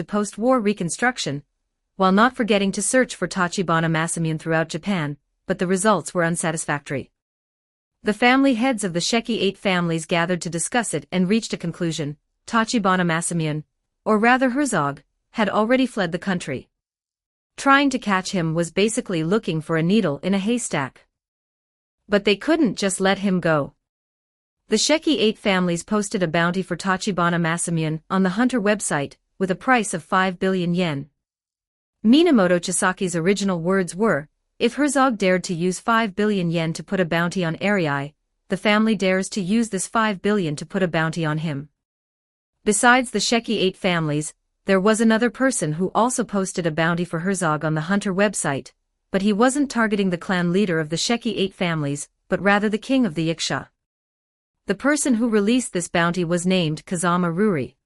to post-war reconstruction, while not forgetting to search for Tachibana Masamune throughout Japan, but the results were unsatisfactory. The family heads of the Sheki 8 families gathered to discuss it and reached a conclusion: Tachibana Masamune, or rather Herzog, had already fled the country. Trying to catch him was basically looking for a needle in a haystack. But they couldn't just let him go. The Sheki 8 families posted a bounty for Tachibana Masamune on the Hunter website, with a price of 5 billion yen. Minamoto Chisaki's original words were, "If Herzog dared to use 5 billion yen to put a bounty on Arai, the family dares to use this 5 billion to put a bounty on him." Besides the Sheki 8 families, there was another person who also posted a bounty for Herzog on the Hunter website, but he wasn't targeting the clan leader of the Sheki 8 families, but rather the king of the Yakusha. The person who released this bounty was named Kazama Ruri.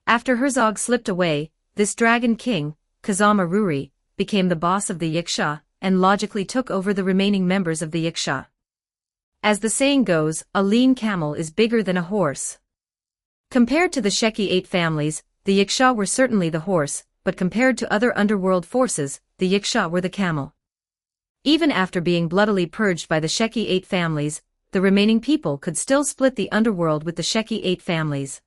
After Herzog slipped away, this dragon king, Kazama Ruri, became the boss of the Yakusha, and logically took over the remaining members of the Yakusha. As the saying goes, a lean camel is bigger than a horse. Compared to the Sheki 8 families, the Yakusha were certainly the horse, but compared to other underworld forces, the Yakusha were the camel. Even after being bloodily purged by the Sheki 8 families, the remaining people could still split the underworld with the Sheki 8 families.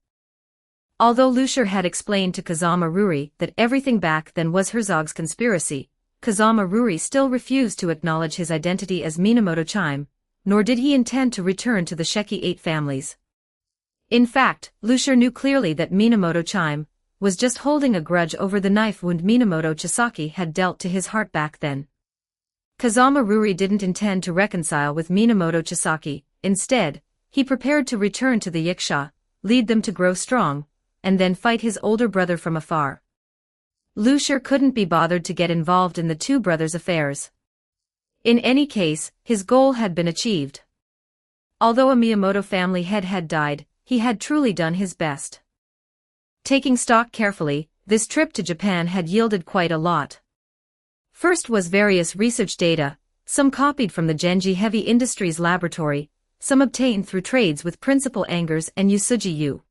Although Lucier had explained to Kazama Ruri that everything back then was Herzog's conspiracy, Kazama Ruri still refused to acknowledge his identity as Minamoto Chime, nor did he intend to return to the Sheki 8 families. In fact, Lucier knew clearly that Minamoto Chime was just holding a grudge over the knife wound Minamoto Chisaki had dealt to his heart back then. Kazama Ruri didn't intend to reconcile with Minamoto Chisaki. Instead, he prepared to return to the Yakusha, lead them to grow strong, and then fight his older brother from afar. Lucier couldn't be bothered to get involved in the two brothers' affairs. In any case, his goal had been achieved. Although a Miyamoto family head had died, he had truly done his best. Taking stock carefully, this trip to Japan had yielded quite a lot. First was various research data, some copied from the Genji Heavy Industries laboratory, some obtained through trades with Principal Angers and Yusuji Yu.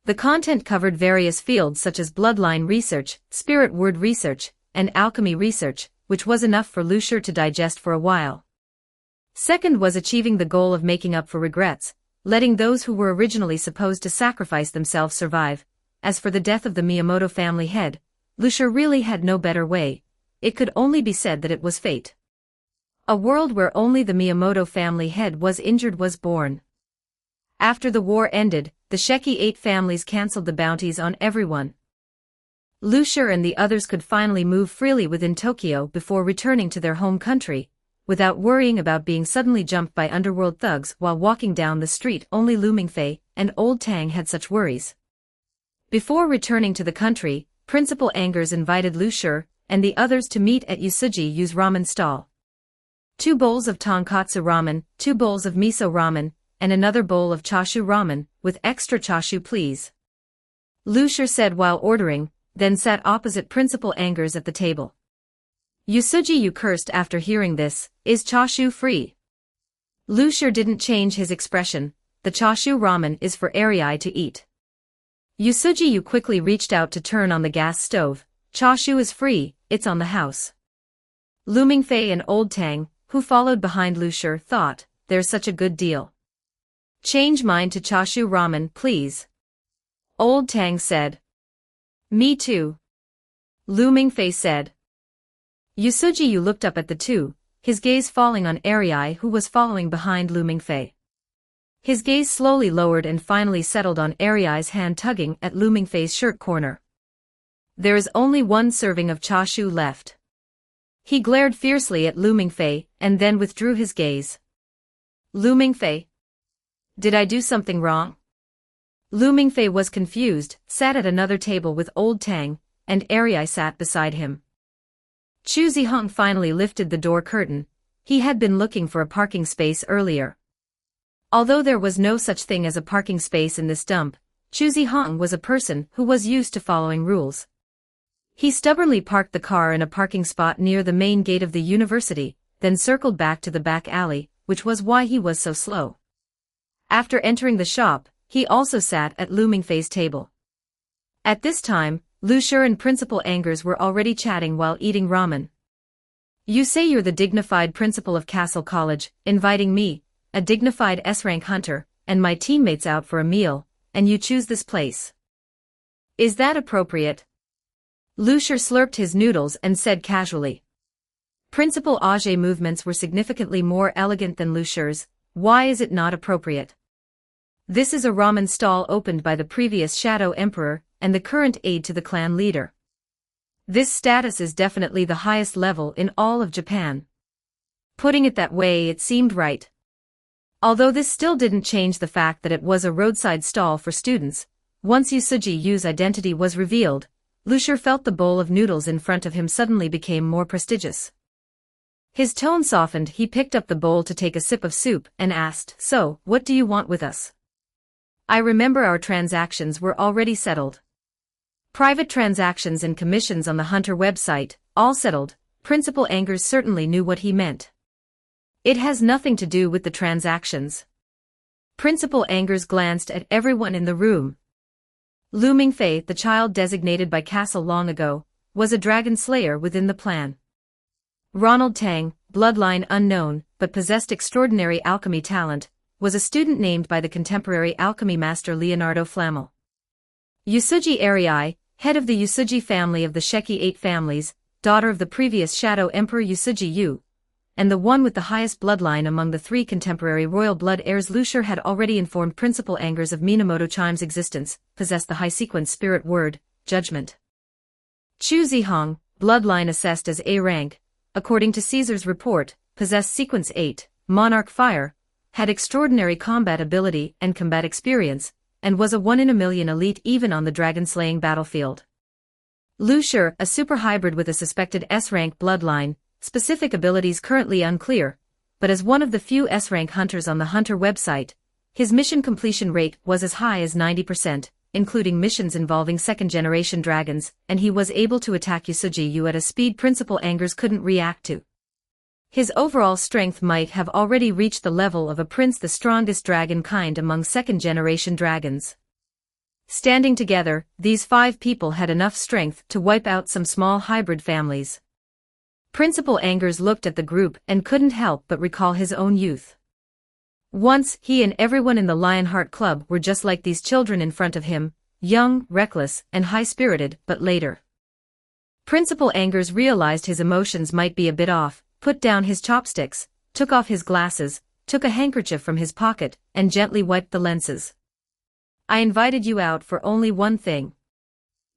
The content covered various fields such as bloodline research, spirit word research, and alchemy research, which was enough for Lucier to digest for a while. Second was achieving the goal of making up for regrets, letting those who were originally supposed to sacrifice themselves survive. As for the death of the Miyamoto family head, Lucier really had no better way. It could only be said that it was fate. A world where only the Miyamoto family head was injured was born. After the war ended, the Sheki 8 families cancelled the bounties on everyone. Lucier and the others could finally move freely within Tokyo before returning to their home country, without worrying about being suddenly jumped by underworld thugs while walking down the street. Only Lu Mingfei and Old Tang had such worries. Before returning to the country, Principal Angers invited Lucier and the others to meet at Yusuji Yu's ramen stall. 2 bowls of tonkatsu ramen, 2 bowls of miso ramen, and another bowl of chashu ramen, with extra chashu please. Lucier said while ordering, then sat opposite Principal Angers at the table. Yusuji Yu cursed after hearing this. "Is chashu free?" Lucier didn't change his expression. "The chashu ramen is for Arai to eat." Yusuji Yu quickly reached out to turn on the gas stove. "Chashu is free, it's on the house." Lu Mingfei and Old Tang, who followed behind Lucier, thought, "There's such a good deal. Change mine to chashu ramen, please." Old Tang said. "Me too." Lu Mingfei said. Yusuji Yu looked up at the two, his gaze falling on Arai who was following behind Lu Mingfei. His gaze slowly lowered and finally settled on Arai's hand tugging at Lu Mingfei's shirt corner. "There is only 1 serving of chashu left." He glared fiercely at Lu Mingfei, and then withdrew his gaze. "Lu Mingfei? Did I do something wrong?" Lu Mingfei was confused, sat at another table with Old Tang, and Arai sat beside him. Chu Zihong finally lifted the door curtain. He had been looking for a parking space earlier. Although there was no such thing as a parking space in this dump, Chu Zihong was a person who was used to following rules. He stubbornly parked the car in a parking spot near the main gate of the university, then circled back to the back alley, which was why he was so slow. After entering the shop, he also sat at Lu Mingfei's table. At this time, Lucier and Principal Angers were already chatting while eating ramen. You say you're the dignified principal of Castle College, inviting me, a dignified S-rank hunter, and my teammates out for a meal, and you choose this place. Is that appropriate? Lucier slurped his noodles and said casually. Principal Auger's movements were significantly more elegant than Lucier's. Why is it not appropriate? This is a ramen stall opened by the previous Shadow Emperor and the current aide to the clan leader. This status is definitely the highest level in all of Japan. Putting it that way, it seemed right. Although this still didn't change the fact that it was a roadside stall for students, once Yusuji Yu's identity was revealed, Lucier felt the bowl of noodles in front of him suddenly became more prestigious. His tone softened. He picked up the bowl to take a sip of soup and asked, "So, what do you want with us?" I remember our transactions were already settled. Private transactions and commissions on the Hunter website, all settled. Principal Angers certainly knew what he meant. It has nothing to do with the transactions. Principal Angers glanced at everyone in the room. Lu Mingfei, the child designated by Castle long ago, was a dragon slayer within the plan. Ronald Tang, bloodline unknown, but possessed extraordinary alchemy talent, was a student named by the contemporary alchemy master Leonardo Flammel. Yusuji Arii, head of the Yusuji family of the Sheki 8 families, daughter of the previous Shadow Emperor Yusuji Yu, and the one with the highest bloodline among the 3 contemporary royal blood heirs. Lucier had already informed Principal Angers of Minamoto Chime's existence, possessed the high sequence spirit word, judgment. Chu Zihong, bloodline assessed as A rank, according to Caesar's report, possessed sequence 8, monarch fire, had extraordinary combat ability and combat experience, and was a 1 in a million elite even on the dragon-slaying battlefield. Lucier, a super hybrid with a suspected S-rank bloodline, specific abilities currently unclear, but as one of the few S-rank hunters on the Hunter website, his mission completion rate was as high as 90%, including missions involving second-generation dragons, and he was able to attack Yusuji Yu at a speed Principal Angers couldn't react to. His overall strength might have already reached the level of a prince, the strongest dragon kind among second-generation dragons. Standing together, these 5 people had enough strength to wipe out some small hybrid families. Principal Angers looked at the group and couldn't help but recall his own youth. Once, he and everyone in the Lionheart Club were just like these children in front of him, young, reckless, and high-spirited, but later. Principal Angers realized his emotions might be a bit off, put down his chopsticks, took off his glasses, took a handkerchief from his pocket, and gently wiped the lenses. I invited you out for only one thing.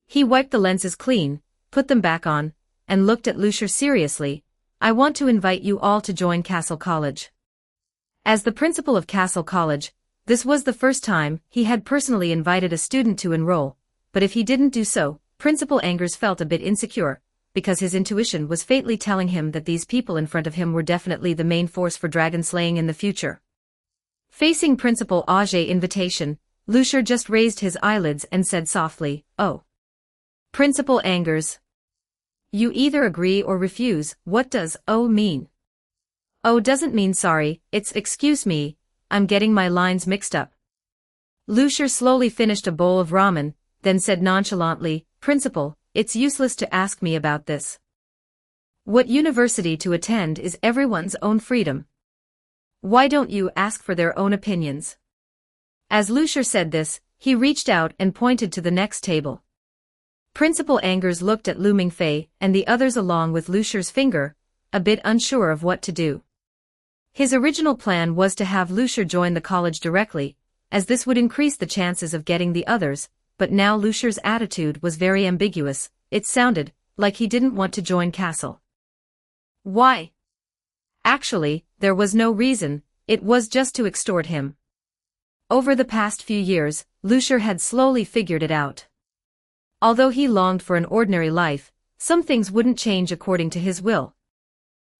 He wiped the lenses clean, put them back on, and looked at Lucier seriously. I want to invite you all to join Castle College. As the principal of Castle College, this was the first time he had personally invited a student to enroll, but if he didn't do so, Principal Angers felt a bit insecure, because his intuition was faintly telling him that these people in front of him were definitely the main force for dragon slaying in the future. Facing Principal Auger's invitation, Lucier just raised his eyelids and said softly, "Oh. Principal Angers. You either agree or refuse. What does "oh" mean?" "Oh" doesn't mean sorry, it's excuse me, I'm getting my lines mixed up. Lucier slowly finished a bowl of ramen, then said nonchalantly, "Principal, it's useless to ask me about this. What university to attend is everyone's own freedom. Why don't you ask for their own opinions?" As Lucier said this, he reached out and pointed to the next table. Principal Angers looked at Lu Mingfei and the others along with Lucier's finger, a bit unsure of what to do. His original plan was to have Lucier join the college directly, as this would increase the chances of getting the others, but now Lucier's attitude was very ambiguous. It sounded like he didn't want to join Castle. Why? Actually, there was no reason, it was just to extort him. Over the past few years, Lucier had slowly figured it out. Although he longed for an ordinary life, some things wouldn't change according to his will.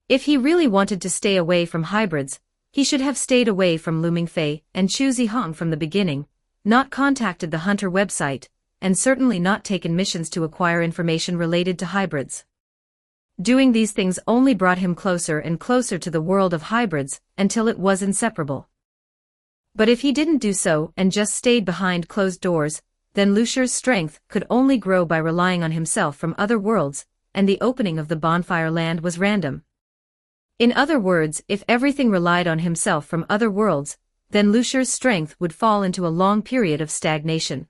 If he really wanted to stay away from hybrids, he should have stayed away from Lu Mingfei and Chu Zihong from the beginning, not contacted the Hunter website, and certainly not taken missions to acquire information related to hybrids. Doing these things only brought him closer and closer to the world of hybrids, until it was inseparable. But if he didn't do so and just stayed behind closed doors, then Luciur's strength could only grow by relying on himself from other worlds, and the opening of the bonfire land was random. In other words, if everything relied on himself from other worlds, then Luciur's strength would fall into a long period of stagnation.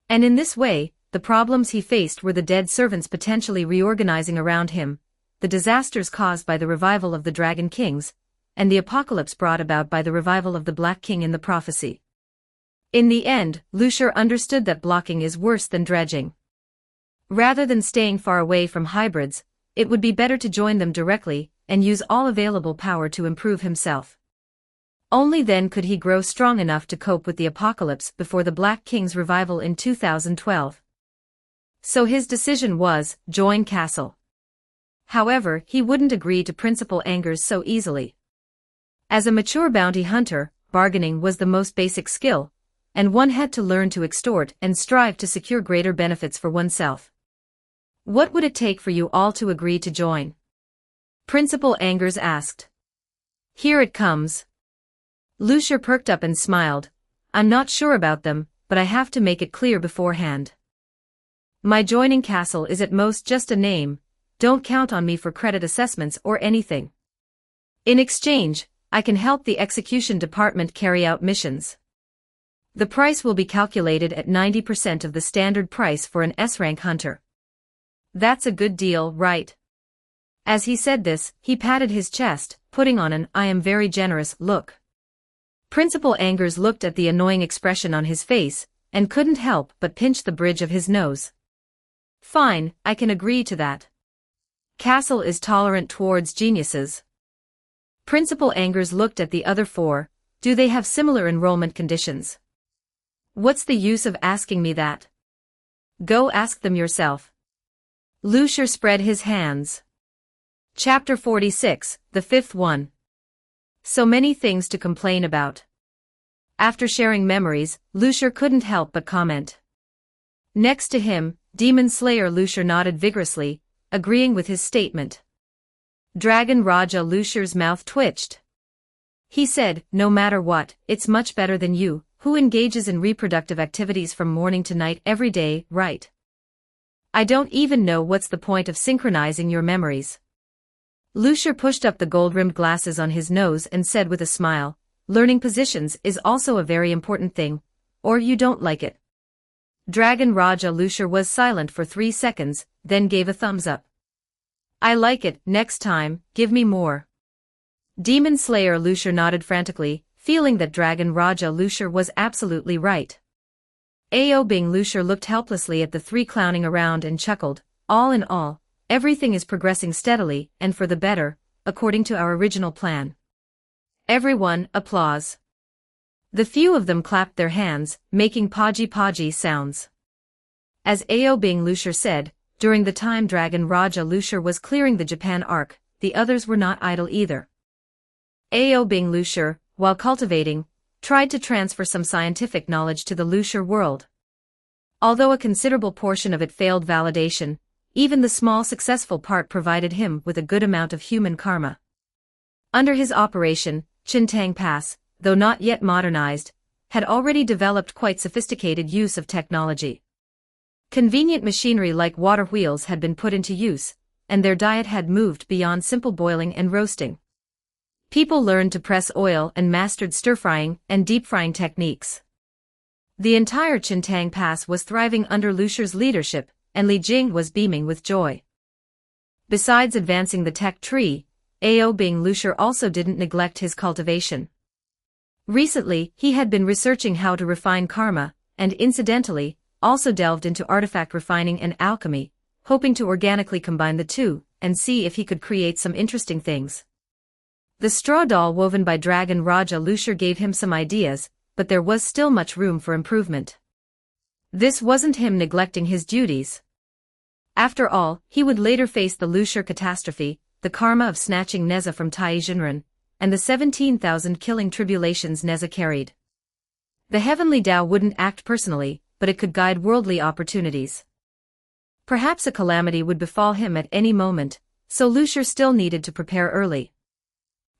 And in this way, the problems he faced were the dead servants potentially reorganizing around him, the disasters caused by the revival of the Dragon Kings, and the apocalypse brought about by the revival of the Black King in the prophecy. In the end, Luciur understood that blocking is worse than dredging. Rather than staying far away from hybrids, it would be better to join them directly and use all available power to improve himself. Only then could he grow strong enough to cope with the apocalypse before the Black King's revival in 2012. So his decision was, join Castle. However, he wouldn't agree to Principal Angers so easily. As a mature bounty hunter, bargaining was the most basic skill, and one had to learn to extort and strive to secure greater benefits for oneself. What would it take for you all to agree to join? Principal Angers asked. Here it comes. Luciur perked up and smiled. I'm not sure about them, but I have to make it clear beforehand. My joining Castle is at most just a name, don't count on me for credit assessments or anything. In exchange, I can help the execution department carry out missions. The price will be calculated at 90% of the standard price for an S-rank hunter. That's a good deal, right? As he said this, he patted his chest, putting on an I am very generous look. Principal Angers looked at the annoying expression on his face, and couldn't help but pinch the bridge of his nose. Fine, I can agree to that. Castle is tolerant towards geniuses. Principal Angers looked at the other four. Do they have similar enrollment conditions? What's the use of asking me that? Go ask them yourself. Luciur spread his hands. Chapter 46, the fifth one. So many things to complain about. After sharing memories, Luciur couldn't help but comment. Next to him, Demon Slayer Luciur nodded vigorously, agreeing with his statement. Dragon Raja Luciur's mouth twitched. He said, no matter what, it's much better than you, who engages in reproductive activities from morning to night every day, right? I don't even know what's the point of synchronizing your memories. Luciur pushed up the gold-rimmed glasses on his nose and said with a smile, learning positions is also a very important thing, or you don't like it. Dragon Raja Luciur was silent for 3 seconds, then gave a thumbs up. I like it, next time, give me more. Demon Slayer Luciur nodded frantically, feeling that Dragon Raja Luciur was absolutely right. Aobing Luciur looked helplessly at the three clowning around and chuckled, all in all, everything is progressing steadily and for the better, according to our original plan. Everyone, applause. The few of them clapped their hands, making podgy sounds. As Aobing Luciur said, during the time Dragon Raja Luciur was clearing the Japan arc, the others were not idle either. Aobing Luciur, while cultivating, tried to transfer some scientific knowledge to the Luciur world. Although a considerable portion of it failed validation, even the small successful part provided him with a good amount of human karma. Under his operation, Chintang Pass, though not yet modernized, had already developed quite sophisticated use of technology. Convenient machinery like water wheels had been put into use, and their diet had moved beyond simple boiling and roasting. People learned to press oil and mastered stir-frying and deep-frying techniques. The entire Chintang Pass was thriving under Luciur's leadership, and Li Jing was beaming with joy. Besides advancing the tech tree, Aobing Luciur also didn't neglect his cultivation. Recently, he had been researching how to refine karma, and incidentally, also delved into artifact refining and alchemy, hoping to organically combine the two, and see if he could create some interesting things. The straw doll woven by Dragon Raja Luciur gave him some ideas, but there was still much room for improvement. This wasn't him neglecting his duties. After all, he would later face the Luciur catastrophe, the karma of snatching Neza from Tai Jinren, and the 17,000 killing tribulations Neza carried. The heavenly Tao wouldn't act personally, but it could guide worldly opportunities. Perhaps a calamity would befall him at any moment, so Luciur still needed to prepare early.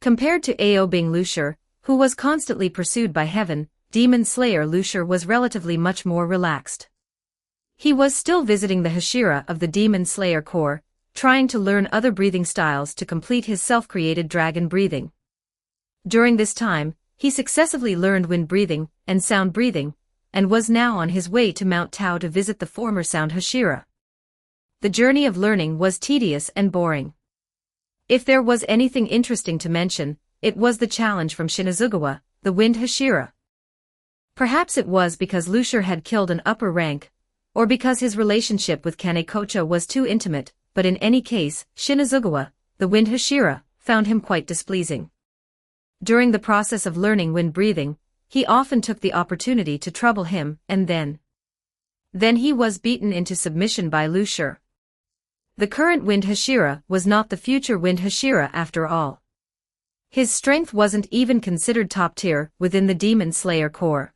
Compared to Aobing Luciur, who was constantly pursued by heaven, Demon Slayer Lucier was relatively much more relaxed. He was still visiting the Hashira of the Demon Slayer Corps, trying to learn other breathing styles to complete his self-created dragon breathing. During this time, he successively learned wind breathing and sound breathing, and was now on his way to Mount Tao to visit the former Sound Hashira. The journey of learning was tedious and boring. If there was anything interesting to mention, it was the challenge from Shinazugawa, the Wind Hashira. Perhaps it was because Lucier had killed an upper rank, or because his relationship with Kanekocha was too intimate, but in any case, Shinazugawa, the Wind Hashira, found him quite displeasing. During the process of learning wind breathing, he often took the opportunity to trouble him, and then he was beaten into submission by Lucier. The current Wind Hashira was not the future Wind Hashira after all. His strength wasn't even considered top tier within the Demon Slayer Corps.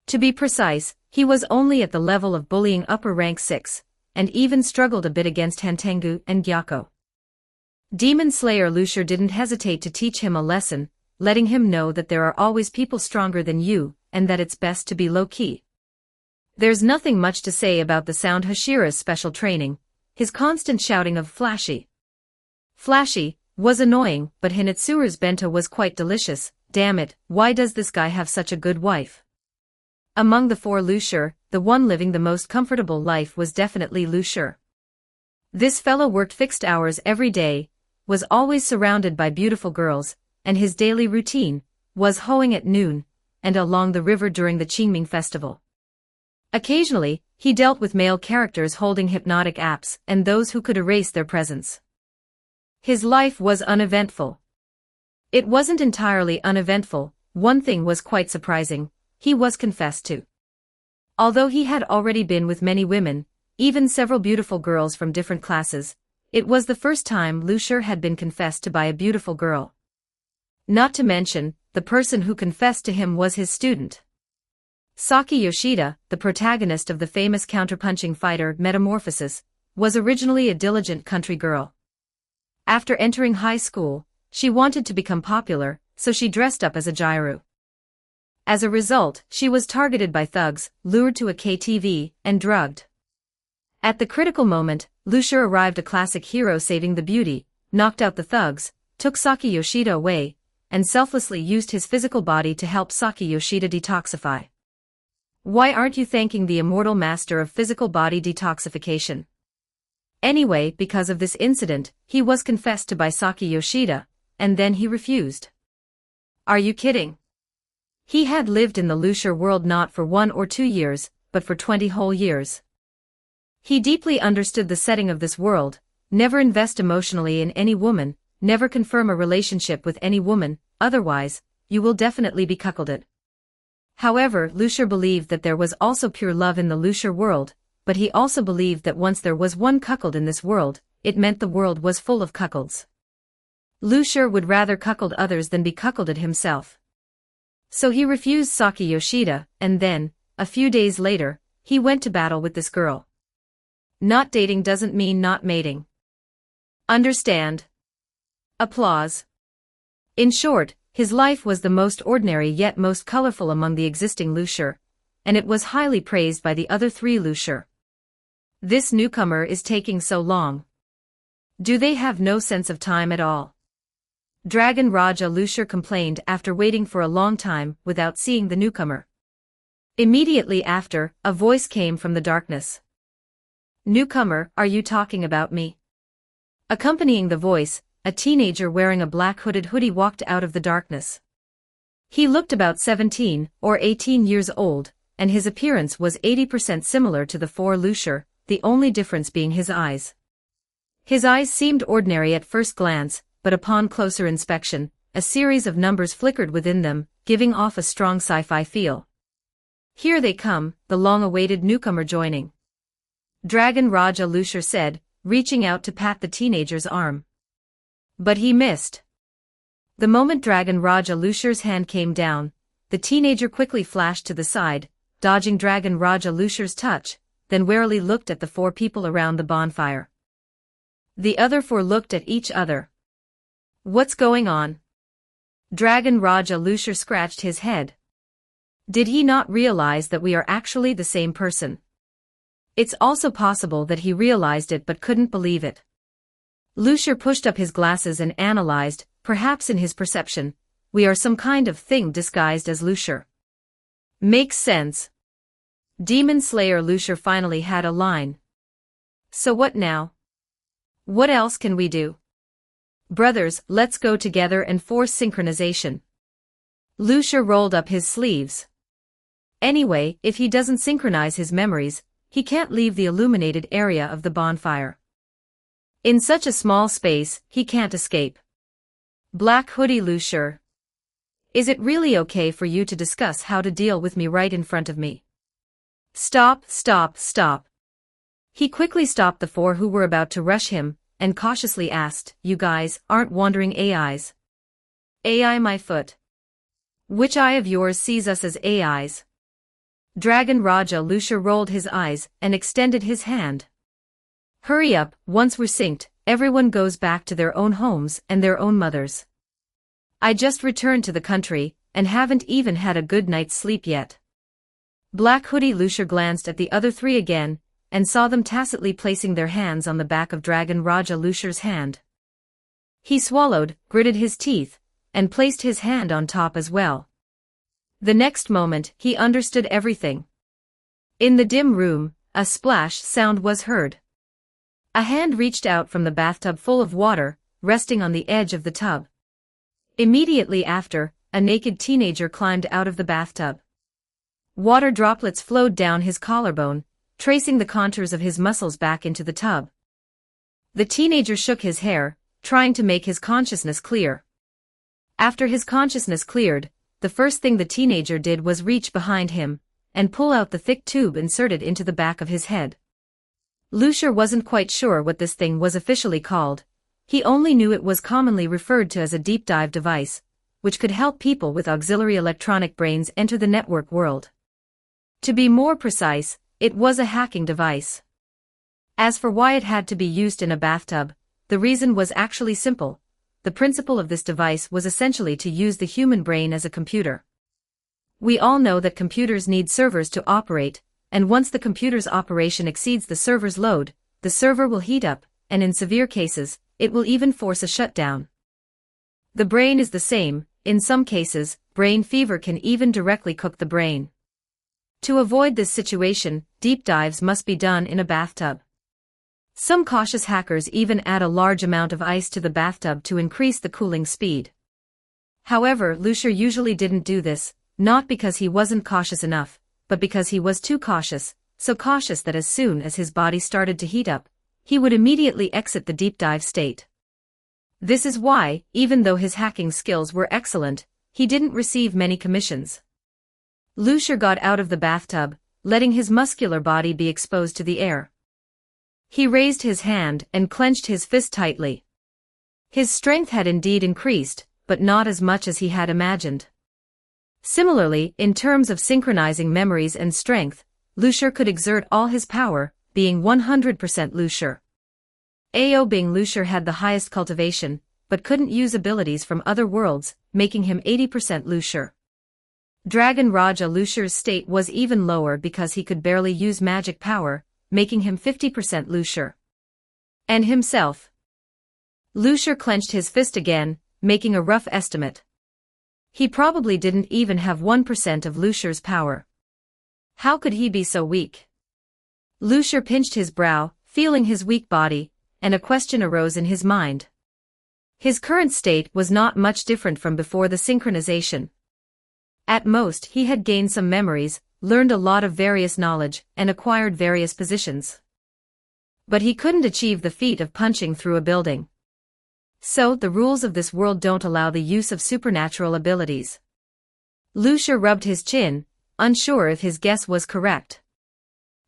To be precise, he was only at the level of bullying upper rank 6, and even struggled a bit against Hantengu and Gyako. Demon Slayer Lucier didn't hesitate to teach him a lesson, letting him know that there are always people stronger than you, and that it's best to be low-key. There's nothing much to say about the Sound Hashira's special training. His constant shouting of Flashy was annoying, but Hinatsuru's bento was quite delicious. Damn it, why does this guy have such a good wife? Among the four Lucier, the one living the most comfortable life was definitely Lucier. This fellow worked fixed hours every day, was always surrounded by beautiful girls, and his daily routine was hoeing at noon and along the river during the Qingming festival. Occasionally, he dealt with male characters holding hypnotic apps and those who could erase their presence. His life was uneventful. It wasn't entirely uneventful. One thing was quite surprising: he was confessed to. Although he had already been with many women, even several beautiful girls from different classes, it was the first time Lucier had been confessed to by a beautiful girl. Not to mention, the person who confessed to him was his student. Saki Yoshida, the protagonist of the famous counterpunching fighter Metamorphosis, was originally a diligent country girl. After entering high school, she wanted to become popular, so she dressed up as a gyro. As a result, she was targeted by thugs, lured to a KTV, and drugged. At the critical moment, Lucier arrived, a classic hero saving the beauty, knocked out the thugs, took Saki Yoshida away, and selflessly used his physical body to help Saki Yoshida detoxify. Why aren't you thanking the immortal master of physical body detoxification? Anyway, because of this incident, he was confessed to by Saki Yoshida, and then he refused. Are you kidding? He had lived in the Lucier world not for 1 or 2 years, but for 20 whole years. He deeply understood the setting of this world: never invest emotionally in any woman, never confirm a relationship with any woman, otherwise, you will definitely be cuckolded. However, Lucier believed that there was also pure love in the Lucier world, but he also believed that once there was one cuckold in this world, it meant the world was full of cuckolds. Lucier would rather cuckold others than be cuckolded himself. So he refused Saki Yoshida, and then, a few days later, he went to battle with this girl. Not dating doesn't mean not mating. Understand? Applause. In short, his life was the most ordinary yet most colorful among the existing Lucier, and it was highly praised by the other 3 Lucier. This newcomer is taking so long. Do they have no sense of time at all? Dragon Raja Lucier complained after waiting for a long time without seeing the newcomer. Immediately after, a voice came from the darkness. Newcomer, are you talking about me? Accompanying the voice, a teenager wearing a black hooded hoodie walked out of the darkness. He looked about 17 or 18 years old, and his appearance was 80% similar to the 4 Lucier, the only difference being his eyes. His eyes seemed ordinary at first glance, but upon closer inspection, a series of numbers flickered within them, giving off a strong sci-fi feel. Here they come, the long-awaited newcomer joining. Dragon Raja Lucier said, reaching out to pat the teenager's arm. But he missed. The moment Dragon Raja Lucier's hand came down, the teenager quickly flashed to the side, dodging Dragon Raja Lucier's touch, then warily looked at the 4 people around the bonfire. The other 4 looked at each other. What's going on? Dragon Raja Lucier scratched his head. Did he not realize that we are actually the same person? It's also possible that he realized it but couldn't believe it. Lucier pushed up his glasses and analyzed, perhaps in his perception, we are some kind of thing disguised as Lucier. Makes sense. Demon Slayer Lucier finally had a line. So what now? What else can we do? Brothers, let's go together and force synchronization. Lucier rolled up his sleeves. Anyway, if he doesn't synchronize his memories, he can't leave the illuminated area of the bonfire. In such a small space, he can't escape. Black Hoodie Lucier. Is it really okay for you to discuss how to deal with me right in front of me? Stop, stop, stop. He quickly stopped the four who were about to rush him, and cautiously asked, you guys aren't wandering AIs. AI my foot. Which eye of yours sees us as AIs? Dragon Raja Lucier rolled his eyes and extended his hand. Hurry up, once we're synced, everyone goes back to their own homes and their own mothers. I just returned to the country, and haven't even had a good night's sleep yet. Black Hoodie Lucier glanced at the other three again, and saw them tacitly placing their hands on the back of Dragon Raja Lucier's hand. He swallowed, gritted his teeth, and placed his hand on top as well. The next moment, he understood everything. In the dim room, a splash sound was heard. A hand reached out from the bathtub full of water, resting on the edge of the tub. Immediately after, a naked teenager climbed out of the bathtub. Water droplets flowed down his collarbone, tracing the contours of his muscles back into the tub. The teenager shook his hair, trying to make his consciousness clear. After his consciousness cleared, the first thing the teenager did was reach behind him, and pull out the thick tube inserted into the back of his head. Lucier wasn't quite sure what this thing was officially called. He only knew it was commonly referred to as a deep dive device, which could help people with auxiliary electronic brains enter the network world. To be more precise, it was a hacking device. As for why it had to be used in a bathtub, the reason was actually simple. The principle of this device was essentially to use the human brain as a computer. We all know that computers need servers to operate, and once the computer's operation exceeds the server's load, the server will heat up, and in severe cases, it will even force a shutdown. The brain is the same. In some cases, brain fever can even directly cook the brain. To avoid this situation, deep dives must be done in a bathtub. Some cautious hackers even add a large amount of ice to the bathtub to increase the cooling speed. However, Lucier usually didn't do this, not because he wasn't cautious enough, but because he was too cautious, so cautious that as soon as his body started to heat up, he would immediately exit the deep dive state. This is why, even though his hacking skills were excellent, he didn't receive many commissions. Lucier got out of the bathtub, letting his muscular body be exposed to the air. He raised his hand and clenched his fist tightly. His strength had indeed increased, but not as much as he had imagined. Similarly, in terms of synchronizing memories and strength, Lucier could exert all his power, being 100% Lucier. Ao being Lucier had the highest cultivation, but couldn't use abilities from other worlds, making him 80% Lucier. Dragon Raja Lucier's state was even lower because he could barely use magic power, making him 50% Lucier. And himself. Lucier clenched his fist again, making a rough estimate. He probably didn't even have 1% of Lucier's power. How could he be so weak? Lucier pinched his brow, feeling his weak body, and a question arose in his mind. His current state was not much different from before the synchronization. At most, he had gained some memories, learned a lot of various knowledge, and acquired various positions. But he couldn't achieve the feat of punching through a building. So, the rules of this world don't allow the use of supernatural abilities. Lucier rubbed his chin, unsure if his guess was correct.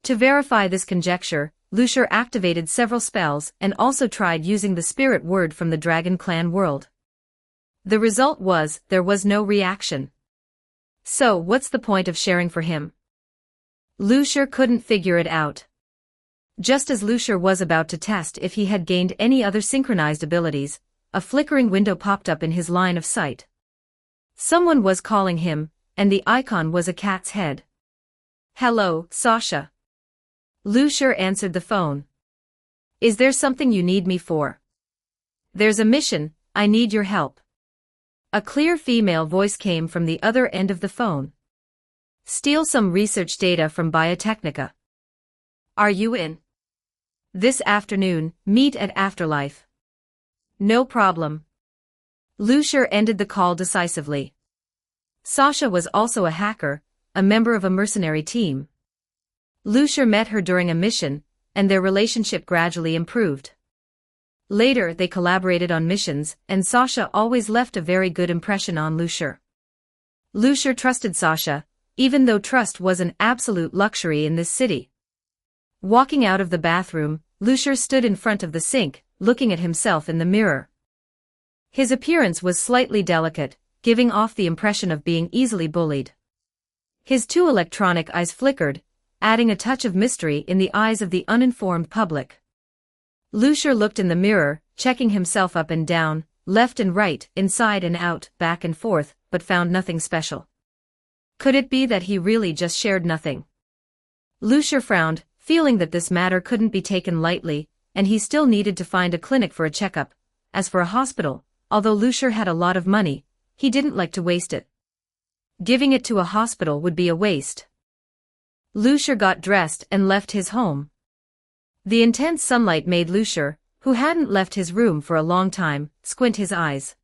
To verify this conjecture, Lucier activated several spells and also tried using the spirit word from the Dragon Clan world. The result was, there was no reaction. So, what's the point of sharing for him? Lucier couldn't figure it out. Just as Lucier was about to test if he had gained any other synchronized abilities, a flickering window popped up in his line of sight. Someone was calling him, and the icon was a cat's head. "Hello, Sasha." Lucia answered the phone. "Is there something you need me for?" "There's a mission, I need your help." A clear female voice came from the other end of the phone. "Steal some research data from Biotechnica." "Are you in?" "This afternoon, meet at Afterlife." "No problem." Lucia ended the call decisively. Sasha was also a hacker, a member of a mercenary team. Lucia met her during a mission, and their relationship gradually improved. Later they collaborated on missions, and Sasha always left a very good impression on Lucia. Lucia trusted Sasha, even though trust was an absolute luxury in this city. Walking out of the bathroom, Lucia stood in front of the sink, looking at himself in the mirror. His appearance was slightly delicate, giving off the impression of being easily bullied. His two electronic eyes flickered, adding a touch of mystery in the eyes of the uninformed public. Lucia looked in the mirror, checking himself up and down, left and right, inside and out, back and forth, but found nothing special. Could it be that he really just shared nothing? Lucia frowned, feeling that this matter couldn't be taken lightly, and he still needed to find a clinic for a checkup. As for a hospital, although Lucia had a lot of money, he didn't like to waste it. Giving it to a hospital would be a waste. Lucia got dressed and left his home. The intense sunlight made Lucia, who hadn't left his room for a long time, squint his eyes.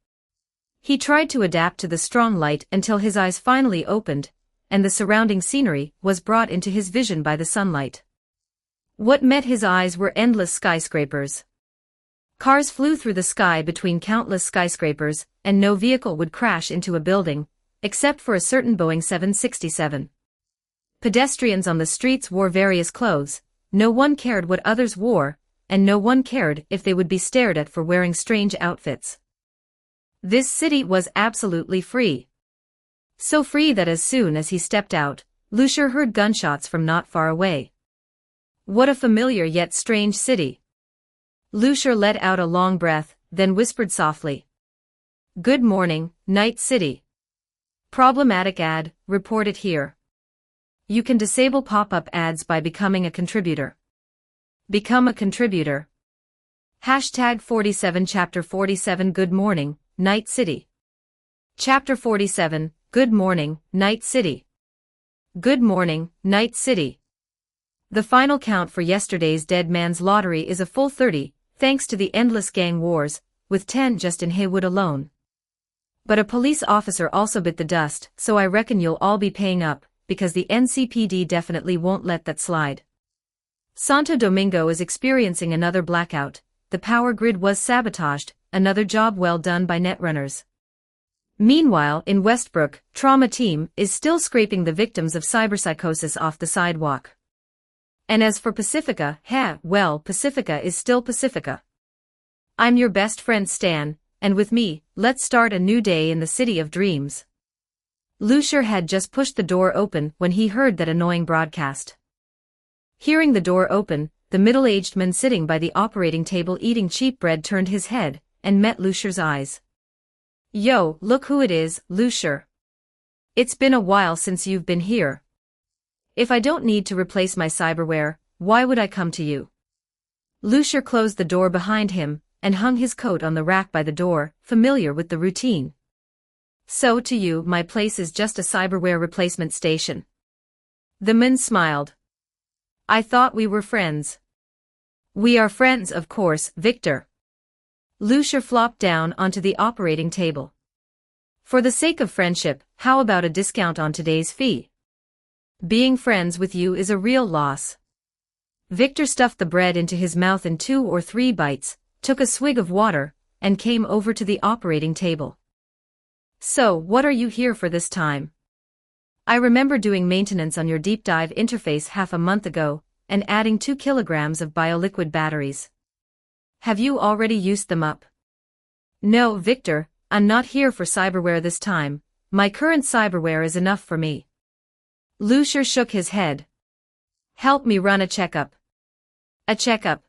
He tried to adapt to the strong light until his eyes finally opened, and the surrounding scenery was brought into his vision by the sunlight. What met his eyes were endless skyscrapers. Cars flew through the sky between countless skyscrapers, and no vehicle would crash into a building, except for a certain Boeing 767. Pedestrians on the streets wore various clothes. No one cared what others wore, and no one cared if they would be stared at for wearing strange outfits. This city was absolutely free. So free that as soon as he stepped out, Lucia heard gunshots from not far away. What a familiar yet strange city. Lucia let out a long breath, then whispered softly. "Good morning, Night City. Problematic ad, reported here. You can disable pop-up ads by becoming a contributor." Become a contributor. Hashtag 47 Chapter 47 Good morning, Night City. Chapter 47, Good morning, Night City. Good morning, Night City. The final count for yesterday's Dead Man's Lottery is a full 30, thanks to the endless gang wars, with 10 just in Haywood alone. But a police officer also bit the dust, so I reckon you'll all be paying up, because the NCPD definitely won't let that slide. Santo Domingo is experiencing another blackout. The power grid was sabotaged, another job well done by netrunners. Meanwhile, in Westbrook, trauma team is still scraping the victims of cyberpsychosis off the sidewalk. And as for Pacifica, well, Pacifica is still Pacifica. I'm your best friend Stan, and with me, let's start a new day in the city of dreams. Lucia had just pushed the door open when he heard that annoying broadcast. Hearing the door open, the middle-aged man sitting by the operating table eating cheap bread turned his head, and met Lucia's eyes. "Yo, look who it is, Lucia. It's been a while since you've been here. If I don't need to replace my cyberware, why would I come to you?" Lucia closed the door behind him, and hung his coat on the rack by the door, familiar with the routine. "So to you, my place is just a cyberware replacement station." The man smiled. "I thought we were friends." "We are friends, of course, Victor." Lucia flopped down onto the operating table. "For the sake of friendship, how about a discount on today's fee? Being friends with you is a real loss." Victor stuffed the bread into his mouth in 2 or 3 bites, took a swig of water, and came over to the operating table. "So, what are you here for this time? I remember doing maintenance on your deep dive interface half a month ago, and adding 2 kilograms of bioliquid batteries. Have you already used them up?" "No, Victor, I'm not here for cyberware this time. My current cyberware is enough for me." Lucia shook his head. "Help me run a checkup." "A checkup?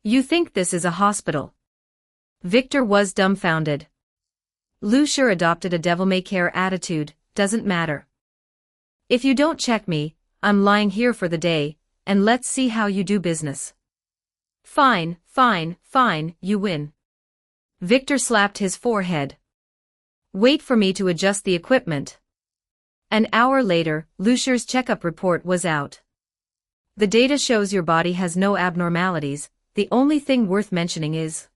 You think this is a hospital?" Victor was dumbfounded. Lucia adopted a devil-may-care attitude, doesn't matter. If you don't check me, I'm lying here for the day, and let's see how you do business. Fine, fine, fine, you win. Victor slapped his forehead. Wait for me to adjust the equipment. An hour later, Lucia's checkup report was out. The data shows your body has no abnormalities, the only thing worth mentioning is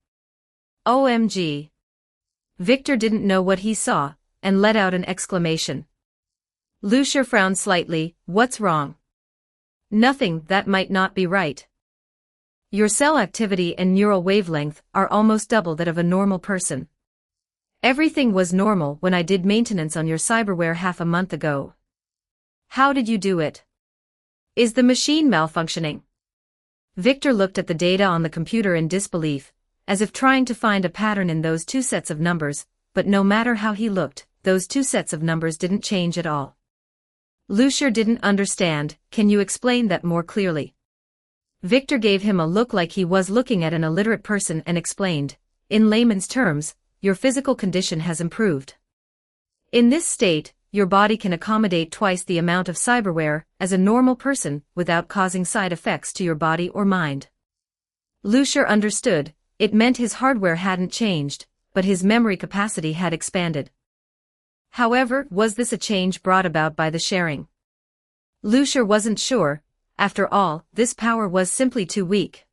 OMG. Victor didn't know what he saw, and let out an exclamation. Lucia frowned slightly. What's wrong? Nothing, that might not be right. Your cell activity and neural wavelength are almost double that of a normal person. Everything was normal when I did maintenance on your cyberware half a month ago. How did you do it? Is the machine malfunctioning? Victor looked at the data on the computer in disbelief, as if trying to find a pattern in those two sets of numbers, but no matter how he looked, those two sets of numbers didn't change at all. Lucia didn't understand. Can you explain that more clearly? Victor gave him a look like he was looking at an illiterate person and explained, in layman's terms, your physical condition has improved. In this state, your body can accommodate twice the amount of cyberware as a normal person without causing side effects to your body or mind. Lucia understood. It meant his hardware hadn't changed, but his memory capacity had expanded. However, was this a change brought about by the sharing? Lucia wasn't sure. After all, this power was simply too weak.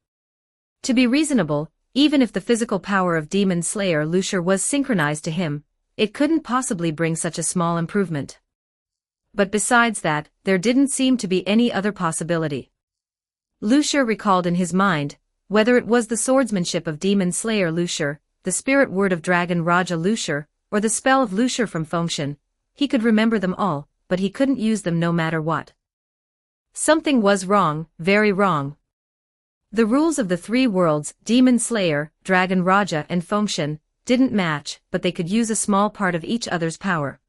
To be reasonable, even if the physical power of Demon Slayer Lucia was synchronized to him, it couldn't possibly bring such a small improvement. But besides that, there didn't seem to be any other possibility. Lucia recalled in his mind, whether it was the swordsmanship of Demon Slayer Lucia, the spirit word of Dragon Raja Lucia, or the spell of Lucia from Fengshen, he could remember them all, but he couldn't use them no matter what. Something was wrong, very wrong. The rules of the three worlds, Demon Slayer, Dragon Raja and Fengshen, didn't match, but they could use a small part of each other's power.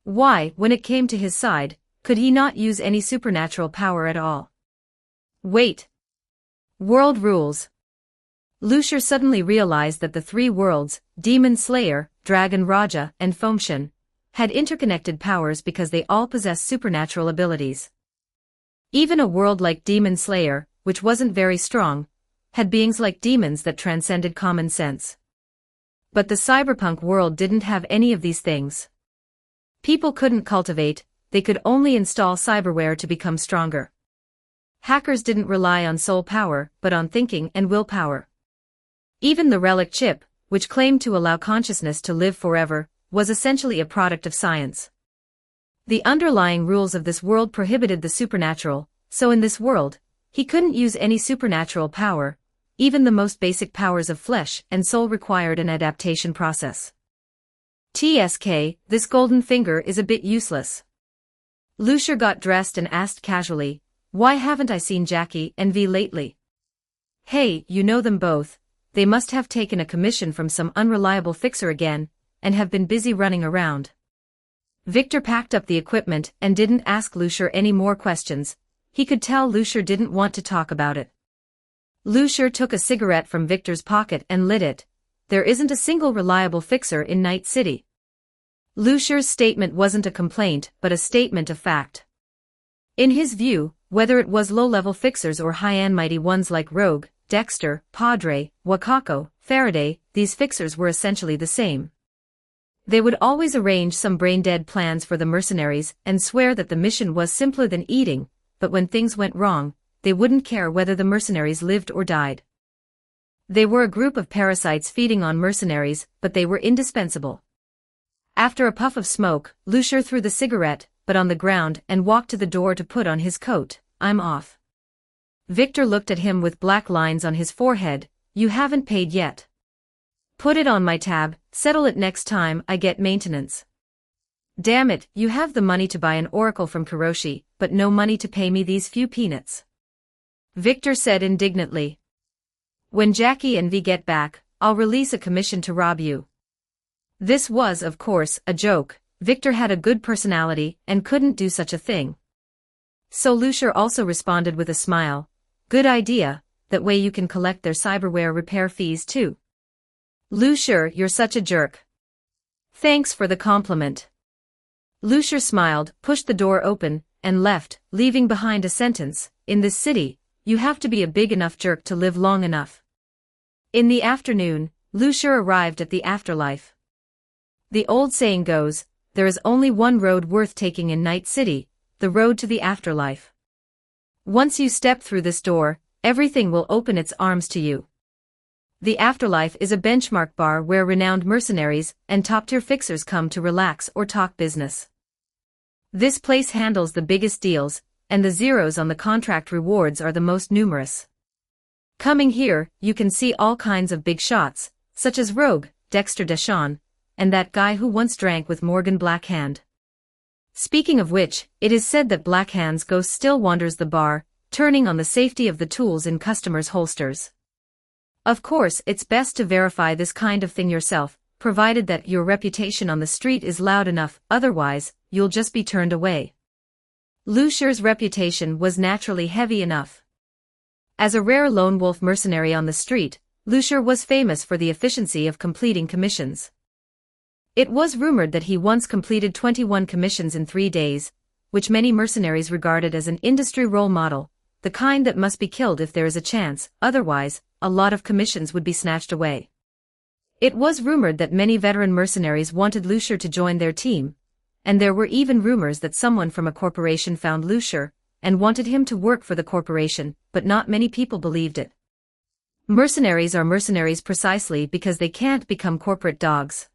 Why, when it came to his side, could he not use any supernatural power at all? Wait. World rules. Lucia suddenly realized that the three worlds, Demon Slayer, Dragon Raja and Fengshen, had interconnected powers because they all possessed supernatural abilities. Even a world like Demon Slayer, which wasn't very strong, had beings like demons that transcended common sense. But the cyberpunk world didn't have any of these things. People couldn't cultivate, they could only install cyberware to become stronger. Hackers didn't rely on soul power, but on thinking and willpower. Even the relic chip, which claimed to allow consciousness to live forever, was essentially a product of science. The underlying rules of this world prohibited the supernatural, so in this world, he couldn't use any supernatural power. Even the most basic powers of flesh and soul required an adaptation process. TSK, this golden finger is a bit useless. Lucia got dressed and asked casually, why haven't I seen Jackie and V lately? Hey, you know them both, they must have taken a commission from some unreliable fixer again, and have been busy running around. Victor packed up the equipment and didn't ask Lucia any more questions. He could tell Lucia didn't want to talk about it. Lucia took a cigarette from Victor's pocket and lit it. There isn't a single reliable fixer in Night City. Lucia's statement wasn't a complaint but a statement of fact. In his view, whether it was low-level fixers or high-end mighty ones like Rogue, Dexter, Padre, Wakako, Faraday, these fixers were essentially the same. They would always arrange some brain-dead plans for the mercenaries and swear that the mission was simpler than eating, but when things went wrong, they wouldn't care whether the mercenaries lived or died. They were a group of parasites feeding on mercenaries, but they were indispensable. After a puff of smoke, Lucia threw the cigarette, but on the ground, and walked to the door to put on his coat. I'm off. Victor looked at him with black lines on his forehead. You haven't paid yet. Put it on my tab, settle it next time I get maintenance. Damn it, you have the money to buy an oracle from Kiroshi, but no money to pay me these few peanuts. Victor said indignantly. When Jackie and V get back, I'll release a commission to rob you. This was, of course, a joke. Victor had a good personality and couldn't do such a thing. So Lucia also responded with a smile. Good idea, that way you can collect their cyberware repair fees too. Lucia, you're such a jerk. Thanks for the compliment. Lucier smiled, pushed the door open, and left, leaving behind a sentence, "In this city, you have to be a big enough jerk to live long enough." In the afternoon, Lucier arrived at the afterlife. The old saying goes, there is only one road worth taking in Night City, the road to the afterlife. Once you step through this door, everything will open its arms to you. The afterlife is a benchmark bar where renowned mercenaries and top-tier fixers come to relax or talk business. This place handles the biggest deals, and the zeros on the contract rewards are the most numerous. Coming here, you can see all kinds of big shots, such as Rogue, Dexter Deshawn, and that guy who once drank with Morgan Blackhand. Speaking of which, it is said that Blackhand's ghost still wanders the bar, turning on the safety of the tools in customers' holsters. Of course, it's best to verify this kind of thing yourself, provided that your reputation on the street is loud enough, otherwise, you'll just be turned away. Lucier's reputation was naturally heavy enough. As a rare lone wolf mercenary on the street, Lucier was famous for the efficiency of completing commissions. It was rumored that he once completed 21 commissions in 3 days, which many mercenaries regarded as an industry role model, the kind that must be killed if there is a chance, otherwise, a lot of commissions would be snatched away. It was rumored that many veteran mercenaries wanted Lucier to join their team, and there were even rumors that someone from a corporation found Lucier and wanted him to work for the corporation, but not many people believed it. Mercenaries are mercenaries precisely because they can't become corporate dogs.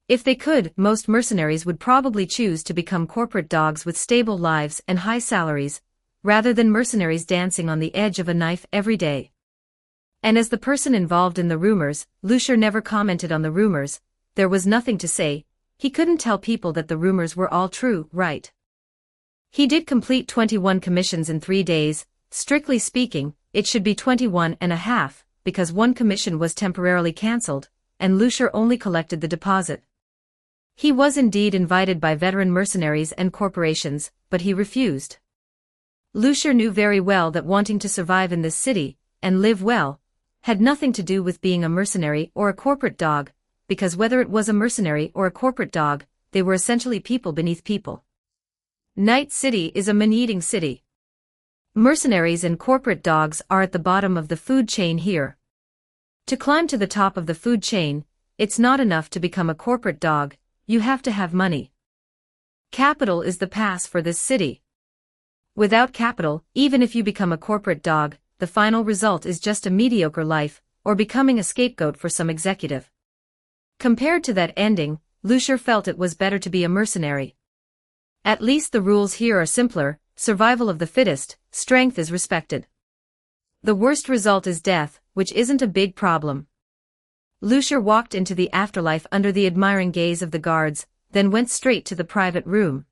If they could, most mercenaries would probably choose to become corporate dogs with stable lives and high salaries, rather than mercenaries dancing on the edge of a knife every day. And as the person involved in the rumors, Lucier never commented on the rumors, there was nothing to say, he couldn't tell people that the rumors were all true, right? He did complete 21 commissions in 3 days, strictly speaking, it should be 21 and a half, because one commission was temporarily cancelled, and Lucier only collected the deposit. He was indeed invited by veteran mercenaries and corporations, but he refused. Lucier knew very well that wanting to survive in this city, and live well, had nothing to do with being a mercenary or a corporate dog, because whether it was a mercenary or a corporate dog, they were essentially people beneath people. Night City is a man-eating city. Mercenaries and corporate dogs are at the bottom of the food chain here. To climb to the top of the food chain, it's not enough to become a corporate dog, you have to have money. Capital is the pass for this city. Without capital, even if you become a corporate dog, the final result is just a mediocre life, or becoming a scapegoat for some executive. Compared to that ending, Lucier felt it was better to be a mercenary. At least the rules here are simpler, survival of the fittest, strength is respected. The worst result is death, which isn't a big problem. Lucier walked into the afterlife under the admiring gaze of the guards, then went straight to the private room.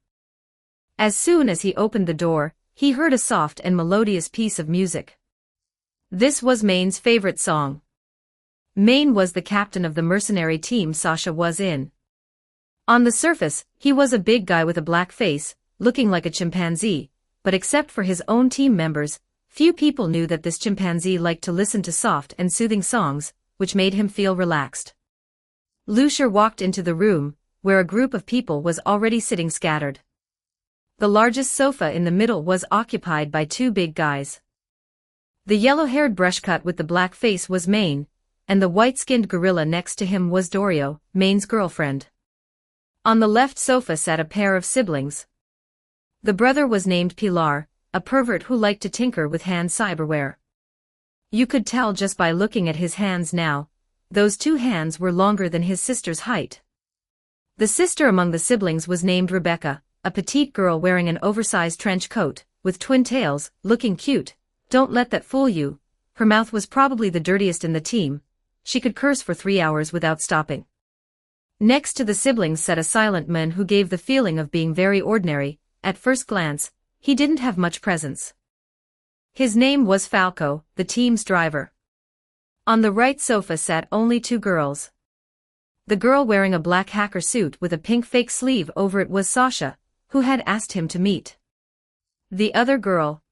As soon as he opened the door, he heard a soft and melodious piece of music. This was Maine's favorite song. Maine was the captain of the mercenary team Sasha was in. On the surface, he was a big guy with a black face, looking like a chimpanzee, but except for his own team members, few people knew that this chimpanzee liked to listen to soft and soothing songs, which made him feel relaxed. Lucier walked into the room, where a group of people was already sitting scattered. The largest sofa in the middle was occupied by 2 big guys. The yellow-haired brushcut with the black face was Maine, and the white-skinned gorilla next to him was Dorio, Maine's girlfriend. On the left sofa sat a pair of siblings. The brother was named Pilar, a pervert who liked to tinker with hand cyberware. You could tell just by looking at his hands now, those 2 hands were longer than his sister's height. The sister among the siblings was named Rebecca, a petite girl wearing an oversized trench coat, with twin tails, looking cute. Don't let that fool you. Her mouth was probably the dirtiest in the team. She could curse for 3 hours without stopping. Next to the siblings sat a silent man who gave the feeling of being very ordinary. At first glance, he didn't have much presence. His name was Falco, the team's driver. On the right sofa sat only 2 girls. The girl wearing a black hacker suit with a pink fake sleeve over it was Sasha, who had asked him to meet. The other girl.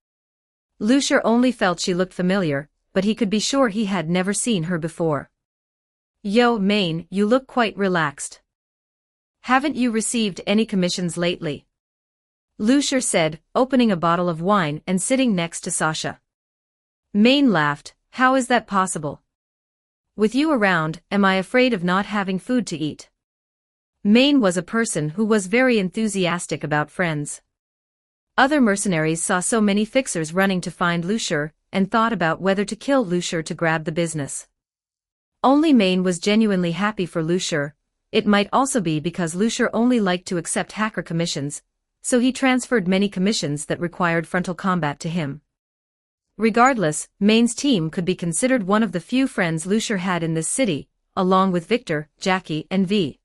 Lucier only felt she looked familiar, but he could be sure he had never seen her before. Yo, Maine, you look quite relaxed. Haven't you received any commissions lately? Lucia said, opening a bottle of wine and sitting next to Sasha. Maine laughed. How is that possible? With you around, am I afraid of not having food to eat? Maine was a person who was very enthusiastic about friends. Other mercenaries saw so many fixers running to find Lucia and thought about whether to kill Lucia to grab the business. Only Maine was genuinely happy for Lucia. It might also be because Lucia only liked to accept hacker commissions, so he transferred many commissions that required frontal combat to him. Regardless, Maine's team could be considered one of the few friends Lucia had in this city, along with Victor, Jackie, and V.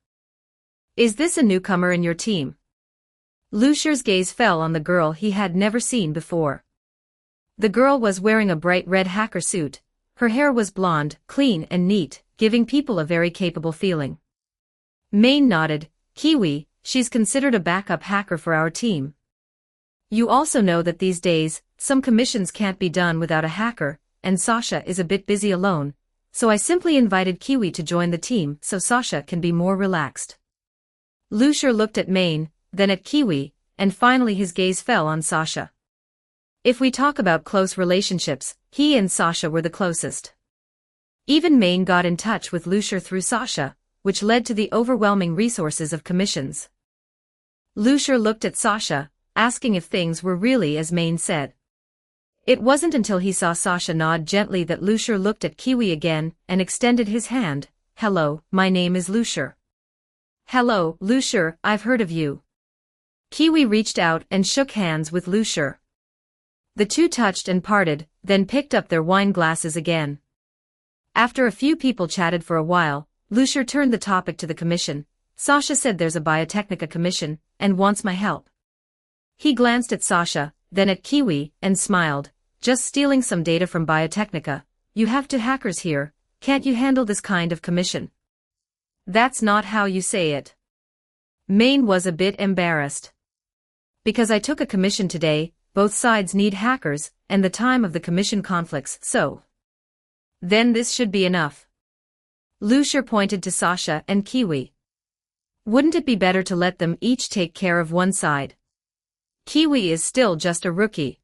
Is this a newcomer in your team? Lucia's gaze fell on the girl he had never seen before. The girl was wearing a bright red hacker suit. Her hair was blonde, clean and neat, giving people a very capable feeling. Maine nodded. Kiwi, she's considered a backup hacker for our team. You also know that these days, some commissions can't be done without a hacker, and Sasha is a bit busy alone, so I simply invited Kiwi to join the team so Sasha can be more relaxed. Lucia looked at Maine, then at Kiwi, and finally his gaze fell on Sasha. If we talk about close relationships, he and Sasha were the closest. Even Maine got in touch with Lucia through Sasha, which led to the overwhelming resources of commissions. Lucia looked at Sasha, asking if things were really as Maine said. It wasn't until he saw Sasha nod gently that Lucia looked at Kiwi again and extended his hand. Hello, my name is Lucia. Hello, Lucia, I've heard of you. Kiwi reached out and shook hands with Lucia. The two touched and parted, then picked up their wine glasses again. After a few people chatted for a while, Lucia turned the topic to the commission. Sasha said there's a Biotechnica commission, and wants my help. He glanced at Sasha, then at Kiwi, and smiled. Just stealing some data from Biotechnica. You have two hackers here, can't you handle this kind of commission? That's not how you say it. Maine was a bit embarrassed. Because I took a commission today, both sides need hackers, and the time of the commission conflicts, so. Then this should be enough. Lucia pointed to Sasha and Kiwi. Wouldn't it be better to let them each take care of one side? Kiwi is still just a rookie.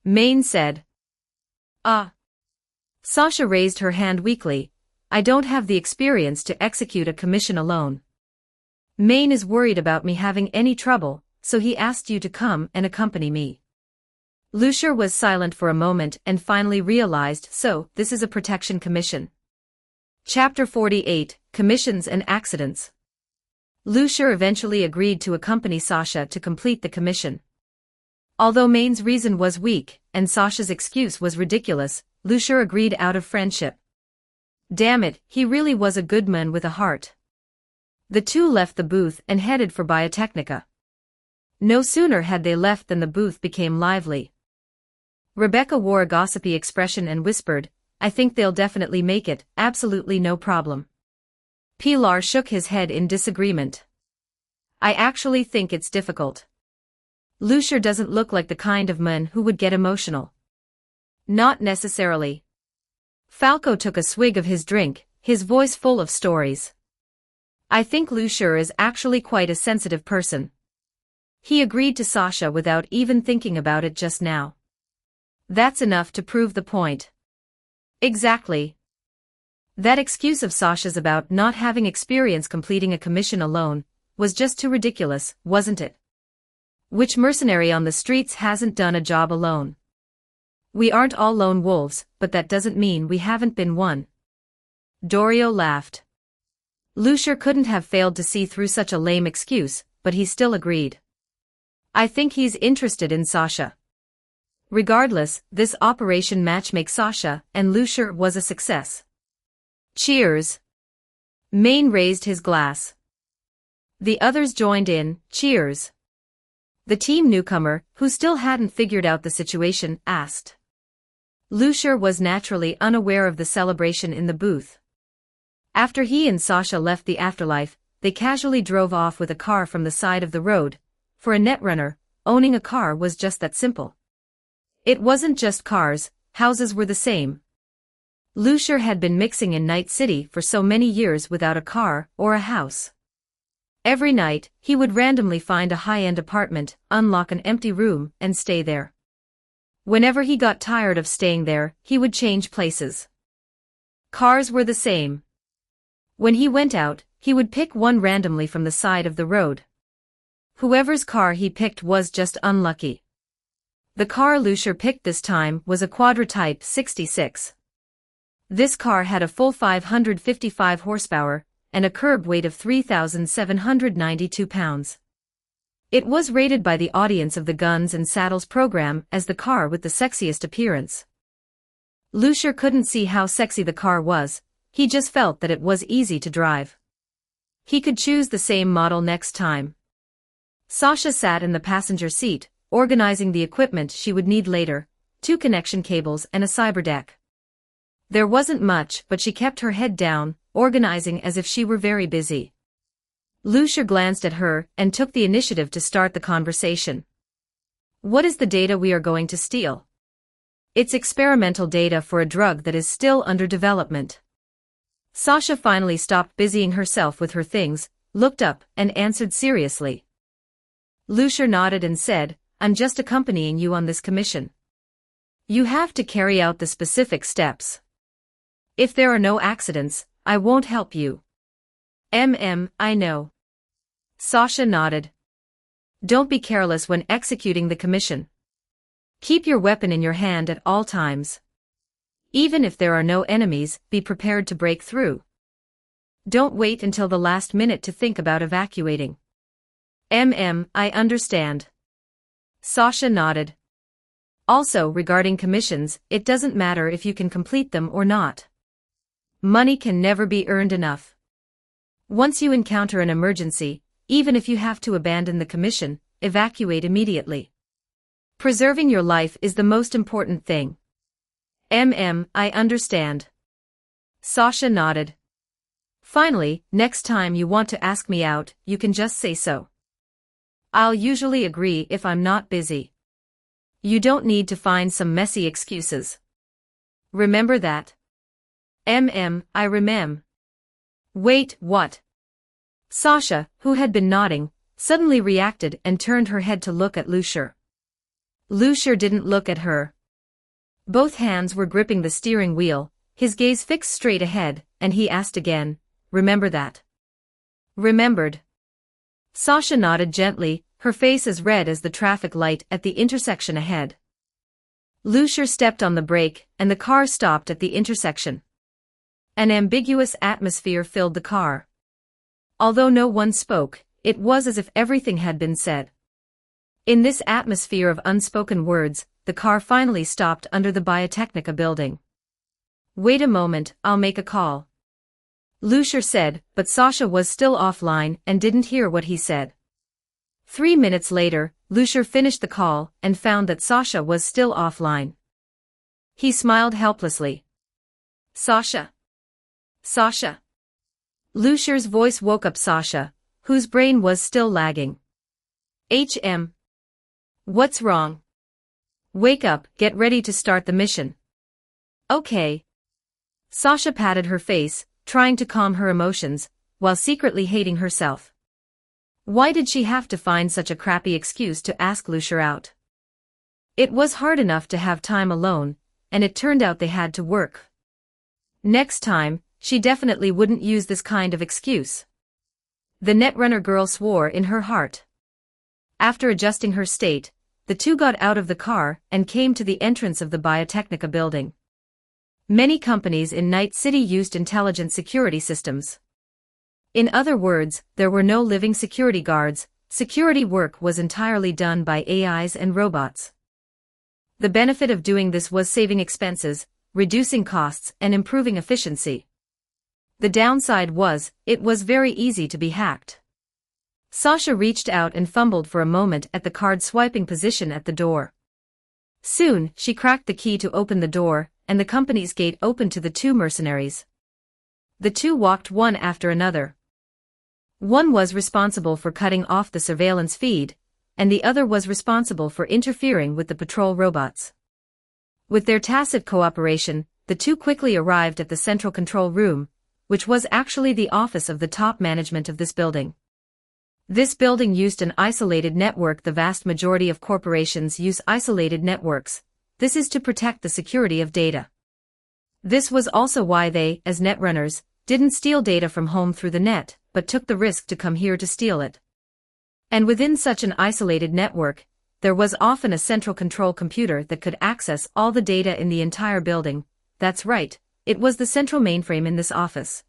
Maine said. Sasha raised her hand weakly. I don't have the experience to execute a commission alone. Maine is worried about me having any trouble, so he asked you to come and accompany me. Lucia was silent for a moment and finally realized, so, this is a protection commission. Chapter 48, Commissions and Accidents. Lucia eventually agreed to accompany Sasha to complete the commission. Although Maine's reason was weak, and Sasha's excuse was ridiculous, Lucia agreed out of friendship. Damn it, he really was a good man with a heart. The two left the booth and headed for Biotechnica. No sooner had they left than the booth became lively. Rebecca wore a gossipy expression and whispered, I think they'll definitely make it, absolutely no problem. Pilar shook his head in disagreement. I actually think it's difficult. Lucia doesn't look like the kind of man who would get emotional. Not necessarily. Falco took a swig of his drink, his voice full of stories. I think Lucia is actually quite a sensitive person. He agreed to Sasha without even thinking about it just now. That's enough to prove the point. Exactly. That excuse of Sasha's about not having experience completing a commission alone was just too ridiculous, wasn't it? Which mercenary on the streets hasn't done a job alone? We aren't all lone wolves, but that doesn't mean we haven't been one. Dorio laughed. Lucia couldn't have failed to see through such a lame excuse, but he still agreed. I think he's interested in Sasha. Regardless, this operation match makes Sasha and Lucia was a success. Cheers. Maine raised his glass. The others joined in, cheers. The team newcomer, who still hadn't figured out the situation, asked. Lucia was naturally unaware of the celebration in the booth. After he and Sasha left the afterlife, they casually drove off with a car from the side of the road. For a netrunner, owning a car was just that simple. It wasn't just cars, houses were the same. Lucia had been mixing in Night City for so many years without a car or a house. Every night, he would randomly find a high-end apartment, unlock an empty room, and stay there. Whenever he got tired of staying there, he would change places. Cars were the same. When he went out, he would pick one randomly from the side of the road. Whoever's car he picked was just unlucky. The car Lucier picked this time was a Quadra-Type 66. This car had a full 555 horsepower and a curb weight of 3,792 pounds. It was rated by the audience of the Guns and Saddles program as the car with the sexiest appearance. Lucier couldn't see how sexy the car was, he just felt that it was easy to drive. He could choose the same model next time. Sasha sat in the passenger seat, organizing the equipment she would need later, 2 connection cables and a cyberdeck. There wasn't much, but she kept her head down, organizing as if she were very busy. Lucier glanced at her and took the initiative to start the conversation. What is the data we are going to steal? It's experimental data for a drug that is still under development. Sasha finally stopped busying herself with her things, looked up, and answered seriously. Lucier nodded and said, I'm just accompanying you on this commission. You have to carry out the specific steps. If there are no accidents, I won't help you. I know. Sasha nodded. Don't be careless when executing the commission. Keep your weapon in your hand at all times. Even if there are no enemies, be prepared to break through. Don't wait until the last minute to think about evacuating. I understand. Sasha nodded. Also, regarding commissions, it doesn't matter if you can complete them or not. Money can never be earned enough. Once you encounter an emergency, even if you have to abandon the commission, evacuate immediately. Preserving your life is the most important thing. I understand. Sasha nodded. Finally, next time you want to ask me out, you can just say so. I'll usually agree if I'm not busy. You don't need to find some messy excuses. Remember that. I remember. Wait, what? Sasha, who had been nodding, suddenly reacted and turned her head to look at Lucier. Lucier didn't look at her. Both hands were gripping the steering wheel, his gaze fixed straight ahead, and he asked again, remember that? Remembered. Sasha nodded gently, her face as red as the traffic light at the intersection ahead. Lucier stepped on the brake, and the car stopped at the intersection. An ambiguous atmosphere filled the car. Although no one spoke, it was as if everything had been said. In this atmosphere of unspoken words, the car finally stopped under the Biotechnica building. Wait a moment, I'll make a call. Lucier said, but Sasha was still offline and didn't hear what he said. 3 minutes later, Lucier finished the call and found that Sasha was still offline. He smiled helplessly. Sasha. Sasha. Lucier's voice woke up Sasha, whose brain was still lagging. What's wrong? Wake up, get ready to start the mission. Okay. Sasha patted her face, trying to calm her emotions, while secretly hating herself. Why did she have to find such a crappy excuse to ask Lucier out? It was hard enough to have time alone, and it turned out they had to work. Next time, she definitely wouldn't use this kind of excuse. The Netrunner girl swore in her heart. After adjusting her state, the two got out of the car and came to the entrance of the Biotechnica building. Many companies in Night City used intelligent security systems. In other words, there were no living security guards, security work was entirely done by AIs and robots. The benefit of doing this was saving expenses, reducing costs, and improving efficiency. The downside was, it was very easy to be hacked. Sasha reached out and fumbled for a moment at the card-swiping position at the door. Soon, she cracked the key to open the door, and the company's gate opened to the two mercenaries. The two walked one after another. One was responsible for cutting off the surveillance feed, and the other was responsible for interfering with the patrol robots. With their tacit cooperation, the two quickly arrived at the central control room, which was actually the office of the top management of this building. This building used an isolated network. The vast majority of corporations use isolated networks. This is to protect the security of data. This was also why they, as netrunners, didn't steal data from home through the net, but took the risk to come here to steal it. And within such an isolated network, there was often a central control computer that could access all the data in the entire building. That's right, it was the central mainframe in this office.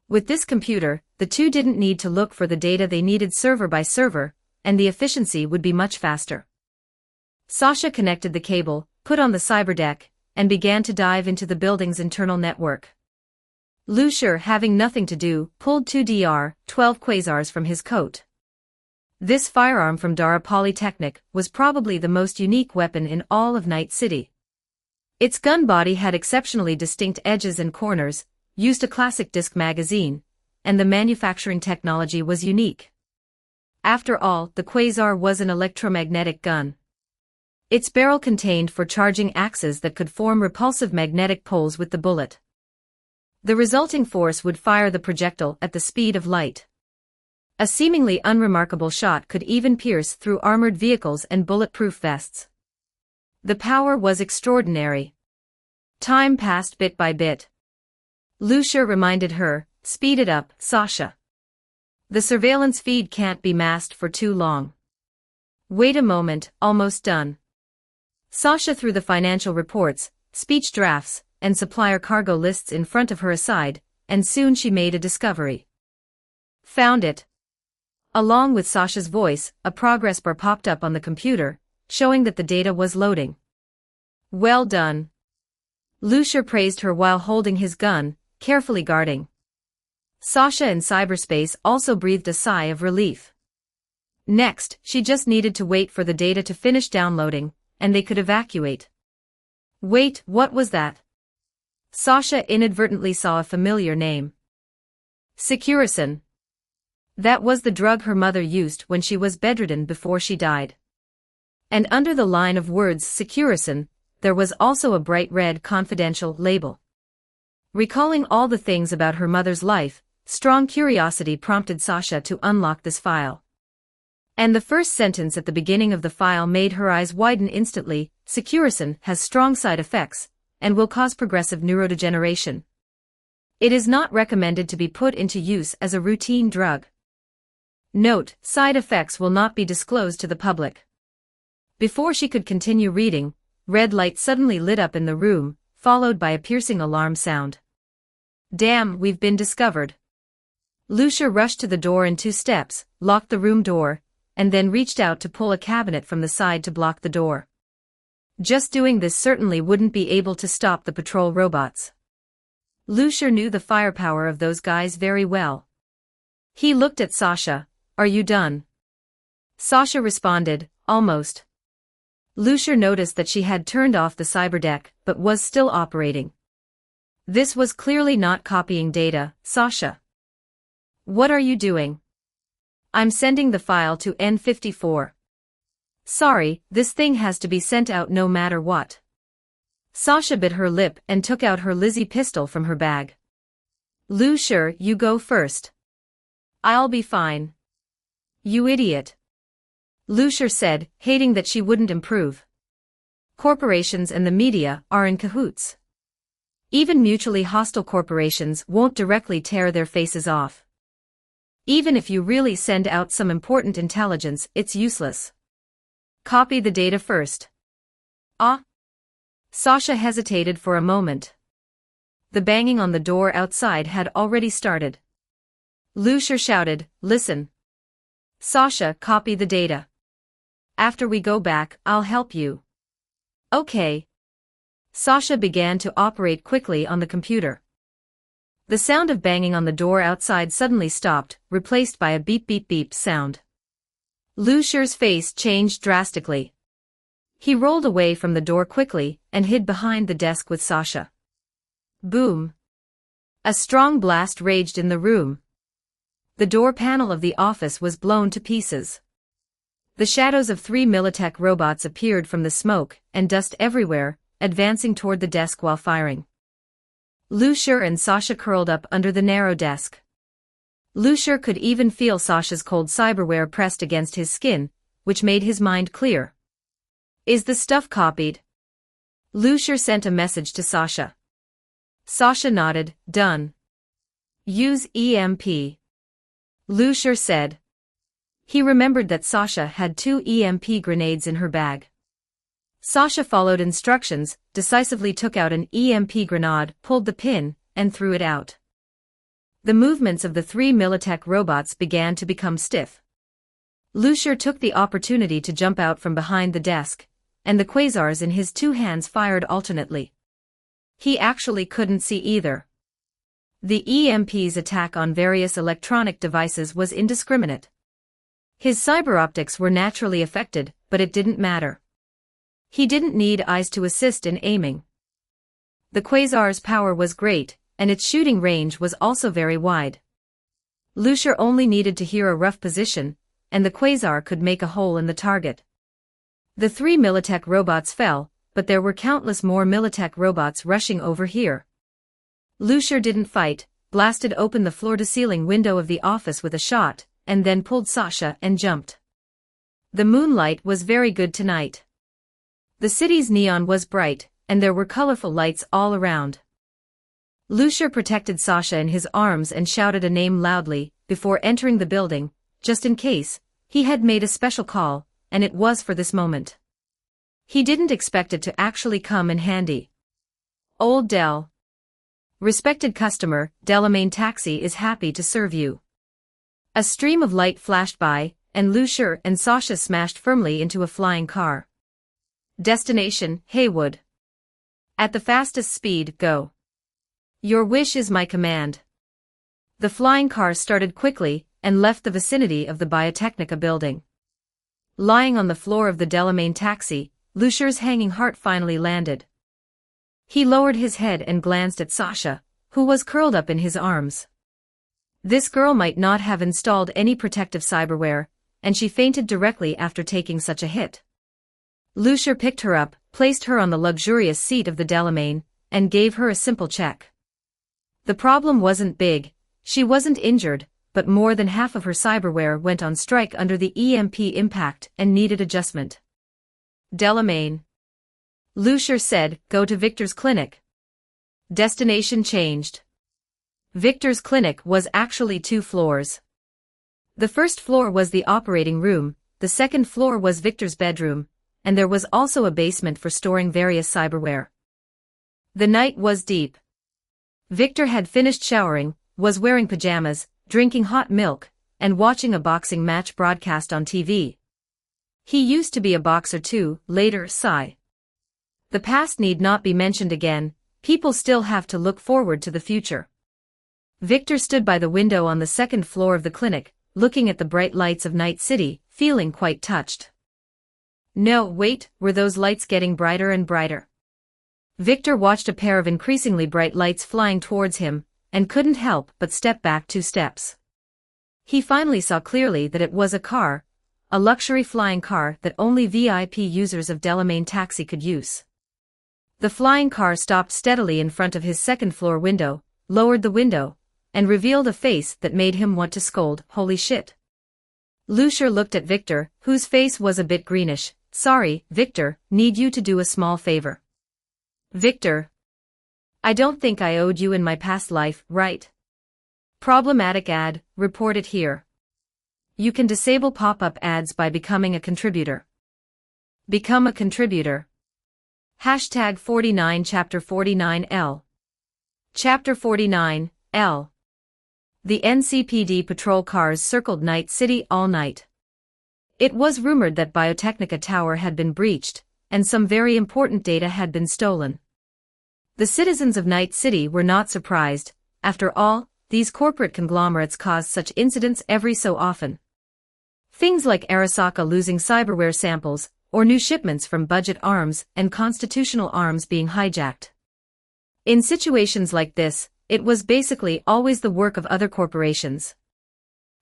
With this computer, the two didn't need to look for the data. They needed server by server, and the efficiency would be much faster. Sasha connected the cable, put on the cyberdeck, and began to dive into the building's internal network. Lucier, having nothing to do, pulled two DR-12 quasars from his coat. This firearm from Dara Polytechnic was probably the most unique weapon in all of Night City. Its gun body had exceptionally distinct edges and corners, used a classic disc magazine, and the manufacturing technology was unique. After all, the quasar was an electromagnetic gun. Its barrel contained four charging axes that could form repulsive magnetic poles with the bullet. The resulting force would fire the projectile at the speed of light. A seemingly unremarkable shot could even pierce through armored vehicles and bulletproof vests. The power was extraordinary. Time passed bit by bit. Lucier reminded her, "Speed it up, Sasha. The surveillance feed can't be masked for too long." "Wait a moment, almost done." Sasha threw the financial reports, speech drafts, and supplier cargo lists in front of her aside, and soon she made a discovery. "Found it." Along with Sasha's voice, a progress bar popped up on the computer, showing that the data was loading. "Well done." Lucier praised her while holding his gun, carefully guarding. Sasha in cyberspace also breathed a sigh of relief. Next, she just needed to wait for the data to finish downloading, and they could evacuate. Wait, what was that? Sasha inadvertently saw a familiar name. Securison. That was the drug her mother used when she was bedridden before she died. And under the line of words Securison, there was also a bright red confidential label. Recalling all the things about her mother's life, strong curiosity prompted Sasha to unlock this file. And the first sentence at the beginning of the file made her eyes widen instantly. Securison has strong side effects, and will cause progressive neurodegeneration. It is not recommended to be put into use as a routine drug. Note, side effects will not be disclosed to the public. Before she could continue reading, red light suddenly lit up in the room, followed by a piercing alarm sound. Damn, we've been discovered. Lucier rushed to the door in 2 steps, locked the room door, and then reached out to pull a cabinet from the side to block the door. Just doing this certainly wouldn't be able to stop the patrol robots. Lucier knew the firepower of those guys very well. He looked at Sasha. "Are you done?" Sasha responded, "Almost." Lucier noticed that she had turned off the cyberdeck, but was still operating. This was clearly not copying data. "Sasha. What are you doing?" "I'm sending the file to N54. Sorry, this thing has to be sent out no matter what." Sasha bit her lip and took out her Lizzie pistol from her bag. "Lucier, you go first." "I'll be fine." "You idiot," Lucier said, hating that she wouldn't improve. Corporations and the media are in cahoots. Even mutually hostile corporations won't directly tear their faces off. Even if you really send out some important intelligence, it's useless. Copy the data first. Ah? Sasha hesitated for a moment. The banging on the door outside had already started. Lucier shouted, "Listen. Sasha, copy the data. After we go back, I'll help you." "Okay." Sasha began to operate quickly on the computer. The sound of banging on the door outside suddenly stopped, replaced by a beep beep beep sound. Lucier's face changed drastically. He rolled away from the door quickly and hid behind the desk with Sasha. Boom. A strong blast raged in the room. The door panel of the office was blown to pieces. The shadows of 3 Militech robots appeared from the smoke and dust everywhere, advancing toward the desk while firing. Lucier and Sasha curled up under the narrow desk. Lucier could even feel Sasha's cold cyberware pressed against his skin, which made his mind clear. Is the stuff copied? Lucier sent a message to Sasha. Sasha nodded, done. Use EMP. Lucier said. He remembered that Sasha had 2 EMP grenades in her bag. Sasha followed instructions, decisively took out an EMP grenade, pulled the pin, and threw it out. The movements of the 3 Militech robots began to become stiff. Lucier took the opportunity to jump out from behind the desk, and the quasars in his 2 hands fired alternately. He actually couldn't see either. The EMP's attack on various electronic devices was indiscriminate. His cyber optics were naturally affected, but it didn't matter. He didn't need eyes to assist in aiming. The quasar's power was great, and its shooting range was also very wide. Lucier only needed to hear a rough position, and the quasar could make a hole in the target. The 3 Militech robots fell, but there were countless more Militech robots rushing over here. Lucier didn't fight, blasted open the floor-to-ceiling window of the office with a shot, and then pulled Sasha and jumped. The moonlight was very good tonight. The city's neon was bright, and there were colorful lights all around. Lucier protected Sasha in his arms and shouted a name loudly, before entering the building, just in case. He had made a special call, and it was for this moment. He didn't expect it to actually come in handy. Old Del. Respected customer, Delamain Taxi is happy to serve you. A stream of light flashed by, and Lucier and Sasha smashed firmly into a flying car. Destination, Haywood. At the fastest speed, go. Your wish is my command. The flying car started quickly, and left the vicinity of the Biotechnica building. Lying on the floor of the Delamain Taxi, Lucier's hanging heart finally landed. He lowered his head and glanced at Sasha, who was curled up in his arms. This girl might not have installed any protective cyberware, and she fainted directly after taking such a hit. Lucier picked her up, placed her on the luxurious seat of the Delamain, and gave her a simple check. The problem wasn't big, she wasn't injured, but more than half of her cyberware went on strike under the EMP impact and needed adjustment. Delamain. Lucier said, go to Victor's clinic. Destination changed. Victor's clinic was actually 2 floors. The first floor was the operating room, the second floor was Victor's bedroom, and there was also a basement for storing various cyberware. The night was deep. Victor had finished showering, was wearing pajamas, drinking hot milk, and watching a boxing match broadcast on TV. He used to be a boxer too, later, sigh. The past need not be mentioned again, people still have to look forward to the future. Victor stood by the window on the second floor of the clinic, looking at the bright lights of Night City, feeling quite touched. No, wait, were those lights getting brighter and brighter? Victor watched a pair of increasingly bright lights flying towards him, and couldn't help but step back 2 steps. He finally saw clearly that it was a car, a luxury flying car that only VIP users of Delamain Taxi could use. The flying car stopped steadily in front of his second-floor window, lowered the window, and revealed a face that made him want to scold, holy shit. Lucier looked at Victor, whose face was a bit greenish. Sorry, Victor, need you to do a small favor. Victor. I don't think I owed you in my past life, right? Problematic ad, reported here. You can disable pop-up ads by becoming a contributor. Become a contributor. Hashtag 49 Chapter 49L. Chapter 49L. The NCPD patrol cars circled Night City all night. It was rumored that Biotechnica Tower had been breached, and some very important data had been stolen. The citizens of Night City were not surprised. After all, these corporate conglomerates cause such incidents every so often. Things like Arasaka losing cyberware samples, or new shipments from Budget Arms and Constitutional Arms being hijacked. In situations like this, it was basically always the work of other corporations.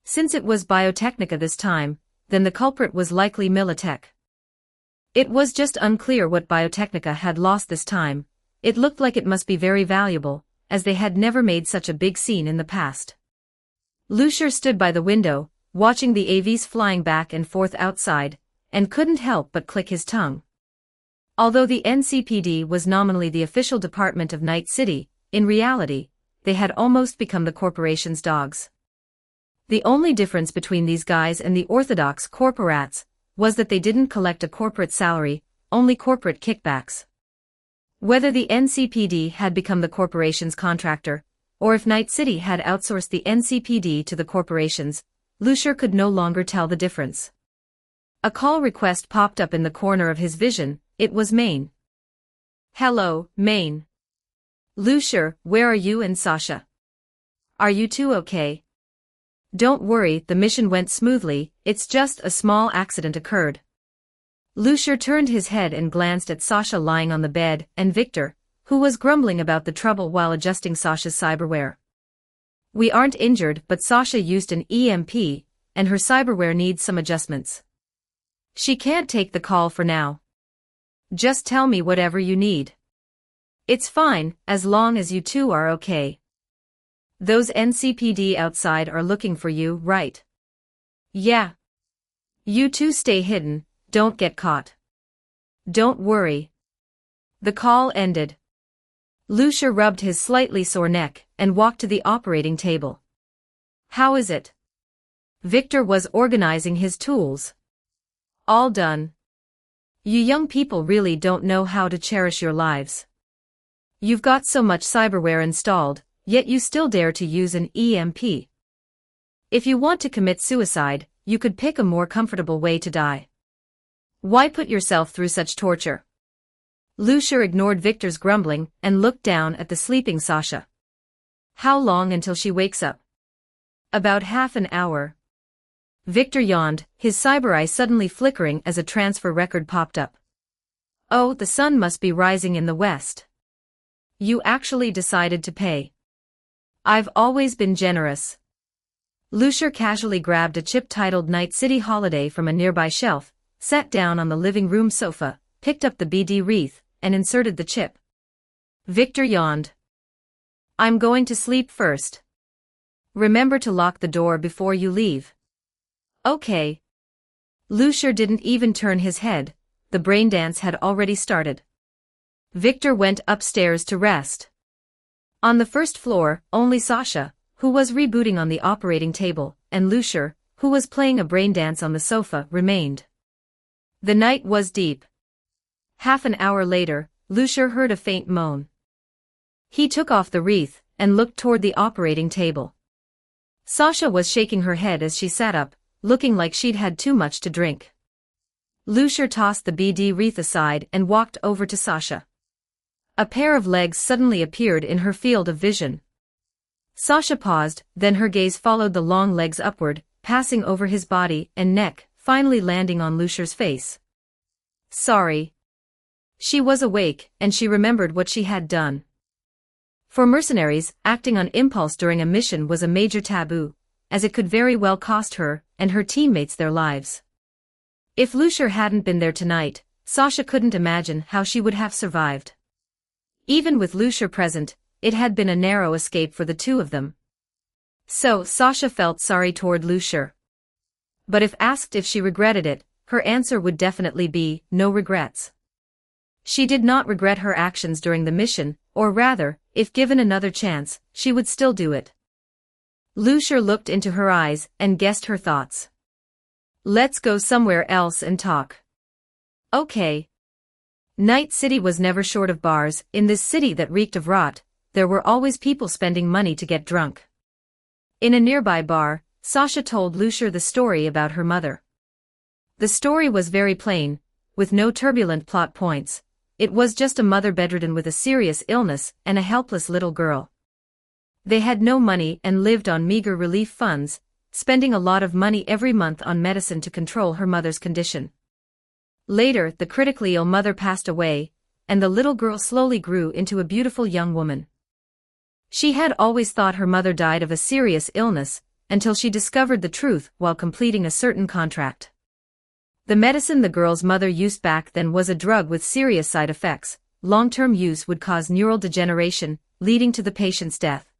Since it was Biotechnica this time, then the culprit was likely Militech. It was just unclear what Biotechnica had lost this time. It looked like it must be very valuable, as they had never made such a big scene in the past. Lucier stood by the window, watching the AVs flying back and forth outside, and couldn't help but click his tongue. Although the NCPD was nominally the official department of Night City, in reality, they had almost become the corporation's dogs. The only difference between these guys and the orthodox corporats was that they didn't collect a corporate salary, only corporate kickbacks. Whether the NCPD had become the corporation's contractor, or if Night City had outsourced the NCPD to the corporations, Lucier could no longer tell the difference. A call request popped up in the corner of his vision. It was Maine. "Hello, Maine. Lucier, where are you and Sasha? Are you two okay?" "Don't worry, the mission went smoothly, it's just a small accident occurred." Lucier turned his head and glanced at Sasha lying on the bed, and Victor, who was grumbling about the trouble while adjusting Sasha's cyberware. "We aren't injured, but Sasha used an EMP, and her cyberware needs some adjustments. She can't take the call for now. Just tell me whatever you need. It's fine, as long as you two are okay. Those NCPD outside are looking for you, right?" "Yeah. You two stay hidden, don't get caught. Don't worry." The call ended. Lucier rubbed his slightly sore neck and walked to the operating table. "How is it?" Victor was organizing his tools. "All done. You young people really don't know how to cherish your lives. You've got so much cyberware installed, yet you still dare to use an EMP. If you want to commit suicide, you could pick a more comfortable way to die. Why put yourself through such torture?" Lucier ignored Victor's grumbling and looked down at the sleeping Sasha. "How long until she wakes up?" "About half an hour." Victor yawned, his cyber eye suddenly flickering as a transfer record popped up. "Oh, the sun must be rising in the west. You actually decided to pay. I've always been generous." Lucier casually grabbed a chip titled Night City Holiday from a nearby shelf, sat down on the living room sofa, picked up the BD wreath, and inserted the chip. Victor yawned. "I'm going to sleep first. Remember to lock the door before you leave." "Okay." Lucier didn't even turn his head, the brain dance had already started. Victor went upstairs to rest. On the first floor, only Sasha, who was rebooting on the operating table, and Lucier, who was playing a brain dance on the sofa, remained. The night was deep. Half an hour later, Lucier heard a faint moan. He took off the wreath and looked toward the operating table. Sasha was shaking her head as she sat up, looking like she'd had too much to drink. Lucier tossed the BD wreath aside and walked over to Sasha. A pair of legs suddenly appeared in her field of vision. Sasha paused, then her gaze followed the long legs upward, passing over his body and neck, finally landing on Lucier's face. "Sorry." She was awake, and she remembered what she had done. For mercenaries, acting on impulse during a mission was a major taboo, as it could very well cost her and her teammates their lives. If Lucier hadn't been there tonight, Sasha couldn't imagine how she would have survived. Even with Lucier present, it had been a narrow escape for the two of them. So Sasha felt sorry toward Lucier. But if asked if she regretted it, her answer would definitely be, no regrets. She did not regret her actions during the mission, or rather, if given another chance, she would still do it. Lucier looked into her eyes and guessed her thoughts. "Let's go somewhere else and talk." "Okay." Night City was never short of bars. In this city that reeked of rot, there were always people spending money to get drunk. In a nearby bar, Sasha told Lucier the story about her mother. The story was very plain, with no turbulent plot points. It was just a mother bedridden with a serious illness and a helpless little girl. They had no money and lived on meager relief funds, spending a lot of money every month on medicine to control her mother's condition. Later, the critically ill mother passed away, and the little girl slowly grew into a beautiful young woman. She had always thought her mother died of a serious illness, until she discovered the truth while completing a certain contract. The medicine the girl's mother used back then was a drug with serious side effects. Long-term use would cause neural degeneration, leading to the patient's death.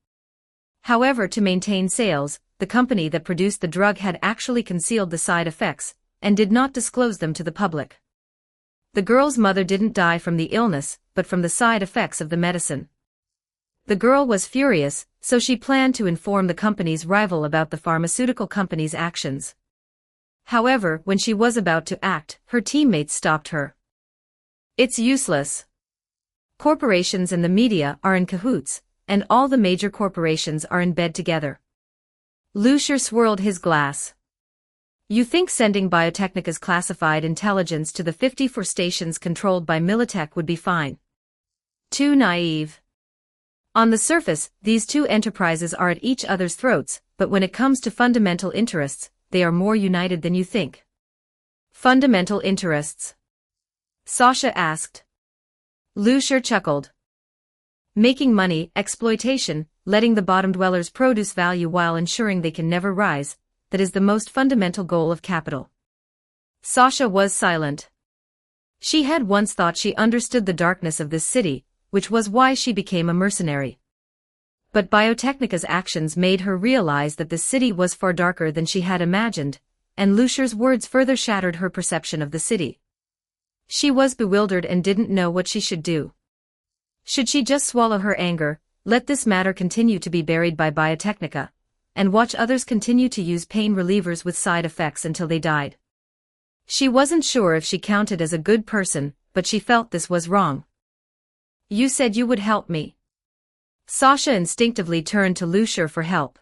However, to maintain sales, the company that produced the drug had actually concealed the side effects, and did not disclose them to the public. The girl's mother didn't die from the illness, but from the side effects of the medicine. The girl was furious, so she planned to inform the company's rival about the pharmaceutical company's actions. However, when she was about to act, her teammates stopped her. It's useless. Corporations and the media are in cahoots, and all the major corporations are in bed together. Lucier swirled his glass. You think sending Biotechnica's classified intelligence to the 54 stations controlled by Militech would be fine? Too naive. On the surface, these two enterprises are at each other's throats, but when it comes to fundamental interests, they are more united than you think. Fundamental interests? Sasha asked. Lucier chuckled. Making money, exploitation, letting the bottom dwellers produce value while ensuring they can never rise, that is the most fundamental goal of capital. Sasha was silent. She had once thought she understood the darkness of this city, which was why she became a mercenary. But Biotechnica's actions made her realize that this city was far darker than she had imagined, and Lucier's words further shattered her perception of the city. She was bewildered and didn't know what she should do. Should she just swallow her anger, let this matter continue to be buried by Biotechnica, and watch others continue to use pain relievers with side effects until they died? She wasn't sure if she counted as a good person, but she felt this was wrong. You said you would help me. Sasha instinctively turned to Lucier for help.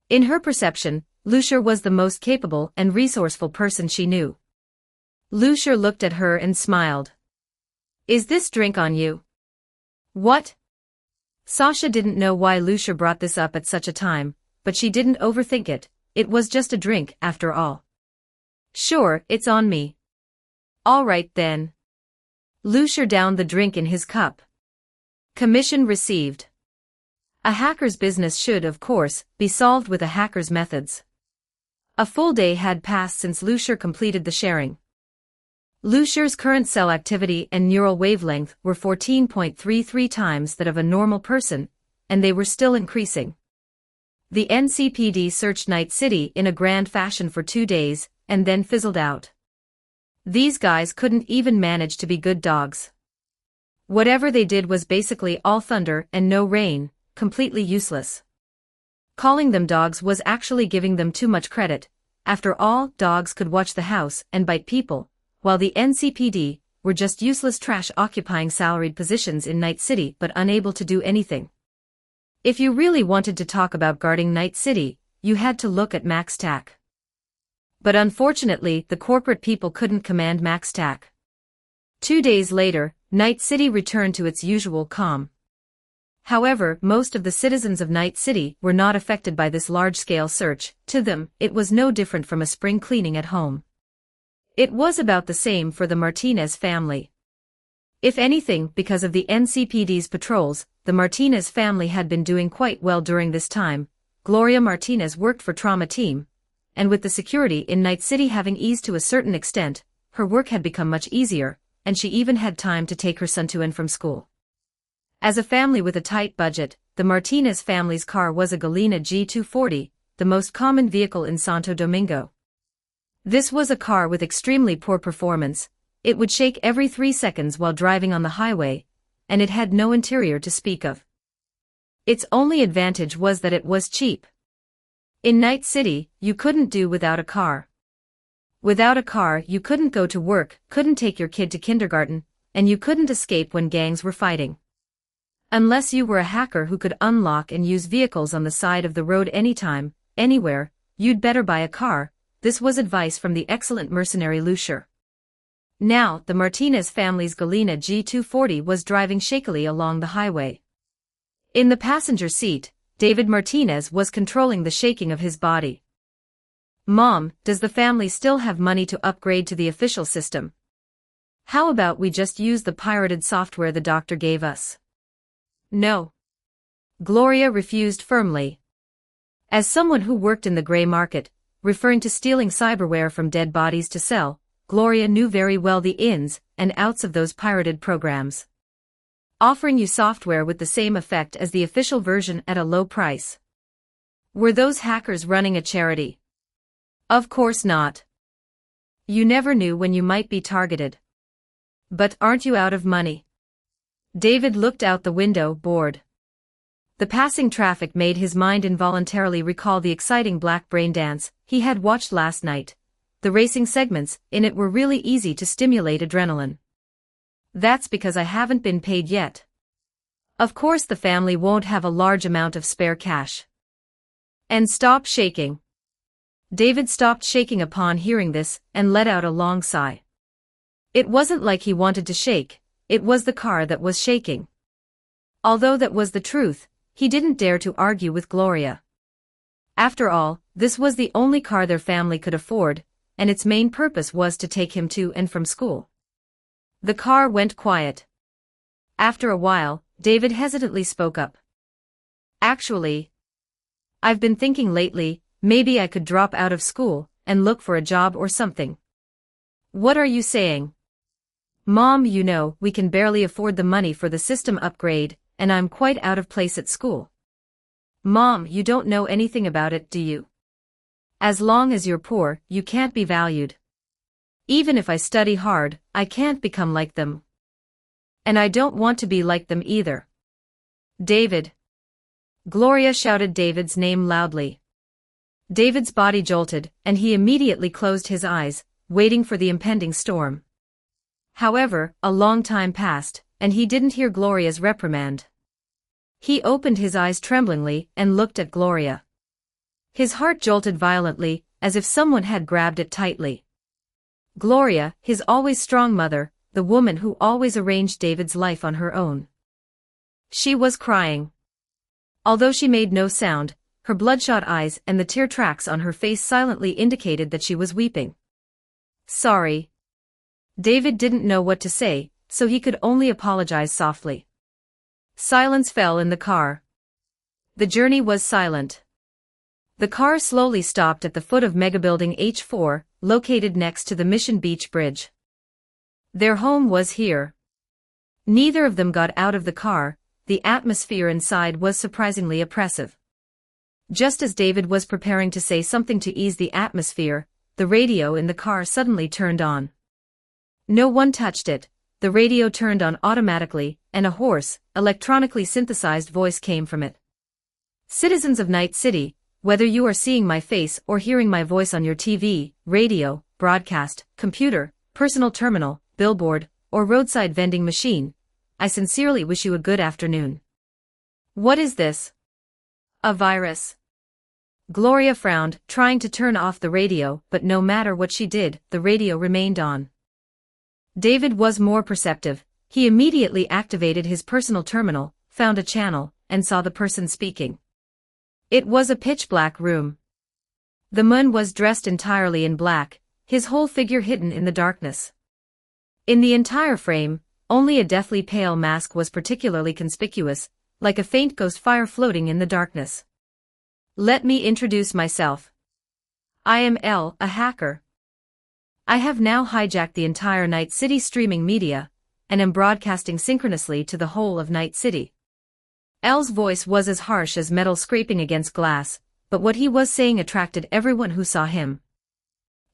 In her perception, Lucier was the most capable and resourceful person she knew. Lucier looked at her and smiled. Is this drink on you? What? Sasha didn't know why Lucier brought this up at such a time, but she didn't overthink it. It was just a drink, after all. Sure, it's on me. All right then. Lucier downed the drink in his cup. Commission received. A hacker's business should, of course, be solved with a hacker's methods. A full day had passed since Lucier completed the sharing. Lucier's current cell activity and neural wavelength were 14.33 times that of a normal person, and they were still increasing. The NCPD searched Night City in a grand fashion for 2 days, and then fizzled out. These guys couldn't even manage to be good dogs. Whatever they did was basically all thunder and no rain, completely useless. Calling them dogs was actually giving them too much credit. After all, dogs could watch the house and bite people, while the NCPD were just useless trash occupying salaried positions in Night City but unable to do anything. If you really wanted to talk about guarding Night City, you had to look at Max Tack. But unfortunately, the corporate people couldn't command Max Tack. 2 days later, Night City returned to its usual calm. However, most of the citizens of Night City were not affected by this large-scale search. To them, it was no different from a spring cleaning at home. It was about the same for the Martinez family. If anything, because of the NCPD's patrols, the Martinez family had been doing quite well during this time. Gloria Martinez worked for Trauma Team, and with the security in Night City having eased to a certain extent, her work had become much easier, and she even had time to take her son to and from school. As a family with a tight budget, the Martinez family's car was a Galena G240, the most common vehicle in Santo Domingo. This was a car with extremely poor performance. It would shake every 3 seconds while driving on the highway, and it had no interior to speak of. Its only advantage was that it was cheap. In Night City, you couldn't do without a car. Without a car, you couldn't go to work, couldn't take your kid to kindergarten, and you couldn't escape when gangs were fighting. Unless you were a hacker who could unlock and use vehicles on the side of the road anytime, anywhere, you'd better buy a car. This was advice from the excellent mercenary Lucier. Now, the Martinez family's Galena G240 was driving shakily along the highway. In the passenger seat, David Martinez was controlling the shaking of his body. Mom, does the family still have money to upgrade to the official system? How about we just use the pirated software the doctor gave us? No. Gloria refused firmly. As someone who worked in the gray market, referring to stealing cyberware from dead bodies to sell, Gloria knew very well the ins and outs of those pirated programs. Offering you software with the same effect as the official version at a low price. Were those hackers running a charity? Of course not. You never knew when you might be targeted. But aren't you out of money? David looked out the window, bored. The passing traffic made his mind involuntarily recall the exciting black brain dance he had watched last night. The racing segments in it were really easy to stimulate adrenaline. That's because I haven't been paid yet. Of course the family won't have a large amount of spare cash. And stop shaking. David stopped shaking upon hearing this and let out a long sigh. It wasn't like he wanted to shake, it was the car that was shaking. Although that was the truth, he didn't dare to argue with Gloria. After all, this was the only car their family could afford, and its main purpose was to take him to and from school. The car went quiet. After a while, David hesitantly spoke up. Actually, I've been thinking lately, maybe I could drop out of school and look for a job or something. What are you saying? Mom, you know, we can barely afford the money for the system upgrade, and I'm quite out of place at school. Mom, you don't know anything about it, do you? As long as you're poor, you can't be valued. Even if I study hard, I can't become like them. And I don't want to be like them either. David. Gloria shouted David's name loudly. David's body jolted, and he immediately closed his eyes, waiting for the impending storm. However, a long time passed, and he didn't hear Gloria's reprimand. He opened his eyes tremblingly and looked at Gloria. His heart jolted violently, as if someone had grabbed it tightly. Gloria, his always strong mother, the woman who always arranged David's life on her own. She was crying. Although she made no sound, her bloodshot eyes and the tear tracks on her face silently indicated that she was weeping. Sorry. David didn't know what to say, so he could only apologize softly. Silence fell in the car. The journey was silent. The car slowly stopped at the foot of megabuilding H4, located next to the Mission Beach Bridge. Their home was here. Neither of them got out of the car. The atmosphere inside was surprisingly oppressive. Just as David was preparing to say something to ease the atmosphere, the radio in the car suddenly turned on. No one touched it. The radio turned on automatically, and a hoarse, electronically synthesized voice came from it. Citizens of Night City, whether you are seeing my face or hearing my voice on your TV, radio, broadcast, computer, personal terminal, billboard, or roadside vending machine, I sincerely wish you a good afternoon. What is this? A virus. Gloria frowned, trying to turn off the radio, but no matter what she did, the radio remained on. David was more perceptive. He immediately activated his personal terminal, found a channel, and saw the person speaking. It was a pitch-black room. The man was dressed entirely in black, his whole figure hidden in the darkness. In the entire frame, only a deathly pale mask was particularly conspicuous, like a faint ghost fire floating in the darkness. Let me introduce myself. I am L, a hacker. I have now hijacked the entire Night City streaming media, and am broadcasting synchronously to the whole of Night City. L's voice was as harsh as metal scraping against glass, but what he was saying attracted everyone who saw him.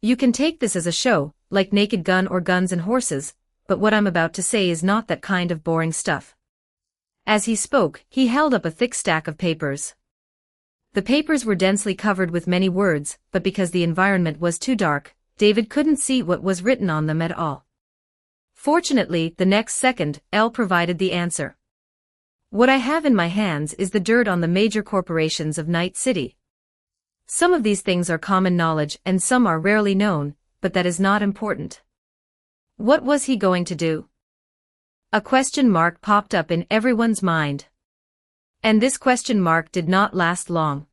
You can take this as a show, like Naked Gun or Guns and Horses, but what I'm about to say is not that kind of boring stuff. As he spoke, he held up a thick stack of papers. The papers were densely covered with many words, but because the environment was too dark, David couldn't see what was written on them at all. Fortunately, the next second, L provided the answer. What I have in my hands is the dirt on the major corporations of Night City. Some of these things are common knowledge and some are rarely known, but that is not important. What was he going to do? A question mark popped up in everyone's mind. And this question mark did not last long.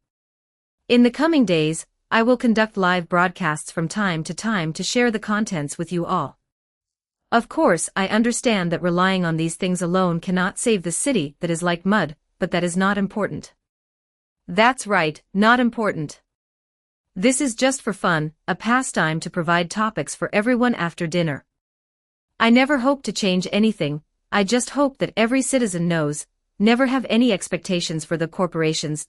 In the coming days, I will conduct live broadcasts from time to share the contents with you all. Of course, I understand that relying on these things alone cannot save the city that is like mud, but that is not important. That's right, not important. This is just for fun, a pastime to provide topics for everyone after dinner. I never hope to change anything, I just hope that every citizen knows, never have any expectations for the corporations.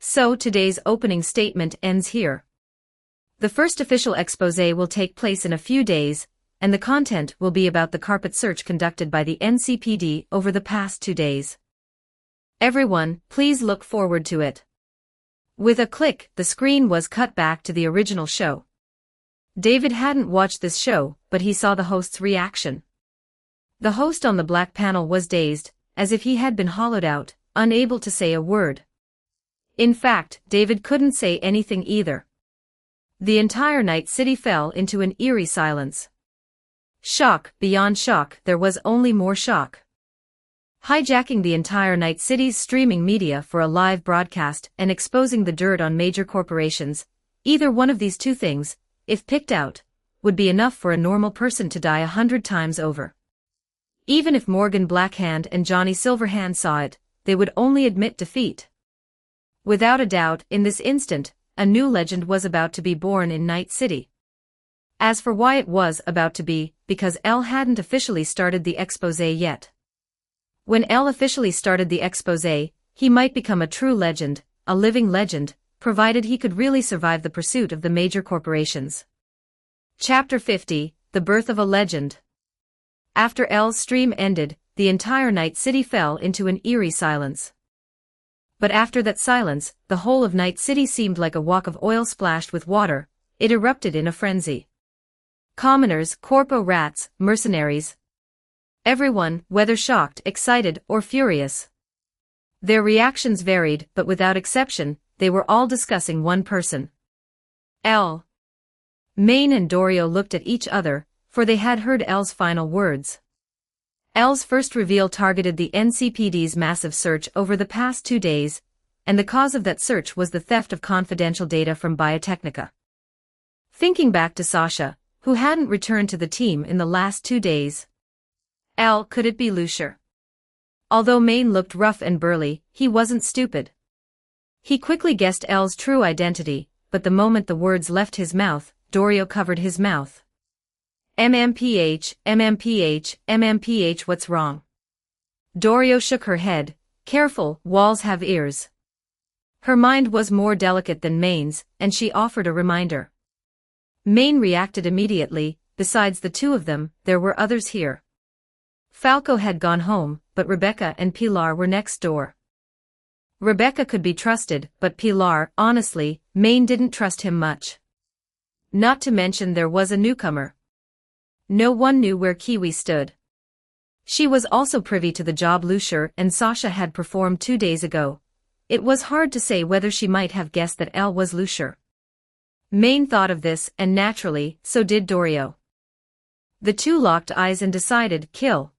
So today's opening statement ends here. The first official exposé will take place in a few days, and the content will be about the carpet search conducted by the NCPD over the past 2 days. Everyone, please look forward to it. With a click, the screen was cut back to the original show. David hadn't watched this show, but he saw the host's reaction. The host on the black panel was dazed, as if he had been hollowed out, unable to say a word. In fact, David couldn't say anything either. The entire night city fell into an eerie silence. Shock, beyond shock, there was only more shock. Hijacking the entire night city's streaming media for a live broadcast and exposing the dirt on major corporations, either one of these two things, if picked out, would be enough for a normal person to die 100 times over. Even if Morgan Blackhand and Johnny Silverhand saw it, they would only admit defeat. Without a doubt, in this instant, a new legend was about to be born in Night City. As for why it was about to be, because Elle hadn't officially started the exposé yet. When Elle officially started the exposé, he might become a true legend, a living legend, provided he could really survive the pursuit of the major corporations. Chapter 50, The Birth of a Legend. After Elle's stream ended, the entire Night City fell into an eerie silence. But after that silence, the whole of Night City seemed like a wok of oil splashed with water. It erupted in a frenzy. Commoners, corpo rats, mercenaries. Everyone, whether shocked, excited, or furious. Their reactions varied, but without exception, they were all discussing one person. Elle. Maine and Dorio looked at each other, for they had heard Elle's final words. Elle's first reveal targeted the NCPD's massive search over the past 2 days, and the cause of that search was the theft of confidential data from Biotechnica. Thinking back to Sasha, who hadn't returned to the team in the last 2 days. Elle, could it be Lucier? Although Maine looked rough and burly, he wasn't stupid. He quickly guessed Elle's true identity, but the moment the words left his mouth, Dorio covered his mouth. MMPH, MMPH, MMPH, what's wrong? Dorio shook her head. Careful, walls have ears. Her mind was more delicate than Maine's, and she offered a reminder. Maine reacted immediately. Besides the two of them, there were others here. Falco had gone home, but Rebecca and Pilar were next door. Rebecca could be trusted, but Pilar, honestly, Maine didn't trust him much. Not to mention there was a newcomer. No one knew where Kiwi stood. She was also privy to the job Lucier and Sasha had performed 2 days ago. It was hard to say whether she might have guessed that Elle was Lucier. Maine thought of this, and naturally, so did Dorio. The two locked eyes and decided, kill.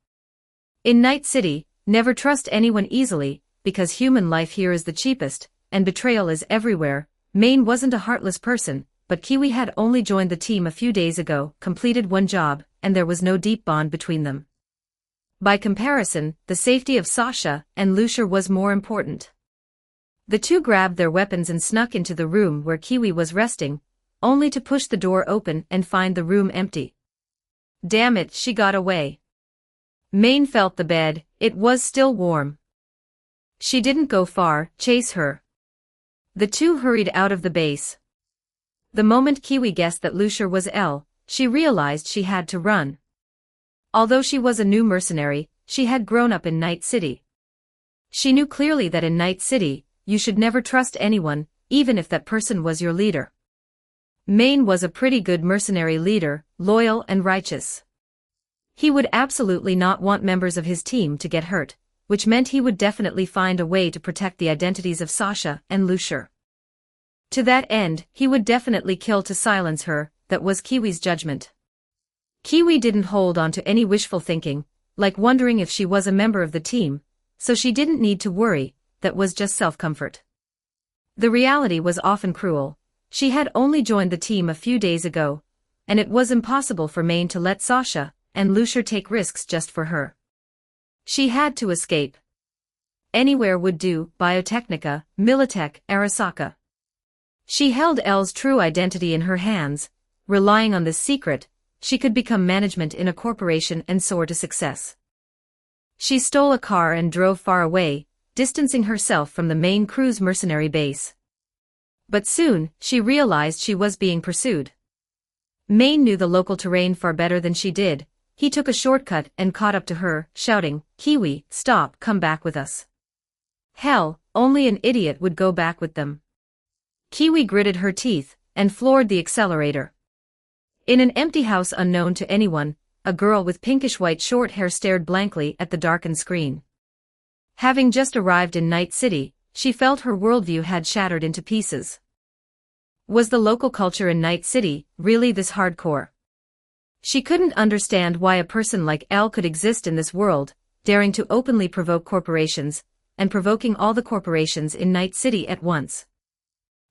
In Night City, never trust anyone easily, because human life here is the cheapest, and betrayal is everywhere. Maine wasn't a heartless person, but Kiwi had only joined the team a few days ago, completed one job, and there was no deep bond between them. By comparison, the safety of Sasha and Lucier was more important. The two grabbed their weapons and snuck into the room where Kiwi was resting, only to push the door open and find the room empty. Damn it, she got away. Maine felt the bed, it was still warm. She didn't go far, chase her. The two hurried out of the base. The moment Kiwi guessed that Lucier was Elle, she realized she had to run. Although she was a new mercenary, she had grown up in Night City. She knew clearly that in Night City, you should never trust anyone, even if that person was your leader. Maine was a pretty good mercenary leader, loyal and righteous. He would absolutely not want members of his team to get hurt, which meant he would definitely find a way to protect the identities of Sasha and Lucier. To that end, he would definitely kill to silence her. That was Kiwi's judgment. Kiwi didn't hold on to any wishful thinking, like wondering if she was a member of the team, so she didn't need to worry. That was just self-comfort. The reality was often cruel. She had only joined the team a few days ago, and it was impossible for Maine to let Sasha and Lucier take risks just for her. She had to escape. Anywhere would do, Biotechnica, Militech, Arasaka. She held Elle's true identity in her hands. Relying on this secret, she could become management in a corporation and soar to success. She stole a car and drove far away, distancing herself from the main crew's mercenary base. But soon, she realized she was being pursued. Maine knew the local terrain far better than she did. He took a shortcut and caught up to her, shouting, "Kiwi, stop, come back with us." Hell, only an idiot would go back with them. Kiwi gritted her teeth and floored the accelerator. In an empty house unknown to anyone, a girl with pinkish-white short hair stared blankly at the darkened screen. Having just arrived in Night City, she felt her worldview had shattered into pieces. Was the local culture in Night City really this hardcore? She couldn't understand why a person like Elle could exist in this world, daring to openly provoke corporations, and provoking all the corporations in Night City at once.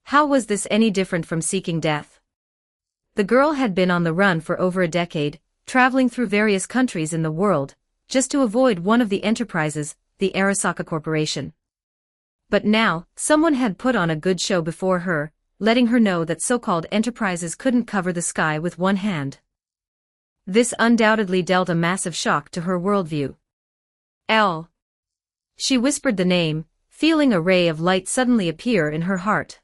How was this any different from seeking death? The girl had been on the run for over a decade, traveling through various countries in the world, just to avoid one of the enterprises, the Arasaka Corporation. But now, someone had put on a good show before her, letting her know that so-called enterprises couldn't cover the sky with one hand. This undoubtedly dealt a massive shock to her worldview. Elle. She whispered the name, feeling a ray of light suddenly appear in her heart.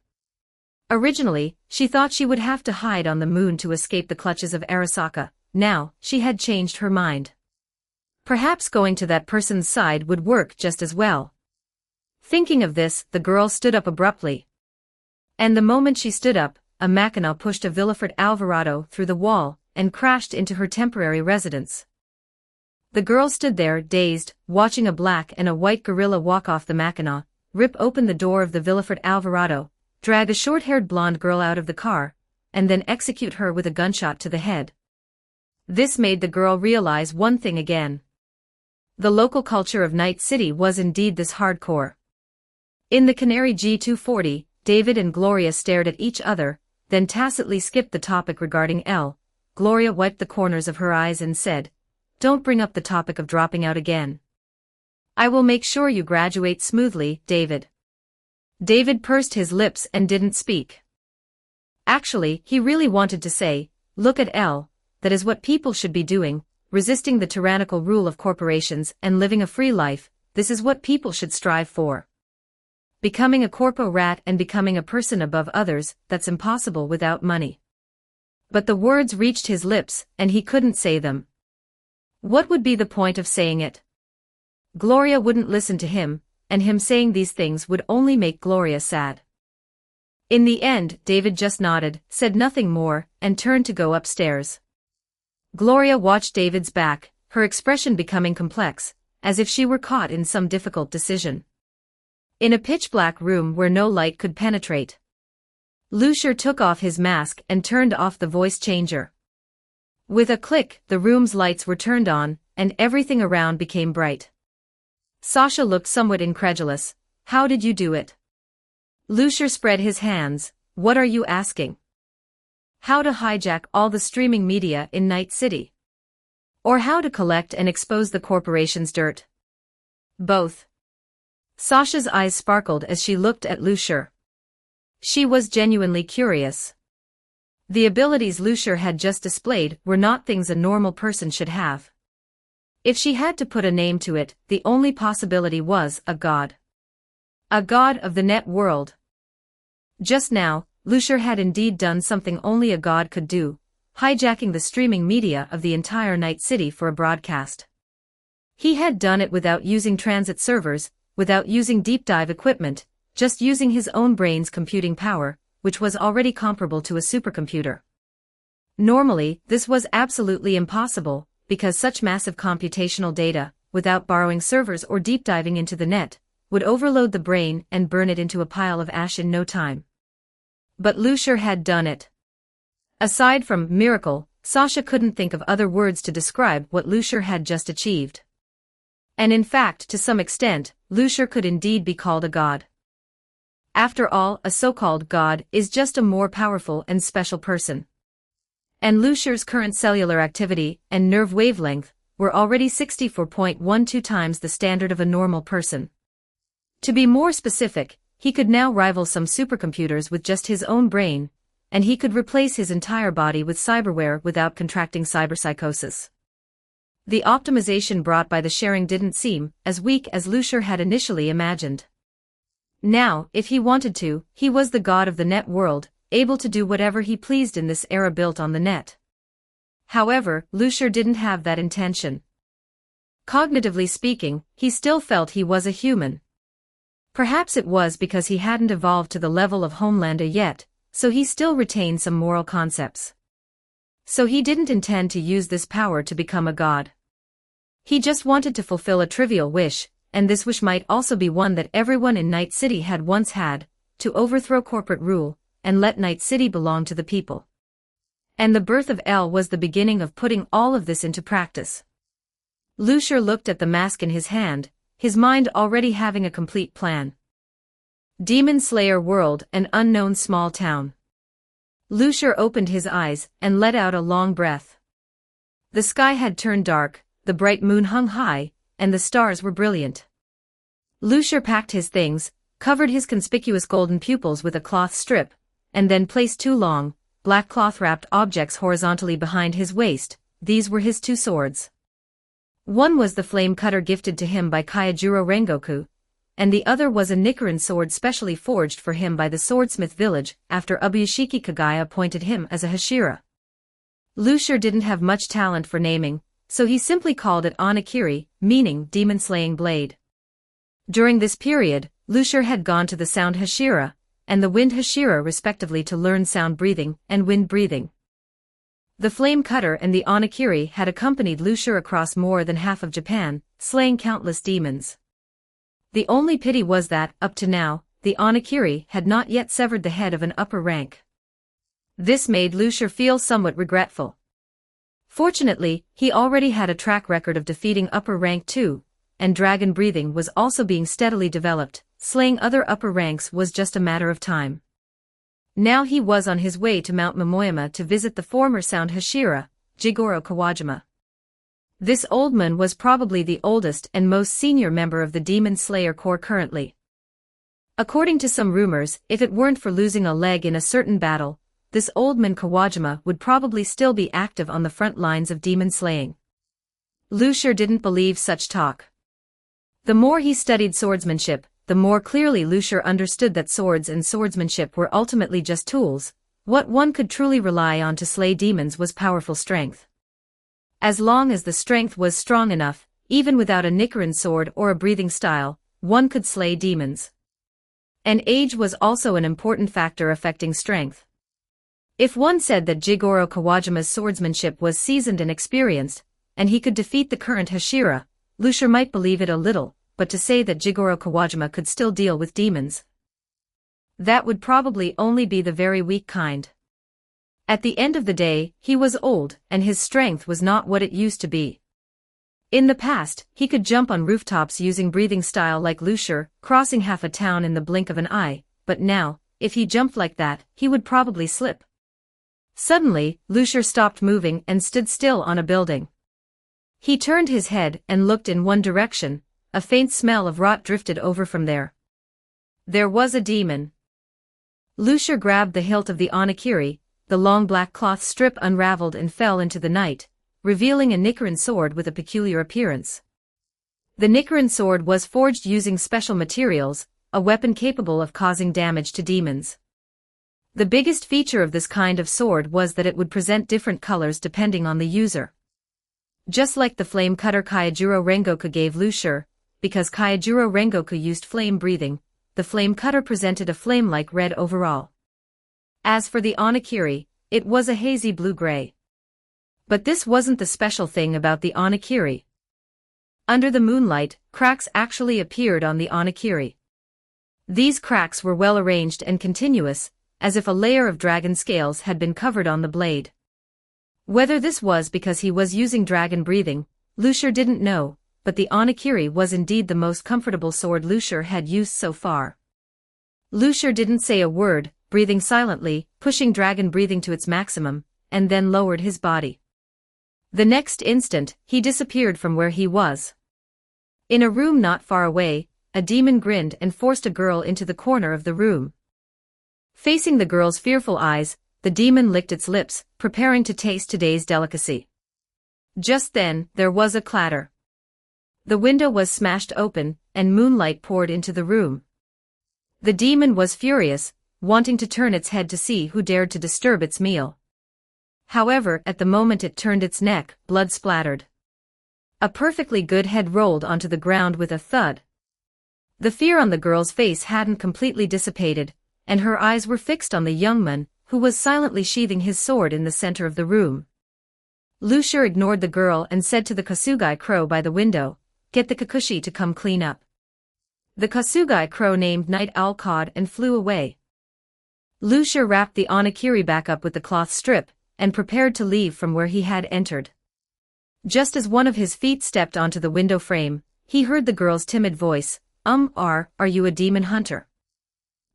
Originally, she thought she would have to hide on the moon to escape the clutches of Arasaka. Now, she had changed her mind. Perhaps going to that person's side would work just as well. Thinking of this, the girl stood up abruptly. And the moment she stood up, a Mackinaw pushed a Villafort Alvarado through the wall and crashed into her temporary residence. The girl stood there, dazed, watching a black and a white gorilla walk off the Mackinaw, rip open the door of the Villafort Alvarado, drag a short-haired blonde girl out of the car, and then execute her with a gunshot to the head. This made the girl realize one thing again. The local culture of Night City was indeed this hardcore. In the Canary G240, David and Gloria stared at each other, then tacitly skipped the topic regarding Elle. Gloria wiped the corners of her eyes and said, "Don't bring up the topic of dropping out again. I will make sure you graduate smoothly, David." David pursed his lips and didn't speak. Actually, he really wanted to say, "Look at Elle, that is what people should be doing, resisting the tyrannical rule of corporations and living a free life, this is what people should strive for. Becoming a corpo rat and becoming a person above others, that's impossible without money." But the words reached his lips, and he couldn't say them. What would be the point of saying it? Gloria wouldn't listen to him, and him saying these things would only make Gloria sad. In the end, David just nodded, said nothing more, and turned to go upstairs. Gloria watched David's back, her expression becoming complex, as if she were caught in some difficult decision. In a pitch-black room where no light could penetrate, Lucier took off his mask and turned off the voice changer. With a click, the room's lights were turned on, and everything around became bright. Sasha looked somewhat incredulous. "How did you do it?" Lucier spread his hands. "What are you asking? How to hijack all the streaming media in Night City? Or how to collect and expose the corporation's dirt?" "Both." Sasha's eyes sparkled as she looked at Lucier. She was genuinely curious. The abilities Lucier had just displayed were not things a normal person should have. If she had to put a name to it, the only possibility was a god. A god of the net world. Just now, Lucier had indeed done something only a god could do, hijacking the streaming media of the entire Night City for a broadcast. He had done it without using transit servers, without using deep dive equipment, just using his own brain's computing power, which was already comparable to a supercomputer. Normally, this was absolutely impossible, because such massive computational data, without borrowing servers or deep diving into the net, would overload the brain and burn it into a pile of ash in no time. But Lucier had done it. Aside from miracle, Sasha couldn't think of other words to describe what Lucier had just achieved. And in fact, to some extent, Lucier could indeed be called a god. After all, a so-called god is just a more powerful and special person. And Lucier's current cellular activity and nerve wavelength were already 64.12 times the standard of a normal person. To be more specific, he could now rival some supercomputers with just his own brain, and he could replace his entire body with cyberware without contracting cyberpsychosis. The optimization brought by the sharing didn't seem as weak as Lucier had initially imagined. Now, if he wanted to, he was the god of the net world, able to do whatever he pleased in this era built on the net. However, Lucier didn't have that intention. Cognitively speaking, he still felt he was a human. Perhaps it was because he hadn't evolved to the level of Homelander yet, so he still retained some moral concepts. So he didn't intend to use this power to become a god. He just wanted to fulfill a trivial wish, and this wish might also be one that everyone in Night City had once had, to overthrow corporate rule, and let Night City belong to the people. And the birth of El was the beginning of putting all of this into practice. Lucier looked at the mask in his hand, his mind already having a complete plan. Demon Slayer World, an unknown small town. Lucier opened his eyes and let out a long breath. The sky had turned dark, the bright moon hung high, and the stars were brilliant. Lucier packed his things, covered his conspicuous golden pupils with a cloth strip, and then placed two long, black cloth-wrapped objects horizontally behind his waist. These were his two swords. One was the flame cutter gifted to him by Kaijuro Rengoku, and the other was a Nichiren sword specially forged for him by the swordsmith village after Ubuyashiki Kagaya appointed him as a Hashira. Lucier didn't have much talent for naming, so he simply called it Onakiri, meaning demon-slaying blade. During this period, Lucier had gone to the Sound Hashira and the Wind Hashira respectively to learn sound breathing and wind breathing. The flame cutter and the Onakiri had accompanied Lucier across more than half of Japan, slaying countless demons. The only pity was that, up to now, the Onakiri had not yet severed the head of an upper rank. This made Lucier feel somewhat regretful. Fortunately, he already had a track record of defeating upper rank too, and dragon breathing was also being steadily developed. Slaying other upper ranks was just a matter of time. Now he was on his way to Mount Momoyama to visit the former Sound Hashira, Jigoro Kawajima. This old man was probably the oldest and most senior member of the Demon Slayer Corps currently. According to some rumors, if it weren't for losing a leg in a certain battle, this old man Kawajima would probably still be active on the front lines of demon slaying. Lucier didn't believe such talk. The more he studied swordsmanship, the more clearly Lucier understood that swords and swordsmanship were ultimately just tools. What one could truly rely on to slay demons was powerful strength. As long as the strength was strong enough, even without a Nichiren sword or a breathing style, one could slay demons. And age was also an important factor affecting strength. If one said that Jigoro Kawajima's swordsmanship was seasoned and experienced, and he could defeat the current Hashira, Lucier might believe it a little, but to say that Jigoro Kawajima could still deal with demons, that would probably only be the very weak kind. At the end of the day, he was old, and his strength was not what it used to be. In the past, he could jump on rooftops using breathing style like Lucier, crossing half a town in the blink of an eye, but now, if he jumped like that, he would probably slip. Suddenly, Lucier stopped moving and stood still on a building. He turned his head and looked in one direction. A faint smell of rot drifted over from there. There was a demon. Lucier grabbed the hilt of the Onakiri, the long black cloth strip unraveled and fell into the night, revealing a Nichiren sword with a peculiar appearance. The Nichiren sword was forged using special materials, a weapon capable of causing damage to demons. The biggest feature of this kind of sword was that it would present different colors depending on the user. Just like the flame cutter Kaijuro Rengoku gave Lucier, because Kaijuro Rengoku used flame breathing, the flame cutter presented a flame-like red overall. As for the Onakiri, it was a hazy blue-gray. But this wasn't the special thing about the Onakiri. Under the moonlight, cracks actually appeared on the Onakiri. These cracks were well arranged and continuous, as if a layer of dragon scales had been covered on the blade. Whether this was because he was using dragon breathing, Lucier didn't know, but the Onakiri was indeed the most comfortable sword Lucier had used so far. Lucier didn't say a word, breathing silently, pushing dragon breathing to its maximum, and then lowered his body. The next instant, he disappeared from where he was. In a room not far away, a demon grinned and forced a girl into the corner of the room. Facing the girl's fearful eyes, the demon licked its lips, preparing to taste today's delicacy. Just then, there was a clatter. The window was smashed open, and moonlight poured into the room. The demon was furious, wanting to turn its head to see who dared to disturb its meal. However, at the moment it turned its neck, blood splattered. A perfectly good head rolled onto the ground with a thud. The fear on the girl's face hadn't completely dissipated, and her eyes were fixed on the young man, who was silently sheathing his sword in the center of the room. Lucia ignored the girl and said to the Kasugai crow by the window, "Get the Kikushi to come clean up." The Kasugai crow named Night Owl cawed and flew away. Lucia wrapped the Onakiri back up with the cloth strip, and prepared to leave from where he had entered. Just as one of his feet stepped onto the window frame, he heard the girl's timid voice, Are you a demon hunter?"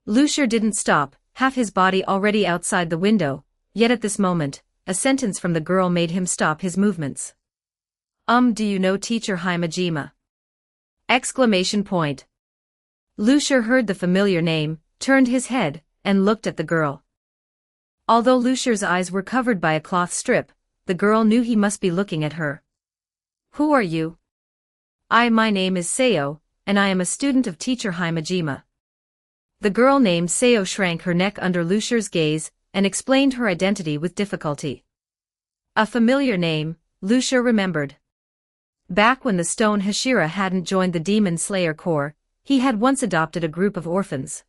Lucia didn't stop, half his body already outside the window, yet at this moment, a sentence from the girl made him stop his movements. Do you know Teacher Himejima?" Exclamation point. Lucia heard the familiar name, turned his head, and looked at the girl. Although Lucia's eyes were covered by a cloth strip, the girl knew he must be looking at her. "Who are you?" My name is Seo, and I am a student of Teacher Himejima." The girl named Seo shrank her neck under Lucia's gaze, and explained her identity with difficulty. A familiar name, Lucia remembered. Back when the stone Hashira hadn't joined the Demon Slayer Corps, he had once adopted a group of orphans.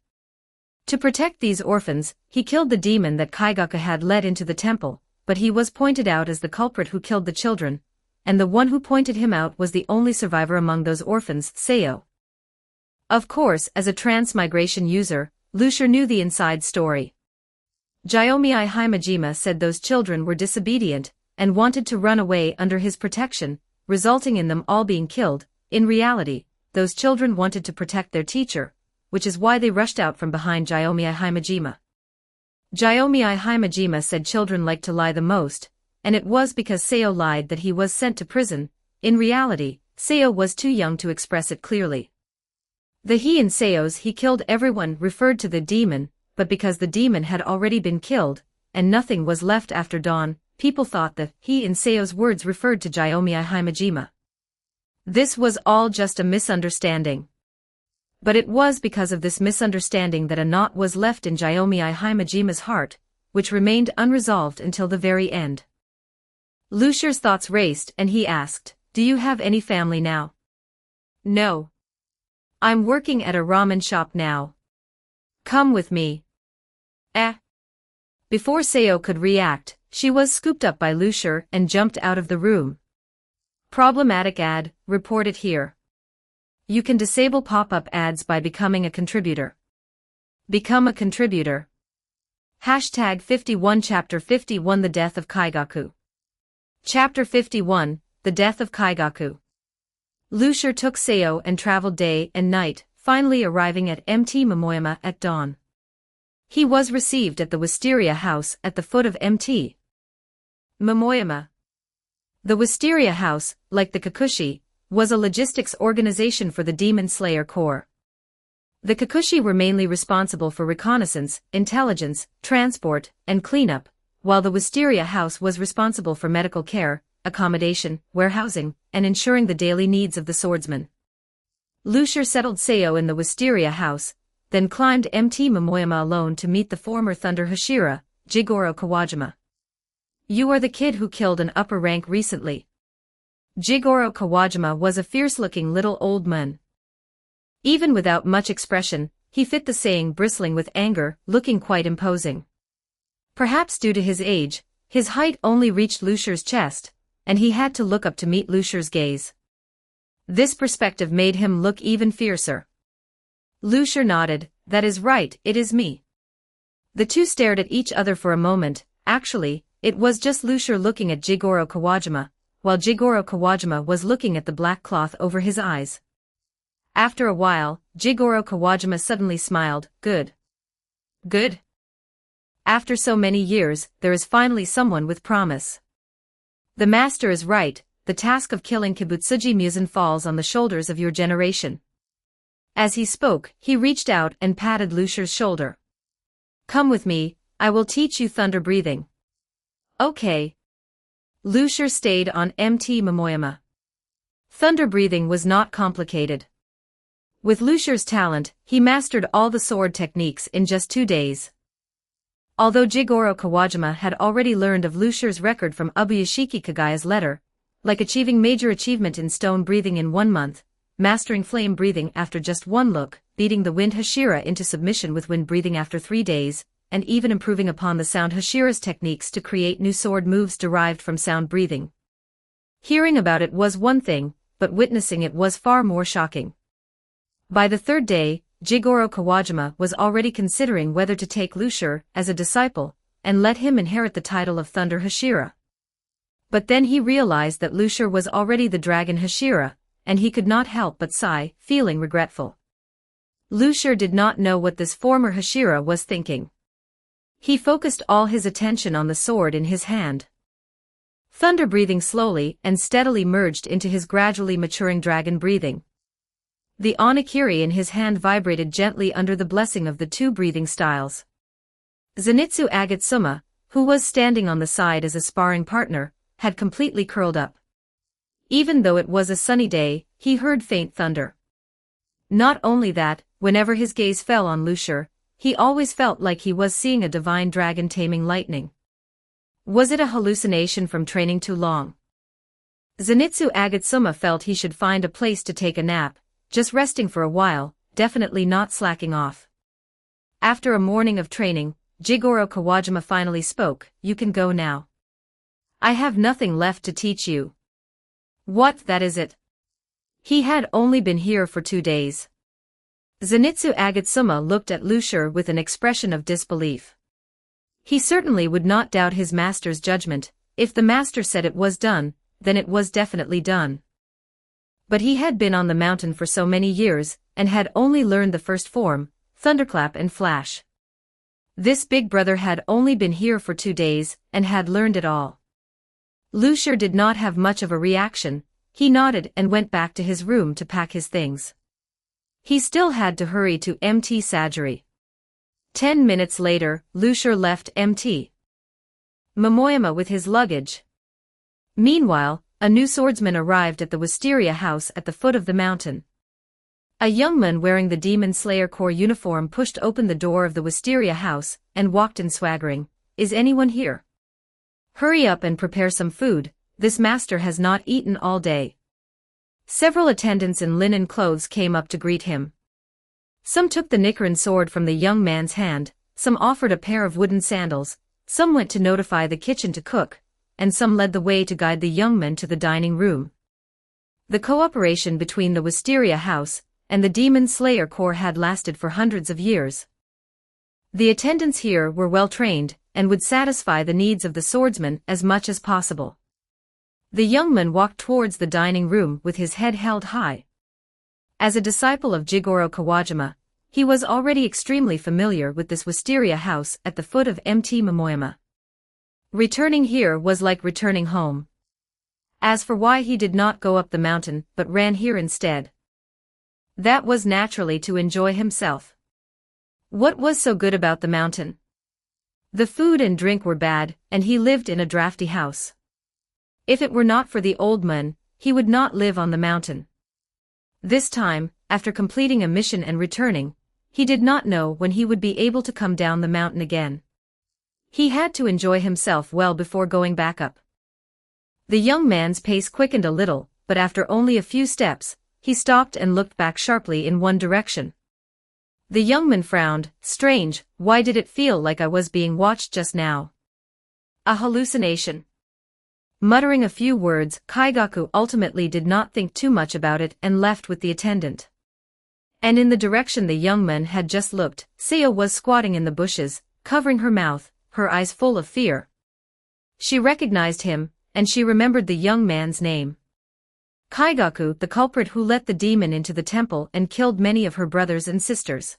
To protect these orphans, he killed the demon that Kaigaku had led into the temple, but he was pointed out as the culprit who killed the children, and the one who pointed him out was the only survivor among those orphans, Seo. Of course, as a transmigration user, Lucia knew the inside story. Jyomi Himejima said those children were disobedient, and wanted to run away under his protection, resulting in them all being killed. In reality, those children wanted to protect their teacher, which is why they rushed out from behind Jyomi Himejima. Jyomi Himejima said children like to lie the most, and it was because Seo lied that he was sent to prison. In reality, Seo was too young to express it clearly. The he in Seo's he killed everyone referred to the demon, but because the demon had already been killed, and nothing was left after dawn, people thought the he in Seo's words referred to Jyomi Himejima. This was all just a misunderstanding. But it was because of this misunderstanding that a knot was left in Jyomi Himejima's heart, which remained unresolved until the very end. Lucia's thoughts raced and he asked, "Do you have any family now?" "No. I'm working at a ramen shop now. Come with me." Before Seo could react, she was scooped up by Lucia and jumped out of the room. Problematic ad, reported here. You can disable pop-up ads by becoming a contributor. Become a contributor. Hashtag 51 Chapter 51 The Death of Kaigaku. Chapter 51, The Death of Kaigaku. Lucia took Seo and traveled day and night, finally arriving at Mt. Momoyama at dawn. He was received at the Wisteria House at the foot of Mt. Momoyama. The Wisteria House, like the Kikushi, was a logistics organization for the Demon Slayer Corps. The Kikushi were mainly responsible for reconnaissance, intelligence, transport, and cleanup, while the Wisteria House was responsible for medical care, accommodation, warehousing, and ensuring the daily needs of the swordsman. Lucia settled Seo in the Wisteria House, then climbed Mt. Momoyama alone to meet the former Thunder Hashira, Jigoro Kawajima. "You are the kid who killed an upper rank recently." Jigoro Kawajima was a fierce-looking little old man. Even without much expression, he fit the saying, bristling with anger, looking quite imposing. Perhaps due to his age, his height only reached Lucia's chest, and he had to look up to meet Lucia's gaze. This perspective made him look even fiercer. Lucia nodded, "That is right, it is me." The two stared at each other for a moment. Actually, it was just Lucia looking at Jigoro Kawajima, while Jigoro Kawajima was looking at the black cloth over his eyes. After a while, Jigoro Kawajima suddenly smiled. Good. Good. After so many years, there is finally someone with promise. The master is right, the task of killing Kibutsuji Musen falls on the shoulders of your generation. As he spoke, he reached out and patted Lucia's shoulder. "Come with me, I will teach you thunder breathing." "Okay." Lucier stayed on Mt. Momoyama. Thunder breathing was not complicated. With Lucier's talent, he mastered all the sword techniques in just 2 days. Although Jigoro Kawajima had already learned of Lucier's record from Ubuyashiki Kagaya's letter, like achieving major achievement in stone breathing in 1 month, mastering flame breathing after just 1 look, beating the wind Hashira into submission with wind breathing after 3 days, and even improving upon the sound Hashira's techniques to create new sword moves derived from sound breathing. Hearing about it was one thing, but witnessing it was far more shocking. By the 3rd day, Jigoro Kawajima was already considering whether to take Lucier as a disciple, and let him inherit the title of Thunder Hashira. But then he realized that Lucier was already the Dragon Hashira, and he could not help but sigh, feeling regretful. Lucier did not know what this former Hashira was thinking. He focused all his attention on the sword in his hand. Thunder breathing slowly and steadily merged into his gradually maturing dragon breathing. The Onigiri in his hand vibrated gently under the blessing of the 2 breathing styles. Zenitsu Agatsuma, who was standing on the side as a sparring partner, had completely curled up. Even though it was a sunny day, he heard faint thunder. Not only that, whenever his gaze fell on Lucier, he always felt like he was seeing a divine dragon taming lightning. Was it a hallucination from training too long? Zenitsu Agatsuma felt he should find a place to take a nap, just resting for a while, definitely not slacking off. After a morning of training, Jigoro Kawajima finally spoke, "You can go now. I have nothing left to teach you." "What, that is it?" He had only been here for 2 days. Zenitsu Agatsuma looked at Lucier with an expression of disbelief. He certainly would not doubt his master's judgment. If the master said it was done, then it was definitely done. But he had been on the mountain for so many years, and had only learned the first form, thunderclap and flash. This big brother had only been here for 2 days, and had learned it all. Lucier did not have much of a reaction. He nodded and went back to his room to pack his things. He still had to hurry to Mt. Sajiri. 10 minutes later, Lucier left Mt. Momoyama with his luggage. Meanwhile, a new swordsman arrived at the Wisteria house at the foot of the mountain. A young man wearing the Demon Slayer Corps uniform pushed open the door of the Wisteria house, and walked in swaggering. "Is anyone here? Hurry up and prepare some food, this master has not eaten all day." Several attendants in linen clothes came up to greet him. Some took the Nichiren sword from the young man's hand, some offered a pair of wooden sandals, some went to notify the kitchen to cook, and some led the way to guide the young man to the dining room. The cooperation between the Wisteria house and the Demon Slayer Corps had lasted for hundreds of years. The attendants here were well trained, and would satisfy the needs of the swordsman as much as possible. The young man walked towards the dining room with his head held high. As a disciple of Jigoro Kawajima, he was already extremely familiar with this Wisteria house at the foot of Mt. Momoyama. Returning here was like returning home. As for why he did not go up the mountain but ran here instead, that was naturally to enjoy himself. What was so good about the mountain? The food and drink were bad, and he lived in a drafty house. If it were not for the old man, he would not live on the mountain. This time, after completing a mission and returning, he did not know when he would be able to come down the mountain again. He had to enjoy himself well before going back up. The young man's pace quickened a little, but after only a few steps, he stopped and looked back sharply in one direction. The young man frowned. "Strange, why did it feel like I was being watched just now? A hallucination?" Muttering a few words, Kaigaku ultimately did not think too much about it and left with the attendant. And in the direction the young man had just looked, Sayo was squatting in the bushes, covering her mouth, her eyes full of fear. She recognized him, and she remembered the young man's name. Kaigaku, the culprit who let the demon into the temple and killed many of her brothers and sisters.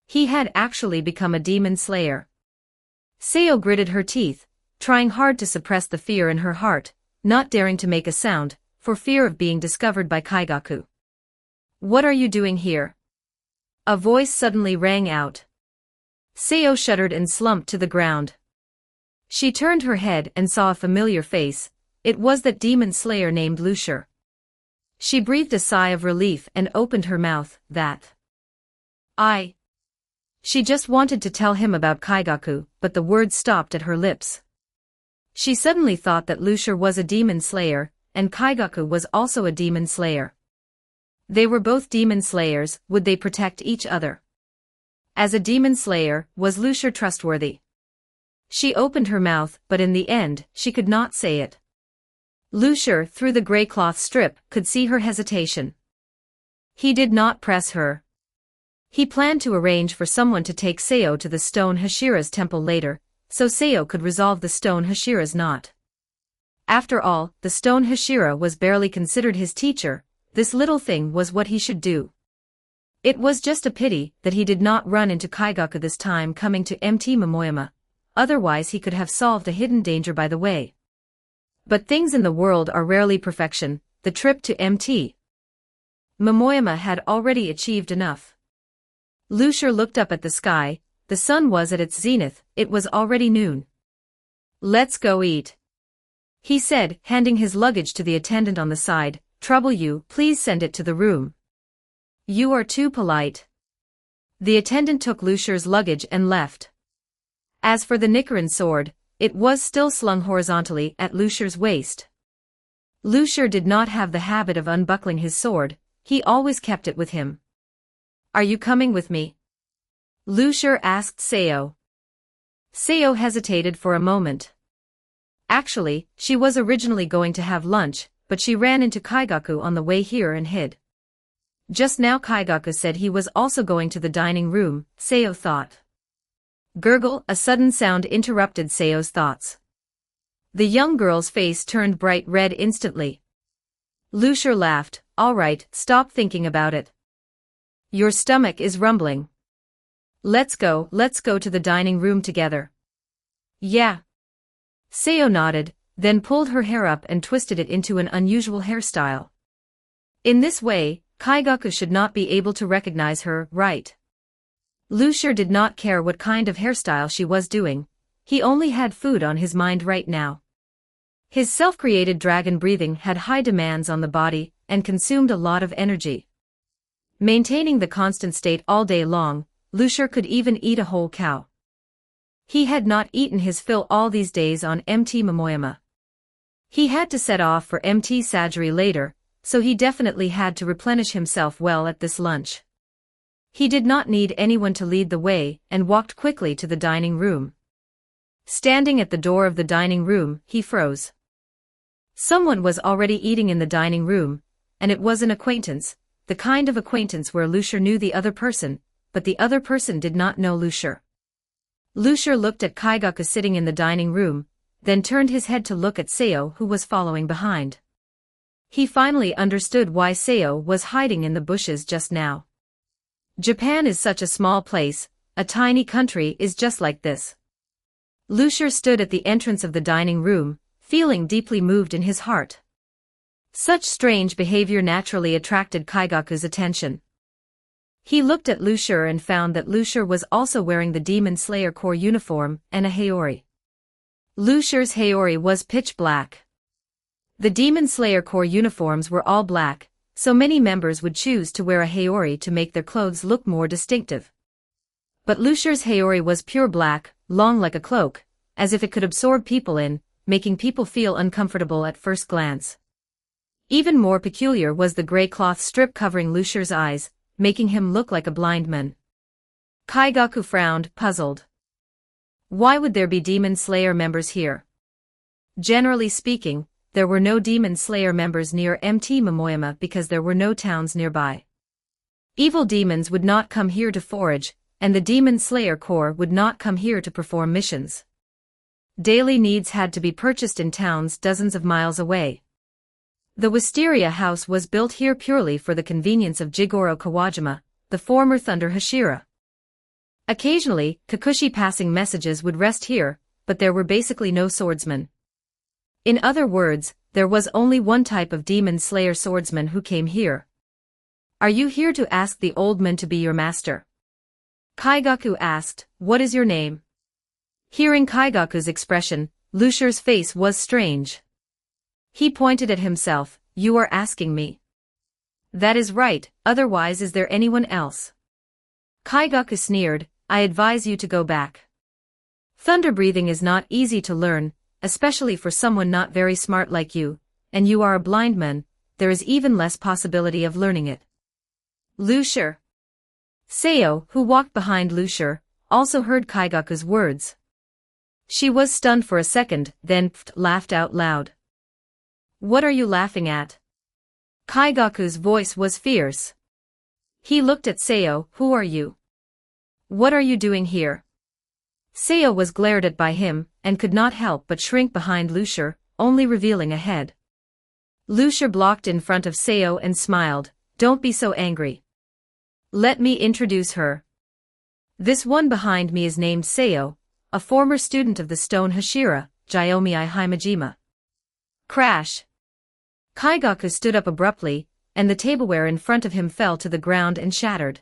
He had actually become a demon slayer. Sayo gritted her teeth, trying hard to suppress the fear in her heart, not daring to make a sound, for fear of being discovered by Kaigaku. "What are you doing here?" A voice suddenly rang out. Sayo shuddered and slumped to the ground. She turned her head and saw a familiar face. It was that demon slayer named Lucier. She breathed a sigh of relief and opened her mouth. She just wanted to tell him about Kaigaku, but the words stopped at her lips. She suddenly thought that Lucier was a demon slayer, and Kaigaku was also a demon slayer. They were both demon slayers. Would they protect each other? As a demon slayer, was Lucier trustworthy? She opened her mouth, but in the end, she could not say it. Lucier, through the grey cloth strip, could see her hesitation. He did not press her. He planned to arrange for someone to take Seo to the stone Hashira's temple later, so Seo could resolve the stone Hashira's knot. After all, the stone Hashira was barely considered his teacher. This little thing was what he should do. It was just a pity that he did not run into Kaigaku this time coming to Mt. Momoyama. Otherwise he could have solved a hidden danger by the way. But things in the world are rarely perfection. The trip to Mt. Momoyama had already achieved enough. Lucier looked up at the sky. The sun was at its zenith. It was already noon. "Let's go eat," he said, handing his luggage to the attendant on the side. "Trouble you, please send it to the room." "You are too polite." The attendant took Lucier's luggage and left. As for the Nichiren sword, it was still slung horizontally at Lucier's waist. Lucier did not have the habit of unbuckling his sword. He always kept it with him. "Are you coming with me?" Lucier asked Seo. Seo hesitated for a moment. Actually, she was originally going to have lunch, but she ran into Kaigaku on the way here and hid. Just now Kaigaku said he was also going to the dining room, Seo thought. Gurgle, a sudden sound interrupted Seo's thoughts. The young girl's face turned bright red instantly. Lucier laughed. "All right, stop thinking about it. Your stomach is rumbling. Let's go to the dining room together." "Yeah." Seo nodded, then pulled her hair up and twisted it into an unusual hairstyle. In this way, Kaigaku should not be able to recognize her, right? Lucier did not care what kind of hairstyle she was doing. He only had food on his mind right now. His self-created dragon breathing had high demands on the body and consumed a lot of energy. Maintaining the constant state all day long, Lucier could even eat a whole cow. He had not eaten his fill all these days on Mt. Momoyama. He had to set off for Mt. Sagiri later, so he definitely had to replenish himself well at this lunch. He did not need anyone to lead the way and walked quickly to the dining room. Standing at the door of the dining room, he froze. Someone was already eating in the dining room, and it was an acquaintance, the kind of acquaintance where Lucier knew the other person, but the other person did not know Lucier. Lucier looked at Kaigaku sitting in the dining room, then turned his head to look at Seo who was following behind. He finally understood why Seo was hiding in the bushes just now. Japan is such a small place, a tiny country is just like this. Lucier stood at the entrance of the dining room, feeling deeply moved in his heart. Such strange behavior naturally attracted Kaigaku's attention. He looked at Lucier and found that Lucier was also wearing the Demon Slayer Corps uniform and a haori. Lucier's haori was pitch black. The Demon Slayer Corps uniforms were all black, so many members would choose to wear a haori to make their clothes look more distinctive. But Lucier's haori was pure black, long like a cloak, as if it could absorb people in, making people feel uncomfortable at first glance. Even more peculiar was the grey cloth strip covering Lucier's eyes, making him look like a blind man. Kaigaku frowned, puzzled. Why would there be Demon Slayer members here? Generally speaking, there were no Demon Slayer members near Mt. Momoyama because there were no towns nearby. Evil demons would not come here to forage, and the Demon Slayer Corps would not come here to perform missions. Daily needs had to be purchased in towns dozens of miles away. The Wisteria House was built here purely for the convenience of Jigoro Kawajima, the former Thunder Hashira. Occasionally, Kakushi passing messages would rest here, but there were basically no swordsmen. In other words, there was only one type of Demon Slayer swordsman who came here. "Are you here to ask the old man to be your master?" Kaigaku asked. "What is your name?" Hearing Kaigaku's expression, Lusher's face was strange. He pointed at himself. You are asking me? That is right, otherwise is there anyone else? Kaigaku sneered. I advise you to go back. Thunder breathing is not easy to learn, especially for someone not very smart like you, and you are a blind man, there is even less possibility of learning it. Lusher. Sayo, who walked behind Lusher, also heard Kaigaku's words. She was stunned for a second, then laughed out loud. What are you laughing at? Kaigaku's voice was fierce. He looked at Sayo. Who are you? What are you doing here? Sayo was glared at by him, and could not help but shrink behind Lusher, only revealing a head. Lusher blocked in front of Sayo and smiled. Don't be so angry. Let me introduce her. This one behind me is named Sayo, a former student of the stone Hashira, Gyomii Himejima. Crash. Kaigaku stood up abruptly, and the tableware in front of him fell to the ground and shattered.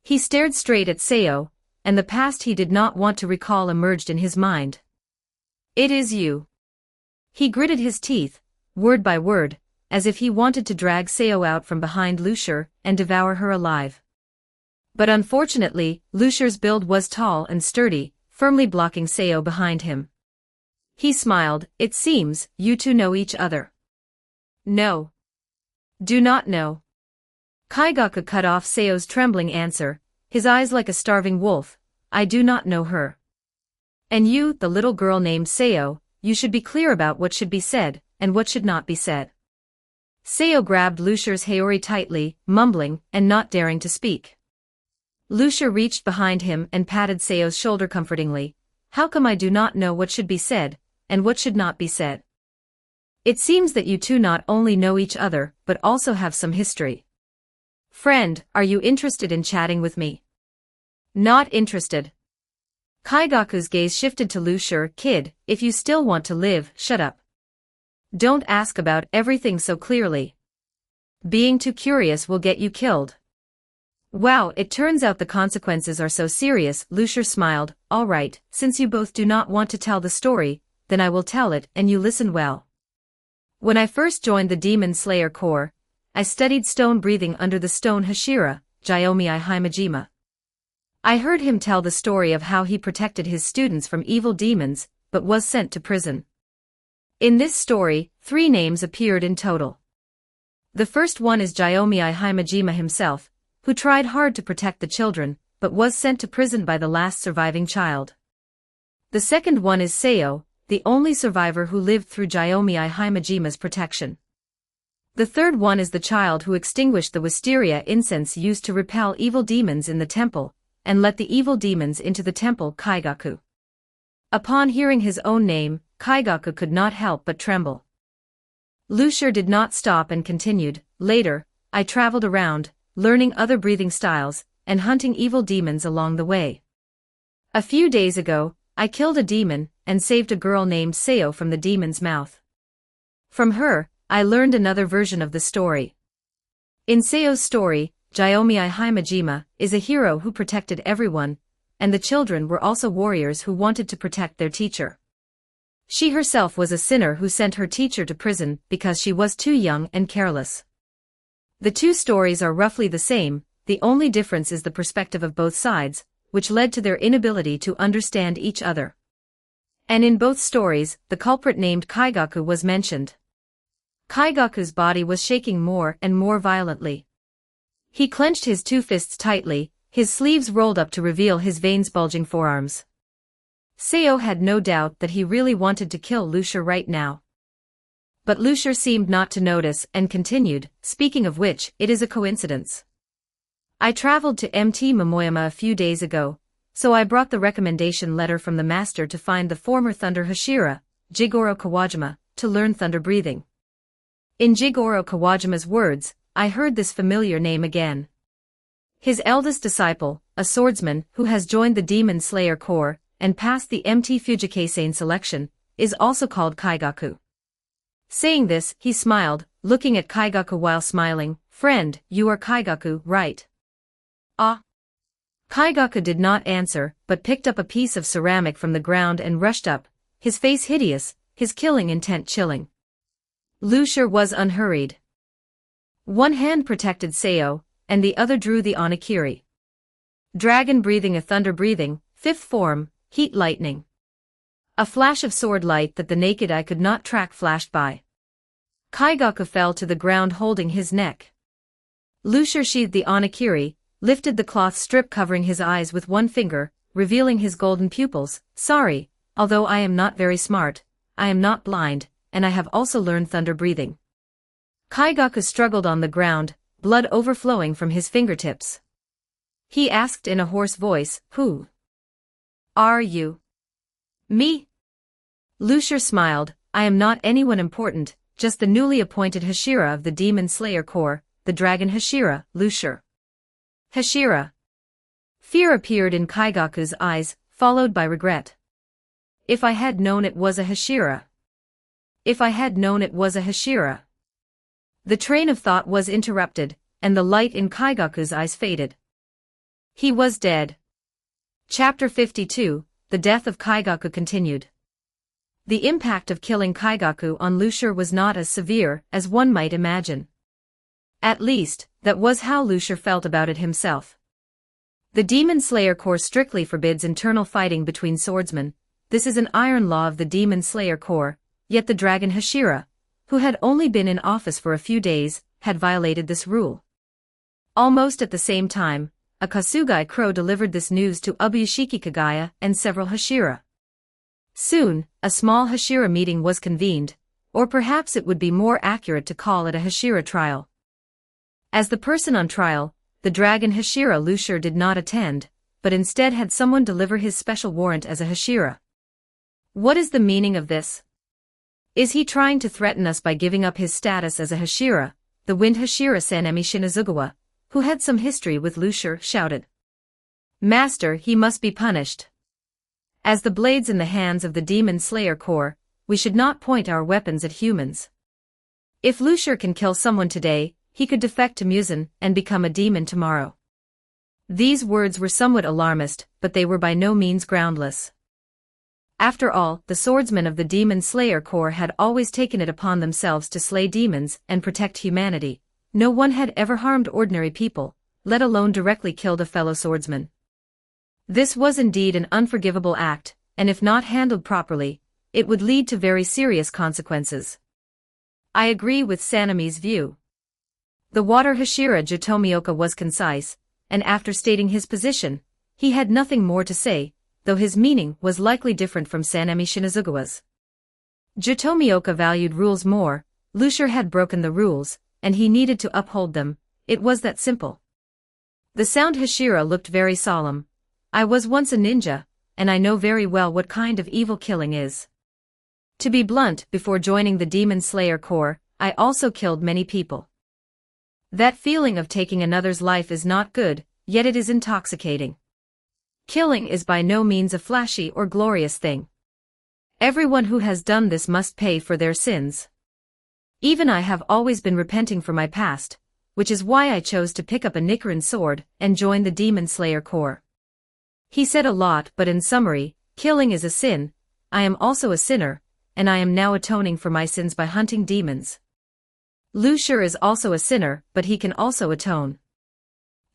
He stared straight at Sayo, and the past he did not want to recall emerged in his mind. It is you. He gritted his teeth, word by word, as if he wanted to drag Sayo out from behind Lusher and devour her alive. But unfortunately, Lusher's build was tall and sturdy, firmly blocking Sayo behind him. He smiled. It seems, you two know each other. No. Do not know. Kaigaku cut off Sayo's trembling answer, his eyes like a starving wolf. I do not know her. And you, the little girl named Sayo, you should be clear about what should be said, and what should not be said. Sayo grabbed Lusher's haori tightly, mumbling, and not daring to speak. Lusher reached behind him and patted Sayo's shoulder comfortingly. How come I do not know what should be said, and what should not be said? It seems that you two not only know each other, but also have some history. Friend, are you interested in chatting with me? Not interested. Kaigaku's gaze shifted to Lusher. Kid, if you still want to live, shut up. Don't ask about everything so clearly. Being too curious will get you killed. Wow, it turns out the consequences are so serious. Lusher smiled. All right, since you both do not want to tell the story, then I will tell it, and you listen well. When I first joined the Demon Slayer Corps, I studied stone breathing under the stone Hashira, Gyomii Himejima. I heard him tell the story of how he protected his students from evil demons, but was sent to prison. In this story, 3 names appeared in total. The first one is Gyomii Himejima himself, who tried hard to protect the children, but was sent to prison by the last surviving child. The second one is Sayo, the only survivor who lived through Gyomii Himejima's protection. The third one is the child who extinguished the wisteria incense used to repel evil demons in the temple, and let the evil demons into the temple. Kaigaku. Upon hearing his own name, Kaigaku could not help but tremble. Lusher did not stop and continued. Later, I traveled around, learning other breathing styles, and hunting evil demons along the way. A few days ago, I killed a demon, and saved a girl named Sayo from the demon's mouth. From her, I learned another version of the story. In Sayo's story, Gyomii Himejima is a hero who protected everyone, and the children were also warriors who wanted to protect their teacher. She herself was a sinner who sent her teacher to prison because she was too young and careless. The two stories are roughly the same, the only difference is the perspective of both sides, which led to their inability to understand each other. And in both stories, the culprit named Kaigaku was mentioned. Kaigaku's body was shaking more and more violently. He clenched his 2 fists tightly, his sleeves rolled up to reveal his veins-bulging forearms. Sayo had no doubt that he really wanted to kill Lusher right now. But Lusher seemed not to notice and continued, speaking of which, it is a coincidence. I traveled to Mt. Momoyama a few days ago, so I brought the recommendation letter from the master to find the former Thunder Hashira, Jigoro Kawajima, to learn thunder breathing. In Jigoro Kawajima's words, I heard this familiar name again. His eldest disciple, a swordsman who has joined the Demon Slayer Corps and passed the MT Fujikase selection, is also called Kaigaku. Saying this, he smiled, looking at Kaigaku while smiling. Friend, you are Kaigaku, right? Ah. Kaigaku did not answer, but picked up a piece of ceramic from the ground and rushed up, his face hideous, his killing intent chilling. Lucier was unhurried. One hand protected Seo, and the other drew the Onakiri. Dragon breathing a thunder breathing, fifth form, heat lightning. A flash of sword light that the naked eye could not track flashed by. Kaigaku fell to the ground holding his neck. Lucier sheathed the Onakiri, lifted the cloth strip covering his eyes with one finger, revealing his golden pupils. Sorry, although I am not very smart, I am not blind, and I have also learned thunder breathing. Kaigaku struggled on the ground, blood overflowing from his fingertips. He asked in a hoarse voice, "Who are you?" "Me?" Lucier smiled, "I am not anyone important, just the newly appointed Hashira of the Demon Slayer Corps, the Dragon Hashira, Lucier." Hashira. Fear appeared in Kaigaku's eyes, followed by regret. If I had known it was a Hashira. If I had known it was a Hashira. The train of thought was interrupted, and the light in Kaigaku's eyes faded. He was dead. Chapter 52, The Death of Kaigaku continued. The impact of killing Kaigaku on Lucier was not as severe as one might imagine. At least, that was how Lucier felt about it himself. The Demon Slayer Corps strictly forbids internal fighting between swordsmen. This is an iron law of the Demon Slayer Corps, yet the Dragon Hashira, who had only been in office for a few days, had violated this rule. Almost at the same time, a Kasugai crow delivered this news to Ubuyashiki Kagaya and several Hashira. Soon, a small Hashira meeting was convened, or perhaps it would be more accurate to call it a Hashira trial. As the person on trial, the Dragon Hashira Lucier did not attend, but instead had someone deliver his special warrant as a Hashira. What is the meaning of this? Is he trying to threaten us by giving up his status as a Hashira? The Wind Hashira Sanemi Shinazugawa, who had some history with Lucier, shouted. Master, he must be punished. As the blades in the hands of the Demon Slayer Corps, we should not point our weapons at humans. If Lucier can kill someone today, he could defect to Muzan and become a demon tomorrow. These words were somewhat alarmist, but they were by no means groundless. After all, the swordsmen of the Demon Slayer Corps had always taken it upon themselves to slay demons and protect humanity. No one had ever harmed ordinary people, let alone directly killed a fellow swordsman. This was indeed an unforgivable act, and if not handled properly, it would lead to very serious consequences. I agree with Sanemi's view. The Water Hashira Jitomioka was concise, and after stating his position, he had nothing more to say, though his meaning was likely different from Sanemi Shinazugawa's. Jitomioka valued rules more. Lucier had broken the rules, and he needed to uphold them. It was that simple. The Sound Hashira looked very solemn. I was once a ninja, and I know very well what kind of evil killing is. To be blunt, before joining the Demon Slayer Corps, I also killed many people. That feeling of taking another's life is not good, yet it is intoxicating. Killing is by no means a flashy or glorious thing. Everyone who has done this must pay for their sins. Even I have always been repenting for my past, which is why I chose to pick up a Nichiren sword and join the Demon Slayer Corps. He said a lot, but in summary, killing is a sin. I am also a sinner, and I am now atoning for my sins by hunting demons. Lucier is also a sinner, but he can also atone.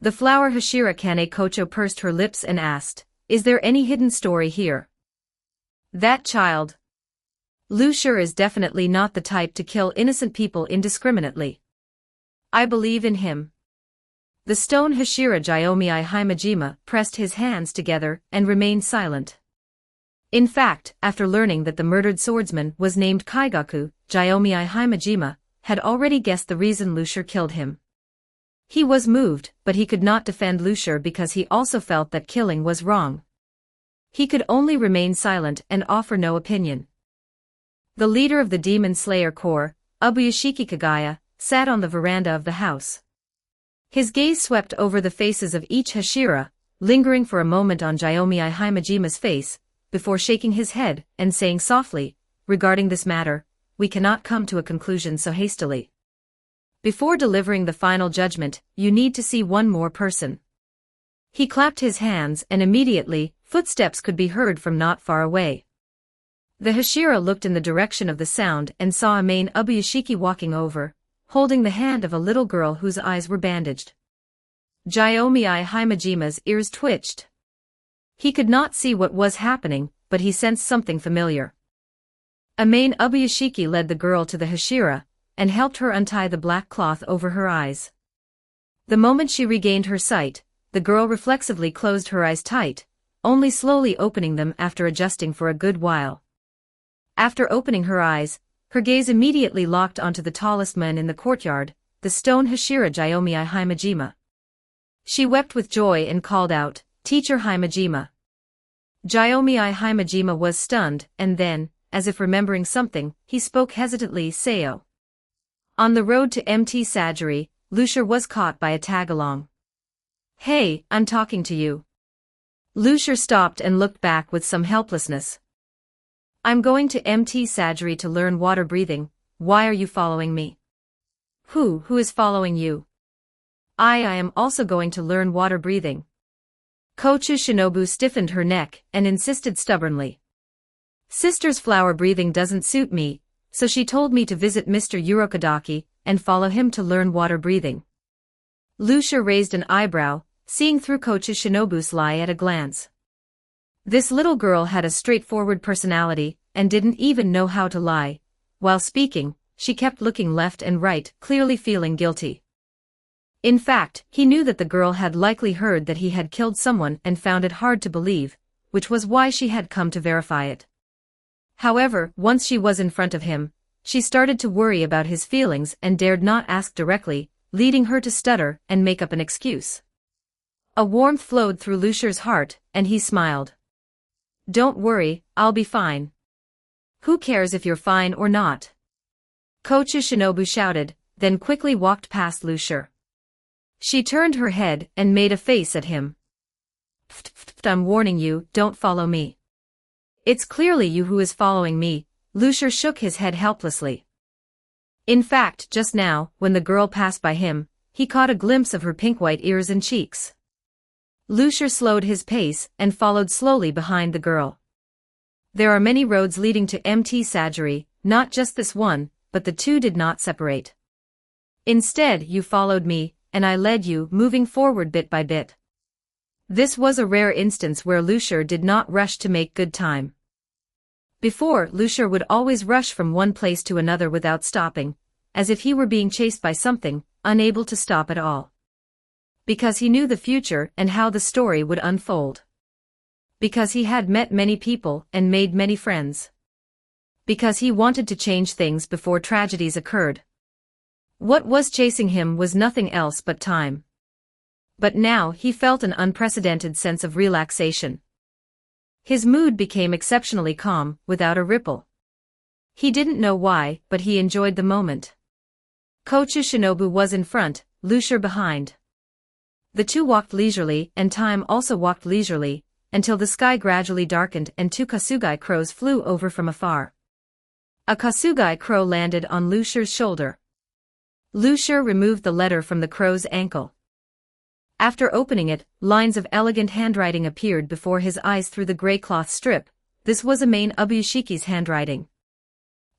The flower Hashira Kane Kocho pursed her lips and asked, Is there any hidden story here? That child. Lucier is definitely not the type to kill innocent people indiscriminately. I believe in him. The stone Hashira Jyomiai Himajima pressed his hands together and remained silent. In fact, after learning that the murdered swordsman was named Kaigaku, Jyomiai Himajima had already guessed the reason Lucier killed him. He was moved, but he could not defend Lucier because he also felt that killing was wrong. He could only remain silent and offer no opinion. The leader of the Demon Slayer Corps, Ubuyashiki Kagaya, sat on the veranda of the house. His gaze swept over the faces of each Hashira, lingering for a moment on Jyomiai Himajima's face, before shaking his head and saying softly, Regarding this matter, we cannot come to a conclusion so hastily. Before delivering the final judgment, you need to see one more person. He clapped his hands and immediately, footsteps could be heard from not far away. The Hashira looked in the direction of the sound and saw a main Ubuyashiki walking over, holding the hand of a little girl whose eyes were bandaged. Jyomi Himajima's ears twitched. He could not see what was happening, but he sensed something familiar. A main Ubuyashiki led the girl to the Hashira, and helped her untie the black cloth over her eyes. The moment she regained her sight, the girl reflexively closed her eyes tight, only slowly opening them after adjusting for a good while. After opening her eyes, her gaze immediately locked onto the tallest man in the courtyard, the stone Hashira Jyomi Himajima. She wept with joy and called out, "Teacher Himajima." Jyomi Himajima was stunned, and then, as if remembering something, he spoke hesitantly, "Sayo." On the road to Mt. Sajari, Lucia was caught by a tag-along. "Hey, I'm talking to you." Lucia stopped and looked back with some helplessness. "I'm going to Mt. Sajari to learn water breathing. Why are you following me?" Who is following you?" I am also going to learn water breathing." Kochu Shinobu stiffened her neck and insisted stubbornly. "Sister's flower breathing doesn't suit me, so she told me to visit Mr. Urokadaki and follow him to learn water breathing." Lucia raised an eyebrow, seeing through Kochu Shinobu's lie at a glance. This little girl had a straightforward personality, and didn't even know how to lie. While speaking, she kept looking left and right, clearly feeling guilty. In fact, he knew that the girl had likely heard that he had killed someone and found it hard to believe, which was why she had come to verify it. However, once she was in front of him, she started to worry about his feelings and dared not ask directly, leading her to stutter and make up an excuse. A warmth flowed through Lucia's heart, and he smiled. "Don't worry, I'll be fine." "Who cares if you're fine or not?" Kochu Shinobu shouted, then quickly walked past Lucia. She turned her head and made a face at him. "I'm warning you, don't follow me." "It's clearly you who is following me." Lucia shook his head helplessly. In fact, just now, when the girl passed by him, he caught a glimpse of her pink-white ears and cheeks. Lucia slowed his pace and followed slowly behind the girl. There are many roads leading to Mt. Sajari, not just this one, but the two did not separate. Instead, you followed me, and I led you, moving forward bit by bit. This was a rare instance where Lucia did not rush to make good time. Before, Lucia would always rush from one place to another without stopping, as if he were being chased by something, unable to stop at all. Because he knew the future and how the story would unfold. Because he had met many people and made many friends. Because he wanted to change things before tragedies occurred. What was chasing him was nothing else but time. But now he felt an unprecedented sense of relaxation. His mood became exceptionally calm, without a ripple. He didn't know why, but he enjoyed the moment. Kochu Shinobu was in front, Lucia behind. The two walked leisurely, and time also walked leisurely, until the sky gradually darkened and two kasugai crows flew over from afar. A kasugai crow landed on Lucia's shoulder. Lucia removed the letter from the crow's ankle. After opening it, lines of elegant handwriting appeared before his eyes through the gray cloth strip. This was a main Ubuyashiki's handwriting.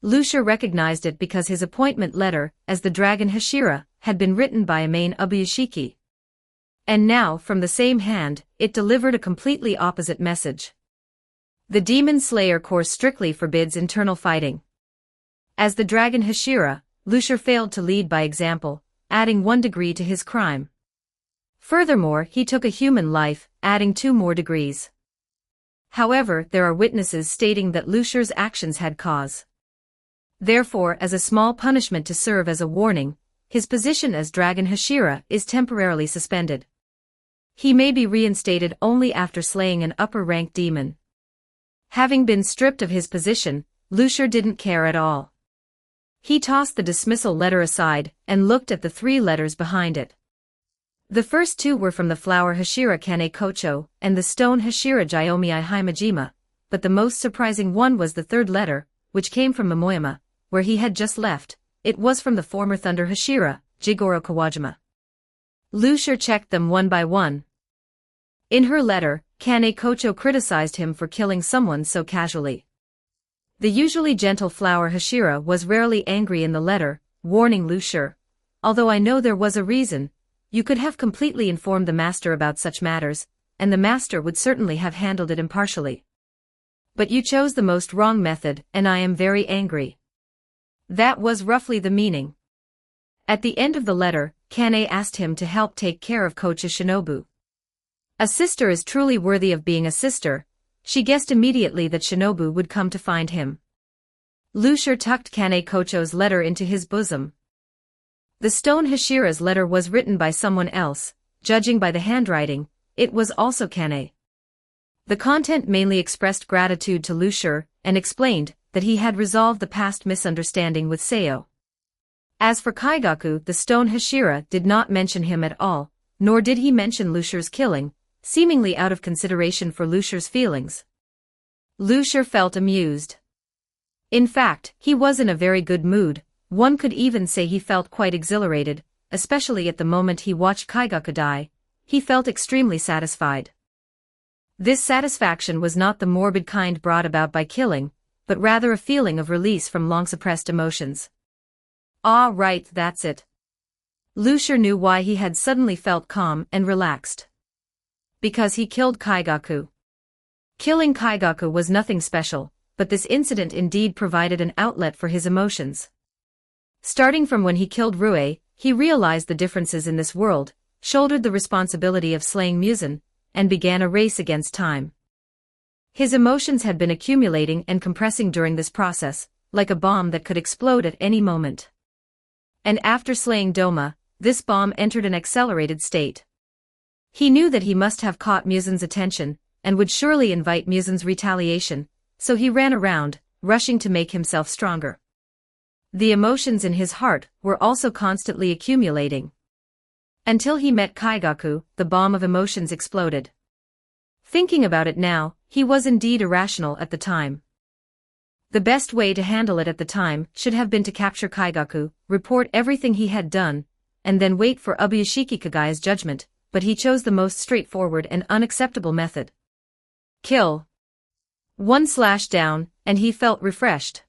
Lucia recognized it because his appointment letter, as the dragon Hashira, had been written by a main Ubuyashiki. And now, from the same hand, it delivered a completely opposite message. The demon slayer course strictly forbids internal fighting. As the dragon Hashira, Lucia failed to lead by example, adding 1 degree to his crime. Furthermore, he took a human life, adding 2 more degrees. However, there are witnesses stating that Lucia's actions had cause. Therefore, as a small punishment to serve as a warning, his position as Dragon Hashira is temporarily suspended. He may be reinstated only after slaying an upper-ranked demon. Having been stripped of his position, Lucia didn't care at all. He tossed the dismissal letter aside and looked at the 3 letters behind it. The first 2 were from the flower Hashira Kane Kocho and the stone Hashira Jyomi Himajima, but the most surprising one was the 3rd letter, which came from Momoyama, where he had just left. It was from the former Thunder Hashira, Jigoro Kawajima. Lucia checked them one by one. In her letter, Kane Kocho criticized him for killing someone so casually. The usually gentle flower Hashira was rarely angry in the letter, warning Lu Shi, although I know there was a reason, you could have completely informed the master about such matters, and the master would certainly have handled it impartially. But you chose the most wrong method, and I am very angry. That was roughly the meaning. At the end of the letter, Kane asked him to help take care of Kocha Shinobu. A sister is truly worthy of being a sister. She guessed immediately that Shinobu would come to find him. Lu Shi tucked Kane Kocho's letter into his bosom. The stone Hashira's letter was written by someone else, judging by the handwriting, it was also Kane. The content mainly expressed gratitude to Lu Shi, and explained that he had resolved the past misunderstanding with Seo. As for Kaigaku, the stone Hashira did not mention him at all, nor did he mention Lu Shi's killing, seemingly out of consideration for Lu Shi's feelings. Lu Shi felt amused. In fact, he was in a very good mood, one could even say he felt quite exhilarated, especially at the moment he watched Kaigaku die. He felt extremely satisfied. This satisfaction was not the morbid kind brought about by killing, but rather a feeling of release from long-suppressed emotions. Ah, right, that's it. Lu Shi knew why he had suddenly felt calm and relaxed. Because he killed Kaigaku. Killing Kaigaku was nothing special, but this incident indeed provided an outlet for his emotions. Starting from when he killed Rue, he realized the differences in this world, shouldered the responsibility of slaying Muzan, and began a race against time. His emotions had been accumulating and compressing during this process, like a bomb that could explode at any moment. And after slaying Doma, this bomb entered an accelerated state. He knew that he must have caught Muzan's attention, and would surely invite Muzan's retaliation, so he ran around, rushing to make himself stronger. The emotions in his heart were also constantly accumulating. Until he met Kaigaku, the bomb of emotions exploded. Thinking about it now, he was indeed irrational at the time. The best way to handle it at the time should have been to capture Kaigaku, report everything he had done, and then wait for Ubuyashiki Kagaya's judgment, but he chose the most straightforward and unacceptable method. Kill. 1/down, and he felt refreshed.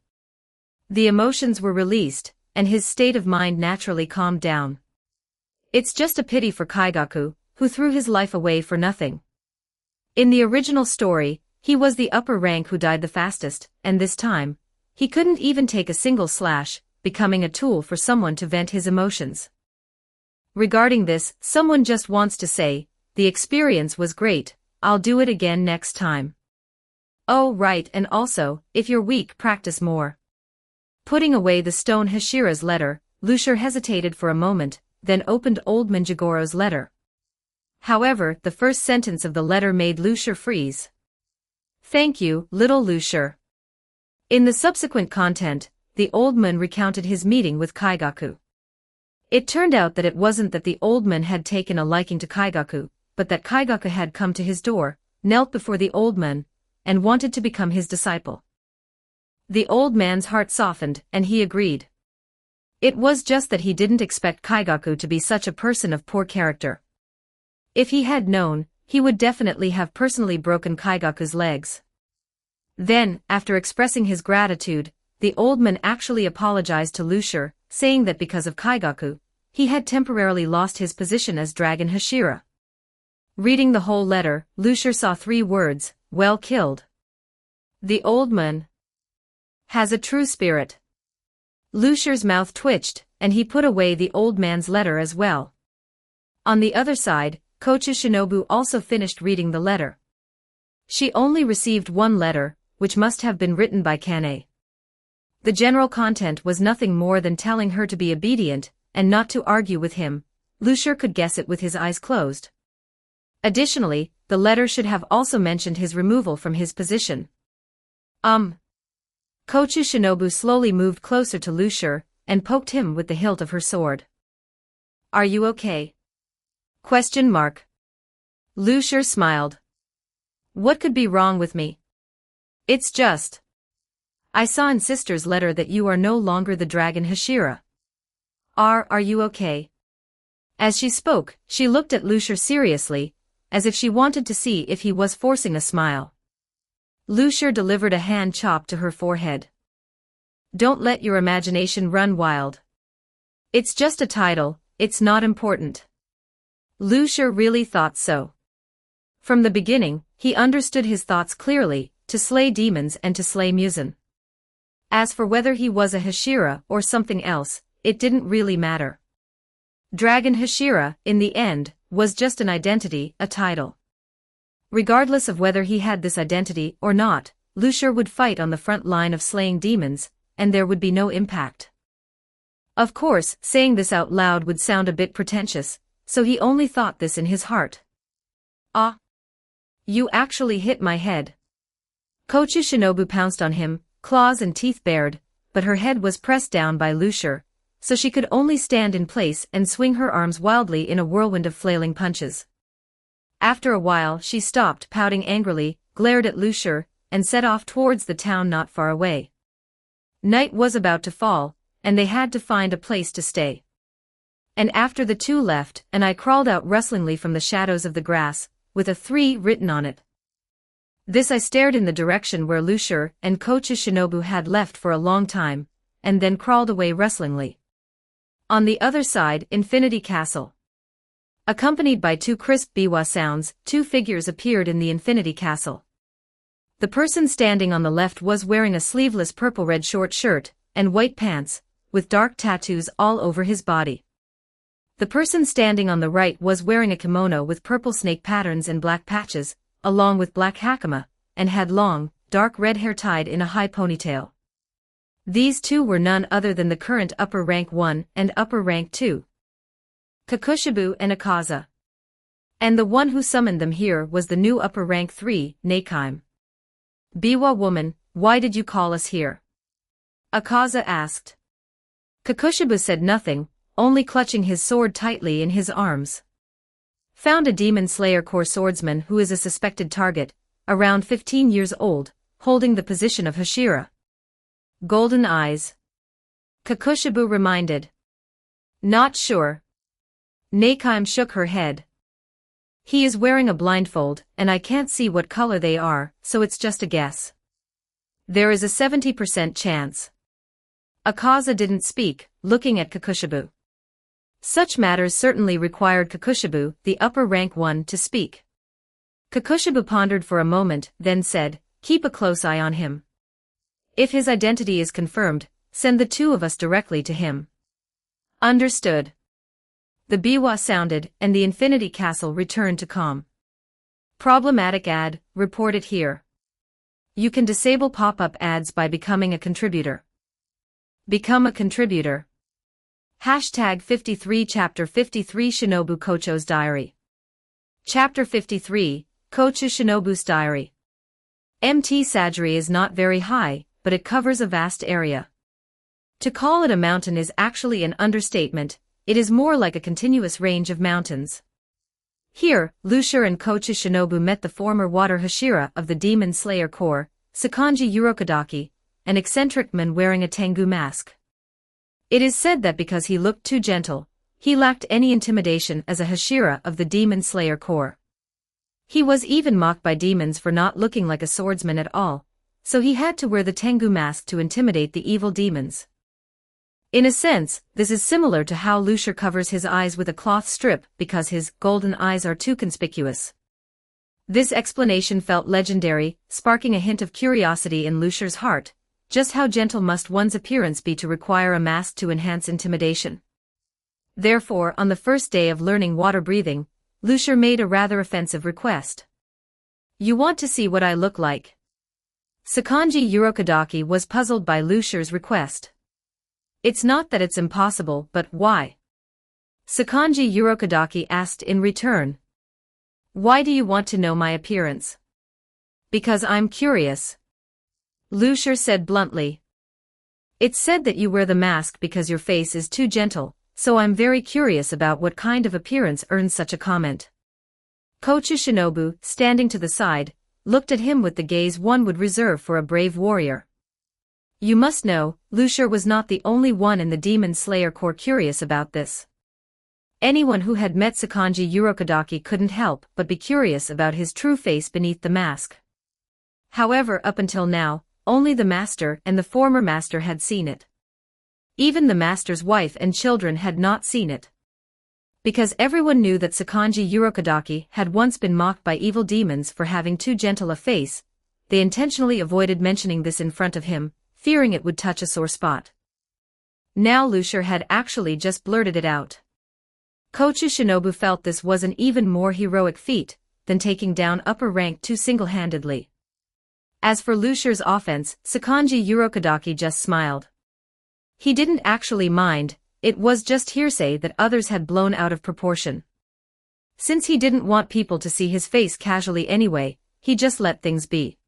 The emotions were released, and his state of mind naturally calmed down. It's just a pity for Kaigaku, who threw his life away for nothing. In the original story, he was the upper rank who died the fastest, and this time, he couldn't even take a single slash, becoming a tool for someone to vent his emotions. Regarding this, someone just wants to say, the experience was great, I'll do it again next time. Oh right, and also, if you're weak, practice more. Putting away the stone Hashira's letter, Lu Shi hesitated for a moment, then opened old Manjigoro's letter. However, the first sentence of the letter made Lu Shi freeze. Thank you, little Lu Shi. In the subsequent content, the old man recounted his meeting with Kaigaku. It turned out that it wasn't that the old man had taken a liking to Kaigaku, but that Kaigaku had come to his door, knelt before the old man, and wanted to become his disciple. The old man's heart softened, and he agreed. It was just that he didn't expect Kaigaku to be such a person of poor character. If he had known, he would definitely have personally broken Kaigaku's legs. Then, after expressing his gratitude, the old man actually apologized to Lu Shi, saying that because of Kaigaku, he had temporarily lost his position as Dragon Hashira. Reading the whole letter, Lu Shi saw 3 words, well killed. The old man has a true spirit. Lu Shi's mouth twitched, and he put away the old man's letter as well. On the other side, Kocha Shinobu also finished reading the letter. She only received 1 letter, which must have been written by Kane. The general content was nothing more than telling her to be obedient, and not to argue with him. Lu Shi could guess it with his eyes closed. Additionally, the letter should have also mentioned his removal from his position. Kocha Shinobu slowly moved closer to Lu Shi, and poked him with the hilt of her sword. Are you okay? ? Lu Shi smiled. What could be wrong with me? It's just. I saw in Sister's letter that you are no longer the Dragon Hashira. Are you okay? As she spoke, she looked at Lu Shi seriously, as if she wanted to see if he was forcing a smile. Lucier delivered a hand chop to her forehead. Don't let your imagination run wild. It's just a title, it's not important. Lucier really thought so. From the beginning, he understood his thoughts clearly, to slay demons and to slay Musen. As for whether he was a Hashira or something else, it didn't really matter. Dragon Hashira, in the end, was just an identity, a title. Regardless of whether he had this identity or not, Lucier would fight on the front line of slaying demons, and there would be no impact. Of course, saying this out loud would sound a bit pretentious, so he only thought this in his heart. Ah! You actually hit my head. Kochu Shinobu pounced on him, claws and teeth bared, but her head was pressed down by Lucier, so she could only stand in place and swing her arms wildly in a whirlwind of flailing punches. After a while she stopped pouting angrily, glared at Lucier, and set off towards the town not far away. Night was about to fall, and they had to find a place to stay. And after the two left, and I crawled out rustlingly from the shadows of the grass, with a 3 written on it. This I stared in the direction where Lucier and Kochu Shinobu had left for a long time, and then crawled away rustlingly. On the other side, Infinity Castle. Accompanied by 2 crisp biwa sounds, 2 figures appeared in the Infinity Castle. The person standing on the left was wearing a sleeveless purple-red short shirt, and white pants, with dark tattoos all over his body. The person standing on the right was wearing a kimono with purple snake patterns and black patches, along with black hakama, and had long, dark red hair tied in a high ponytail. These two were none other than the current upper rank 1 and upper rank 2. Kakushibu and Akaza. And the one who summoned them here was the new upper rank 3, Nakime. Biwa woman, why did you call us here? Akaza asked. Kakushibu said nothing, only clutching his sword tightly in his arms. Found a Demon Slayer Corps swordsman who is a suspected target, around 15 years old, holding the position of Hashira. Golden eyes. Kakushibu reminded. Not sure. Nakime shook her head. He is wearing a blindfold, and I can't see what color they are, so it's just a guess. There is a 70% chance. Akaza didn't speak, looking at Kakushibu. Such matters certainly required Kakushibu, the upper rank 1, to speak. Kakushibu pondered for a moment, then said, keep a close eye on him. If his identity is confirmed, send the 2 of us directly to him. Understood. The biwa sounded, and the Infinity Castle returned to calm. Problematic ad, reported here. You can disable pop-up ads by becoming a contributor. Become a contributor. Hashtag 53 Chapter 53 Shinobu Kocho's Diary. Chapter 53, Kochu Shinobu's Diary. MT Sajiri is not very high, but it covers a vast area. To call it a mountain is actually an understatement, it is more like a continuous range of mountains. Here, Lucier and Kochu Shinobu met the former water Hashira of the Demon Slayer Corps, Sakanji Urokodaki, an eccentric man wearing a Tengu mask. It is said that because he looked too gentle, he lacked any intimidation as a Hashira of the Demon Slayer Corps. He was even mocked by demons for not looking like a swordsman at all, so he had to wear the Tengu mask to intimidate the evil demons. In a sense, this is similar to how Lucier covers his eyes with a cloth strip because his golden eyes are too conspicuous. This explanation felt legendary, sparking a hint of curiosity in Lucier's heart. Just how gentle must one's appearance be to require a mask to enhance intimidation? Therefore, on the first day of learning water breathing, Lucier made a rather offensive request. You want to see what I look like? Sakanji Urokodaki was puzzled by Lucier's request. It's not that it's impossible, but why? Sakanji Urokodaki asked in return. Why do you want to know my appearance? Because I'm curious. Lucier said bluntly. It's said that you wear the mask because your face is too gentle, so I'm very curious about what kind of appearance earns such a comment. Kochu Shinobu, standing to the side, looked at him with the gaze one would reserve for a brave warrior. You must know, Lucier was not the only one in the Demon Slayer Corps curious about this. Anyone who had met Sakanji Urokodaki couldn't help but be curious about his true face beneath the mask. However, up until now, only the master and the former master had seen it. Even the master's wife and children had not seen it. Because everyone knew that Sakanji Urokodaki had once been mocked by evil demons for having too gentle a face, they intentionally avoided mentioning this in front of him, fearing it would touch a sore spot. Now Lucier had actually just blurted it out. Kochu Shinobu felt this was an even more heroic feat than taking down upper rank 2 single-handedly. As for Lucier's offense, Sakanji Urokodaki just smiled. He didn't actually mind, it was just hearsay that others had blown out of proportion. Since he didn't want people to see his face casually anyway, he just let things be.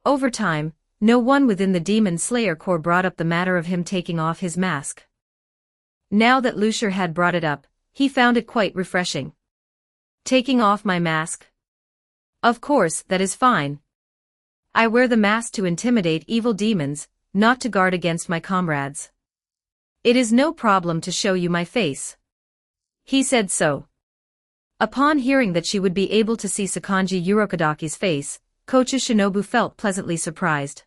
Over time, no one within the Demon Slayer Corps brought up the matter of him taking off his mask. Now that Lucier had brought it up, he found it quite refreshing. Taking off my mask? Of course, that is fine. I wear the mask to intimidate evil demons, not to guard against my comrades. It is no problem to show you my face. He said so. Upon hearing that she would be able to see Sakanji Urokodaki's face, Kochu Shinobu felt pleasantly surprised.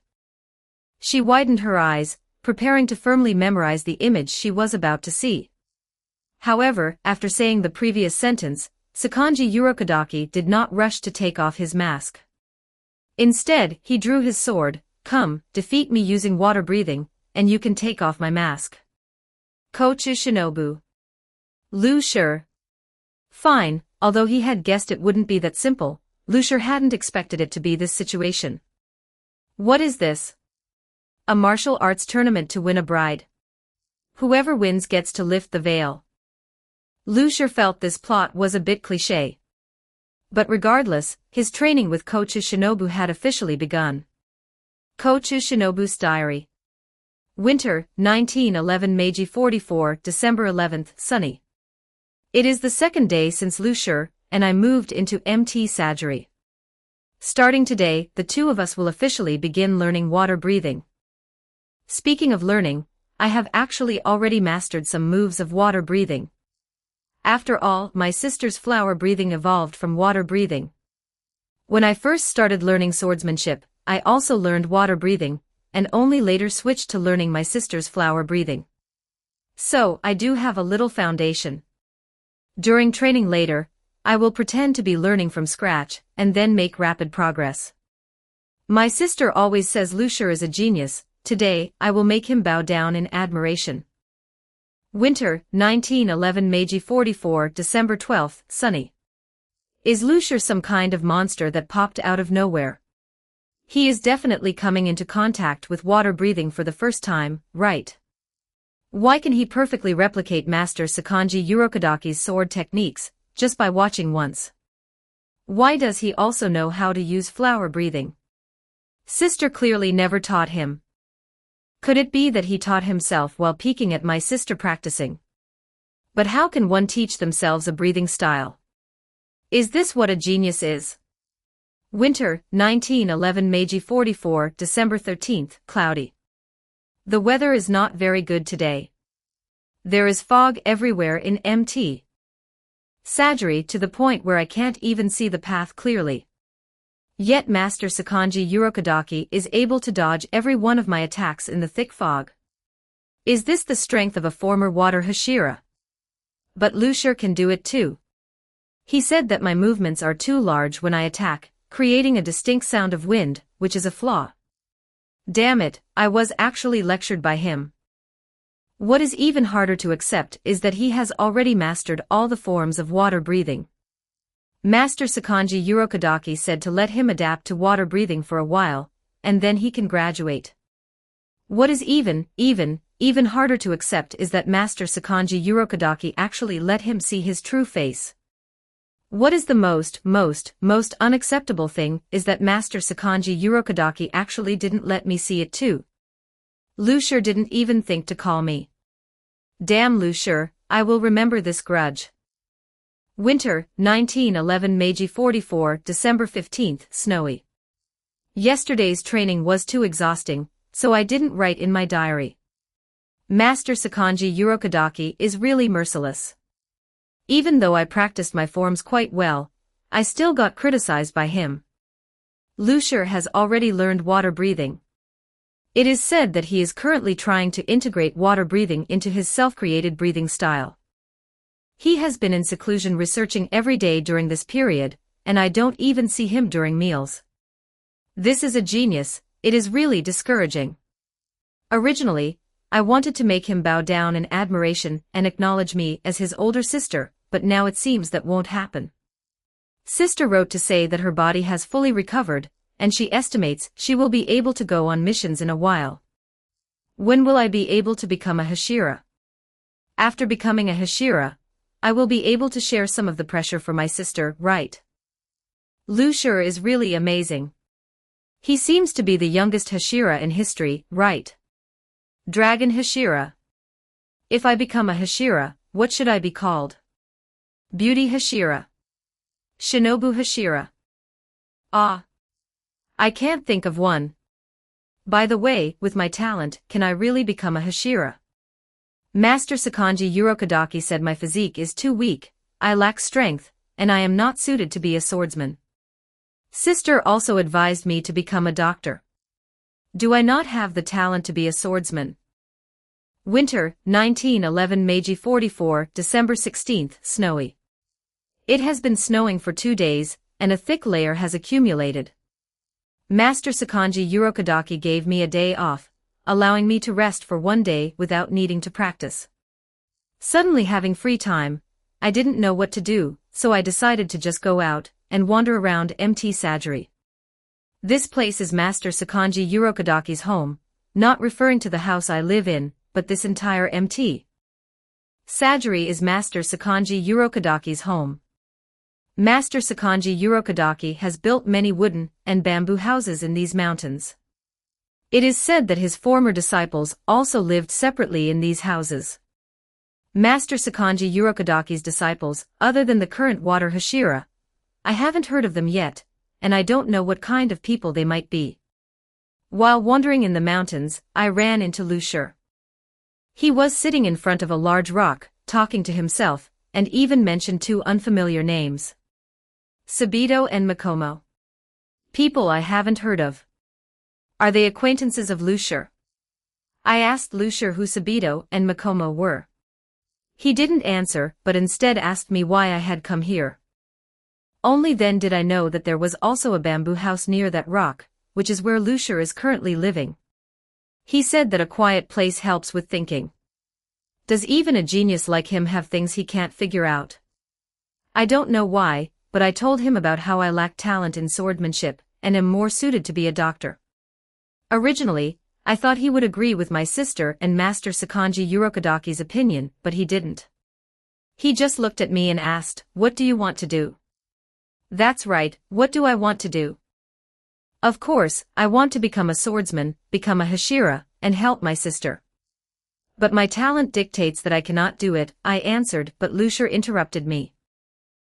She widened her eyes, preparing to firmly memorize the image she was about to see. However, after saying the previous sentence, Sakanji Urokodaki did not rush to take off his mask. Instead, he drew his sword. Come, defeat me using water breathing, and you can take off my mask. Kochu Shinobu. Lucier. Fine, although he had guessed it wouldn't be that simple, Lucier hadn't expected it to be this situation. What is this? A martial arts tournament to win a bride. Whoever wins gets to lift the veil. Lucier felt this plot was a bit cliché. But regardless, his training with Kochu Shinobu had officially begun. Kochu Shinobu's diary. Winter, 1911 Meiji 44, December 11th, sunny. It is the second day since Lucier and I moved into MT Sagiri. Starting today, the two of us will officially begin learning water breathing. Speaking of learning, I have actually already mastered some moves of water breathing. After all, my sister's flower breathing evolved from water breathing. When I first started learning swordsmanship, I also learned water breathing, and only later switched to learning my sister's flower breathing. So, I do have a little foundation. During training later, I will pretend to be learning from scratch, and then make rapid progress. My sister always says Lucier is a genius. Today, I will make him bow down in admiration. Winter, 1911 Meiji 44, December 12th, sunny. Is Lucier some kind of monster that popped out of nowhere? He is definitely coming into contact with water breathing for the first time, right? Why can he perfectly replicate Master Sakanji Urokodaki's sword techniques, just by watching once? Why does he also know how to use flower breathing? Sister clearly never taught him. Could it be that he taught himself while peeking at my sister practicing? But how can one teach themselves a breathing style? Is this what a genius is? Winter, 1911 Meiji 44, December 13th, cloudy. The weather is not very good today. There is fog everywhere in MT Sagiri to the point where I can't even see the path clearly. Yet Master Sakanji Urokodaki is able to dodge every one of my attacks in the thick fog. Is this the strength of a former water Hashira? But Lucier can do it too. He said that my movements are too large when I attack, creating a distinct sound of wind, which is a flaw. Damn it, I was actually lectured by him. What is even harder to accept is that he has already mastered all the forms of water breathing. Master Sakanji Urokodaki said to let him adapt to water breathing for a while, and then he can graduate. What is even harder to accept is that Master Sakanji Urokodaki actually let him see his true face. What is the most unacceptable thing is that Master Sakanji Urokodaki actually didn't let me see it too. Lucier didn't even think to call me. Damn Lucier, I will remember this grudge. Winter, 1911 Meiji 44, December 15th, snowy. Yesterday's training was too exhausting, so I didn't write in my diary. Master Sakanji Urokodaki is really merciless. Even though I practiced my forms quite well, I still got criticized by him. Lucier has already learned water breathing. It is said that he is currently trying to integrate water breathing into his self-created breathing style. He has been in seclusion researching every day during this period, and I don't even see him during meals. This is a genius. It is really discouraging. Originally, I wanted to make him bow down in admiration and acknowledge me as his older sister, but now it seems that won't happen. Sister wrote to say that her body has fully recovered, and she estimates she will be able to go on missions in a while. When will I be able to become a Hashira? After becoming a Hashira, I will be able to share some of the pressure for my sister, right? Lucier is really amazing. He seems to be the youngest Hashira in history, right? Dragon Hashira. If I become a Hashira, what should I be called? Beauty Hashira. Shinobu Hashira. Ah. I can't think of one. By the way, with my talent, can I really become a Hashira? Master Sakanji Urokodaki said my physique is too weak, I lack strength, and I am not suited to be a swordsman. Sister also advised me to become a doctor. Do I not have the talent to be a swordsman? Winter, 1911 Meiji 44, December 16, snowy. It has been snowing for 2 days, and a thick layer has accumulated. Master Sakanji Urokodaki gave me a day off, allowing me to rest for 1 day without needing to practice. Suddenly having free time, I didn't know what to do, so I decided to just go out and wander around MT Sajiri. This place is Master Sakanji Urokodaki's home, not referring to the house I live in, but this entire MT Sajiri is Master Sakanji Urokodaki's home. Master Sakanji Urokodaki has built many wooden and bamboo houses in these mountains. It is said that his former disciples also lived separately in these houses. Master Sakanji Urokodaki's disciples, other than the current Water Hashira, I haven't heard of them yet, and I don't know what kind of people they might be. While wandering in the mountains, I ran into Lucier. He was sitting in front of a large rock, talking to himself, and even mentioned 2 unfamiliar names. Sabito and Makomo. People I haven't heard of. Are they acquaintances of Lucier? I asked Lucier who Sabito and Makomo were. He didn't answer, but instead asked me why I had come here. Only then did I know that there was also a bamboo house near that rock, which is where Lucier is currently living. He said that a quiet place helps with thinking. Does even a genius like him have things he can't figure out? I don't know why, but I told him about how I lack talent in swordmanship, and am more suited to be a doctor. Originally, I thought he would agree with my sister and Master Sakanji Urokodaki's opinion, but he didn't. He just looked at me and asked, "What do you want to do?" That's right, what do I want to do? Of course, I want to become a swordsman, become a Hashira, and help my sister. But my talent dictates that I cannot do it, I answered, but Lucier interrupted me.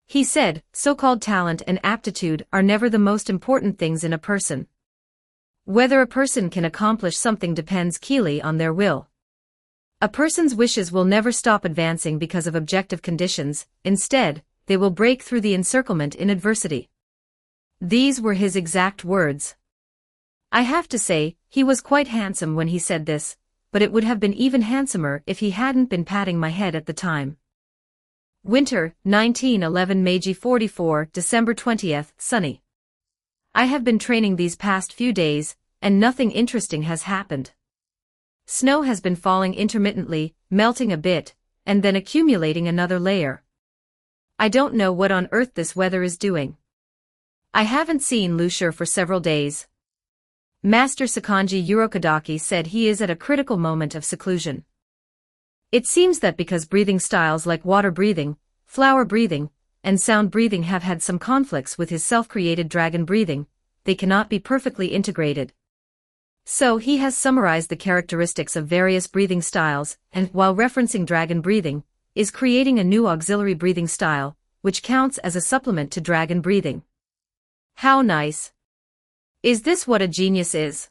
He said, so-called talent and aptitude are never the most important things in a person. Whether a person can accomplish something depends keenly on their will. A person's wishes will never stop advancing because of objective conditions, instead, they will break through the encirclement in adversity. These were his exact words. I have to say, he was quite handsome when he said this, but it would have been even handsomer if he hadn't been patting my head at the time. Winter, 1911 Meiji 44, December 20th, sunny. I have been training these past few days, and nothing interesting has happened. Snow has been falling intermittently, melting a bit, and then accumulating another layer. I don't know what on earth this weather is doing. I haven't seen Lucier for several days. Master Sakanji Urokodaki said he is at a critical moment of seclusion. It seems that because breathing styles like water breathing, flower breathing, and sound breathing have had some conflicts with his self-created dragon breathing, they cannot be perfectly integrated. So he has summarized the characteristics of various breathing styles, and while referencing dragon breathing, is creating a new auxiliary breathing style, which counts as a supplement to dragon breathing. How nice! Is this what a genius is?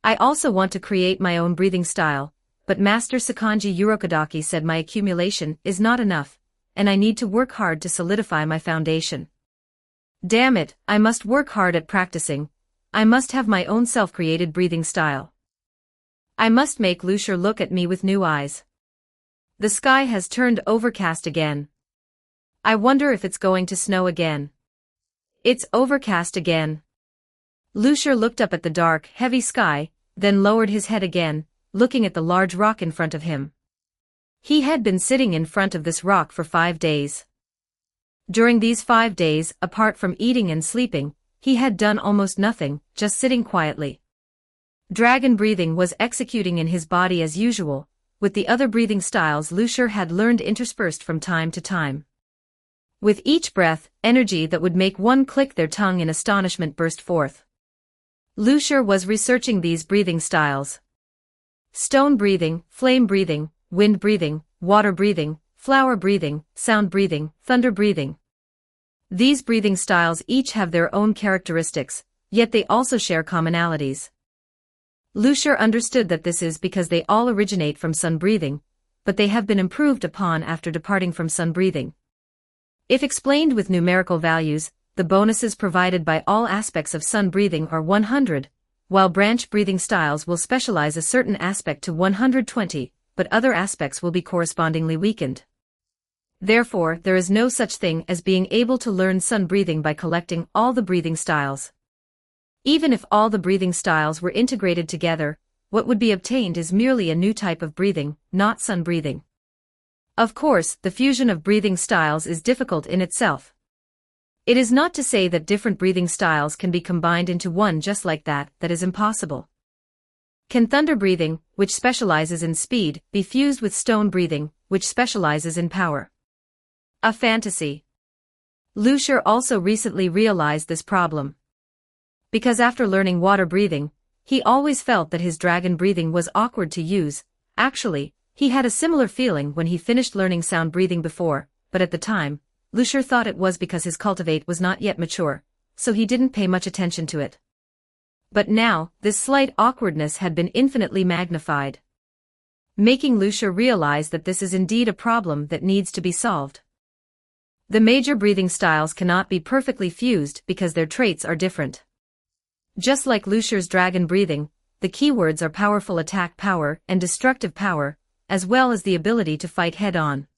I also want to create my own breathing style, but Master Sakanji Urokodaki said my accumulation is not enough, and I need to work hard to solidify my foundation. Damn it, I must work hard at practicing. I must have my own self-created breathing style. I must make Lucier look at me with new eyes. The sky has turned overcast again. I wonder if it's going to snow again. It's overcast again. Lucier looked up at the dark, heavy sky, then lowered his head again, looking at the large rock in front of him. He had been sitting in front of this rock for 5 days. During these 5 days, apart from eating and sleeping, he had done almost nothing, just sitting quietly. Dragon breathing was executing in his body as usual, with the other breathing styles Lucier had learned interspersed from time to time. With each breath, energy that would make one click their tongue in astonishment burst forth. Lucier was researching these breathing styles. Stone breathing, flame breathing, wind breathing, water breathing, flower breathing, sound breathing, thunder breathing. These breathing styles each have their own characteristics, yet they also share commonalities. Lucier understood that this is because they all originate from sun breathing, but they have been improved upon after departing from sun breathing. If explained with numerical values, the bonuses provided by all aspects of sun breathing are 100, while branch breathing styles will specialize a certain aspect to 120, but other aspects will be correspondingly weakened. Therefore, there is no such thing as being able to learn sun breathing by collecting all the breathing styles. Even if all the breathing styles were integrated together, what would be obtained is merely a new type of breathing, not sun breathing. Of course, the fusion of breathing styles is difficult in itself. It is not to say that different breathing styles can be combined into one just like that is impossible. Can thunder breathing, which specializes in speed, be fused with stone breathing, which specializes in power? A fantasy. Lucier also recently realized this problem. Because after learning water breathing, he always felt that his dragon breathing was awkward to use. Actually, he had a similar feeling when he finished learning sound breathing before, but at the time, Lucier thought it was because his cultivate was not yet mature, so he didn't pay much attention to it. But now, this slight awkwardness had been infinitely magnified, making Lucier realize that this is indeed a problem that needs to be solved. The major breathing styles cannot be perfectly fused because their traits are different. Just like Lucier's dragon breathing, the keywords are powerful attack power and destructive power, as well as the ability to fight head-on.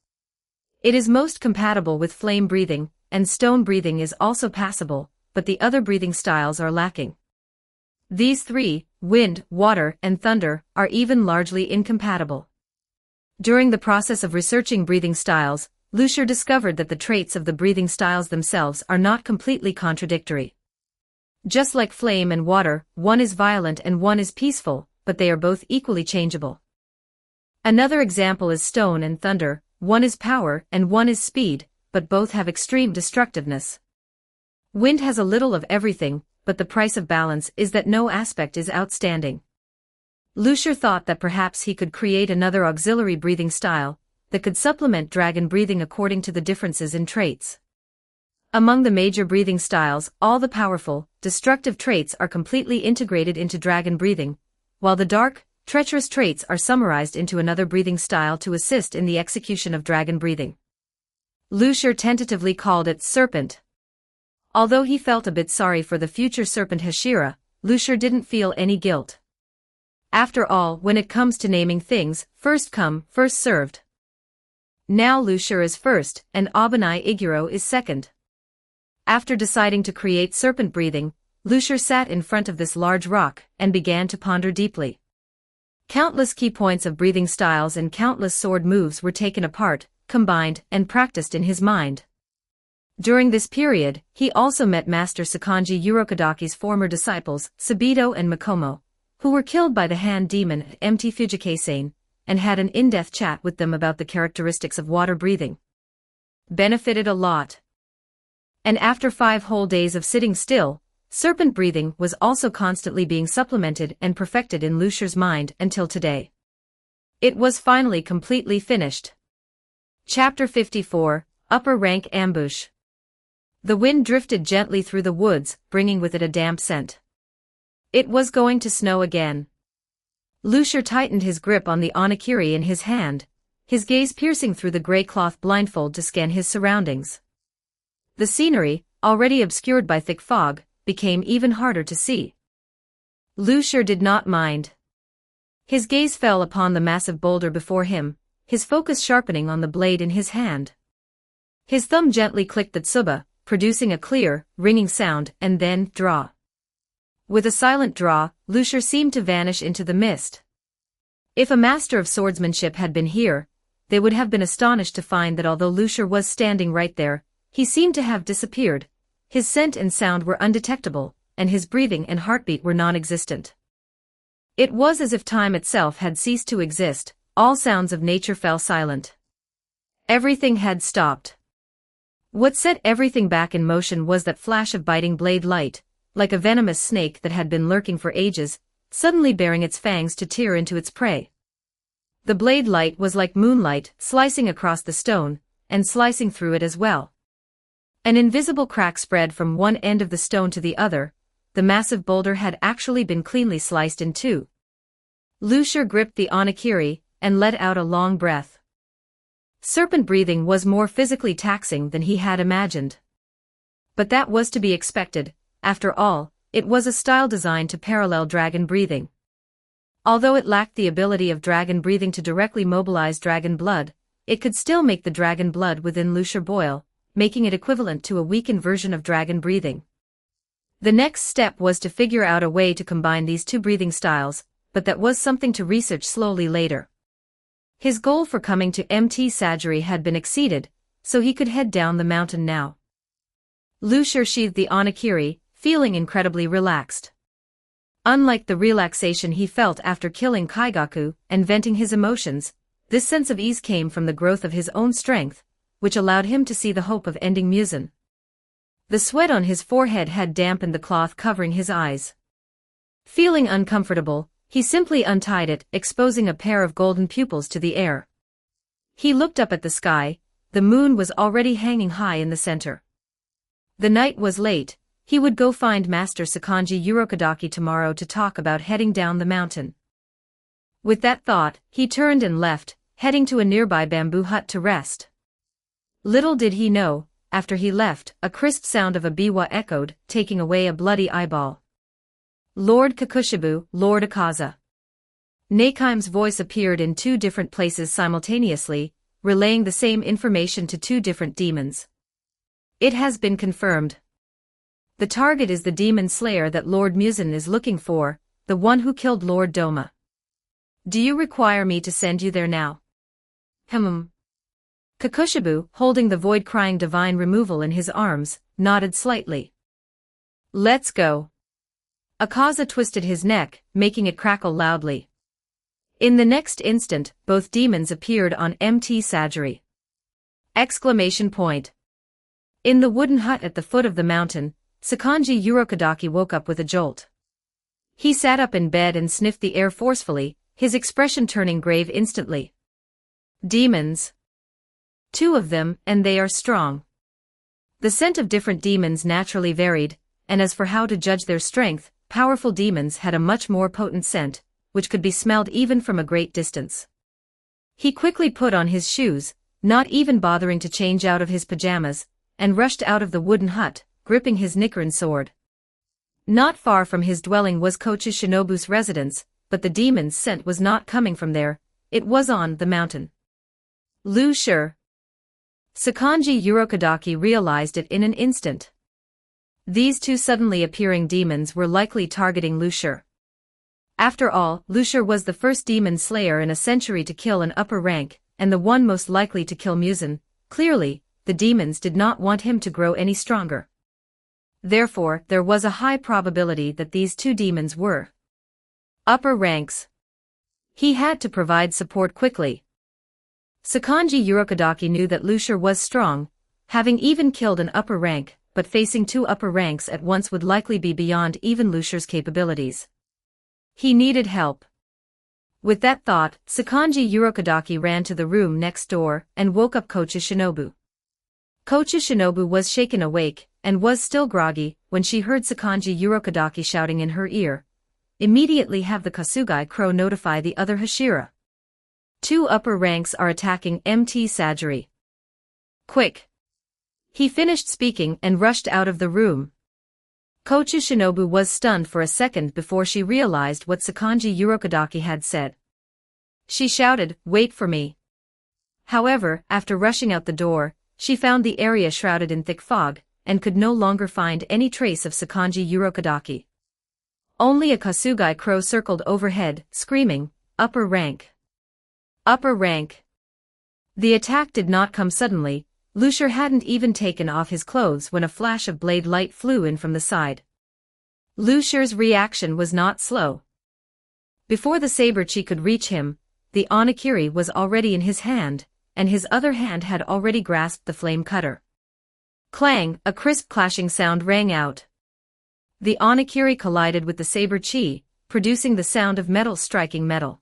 It is most compatible with flame breathing, and stone breathing is also passable, but the other breathing styles are lacking. These three, wind, water, and thunder, are even largely incompatible. During the process of researching breathing styles, Lucier discovered that the traits of the breathing styles themselves are not completely contradictory. Just like flame and water, one is violent and one is peaceful, but they are both equally changeable. Another example is stone and thunder, one is power and one is speed, but both have extreme destructiveness. Wind has a little of everything, but the price of balance is that no aspect is outstanding. Lucier thought that perhaps he could create another auxiliary breathing style that could supplement dragon breathing according to the differences in traits. Among the major breathing styles, all the powerful, destructive traits are completely integrated into dragon breathing, while the dark, treacherous traits are summarized into another breathing style to assist in the execution of dragon breathing. Lucier tentatively called it serpent. Although he felt a bit sorry for the future serpent Hashira, Lucier didn't feel any guilt. After all, when it comes to naming things, first come, first served. Now Lucier is first, and Abanai Iguro is second. After deciding to create serpent breathing, Lucier sat in front of this large rock and began to ponder deeply. Countless key points of breathing styles and countless sword moves were taken apart, combined, and practiced in his mind. During this period, he also met Master Sakanji Urokadaki's former disciples, Sabito and Makomo, who were killed by the hand demon at Mt. Fujikasane, and had an in-depth chat with them about the characteristics of water breathing. Benefited a lot. And after 5 whole days of sitting still, serpent breathing was also constantly being supplemented and perfected in Lucier's mind until today. It was finally completely finished. Chapter 54, Upper Rank Ambush. The wind drifted gently through the woods, bringing with it a damp scent. It was going to snow again. Lucier tightened his grip on the onigiri in his hand. his gaze piercing through the gray cloth blindfold to scan his surroundings. The scenery, already obscured by thick fog, became even harder to see. Lucier did not mind. His gaze fell upon the massive boulder before him, his focus sharpening on the blade in his hand. His thumb gently clicked the tsuba, producing a clear, ringing sound, and then, draw. With a silent draw, Lucier seemed to vanish into the mist. If a master of swordsmanship had been here, they would have been astonished to find that although Lucier was standing right there, he seemed to have disappeared. His scent and sound were undetectable, and his breathing and heartbeat were non-existent. It was as if time itself had ceased to exist, all sounds of nature fell silent. Everything had stopped. What set everything back in motion was that flash of biting blade light, like a venomous snake that had been lurking for ages, suddenly baring its fangs to tear into its prey. The blade light was like moonlight, slicing across the stone, and slicing through it as well. An invisible crack spread from one end of the stone to the other. The massive boulder had actually been cleanly sliced in two. Lucier gripped the onakiri, and let out a long breath. Serpent breathing was more physically taxing than he had imagined. But that was to be expected. After all, it was a style designed to parallel dragon breathing. Although it lacked the ability of dragon breathing to directly mobilize dragon blood, it could still make the dragon blood within Lucier boil, making it equivalent to a weakened version of dragon breathing. The next step was to figure out a way to combine these two breathing styles, but that was something to research slowly later. His goal for coming to Mt. Sagiri had been exceeded, so he could head down the mountain now. Lucier sheathed the onakiri, feeling incredibly relaxed. Unlike the relaxation he felt after killing Kaigaku and venting his emotions, this sense of ease came from the growth of his own strength, which allowed him to see the hope of ending Muzan. The sweat on his forehead had dampened the cloth covering his eyes. Feeling uncomfortable, he simply untied it, exposing a pair of golden pupils to the air. He looked up at the sky. The moon was already hanging high in the center. The night was late. He would go find Master Sakanji Urokodaki tomorrow to talk about heading down the mountain. With that thought, he turned and left, heading to a nearby bamboo hut to rest. Little did he know, after he left, a crisp sound of a biwa echoed, taking away a bloody eyeball. Lord Kakushibu, Lord Akaza. Nakaim's voice appeared in two different places simultaneously, relaying the same information to two different demons. It has been confirmed. The target is the demon slayer that Lord Muzan is looking for, the one who killed Lord Doma. Do you require me to send you there now? Kakushibu, holding the void-crying divine removal in his arms, nodded slightly. Let's go. Akaza twisted his neck, making it crackle loudly. In the next instant, both demons appeared on Mt. Sagiri. Exclamation point. In the wooden hut at the foot of the mountain, Sakanji Urokodaki woke up with a jolt. He sat up in bed and sniffed the air forcefully, his expression turning grave instantly. Demons. 2 of them, and they are strong. The scent of different demons naturally varied, and as for how to judge their strength, powerful demons had a much more potent scent, which could be smelled even from a great distance. He quickly put on his shoes, not even bothering to change out of his pajamas, and rushed out of the wooden hut, gripping his Nichiren sword. Not far from his dwelling was Kochu Shinobu's residence, but the demon's scent was not coming from there, it was on the mountain. Lucier. Sakanji Urokodaki realized it in an instant. These 2 suddenly appearing demons were likely targeting Lucier. After all, Lucier was the first demon slayer in a century to kill an upper rank, and the one most likely to kill Muzan. Clearly, the demons did not want him to grow any stronger. Therefore, there was a high probability that these 2 demons were upper ranks. He had to provide support quickly. Sakanji Urokodaki knew that Lucier was strong, having even killed an upper rank, but facing 2 upper ranks at once would likely be beyond even Lucier's capabilities. He needed help. With that thought, Sakanji Urokodaki ran to the room next door and woke up Kochu Shinobu. Kochu Shinobu was shaken awake, and was still groggy, when she heard Sakanji Urokodaki shouting in her ear. Immediately have the Kasugai crow notify the other Hashira. Two upper ranks are attacking MT Sajiri. Quick! He finished speaking and rushed out of the room. Kochu Shinobu was stunned for a second before she realized what Sakanji Urokodaki had said. She shouted, "Wait for me." However, after rushing out the door, she found the area shrouded in thick fog, and could no longer find any trace of Sakanji Urokodaki. Only a Kasugai crow circled overhead, screaming, "Upper rank! Upper rank!" The attack did not come suddenly. Lucier hadn't even taken off his clothes when a flash of blade light flew in from the side. Lucier's reaction was not slow. Before the saber-chi could reach him, the onigiri was already in his hand, and his other hand had already grasped the flame cutter. Clang! A crisp clashing sound rang out. The onigiri collided with the saber-chi, producing the sound of metal striking metal.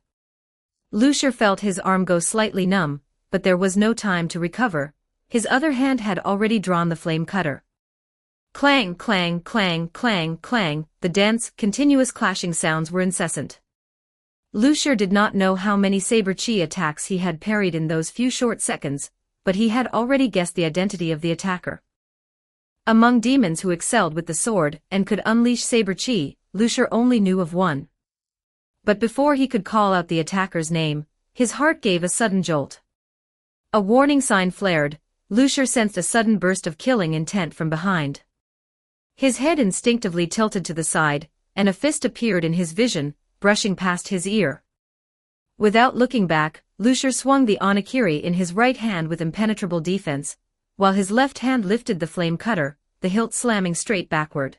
Lucier felt his arm go slightly numb, but there was no time to recover. His other hand had already drawn the flame cutter. Clang, clang, clang, clang, clang, the dense, continuous clashing sounds were incessant. Lucier did not know how many saber-chi attacks he had parried in those few short seconds, but he had already guessed the identity of the attacker. Among demons who excelled with the sword and could unleash saber-chi, Lucier only knew of one. But before he could call out the attacker's name, his heart gave a sudden jolt. A warning sign flared. Lucier sensed a sudden burst of killing intent from behind. His head instinctively tilted to the side, and a fist appeared in his vision, brushing past his ear. Without looking back, Lucier swung the onigiri in his right hand with impenetrable defense, while his left hand lifted the flame cutter, the hilt slamming straight backward.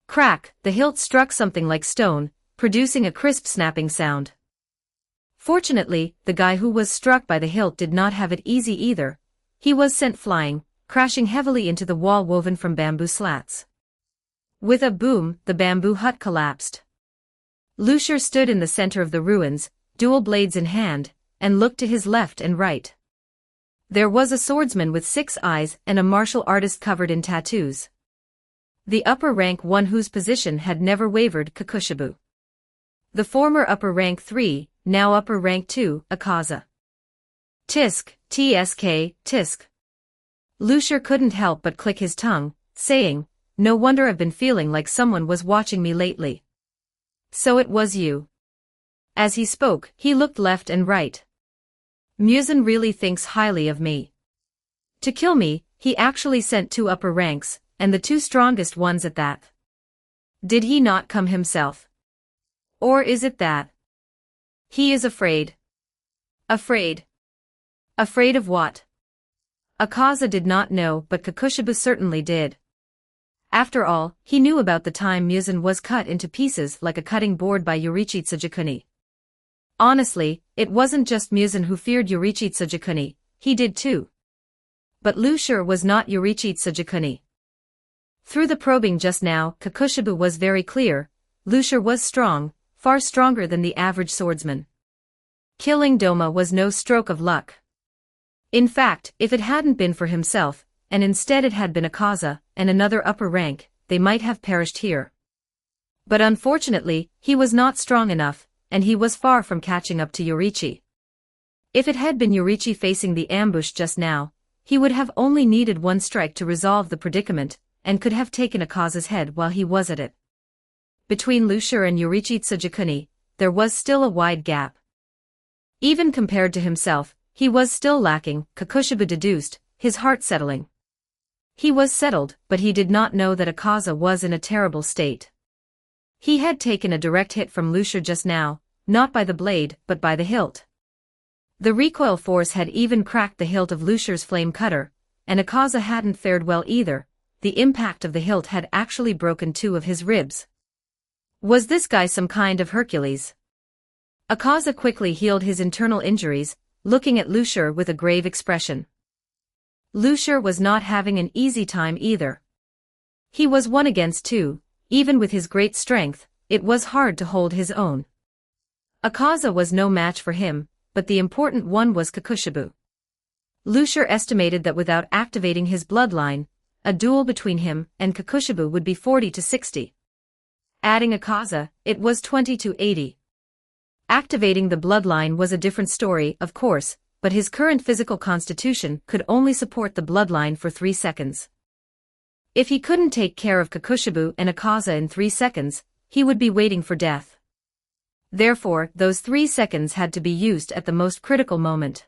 Crack! The hilt struck something like stone, producing a crisp snapping sound. Fortunately, the guy who was struck by the hilt did not have it easy either. He was sent flying, crashing heavily into the wall woven from bamboo slats. With a boom, the bamboo hut collapsed. Lucier stood in the center of the ruins, dual blades in hand, and looked to his left and right. There was a swordsman with 6 eyes and a martial artist covered in tattoos. The upper rank one whose position had never wavered, Kakushibu. The former upper rank 3, now upper rank 2, Akaza. Tisk, tsk, tisk. Lucier couldn't help but click his tongue, saying, "No wonder I've been feeling like someone was watching me lately. So it was you." As he spoke, he looked left and right. Muzan really thinks highly of me. To kill me, he actually sent 2 upper ranks, and the 2 strongest ones at that. Did he not come himself? Or is it that he is afraid? Afraid? Afraid of what? Akaza did not know, but Kakushibu certainly did. After all, he knew about the time Muzan was cut into pieces like a cutting board by Yorichi Tsujikuni. Honestly, it wasn't just Muzan who feared Yorichi Tsujikuni, he did too. But Lucier was not Yorichi Tsujikuni. Through the probing just now, Kakushibu was very clear. Lucier was strong, far stronger than the average swordsman. Killing Doma was no stroke of luck. In fact, if it hadn't been for himself, and instead it had been Akaza, and another upper rank, they might have perished here. But unfortunately, he was not strong enough, and he was far from catching up to Yorichi. If it had been Yorichi facing the ambush just now, he would have only needed one strike to resolve the predicament, and could have taken Akaza's head while he was at it. Between Lucier and Yorichi Tsujikuni, there was still a wide gap. Even compared to himself, he was still lacking, Kakushibu deduced, his heart settling. He was settled, but he did not know that Akaza was in a terrible state. He had taken a direct hit from Lucier just now, not by the blade, but by the hilt. The recoil force had even cracked the hilt of Lucier's flame cutter, and Akaza hadn't fared well either. The impact of the hilt had actually broken 2 of his ribs. Was this guy some kind of Hercules? Akaza quickly healed his internal injuries, looking at Lucier with a grave expression. Lucier was not having an easy time either. He was 1 against 2, even with his great strength, it was hard to hold his own. Akaza was no match for him, but the important one was Kakushibu. Lucier estimated that without activating his bloodline, a duel between him and Kakushibu would be 40 to 60. Adding Akaza, it was 20 to 80. Activating the bloodline was a different story, of course, but his current physical constitution could only support the bloodline for 3 seconds. If he couldn't take care of Kakushibu and Akaza in 3 seconds, he would be waiting for death. Therefore, those 3 seconds had to be used at the most critical moment.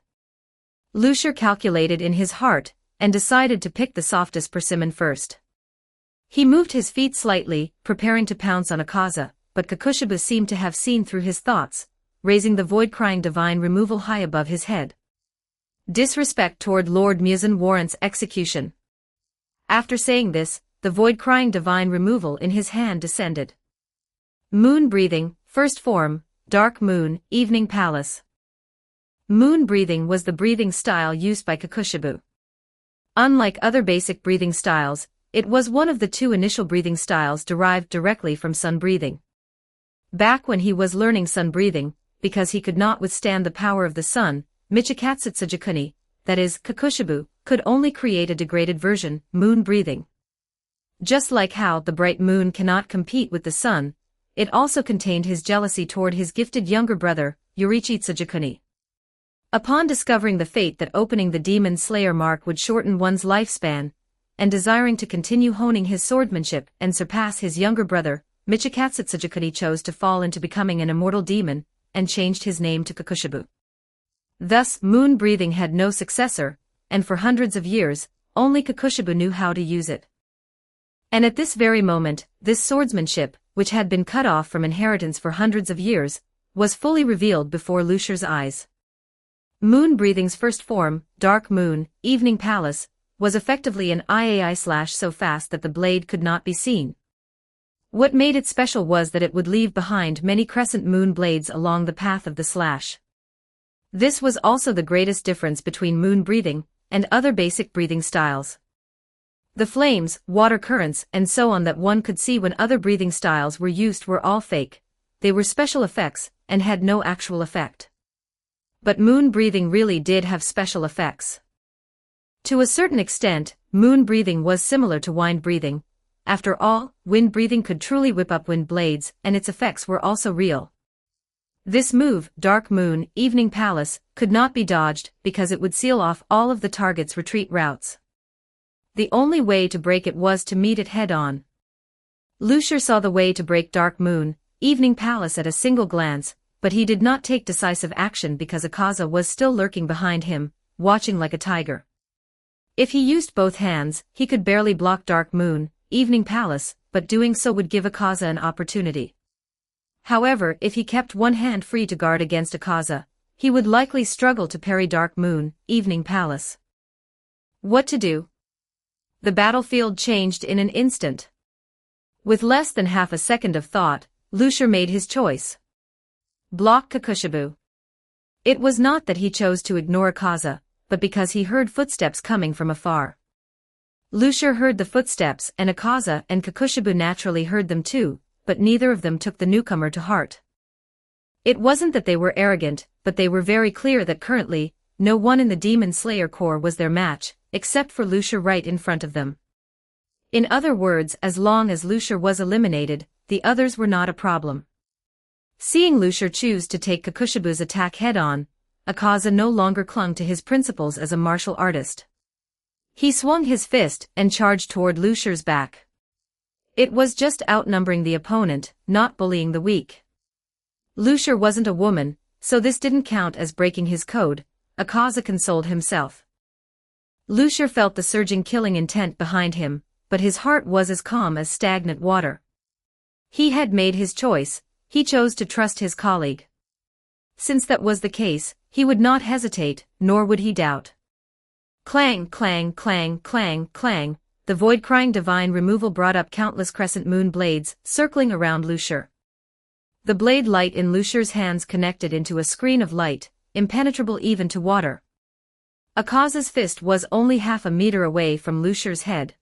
Lucier calculated in his heart, and decided to pick the softest persimmon first. He moved his feet slightly, preparing to pounce on Akaza, but Kakushibu seemed to have seen through his thoughts, raising the void-crying divine removal high above his head. Disrespect toward Lord Muzan warrants execution. After saying this, the void-crying divine removal in his hand descended. Moon breathing, first form, dark moon, evening palace. Moon breathing was the breathing style used by Kakushibu. Unlike other basic breathing styles, it was one of the 2 initial breathing styles derived directly from sun breathing. Back when he was learning sun breathing, because he could not withstand the power of the sun, Michikatsu Tsujikuni, that is, Kakushibu, could only create a degraded version, moon breathing. Just like how the bright moon cannot compete with the sun, it also contained his jealousy toward his gifted younger brother, Yoriichi Tsujikuni. Upon discovering the fate that opening the Demon Slayer mark would shorten one's lifespan, and desiring to continue honing his swordsmanship and surpass his younger brother, Michikatsu Tsujikuni chose to fall into becoming an immortal demon, and changed his name to Kakushibu. Thus, moon breathing had no successor, and for hundreds of years, only Kakushibu knew how to use it. And at this very moment, this swordsmanship, which had been cut off from inheritance for hundreds of years, was fully revealed before Lucier's eyes. Moon breathing's first form, dark moon, evening palace, was effectively an IAI/ so fast that the blade could not be seen. What made it special was that it would leave behind many crescent moon blades along the path of the slash. This was also the greatest difference between moon breathing and other basic breathing styles. The flames, water currents, and so on that one could see when other breathing styles were used were all fake. They were special effects, and had no actual effect. But moon breathing really did have special effects. To a certain extent, moon breathing was similar to wind breathing. After all, wind breathing could truly whip up wind blades, and its effects were also real. This move, dark moon, evening palace, could not be dodged because it would seal off all of the target's retreat routes. The only way to break it was to meet it head-on. Lucier saw the way to break dark moon, evening palace at a single glance, but he did not take decisive action because Akaza was still lurking behind him, watching like a tiger. If he used both hands, he could barely block dark moon, evening palace, but doing so would give Akaza an opportunity. However, if he kept one hand free to guard against Akaza, he would likely struggle to parry dark moon, evening palace. What to do? The battlefield changed in an instant. With less than half a second of thought, Lucier made his choice. Block Kakushibu. It was not that he chose to ignore Akaza, but because he heard footsteps coming from afar. Lucier heard the footsteps and Akaza and Kakushibu naturally heard them too, but neither of them took the newcomer to heart. It wasn't that they were arrogant, but they were very clear that currently, no one in the Demon Slayer Corps was their match, except for Lucier right in front of them. In other words, as long as Lucier was eliminated, the others were not a problem. Seeing Lucier choose to take Kakushibu's attack head-on, Akaza no longer clung to his principles as a martial artist. He swung his fist and charged toward Lucier's back. It was just outnumbering the opponent, not bullying the weak. Lucier wasn't a woman, so this didn't count as breaking his code, Akaza consoled himself. Lucier felt the surging killing intent behind him, but his heart was as calm as stagnant water. He had made his choice, he chose to trust his colleague. Since that was the case, he would not hesitate, nor would he doubt. Clang, clang, clang, clang, clang, the void-crying divine removal brought up countless crescent moon blades, circling around Lucier. The blade light in Lucier's hands connected into a screen of light, impenetrable even to water. Akaza's fist was only half a meter away from Lucier's head.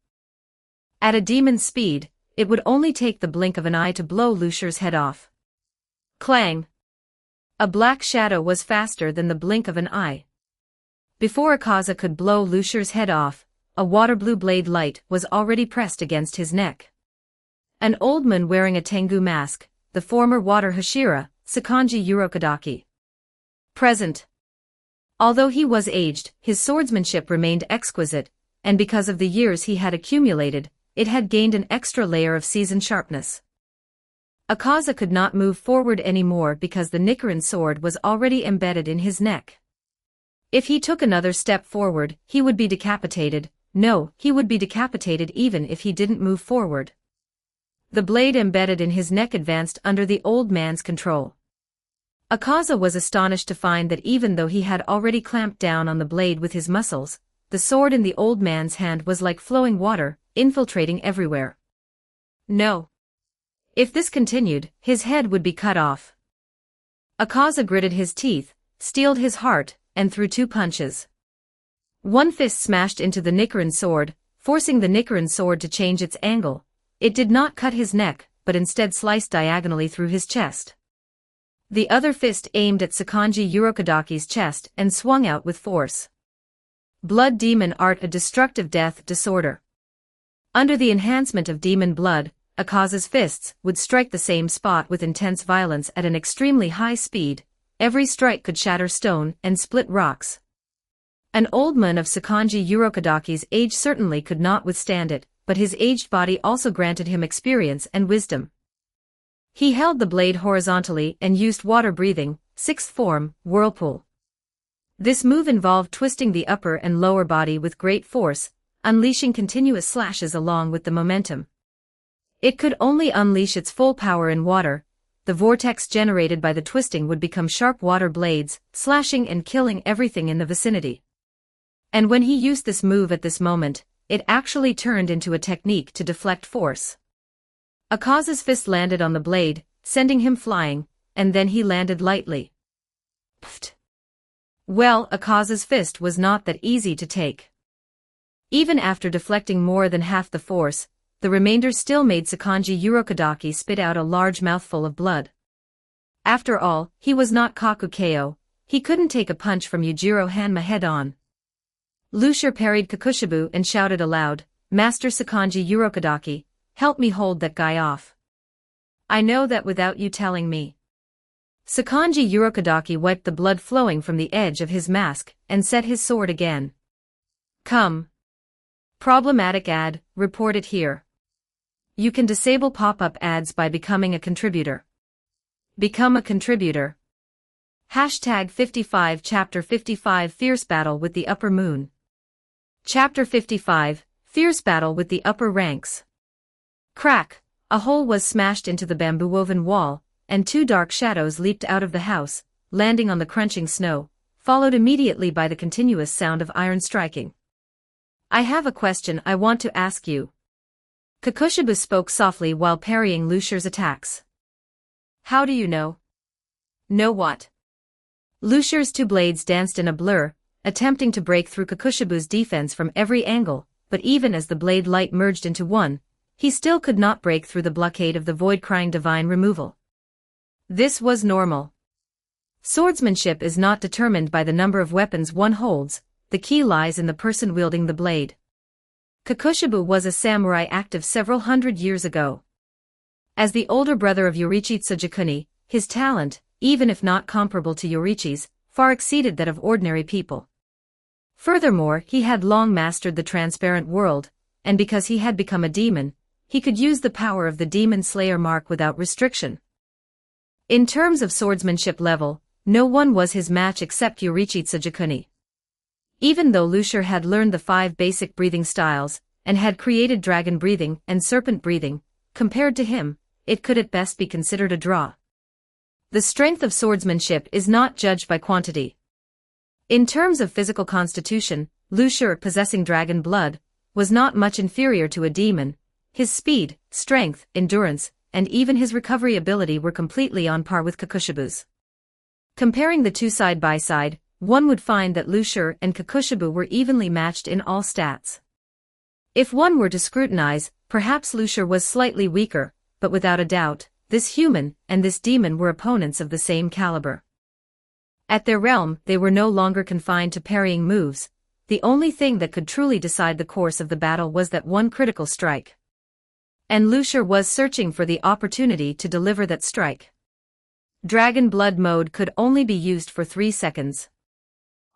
At a demon's speed, it would only take the blink of an eye to blow Lucier's head off. Clang! A black shadow was faster than the blink of an eye. Before Akaza could blow Lucier's head off, a water-blue blade light was already pressed against his neck. An old man wearing a Tengu mask, the former Water Hashira, Sakonji Urokodaki. Present. Although he was aged, his swordsmanship remained exquisite, and because of the years he had accumulated, it had gained an extra layer of seasoned sharpness. Akaza could not move forward anymore because the Nichiren sword was already embedded in his neck. If he took another step forward, he would be decapitated. No, he would be decapitated even if he didn't move forward. The blade embedded in his neck advanced under the old man's control. Akaza was astonished to find that even though he had already clamped down on the blade with his muscles, the sword in the old man's hand was like flowing water, infiltrating everywhere. No. If this continued, his head would be cut off. Akaza gritted his teeth, steeled his heart, and threw 2 punches. One fist smashed into the Nichiren sword, forcing the Nichiren sword to change its angle. It did not cut his neck, but instead sliced diagonally through his chest. The other fist aimed at Sakonji Urokodaki's chest and swung out with force. Blood demon art, a destructive death disorder. Under the enhancement of demon blood, Akaza's fists would strike the same spot with intense violence at an extremely high speed. Every strike could shatter stone and split rocks. An old man of Sakonji Urokodaki's age certainly could not withstand it, but his aged body also granted him experience and wisdom. He held the blade horizontally and used water breathing, 6th form, whirlpool. This move involved twisting the upper and lower body with great force, unleashing continuous slashes along with the momentum. It could only unleash its full power in water. The vortex generated by the twisting would become sharp water blades, slashing and killing everything in the vicinity. And when he used this move at this moment, it actually turned into a technique to deflect force. Akaza's fist landed on the blade, sending him flying, and then he landed lightly. Pfft. Well, Akaza's fist was not that easy to take. Even after deflecting more than half the force, the remainder still made Sakonji Urokodaki spit out a large mouthful of blood. After all, he was not Kakukeo. He couldn't take a punch from Yujiro Hanma head-on. Lucier parried Kakushibu and shouted aloud, "Master Sakonji Urokodaki, help me hold that guy off. I know that without you telling me." Sakonji Urokodaki wiped the blood flowing from the edge of his mask and set his sword again. "Come. Problematic ad, report it here. You can disable pop-up ads by becoming a contributor. Become a contributor. Hashtag 55 Chapter 55 Fierce Battle with the Upper Moon. Chapter 55, Fierce Battle with the Upper Ranks. Crack, a hole was smashed into the bamboo-woven wall, and 2 dark shadows leaped out of the house, landing on the crunching snow, followed immediately by the continuous sound of iron striking. "I have a question I want to ask you." Kakushibu spoke softly while parrying Lucier's attacks. "How do you know?" "Know what?" Lucier's 2 blades danced in a blur, attempting to break through Kakushibu's defense from every angle, but even as the blade light merged into one, he still could not break through the blockade of the void-crying divine removal. This was normal. Swordsmanship is not determined by the number of weapons one holds, the key lies in the person wielding the blade. Kakushibu was a samurai active several hundred years ago. As the older brother of Yorichi Tsujikuni, his talent, even if not comparable to Yorichi's, far exceeded that of ordinary people. Furthermore, he had long mastered the transparent world, and because he had become a demon, he could use the power of the Demon Slayer mark without restriction. In terms of swordsmanship level, no one was his match except Yorichi Tsujikuni. Even though Lucier had learned the 5 basic breathing styles, and had created dragon breathing and serpent breathing, compared to him, it could at best be considered a draw. The strength of swordsmanship is not judged by quantity. In terms of physical constitution, Lucier, possessing dragon blood, was not much inferior to a demon. His speed, strength, endurance, and even his recovery ability were completely on par with Kakushibu's. Comparing the 2 side by side, one would find that Lucier and Kakushibu were evenly matched in all stats. If one were to scrutinize, perhaps Lucier was slightly weaker, but without a doubt, this human and this demon were opponents of the same caliber. At their realm, they were no longer confined to parrying moves. The only thing that could truly decide the course of the battle was that one critical strike. And Lucier was searching for the opportunity to deliver that strike. Dragon Blood mode could only be used for 3 seconds.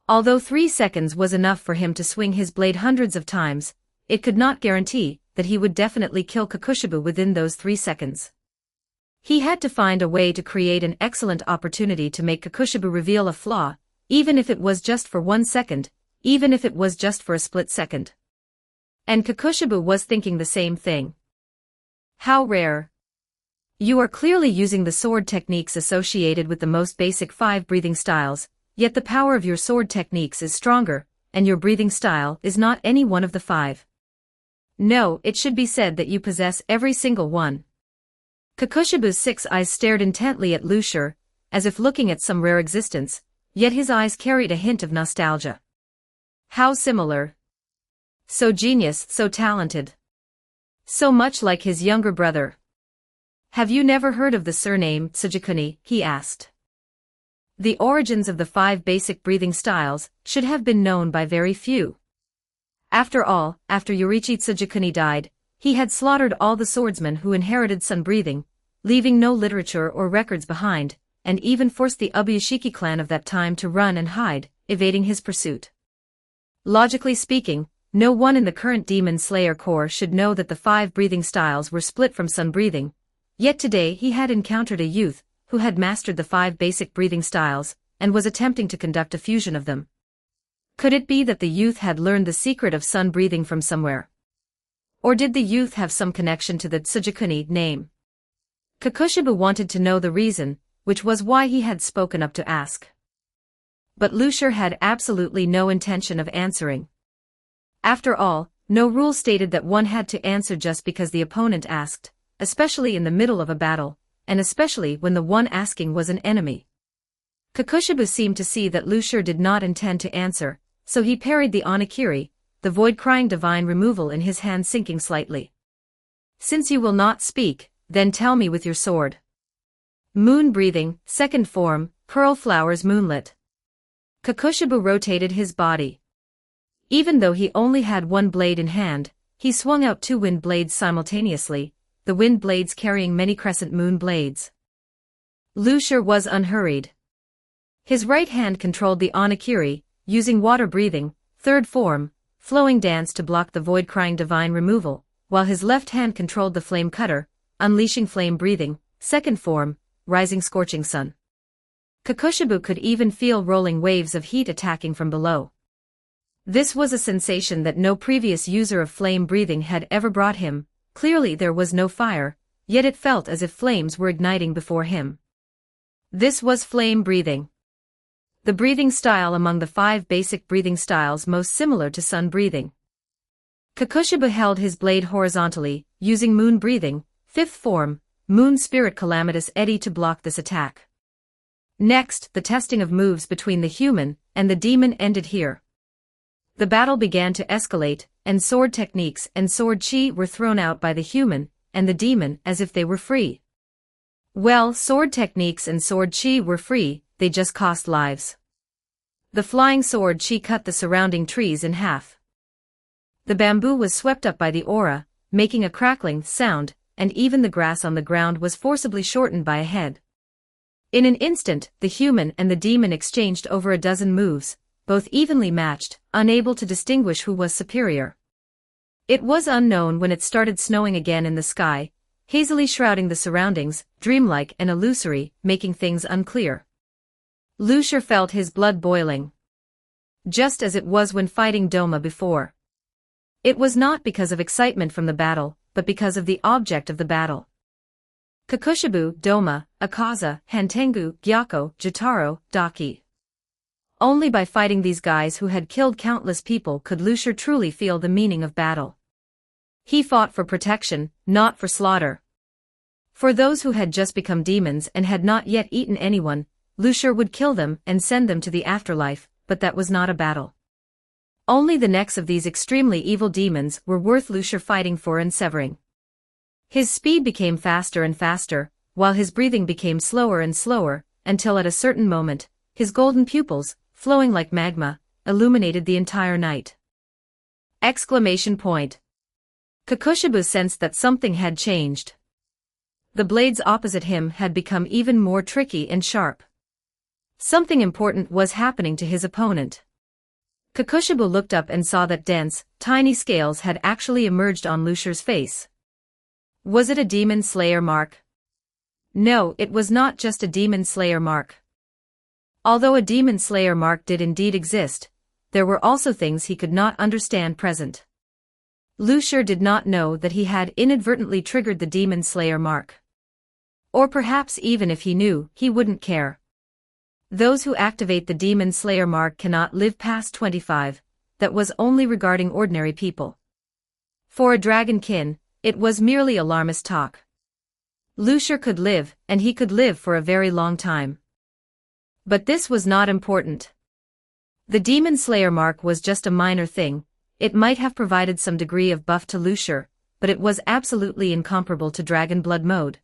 Although 3 seconds was enough for him to swing his blade hundreds of times, it could not guarantee that he would definitely kill Kakushibu within those 3 seconds. He had to find a way to create an excellent opportunity to make Kakushibu reveal a flaw, even if it was just for 1 second, even if it was just for a split second. And Kakushibu was thinking the same thing. How rare. You are clearly using the sword techniques associated with the most basic 5 breathing styles, yet the power of your sword techniques is stronger, and your breathing style is not any one of the 5. No, it should be said that you possess every single one. Kakushibu's 6 eyes stared intently at Lucier, as if looking at some rare existence, yet his eyes carried a hint of nostalgia. How similar. So genius, so talented. So much like his younger brother. Have you never heard of the surname Tsujikuni? He asked. The origins of the 5 basic breathing styles should have been known by very few. After all, after Yoriichi Tsujikuni died, he had slaughtered all the swordsmen who inherited sun breathing, leaving no literature or records behind, and even forced the Ubuyashiki clan of that time to run and hide, evading his pursuit. Logically speaking, no one in the current Demon Slayer Corps should know that the 5 breathing styles were split from sun breathing, yet today he had encountered a youth who had mastered the 5 basic breathing styles, and was attempting to conduct a fusion of them. Could it be that the youth had learned the secret of sun breathing from somewhere? Or did the youth have some connection to the Tsujikuni name? Kakushibu wanted to know the reason, which was why he had spoken up to ask. But Lucier had absolutely no intention of answering. After all, no rule stated that one had to answer just because the opponent asked, especially in the middle of a battle, and especially when the one asking was an enemy. Kakushibu seemed to see that Lucier did not intend to answer, so he parried the Onigiri, the void-crying divine removal in his hand sinking slightly. Since you will not speak, then tell me with your sword. Moon breathing, second form, pearl flowers moonlit. Kakushibu rotated his body. Even though he only had 1 blade in hand, he swung out 2 wind blades simultaneously, the wind blades carrying many crescent moon blades. Lucier was unhurried. His right hand controlled the Onigiri, using water breathing, third form, flowing dance to block the void-crying divine removal, while his left hand controlled the flame cutter, unleashing flame breathing, second form, rising scorching sun. Kakushibu could even feel rolling waves of heat attacking from below. This was a sensation that no previous user of flame breathing had ever brought him. Clearly there was no fire, yet it felt as if flames were igniting before him. This was flame breathing. The breathing style among the 5 basic breathing styles most similar to sun breathing. Kakushibu held his blade horizontally, using moon breathing, 5th form, moon spirit calamitous eddy to block this attack. Next, the testing of moves between the human and the demon ended here. The battle began to escalate, and sword techniques and sword chi were thrown out by the human and the demon as if they were free. Well, sword techniques and sword chi were free, they just cost lives. The flying sword chi cut the surrounding trees in half. The bamboo was swept up by the aura, making a crackling sound, and even the grass on the ground was forcibly shortened by a head. In an instant, the human and the demon exchanged over a dozen moves, both evenly matched, unable to distinguish who was superior. It was unknown when it started snowing again in the sky, hazily shrouding the surroundings, dreamlike and illusory, making things unclear. Lucier felt his blood boiling. Just as it was when fighting Doma before. It was not because of excitement from the battle, but because of the object of the battle. Kakushibu, Doma, Akaza, Hantengu, Gyako, Jotaro, Daki. Only by fighting these guys who had killed countless people could Lucier truly feel the meaning of battle. He fought for protection, not for slaughter. For those who had just become demons and had not yet eaten anyone, Lucier would kill them and send them to the afterlife, but that was not a battle. Only the necks of these extremely evil demons were worth Lucier fighting for and severing. His speed became faster and faster, while his breathing became slower and slower, until at a certain moment, his golden pupils, flowing like magma, illuminated the entire night. Exclamation point. Kakushibu sensed that something had changed. the blades opposite him had become even more tricky and sharp. Something important was happening to his opponent. Kakushibu looked up and saw that dense, tiny scales had actually emerged on Lusher's face. Was it a demon slayer mark? No, it was not just a demon slayer mark. Although a demon slayer mark did indeed exist, there were also things he could not understand present. Lusher did not know that he had inadvertently triggered the demon slayer mark. Or perhaps even if he knew, he wouldn't care. Those who activate the demon slayer mark cannot live past 25, that was only regarding ordinary people. For a dragonkin, it was merely alarmist talk. Lusher could live, and he could live for a very long time. But this was not important. The demon slayer mark was just a minor thing. It might have provided some degree of buff to Lusher, but it was absolutely incomparable to dragon blood mode.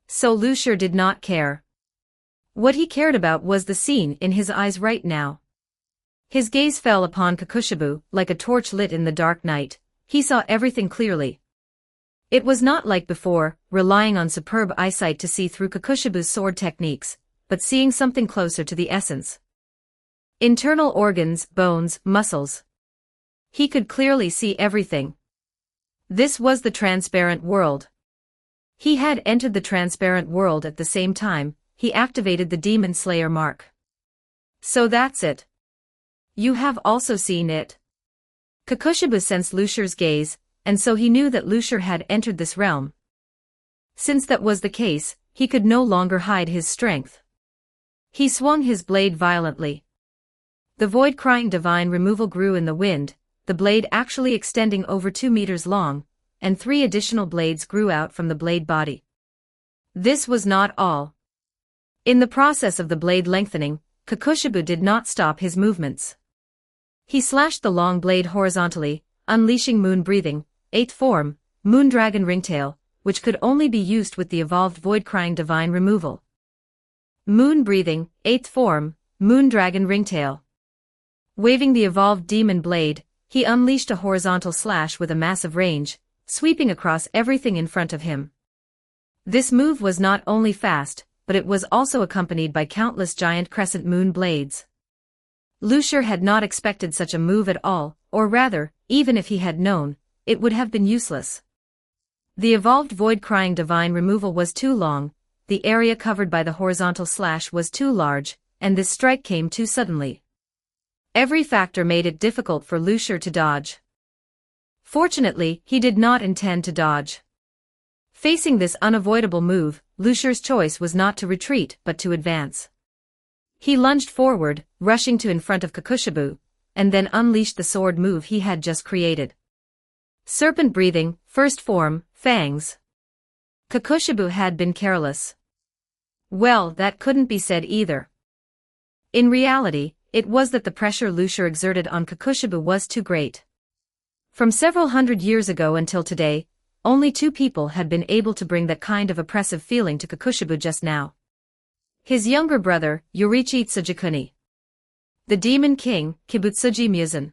So Lusher did not care. What he cared about was the scene in his eyes right now. His gaze fell upon Kakushibu like a torch lit in the dark night. He saw everything clearly. It was not like before, relying on superb eyesight to see through Kakushibu's sword techniques, but seeing something closer to the essence. Internal organs, bones, muscles. He could clearly see everything. This was the transparent world. He had entered the transparent world at the same time. He activated the demon slayer mark. So that's it. You have also seen it. Kakushibu sensed Lusher's gaze, and so he knew that Lusher had entered this realm. Since that was the case, he could no longer hide his strength. He swung his blade violently. The void-crying divine removal grew in the wind, the blade actually extending over 2 meters long, and 3 additional blades grew out from the blade body. This was not all. In the process of the blade lengthening, Kakushibu did not stop his movements. He slashed the long blade horizontally, unleashing moon breathing, 8th form, moon dragon ringtail, which could only be used with the evolved void-crying divine removal. Moon breathing, 8th form, moon dragon ringtail. Waving the evolved demon blade, he unleashed a horizontal slash with a massive range, sweeping across everything in front of him. This move was not only fast, but it was also accompanied by countless giant crescent moon blades. Lusher had not expected such a move at all, or rather, even if he had known, it would have been useless. The evolved void-crying divine removal was too long, the area covered by the horizontal slash was too large, and this strike came too suddenly. Every factor made it difficult for Lusher to dodge. Fortunately, he did not intend to dodge. Facing this unavoidable move, Lusher's choice was not to retreat but to advance. He lunged forward, rushing to in front of Kakushibu, and then unleashed the sword move he had just created. Serpent breathing, 1st form, fangs. Kakushibu had been careless. Well, that couldn't be said either. In reality, it was that the pressure Lusher exerted on Kakushibu was too great. From several hundred years ago until today, only 2 people had been able to bring that kind of oppressive feeling to Kakushibu just now. His younger brother, Yorichi Tsujikuni. The Demon King, Kibutsuji Muzan.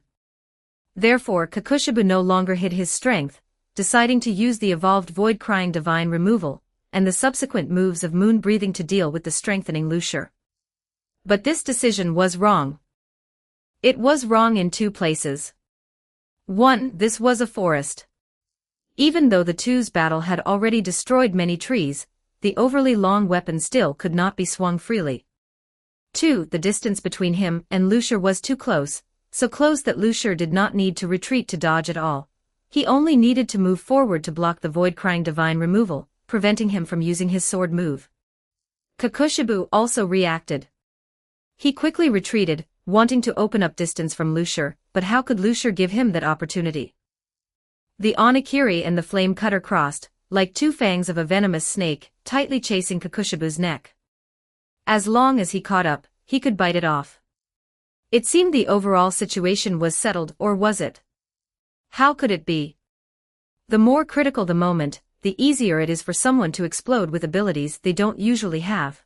Therefore Kakushibu no longer hid his strength, deciding to use the evolved void-crying divine removal, and the subsequent moves of moon breathing to deal with the strengthening Lusher. But this decision was wrong. It was wrong in 2 places. 1. This was a forest. Even though the two's battle had already destroyed many trees, the overly long weapon still could not be swung freely. 2. The distance between him and Lusher was too close, so close that Lusher did not need to retreat to dodge at all. He only needed to move forward to block the void-crying divine removal, preventing him from using his sword move. Kakushibu also reacted. He quickly retreated, wanting to open up distance from Lusher, but how could Lusher give him that opportunity? The Onigiri and the flame cutter crossed, like 2 fangs of a venomous snake, tightly chasing Kakushibu's neck. As long as he caught up, he could bite it off. It seemed the overall situation was settled, or was it? How could it be? The more critical the moment, the easier it is for someone to explode with abilities they don't usually have.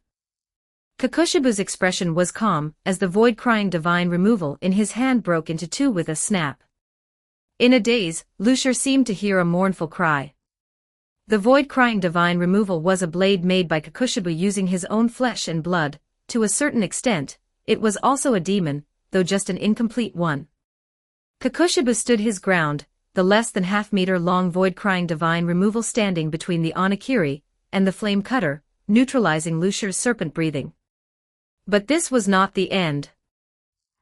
Kakushibu's expression was calm, as the void-crying divine removal in his hand broke into 2 with a snap. In a daze, Lusher seemed to hear a mournful cry. The void-crying divine removal was a blade made by Kakushibu using his own flesh and blood. To a certain extent, it was also a demon, though just an incomplete one. Kakushibu stood his ground, the less than half-meter-long void-crying divine removal standing between the Onigiri and the flame cutter, neutralizing Lucia's serpent breathing. But this was not the end.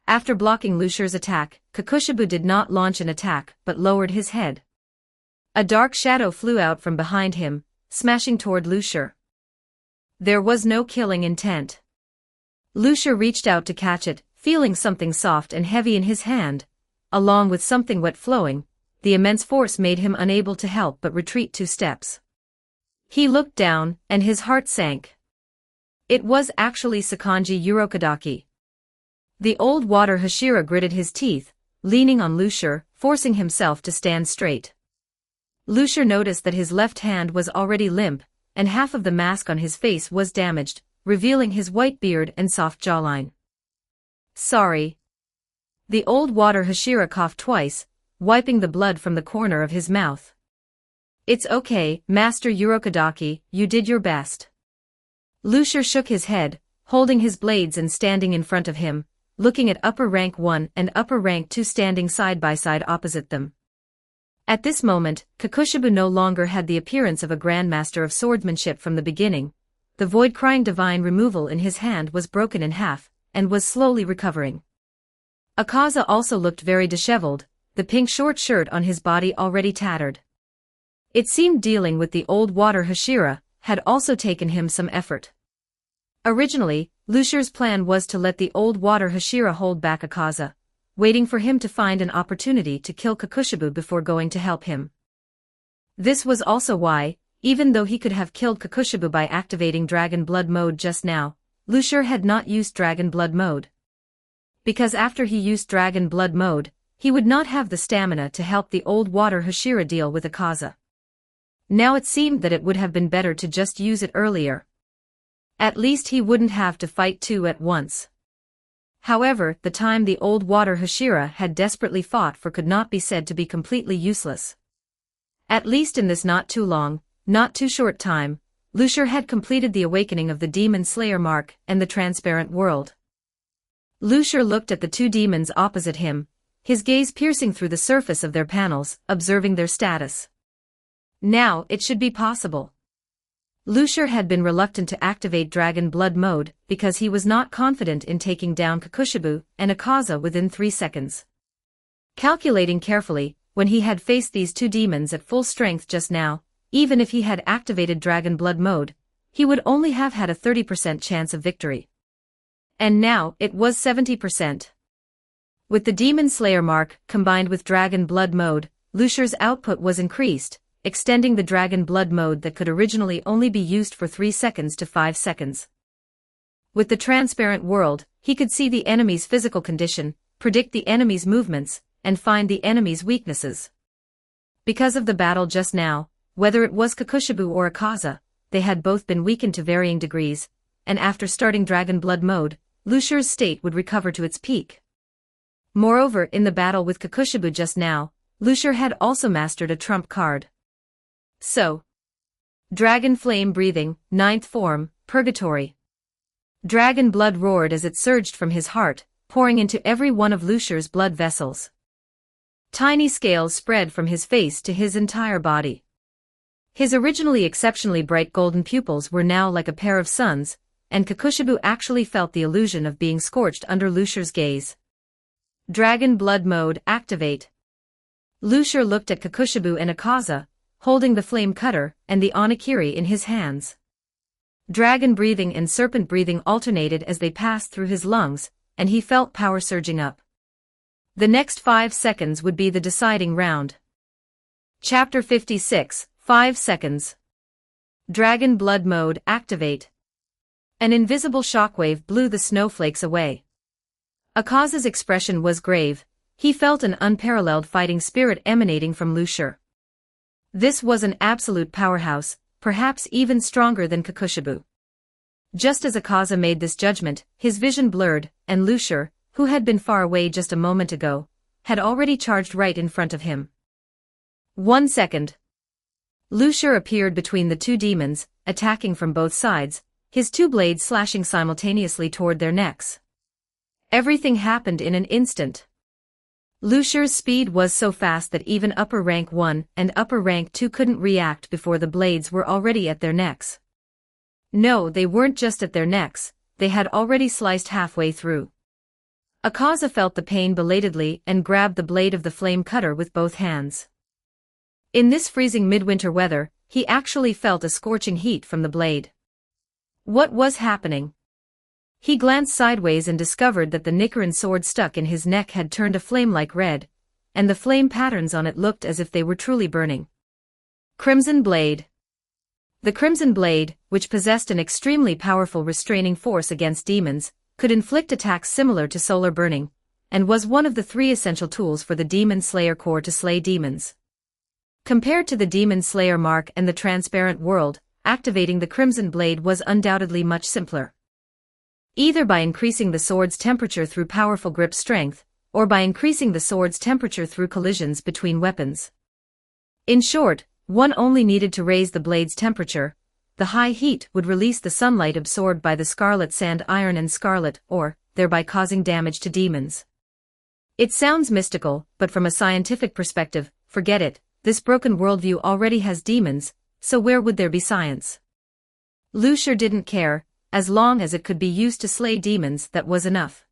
After blocking Lucia's attack, Kakushibu did not launch an attack but lowered his head. A dark shadow flew out from behind him, smashing toward Lucia. There was no killing intent. Lucia reached out to catch it, feeling something soft and heavy in his hand, along with something wet flowing. The immense force made him unable to help but retreat 2 steps. He looked down, and his heart sank. It was actually Sakanji Urokodaki. The old water Hashira gritted his teeth, leaning on Lucia, forcing himself to stand straight. Lucia noticed that his left hand was already limp, and half of the mask on his face was damaged, revealing his white beard and soft jawline. Sorry. The old water Hashira coughed twice, wiping the blood from the corner of his mouth. It's okay, Master Urokodaki, you did your best. Lucia shook his head, holding his blades and standing in front of him, looking at Upper Rank 1 and Upper Rank 2 standing side by side opposite them. At this moment, Kakushibu no longer had the appearance of a grandmaster of swordsmanship from the beginning. The void-crying divine removal in his hand was broken in half, and was slowly recovering. Akaza also looked very disheveled, the pink short shirt on his body already tattered. It seemed dealing with the old water Hashira had also taken him some effort. Originally, Lucia's plan was to let the old water Hashira hold back Akaza, waiting for him to find an opportunity to kill Kakushibu before going to help him. This was also why, even though he could have killed Kakushibu by activating Dragon Blood mode just now, Lucia had not used Dragon Blood mode. Because after he used Dragon Blood mode, he would not have the stamina to help the old water Hashira deal with Akaza. Now it seemed that it would have been better to just use it earlier. At least he wouldn't have to fight 2 at once. However, the time the old water Hashira had desperately fought for could not be said to be completely useless. At least in this not too long, not too short time, Lucia had completed the awakening of the Demon Slayer mark and the transparent world. Lucia looked at the 2 demons opposite him, his gaze piercing through the surface of their panels, observing their status. Now, it should be possible. Lucia had been reluctant to activate Dragon Blood mode because he was not confident in taking down Kakushibu and Akaza within 3 seconds. Calculating carefully, when he had faced these 2 demons at full strength just now, even if he had activated Dragon Blood mode, he would only have had a 30% chance of victory. And now, it was 70%. With the Demon Slayer mark combined with Dragon Blood mode, Lucia's output was increased, extending the Dragon Blood mode that could originally only be used for 3 seconds to 5 seconds. With the transparent world, he could see the enemy's physical condition, predict the enemy's movements, and find the enemy's weaknesses. Because of the battle just now, whether it was Kakushibu or Akaza, they had both been weakened to varying degrees, and after starting Dragon Blood mode, Lucia's state would recover to its peak. Moreover, in the battle with Kakushibu just now, Lucia had also mastered a trump card. So, Dragon Flame Breathing, 9th form, Purgatory. Dragon blood roared as it surged from his heart, pouring into every one of Lucia's blood vessels. Tiny scales spread from his face to his entire body. His originally exceptionally bright golden pupils were now like a pair of suns, and Kakushibu actually felt the illusion of being scorched under Lucia's gaze. Dragon Blood mode, activate. Lucia looked at Kakushibu and Akaza, holding the flame cutter and the onigiri in his hands. Dragon breathing and serpent breathing alternated as they passed through his lungs, and he felt power surging up. The next 5 seconds would be the deciding round. Chapter 56, 5 seconds. Dragon Blood mode, activate. An invisible shockwave blew the snowflakes away. Akaza's expression was grave. He felt an unparalleled fighting spirit emanating from Lucia. This was an absolute powerhouse, perhaps even stronger than Kakushibu. Just as Akaza made this judgment, his vision blurred, and Lucia, who had been far away just a moment ago, had already charged right in front of him. 1 second. Lucier appeared between the two demons, attacking from both sides, his two blades slashing simultaneously toward their necks. Everything happened in an instant. Lucier's speed was so fast that even upper rank 1 and upper rank 2 couldn't react before the blades were already at their necks. No, they weren't just at their necks, they had already sliced halfway through. Akaza felt the pain belatedly and grabbed the blade of the flame cutter with both hands. In this freezing midwinter weather, he actually felt a scorching heat from the blade. What was happening? He glanced sideways and discovered that the Nicaran sword stuck in his neck had turned a flame-like red, and the flame patterns on it looked as if they were truly burning. Crimson Blade. The Crimson Blade, which possessed an extremely powerful restraining force against demons, could inflict attacks similar to solar burning, and was one of the 3 essential tools for the Demon Slayer Corps to slay demons. Compared to the Demon Slayer Mark and the Transparent World, activating the Crimson Blade was undoubtedly much simpler. Either by increasing the sword's temperature through powerful grip strength, or by increasing the sword's temperature through collisions between weapons. In short, one only needed to raise the blade's temperature. The high heat would release the sunlight absorbed by the scarlet sand iron and scarlet ore, thereby causing damage to demons. It sounds mystical, but from a scientific perspective, forget it. This broken worldview already has demons, so where would there be science? Lucier didn't care, as long as it could be used to slay demons, that was enough.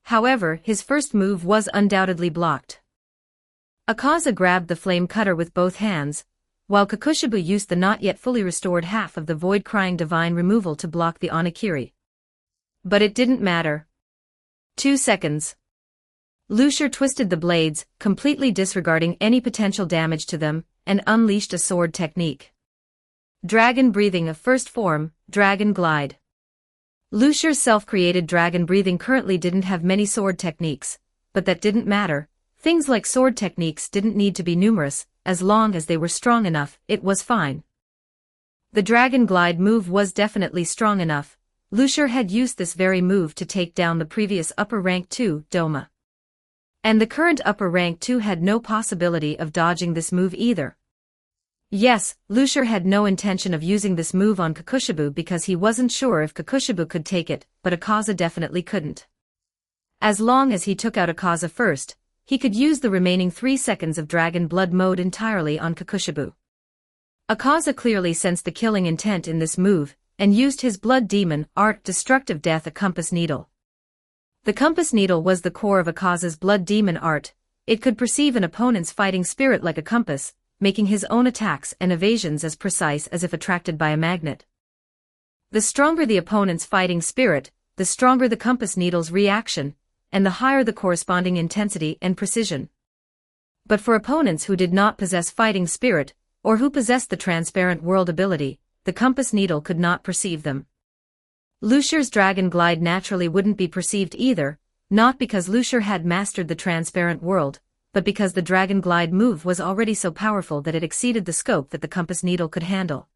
However, his first move was undoubtedly blocked. Akaza grabbed the flame cutter with both hands, while Kakushibu used the not yet fully restored half of the void-crying divine removal to block the Onakiri. But it didn't matter. 2 seconds. Lucier twisted the blades, completely disregarding any potential damage to them, and unleashed a sword technique. Dragon Breathing of First Form, Dragon Glide. Lucier's self-created dragon breathing currently didn't have many sword techniques, but that didn't matter. Things like sword techniques didn't need to be numerous, as long as they were strong enough, it was fine. The Dragon Glide move was definitely strong enough. Lucier had used this very move to take down the previous upper rank 2, Doma. And the current upper rank 2 had no possibility of dodging this move either. Yes, Lucier had no intention of using this move on Kakushibu because he wasn't sure if Kakushibu could take it, but Akaza definitely couldn't. As long as he took out Akaza first, he could use the remaining 3 seconds of Dragon Blood mode entirely on Kakushibu. Akaza clearly sensed the killing intent in this move, and used his Blood Demon Art Destructive Death, a Compass Needle. The Compass Needle was the core of Akaza's Blood Demon Art. It could perceive an opponent's fighting spirit like a compass, making his own attacks and evasions as precise as if attracted by a magnet. The stronger the opponent's fighting spirit, the stronger the Compass Needle's reaction, and the higher the corresponding intensity and precision. But for opponents who did not possess fighting spirit, or who possessed the Transparent World ability, the Compass Needle could not perceive them. Lucier's Dragon Glide naturally wouldn't be perceived either, not because Lucier had mastered the Transparent World, but because the Dragon Glide move was already so powerful that it exceeded the scope that the Compass Needle could handle.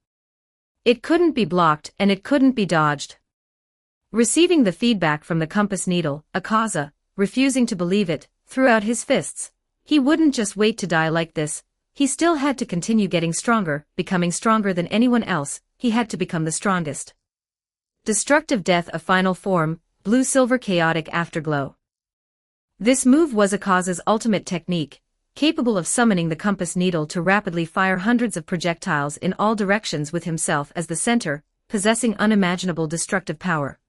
It couldn't be blocked and it couldn't be dodged. Receiving the feedback from the Compass Needle, Akaza, refusing to believe it, threw out his fists. He wouldn't just wait to die like this, he still had to continue getting stronger, becoming stronger than anyone else. He had to become the strongest. Destructive Death, a Final Form, Blue-Silver Chaotic Afterglow. This move was Akaza's ultimate technique, capable of summoning the Compass Needle to rapidly fire hundreds of projectiles in all directions with himself as the center, possessing unimaginable destructive power.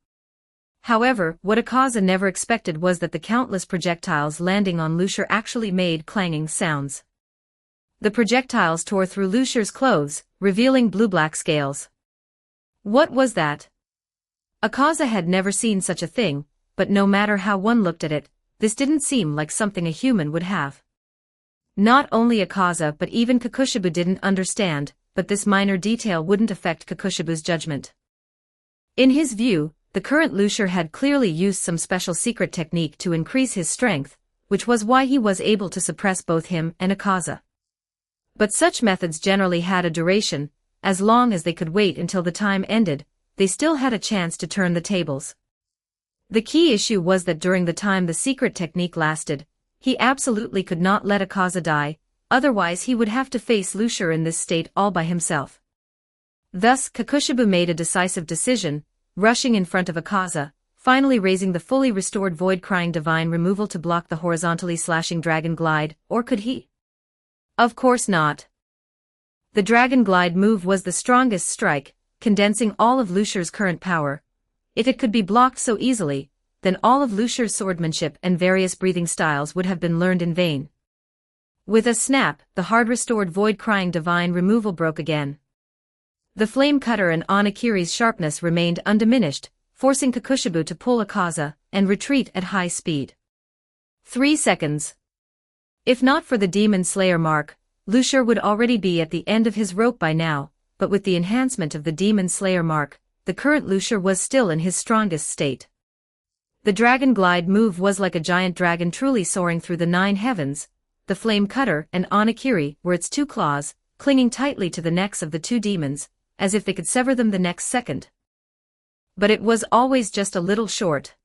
However, what Akaza never expected was that the countless projectiles landing on Lucier actually made clanging sounds. The projectiles tore through Lucier's clothes, revealing blue-black scales. What was that? Akaza had never seen such a thing, but no matter how one looked at it, this didn't seem like something a human would have. Not only Akaza but even Kakushibu didn't understand, but this minor detail wouldn't affect Kakushibu's judgment. In his view, the current Lucier had clearly used some special secret technique to increase his strength, which was why he was able to suppress both him and Akaza. But such methods generally had a duration. As long as they could wait until the time ended, they still had a chance to turn the tables. The key issue was that during the time the secret technique lasted, he absolutely could not let Akaza die, otherwise he would have to face Lucier in this state all by himself. Thus Kakushibu made a decisive decision, rushing in front of Akaza, finally raising the fully restored void-crying divine removal to block the horizontally slashing dragon glide, or could he? Of course not. The dragon glide move was the strongest strike, condensing all of Lucier's current power. If it could be blocked so easily, then all of Lucier's swordmanship and various breathing styles would have been learned in vain. With a snap, the hard-restored void-crying divine removal broke again. The flame cutter and Onakiri's sharpness remained undiminished, forcing Kakushibu to pull Akaza and retreat at high speed. 3 seconds. If not for the Demon Slayer mark, Lucier would already be at the end of his rope by now, but with the enhancement of the Demon Slayer mark, the current Lucier was still in his strongest state. The dragon glide move was like a giant dragon truly soaring through the 9 heavens. The flame cutter and Onakiri were its 2 claws, clinging tightly to the necks of the 2 demons, as if they could sever them the next second. But it was always just a little short.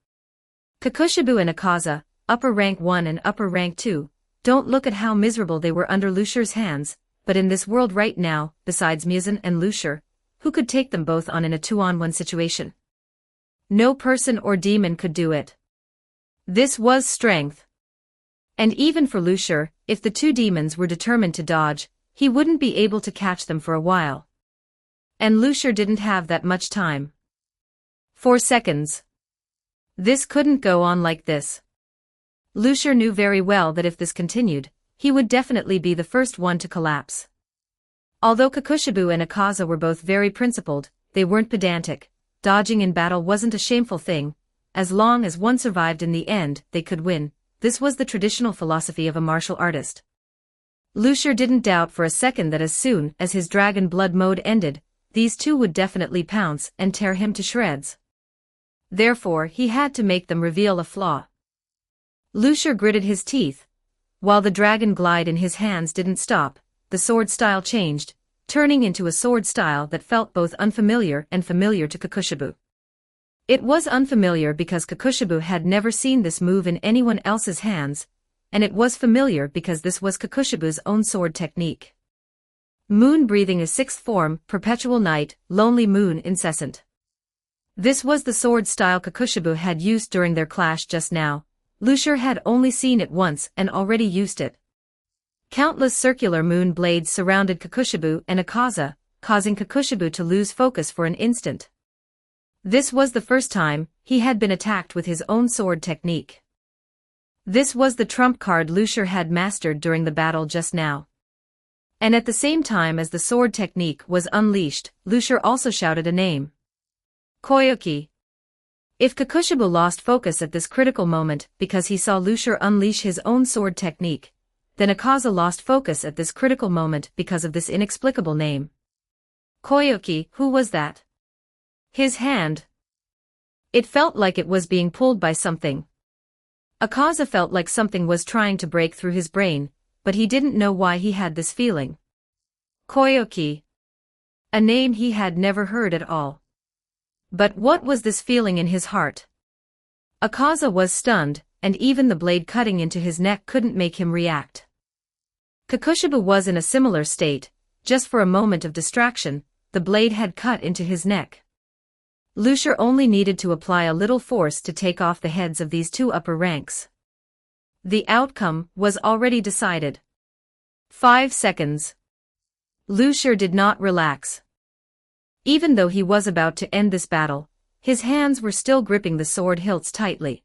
Kakushibu and Akaza, upper rank 1 and upper rank 2, don't look at how miserable they were under Lucier's hands, but in this world right now, besides Muzan and Lucier, who could take them both on in a 2-on-1 situation? No person or demon could do it. This was strength. And even for Lucier, if the 2 demons were determined to dodge, he wouldn't be able to catch them for a while. And Lucier didn't have that much time. 4 seconds. This couldn't go on like this. Lucier knew very well that if this continued, he would definitely be the first one to collapse. Although Kakushibu and Akaza were both very principled, they weren't pedantic. Dodging in battle wasn't a shameful thing. As long as one survived in the end, they could win. This was the traditional philosophy of a martial artist. Lucier didn't doubt for a second that as soon as his dragon blood mode ended, these 2 would definitely pounce and tear him to shreds. Therefore he had to make them reveal a flaw. Lucier gritted his teeth. While the dragon glide in his hands didn't stop, the sword style changed, turning into a sword style that felt both unfamiliar and familiar to Kakushibu. It was unfamiliar because Kakushibu had never seen this move in anyone else's hands, and it was familiar because this was Kakushibu's own sword technique. Moon breathing is 6th form, perpetual night, lonely moon incessant. This was the sword style Kakushibu had used during their clash just now. Lucier had only seen it once and already used it. Countless circular moon blades surrounded Kakushibu and Akaza, causing Kakushibu to lose focus for an instant. This was the first time he had been attacked with his own sword technique. This was the trump card Lucier had mastered during the battle just now. And at the same time as the sword technique was unleashed, Lucier also shouted a name. Koyuki. If Kakushibu lost focus at this critical moment because he saw Lucier unleash his own sword technique, then Akaza lost focus at this critical moment because of this inexplicable name. Koyuki, who was that? His hand. It felt like it was being pulled by something. Akaza felt like something was trying to break through his brain, but he didn't know why he had this feeling. Koyuki. A name he had never heard at all. But what was this feeling in his heart? Akaza was stunned, and even the blade cutting into his neck couldn't make him react. Kakushibu was in a similar state. Just for a moment of distraction, the blade had cut into his neck. Lucier only needed to apply a little force to take off the heads of these 2 upper ranks. The outcome was already decided. 5 seconds. Lucier did not relax. Even though he was about to end this battle, his hands were still gripping the sword hilts tightly.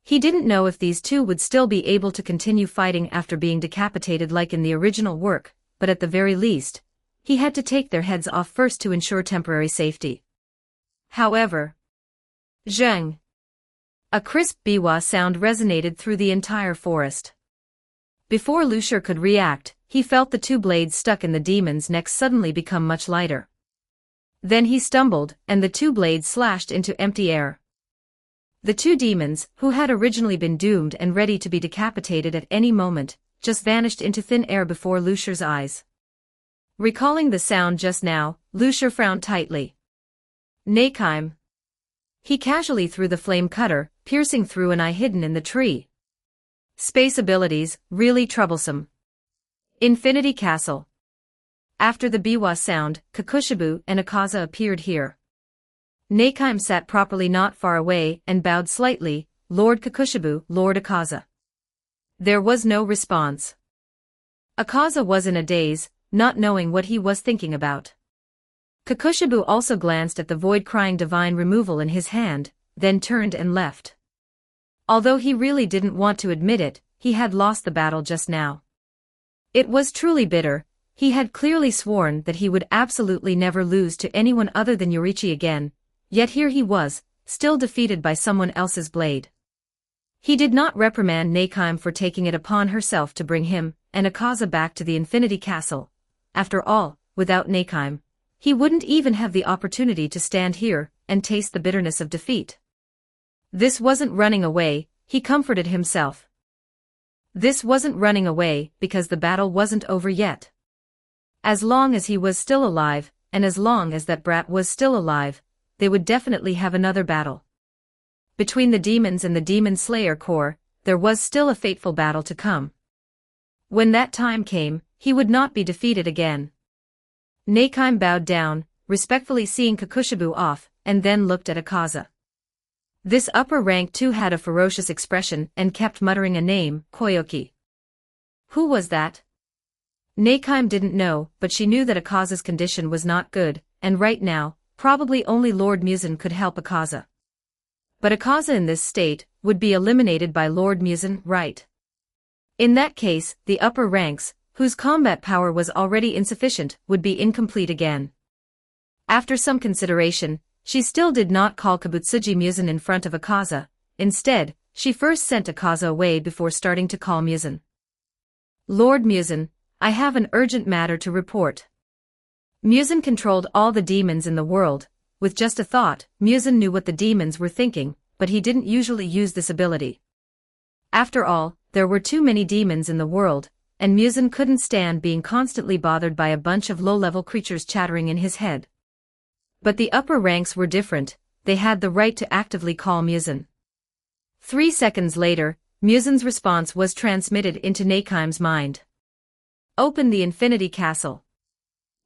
He didn't know if these 2 would still be able to continue fighting after being decapitated like in the original work, but at the very least, he had to take their heads off first to ensure temporary safety. However, Zheng. A crisp biwa sound resonated through the entire forest. Before Lucier could react, he felt the 2 blades stuck in the demon's neck suddenly become much lighter. Then he stumbled, and the 2 blades slashed into empty air. The 2 demons, who had originally been doomed and ready to be decapitated at any moment, just vanished into thin air before Lucier's eyes. Recalling the sound just now, Lucier frowned tightly. Nakheim. He casually threw the flame cutter, piercing through an eye hidden in the tree. Space abilities, really troublesome. Infinity Castle. After the biwa sound, Kakushibu and Akaza appeared here. Nakaim sat properly not far away and bowed slightly, Lord Kakushibu, Lord Akaza. There was no response. Akaza was in a daze, not knowing what he was thinking about. Kakushibu also glanced at the void-crying divine removal in his hand, then turned and left. Although he really didn't want to admit it, he had lost the battle just now. It was truly bitter. He had clearly sworn that he would absolutely never lose to anyone other than Yorichi again, yet here he was, still defeated by someone else's blade. He did not reprimand Nakaim for taking it upon herself to bring him and Akaza back to the Infinity Castle. After all, without Nakaim, he wouldn't even have the opportunity to stand here and taste the bitterness of defeat. This wasn't running away, he comforted himself. This wasn't running away because the battle wasn't over yet. As long as he was still alive, and as long as that brat was still alive, they would definitely have another battle. Between the demons and the Demon Slayer Corps, there was still a fateful battle to come. When that time came, he would not be defeated again. Nakaim bowed down, respectfully seeing Kakushibu off, and then looked at Akaza. This upper rank too had a ferocious expression and kept muttering a name, Koyoki. Who was that? Nakaim didn't know, but she knew that Akaza's condition was not good, and right now, probably only Lord Muzan could help Akaza. But Akaza in this state would be eliminated by Lord Muzan, right? In that case, the upper ranks, whose combat power was already insufficient, would be incomplete again. After some consideration, she still did not call Kabutsuji Muzan in front of Akaza. Instead, she first sent Akaza away before starting to call Muzan. Lord Muzan, I have an urgent matter to report. Muzan controlled all the demons in the world. With just a thought, Muzan knew what the demons were thinking, but he didn't usually use this ability. After all, there were too many demons in the world, and Muzan couldn't stand being constantly bothered by a bunch of low-level creatures chattering in his head. But the upper ranks were different, they had the right to actively call Muzan. 3 seconds later, Muzan's response was transmitted into Nakaim's mind. Open the Infinity Castle.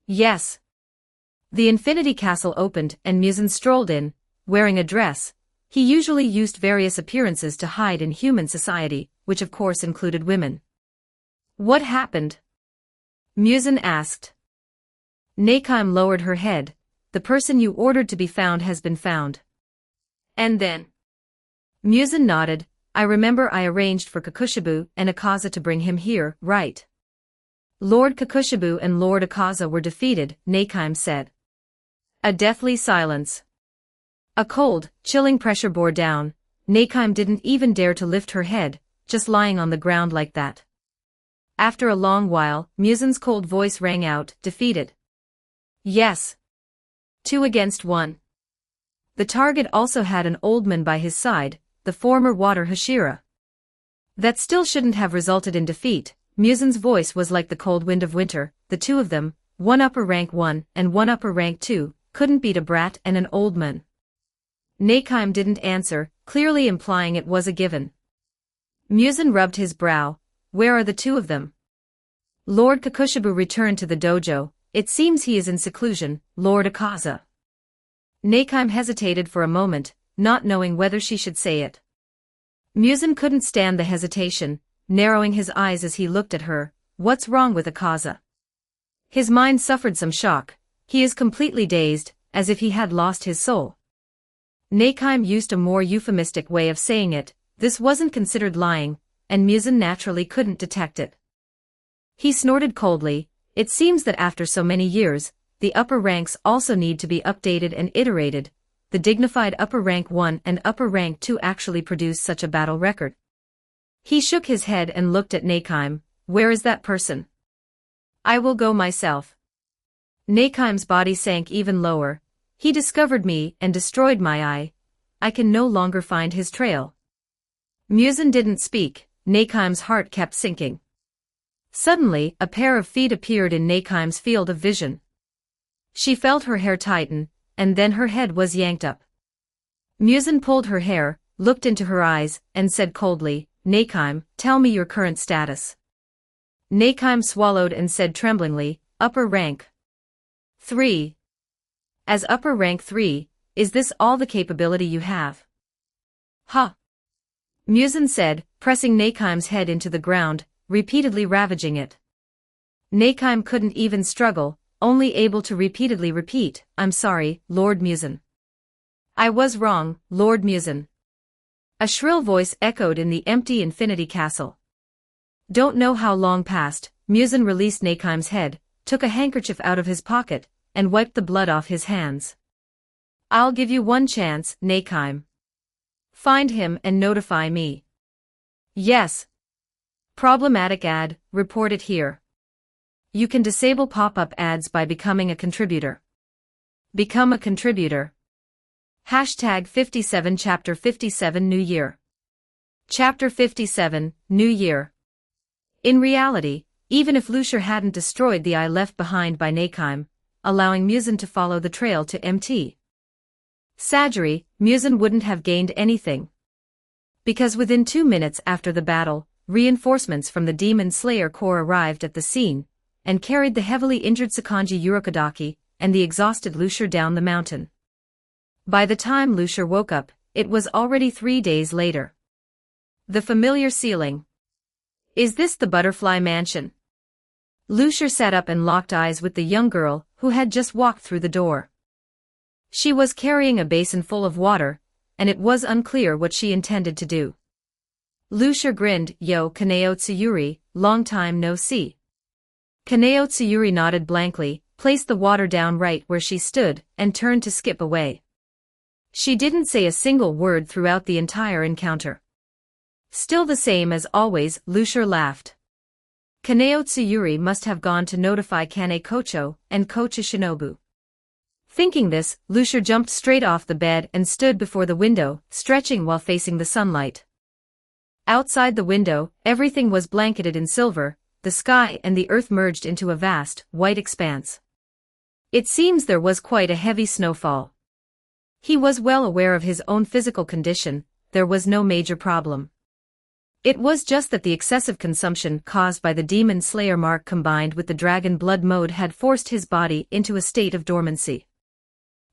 Yes. The Infinity Castle opened and Muzan strolled in, wearing a dress. He usually used various appearances to hide in human society, which of course included women. What happened? Muzan asked. Nakaim lowered her head. The person you ordered to be found has been found. And then? Muzan nodded. I remember I arranged for Kakushibu and Akaza to bring him here, right? Lord Kakushibu and Lord Akaza were defeated, Nakaim said. A deathly silence. A cold, chilling pressure bore down. Nakaim didn't even dare to lift her head, just lying on the ground like that. After a long while, Muzan's cold voice rang out, defeated. Yes. 2 against 1. The target also had an old man by his side, the former Water Hashira. That still shouldn't have resulted in defeat. Muzan's voice was like the cold wind of winter. The two of them, one upper rank 1 and one upper rank 2, couldn't beat a brat and an old man. Nakaim didn't answer, clearly implying it was a given. Muzan rubbed his brow. Where are the two of them? Lord Kakushibu returned to the dojo. It seems he is in seclusion, Lord Akaza. Nakaim hesitated for a moment, not knowing whether she should say it. Muzan couldn't stand the hesitation, narrowing his eyes as he looked at her. What's wrong with Akaza? His mind suffered some shock. He is completely dazed, as if he had lost his soul. Nakaim used a more euphemistic way of saying it. This wasn't considered lying, and Muzan naturally couldn't detect it. He snorted coldly. It seems that after so many years, the upper ranks also need to be updated and iterated. The dignified upper rank 1 and upper rank 2 actually produced such a battle record. He shook his head and looked at Nakaim. Where is that person? I will go myself. Nakaim's body sank even lower. He discovered me and destroyed my eye. I can no longer find his trail. Muzan didn't speak. Nakaim's heart kept sinking. Suddenly, a pair of feet appeared in Nakaim's field of vision. She felt her hair tighten, and then her head was yanked up. Muzan pulled her hair, looked into her eyes, and said coldly, Nakaim, tell me your current status. Nakheim swallowed and said tremblingly, upper rank 3. As upper rank 3, is this all the capability you have? Ha! Musin said, pressing Nakheim's head into the ground, repeatedly ravaging it. Nakheim couldn't even struggle, only able to repeatedly repeat, I'm sorry, Lord Musin. I was wrong, Lord Musin. A shrill voice echoed in the empty infinity castle. Don't know how long passed, Musin released Nakheim's head, took a handkerchief out of his pocket, and wiped the blood off his hands. I'll give you one chance, Nakheim. Find him and notify me. Yes. Problematic ad, reported here. You can disable pop-up ads by becoming a contributor. Become a contributor. Hashtag 57 Chapter 57 New Year. Chapter 57, New Year. In reality, even if Lucier hadn't destroyed the eye left behind by Nakheim, allowing Musin to follow the trail to Mt. Sajari, Musin wouldn't have gained anything. Because within 2 minutes after the battle, reinforcements from the Demon Slayer Corps arrived at the scene, and carried the heavily injured Sakonji Urokodaki and the exhausted Lucier down the mountain. By the time Lucier woke up, it was already 3 days later. The familiar ceiling. Is this the butterfly mansion? Lucier sat up and locked eyes with the young girl who had just walked through the door. She was carrying a basin full of water, and it was unclear what she intended to do. Lucier grinned, Yo, Kaneo Tsuyuri, long time no see. Kaneo Tsuyuri nodded blankly, placed the water down right where she stood, and turned to skip away. She didn't say a single word throughout the entire encounter. Still the same as always, Lucier laughed. Kaneo Tsuyuri must have gone to notify Kane Kocho and Kocha Shinobu. Thinking this, Lucier jumped straight off the bed and stood before the window, stretching while facing the sunlight. Outside the window, everything was blanketed in silver, the sky and the earth merged into a vast, white expanse. It seems there was quite a heavy snowfall. He was well aware of his own physical condition, there was no major problem. It was just that the excessive consumption caused by the Demon Slayer mark combined with the Dragon Blood mode had forced his body into a state of dormancy.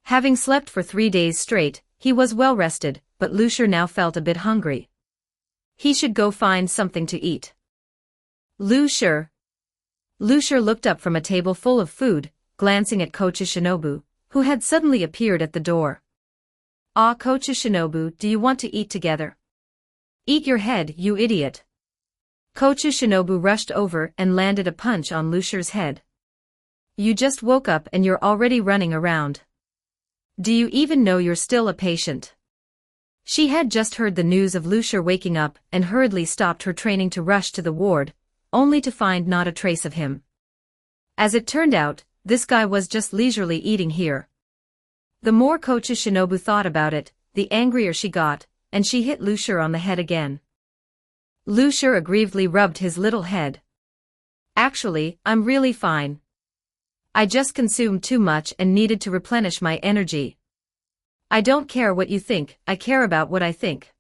Having slept for 3 days straight, he was well rested, but Lucier now felt a bit hungry. He should go find something to eat. Lucier looked up from a table full of food, glancing at Kocha Shinobu, who had suddenly appeared at the door. Ah, Kocha Shinobu, do you want to eat together? Eat your head, you idiot. Kocha Shinobu rushed over and landed a punch on Lucier's head. You just woke up and you're already running around. Do you even know you're still a patient? She had just heard the news of Lucier waking up and hurriedly stopped her training to rush to the ward, only to find not a trace of him. As it turned out, this guy was just leisurely eating here. The more Kocha Shinobu thought about it, the angrier she got, and she hit Lucier on the head again. Lucier aggrievedly rubbed his little head. Actually, I'm really fine. I just consumed too much and needed to replenish my energy. I don't care what you think, I care about what I think.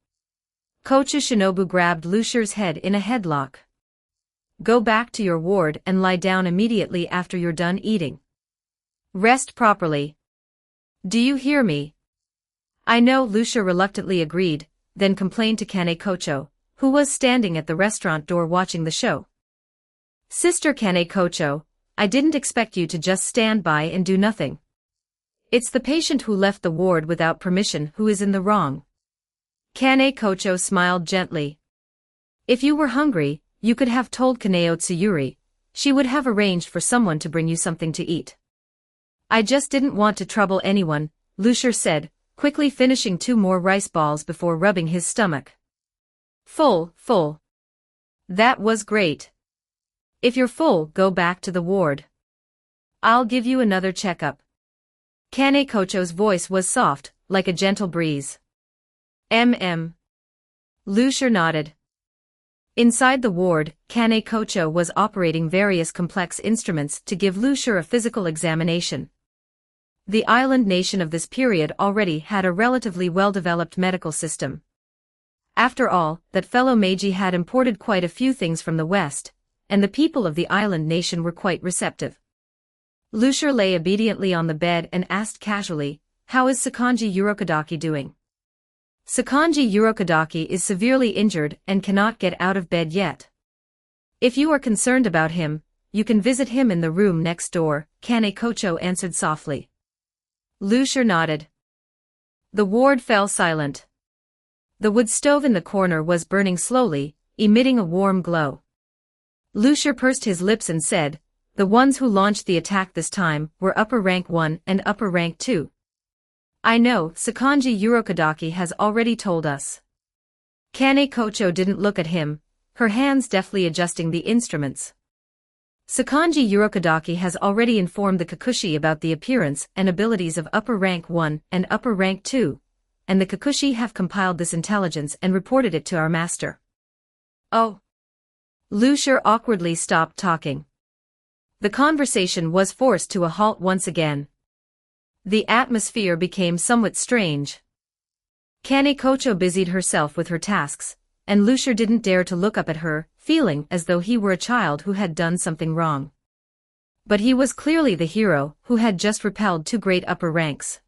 Kocha Shinobu grabbed Lucier's head in a headlock. Go back to your ward and lie down immediately after you're done eating. Rest properly. Do you hear me? I know, Lucier reluctantly agreed, then complained to Kane Kocho, who was standing at the restaurant door watching the show. Sister Kane Kocho, I didn't expect you to just stand by and do nothing. It's the patient who left the ward without permission who is in the wrong. Kane Kocho smiled gently. If you were hungry, you could have told Kaneo Tsuyuri. She would have arranged for someone to bring you something to eat. I just didn't want to trouble anyone, Lucier said, quickly finishing 2 more rice balls before rubbing his stomach. Full. That was great. If you're full, go back to the ward. I'll give you another checkup. Kane Kocho's voice was soft, like a gentle breeze. Lucier nodded. Inside the ward, Kane Kocho was operating various complex instruments to give Lucier a physical examination. The island nation of this period already had a relatively well-developed medical system. After all, that fellow Meiji had imported quite a few things from the West, and the people of the island nation were quite receptive. Lucier lay obediently on the bed and asked casually, "How is Sakonji Urokodaki doing?" "Sakonji Urokodaki is severely injured and cannot get out of bed yet. If you are concerned about him, you can visit him in the room next door," Kane Kocho answered softly. Lucier nodded. The ward fell silent. The wood stove in the corner was burning slowly, emitting a warm glow. Lucier pursed his lips and said, "The ones who launched the attack this time were Upper Rank 1 and Upper Rank 2. I know, Sakonji Urokodaki has already told us." Kane Kocho didn't look at him, her hands deftly adjusting the instruments. "Sakonji Urokodaki has already informed the Kikushi about the appearance and abilities of Upper Rank 1 and Upper Rank 2, and the Kikushi have compiled this intelligence and reported it to our master." "Oh." Lucier awkwardly stopped talking. The conversation was forced to a halt once again. The atmosphere became somewhat strange. Kane Kocho busied herself with her tasks, and Lucier didn't dare to look up at her, feeling as though he were a child who had done something wrong. But he was clearly the hero who had just repelled two great upper ranks.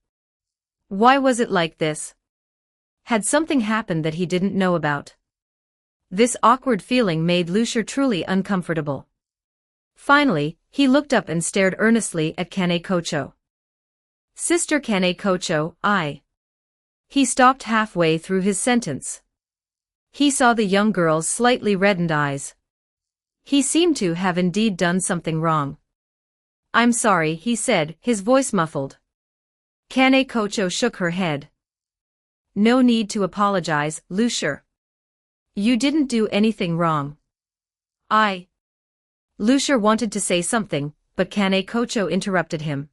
Why was it like this? Had something happened that he didn't know about? This awkward feeling made Lucier truly uncomfortable. Finally, he looked up and stared earnestly at Kane Kocho. "Sister Kane Kocho, I..." He stopped halfway through his sentence. He saw the young girl's slightly reddened eyes. He seemed to have indeed done something wrong. "I'm sorry," he said, his voice muffled. Kane Kocho shook her head. "No need to apologize, Lucier. You didn't do anything wrong." Lucier wanted to say something, but Kane Kocho interrupted him.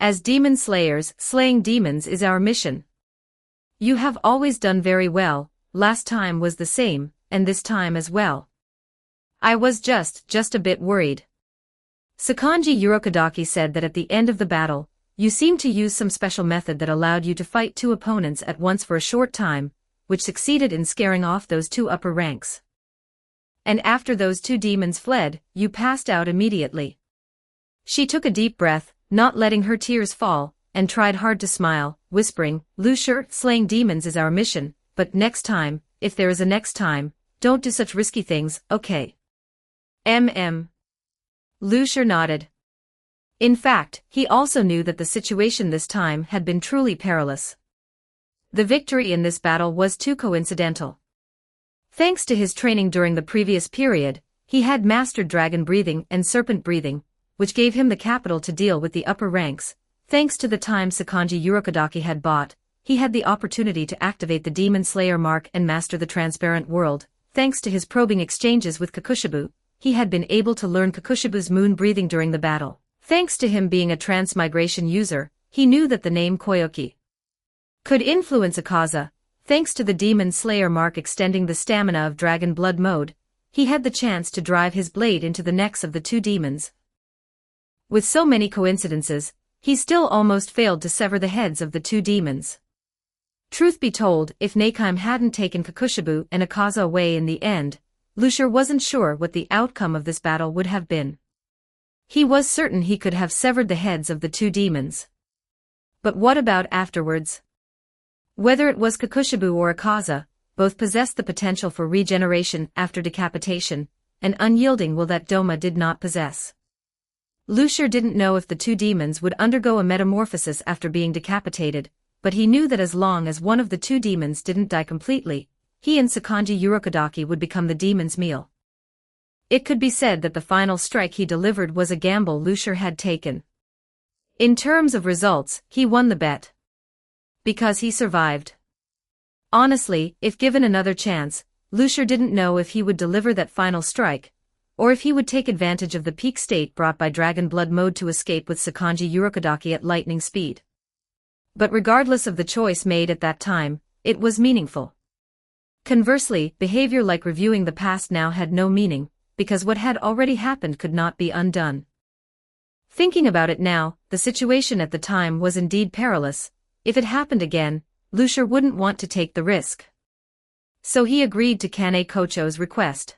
"As demon slayers, slaying demons is our mission. You have always done very well. Last time was the same, and this time as well. I was just a bit worried. Sakonji Urokodaki said that at the end of the battle, you seemed to use some special method that allowed you to fight two opponents at once for a short time, which succeeded in scaring off those two upper ranks. And after those two demons fled, you passed out immediately." She took a deep breath, not letting her tears fall, and tried hard to smile, whispering, "Lucier, slaying demons is our mission. But next time, if there is a next time, don't do such risky things, okay?" Lucier nodded. In fact, he also knew that the situation this time had been truly perilous. The victory in this battle was too coincidental. Thanks to his training during the previous period, he had mastered dragon breathing and serpent breathing, which gave him the capital to deal with the upper ranks. Thanks to the time Sakonji Urokodaki had bought, he had the opportunity to activate the Demon Slayer mark and master the transparent world. Thanks to his probing exchanges with Kakushibu, he had been able to learn Kakushibu's moon breathing during the battle. Thanks to him being a transmigration user, he knew that the name Koyoki could influence Akaza. Thanks to the Demon Slayer mark extending the stamina of Dragon Blood mode, he had the chance to drive his blade into the necks of the two demons. With so many coincidences, he still almost failed to sever the heads of the two demons. Truth be told, if Neikime hadn't taken Kakushibu and Akaza away in the end, Lucier wasn't sure what the outcome of this battle would have been. He was certain he could have severed the heads of the two demons. But what about afterwards? Whether it was Kakushibu or Akaza, both possessed the potential for regeneration after decapitation, an unyielding will that Doma did not possess. Lucier didn't know if the two demons would undergo a metamorphosis after being decapitated, but he knew that as long as one of the two demons didn't die completely, he and Sakonji Urokodaki would become the demon's meal. It could be said that the final strike he delivered was a gamble Lucier had taken. In terms of results, he won the bet. Because he survived. Honestly, if given another chance, Lucier didn't know if he would deliver that final strike, or if he would take advantage of the peak state brought by Dragon Blood mode to escape with Sakonji Urokodaki at lightning speed. But regardless of the choice made at that time, it was meaningful. Conversely, behavior like reviewing the past now had no meaning, because what had already happened could not be undone. Thinking about it now, the situation at the time was indeed perilous. If it happened again, Lucier wouldn't want to take the risk. So he agreed to Kane Kocho's request.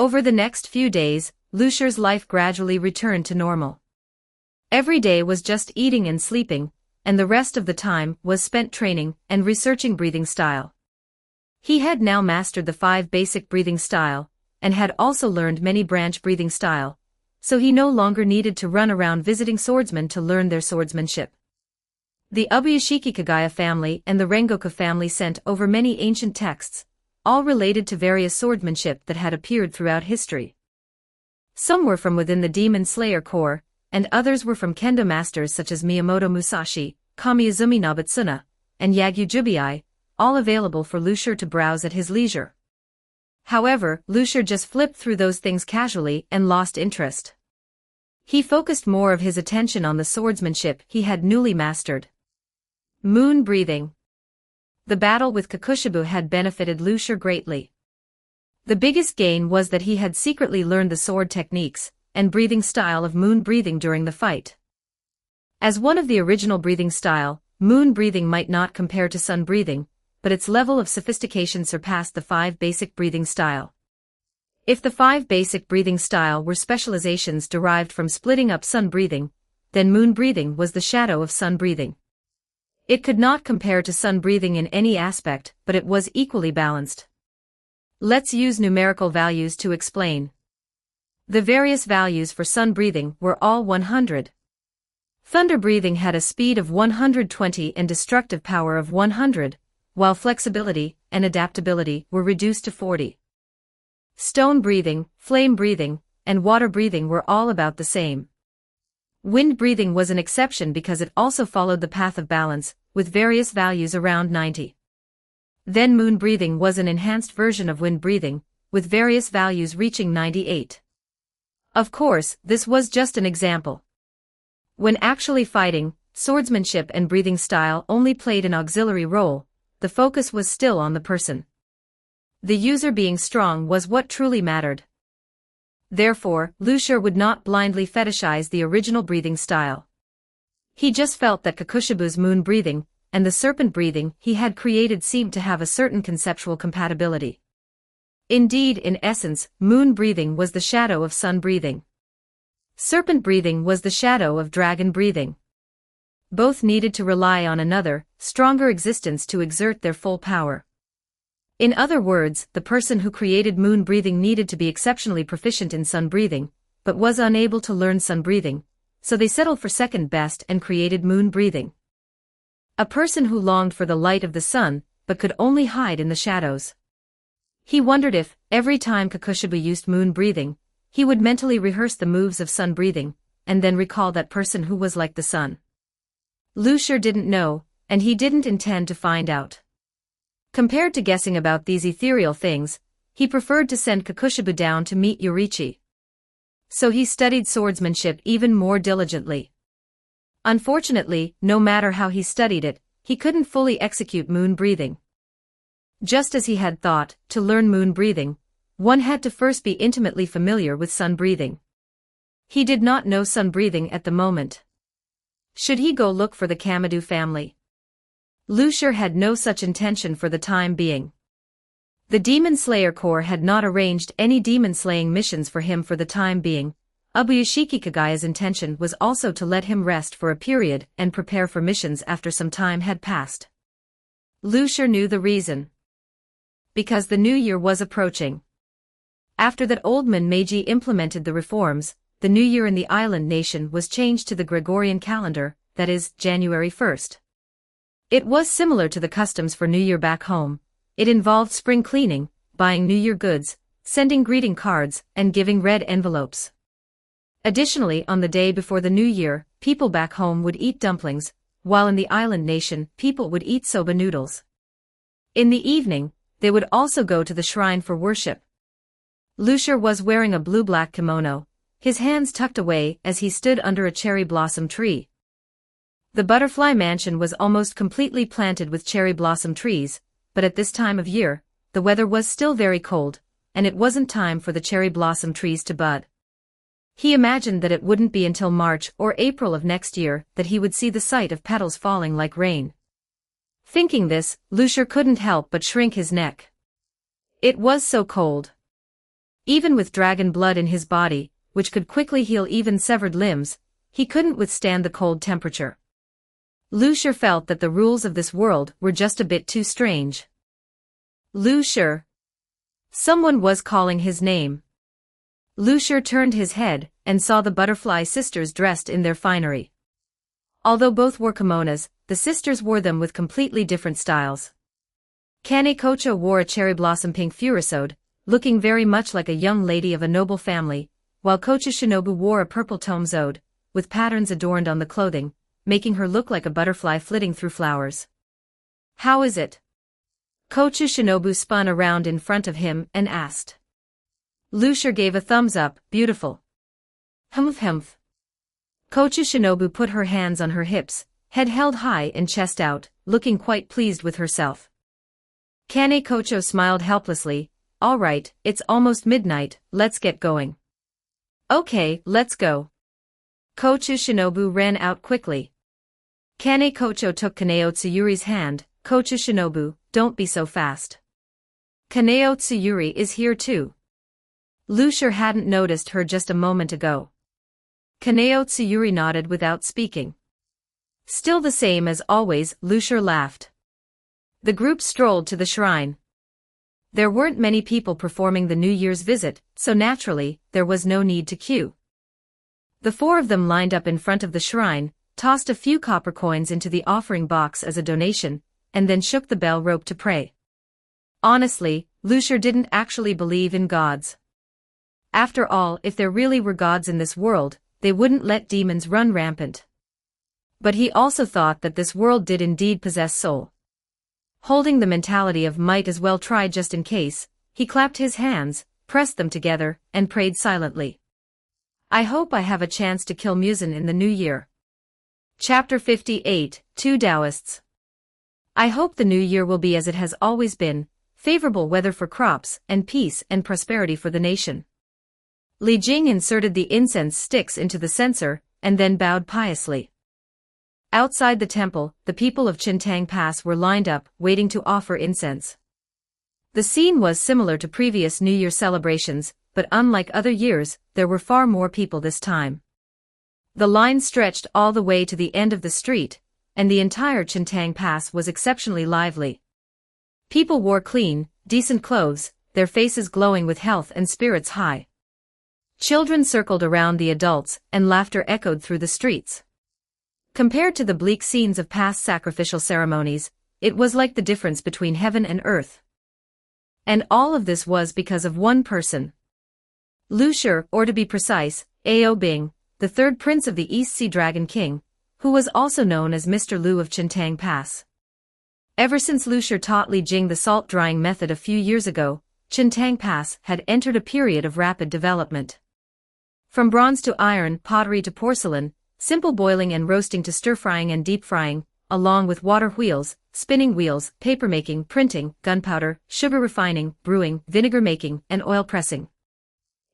Over the next few days, Lucia's life gradually returned to normal. Every day was just eating and sleeping, and the rest of the time was spent training and researching breathing style. He had now mastered the 5 basic breathing style, and had also learned many branch breathing style, so he no longer needed to run around visiting swordsmen to learn their swordsmanship. The Ubuyashiki Kagaya family and the Rengoku family sent over many ancient texts, all related to various swordsmanship that had appeared throughout history. Some were from within the Demon Slayer Corps, and others were from kendo masters such as Miyamoto Musashi, Kamiyazumi Nobutsuna, and Yagyu Jubiai, all available for Lucier to browse at his leisure. However, Lucier just flipped through those things casually and lost interest. He focused more of his attention on the swordsmanship he had newly mastered. Moon breathing. The battle with Kakushibu had benefited Lucier greatly. The biggest gain was that he had secretly learned the sword techniques and breathing style of moon breathing during the fight. As one of the original breathing style, moon breathing might not compare to sun breathing, but its level of sophistication surpassed the 5 basic breathing style. If the 5 basic breathing style were specializations derived from splitting up sun breathing, then moon breathing was the shadow of sun breathing. It could not compare to sun breathing in any aspect, but it was equally balanced. Let's use numerical values to explain. The various values for sun breathing were all 100. Thunder breathing had a speed of 120 and destructive power of 100, while flexibility and adaptability were reduced to 40. Stone breathing, flame breathing, and water breathing were all about the same. Wind breathing was an exception because it also followed the path of balance, with various values around 90. Then moon breathing was an enhanced version of wind breathing, with various values reaching 98. Of course, this was just an example. When actually fighting, swordsmanship and breathing style only played an auxiliary role, the focus was still on the person. The user being strong was what truly mattered. Therefore, Lucier would not blindly fetishize the original breathing style. He just felt that Kakushibu's moon breathing and the serpent breathing he had created seemed to have a certain conceptual compatibility. Indeed, in essence, moon breathing was the shadow of sun breathing. Serpent breathing was the shadow of dragon breathing. Both needed to rely on another, stronger existence to exert their full power. In other words, the person who created moon breathing needed to be exceptionally proficient in sun breathing, but was unable to learn sun breathing, so they settled for second best and created moon breathing. A person who longed for the light of the sun, but could only hide in the shadows. He wondered if, every time Kakushibu used moon breathing, he would mentally rehearse the moves of sun breathing, and then recall that person who was like the sun. Lucier didn't know, and he didn't intend to find out. Compared to guessing about these ethereal things, he preferred to send Kakushibu down to meet Yorichi. So he studied swordsmanship even more diligently. Unfortunately, no matter how he studied it, he couldn't fully execute moon breathing. Just as he had thought, to learn moon breathing, one had to first be intimately familiar with sun breathing. He did not know sun breathing at the moment. Should he go look for the Kamadu family? Lucier had no such intention for the time being. The Demon Slayer Corps had not arranged any demon-slaying missions for him for the time being. Ubuyashiki Kagaya's intention was also to let him rest for a period and prepare for missions after some time had passed. Lucier knew the reason. Because the new year was approaching. After that old man Meiji implemented the reforms, the new year in the island nation was changed to the Gregorian calendar, that is, January 1st. It was similar to the customs for New Year back home. It involved spring cleaning, buying New Year goods, sending greeting cards, and giving red envelopes. Additionally, on the day before the New Year, people back home would eat dumplings, while in the island nation, people would eat soba noodles. In the evening, they would also go to the shrine for worship. Lucier was wearing a blue-black kimono, his hands tucked away as he stood under a cherry blossom tree. The butterfly mansion was almost completely planted with cherry blossom trees, but at this time of year, the weather was still very cold, and it wasn't time for the cherry blossom trees to bud. He imagined that it wouldn't be until March or April of next year that he would see the sight of petals falling like rain. Thinking this, Lucier couldn't help but shrink his neck. It was so cold. Even with dragon blood in his body, which could quickly heal even severed limbs, he couldn't withstand the cold temperature. Lucier felt that the rules of this world were just a bit too strange. Lucier. Someone was calling his name. Lucier turned his head and saw the butterfly sisters dressed in their finery. Although both wore kimonos, the sisters wore them with completely different styles. Kane Kocho wore a cherry blossom pink furisode, looking very much like a young lady of a noble family, while Kocho Shinobu wore a purple tomesode, with patterns adorned on the clothing, making her look like a butterfly flitting through flowers. How is it? Kocho Shinobu spun around in front of him and asked. Lucier gave a thumbs up, beautiful. Humph. Kocho Shinobu put her hands on her hips, head held high and chest out, looking quite pleased with herself. Kane Kocho smiled helplessly. All right, it's almost midnight, let's get going. Okay, let's go. Kocho Shinobu ran out quickly. Kane Kocho took Kaneo Tsuyuri's hand. Kocho Shinobu, don't be so fast. Kaneo Tsuyuri is here too. Lucier hadn't noticed her just a moment ago. Kaneo Tsuyuri nodded without speaking. Still the same as always, Lucier laughed. The group strolled to the shrine. There weren't many people performing the New Year's visit, so naturally, there was no need to queue. The four of them lined up in front of the shrine, tossed a few copper coins into the offering box as a donation, and then shook the bell rope to pray. Honestly, Lucier didn't actually believe in gods. After all, if there really were gods in this world, they wouldn't let demons run rampant. But he also thought that this world did indeed possess soul. Holding the mentality of might as well try just in case, he clapped his hands, pressed them together, and prayed silently. I hope I have a chance to kill Muzan in the new year. Chapter 58, Two Taoists. I hope the new year will be as it has always been, favorable weather for crops, and peace and prosperity for the nation. Li Jing inserted the incense sticks into the censer, and then bowed piously. Outside the temple, the people of Chintang Pass were lined up, waiting to offer incense. The scene was similar to previous New Year celebrations, but unlike other years, there were far more people this time. The line stretched all the way to the end of the street, and the entire Chintang Pass was exceptionally lively. People wore clean, decent clothes, their faces glowing with health and spirits high. Children circled around the adults, and laughter echoed through the streets. Compared to the bleak scenes of past sacrificial ceremonies, it was like the difference between heaven and earth. And all of this was because of one person. Lucier, or to be precise, Ao Bing, the third prince of the East Sea Dragon King, who was also known as Mr. Lu of Chintang Pass. Ever since Lucier taught Li Jing the salt drying method a few years ago, Chintang Pass had entered a period of rapid development. From bronze to iron, pottery to porcelain, simple boiling and roasting to stir-frying and deep-frying, along with water wheels, spinning wheels, papermaking, printing, gunpowder, sugar refining, brewing, vinegar making, and oil pressing.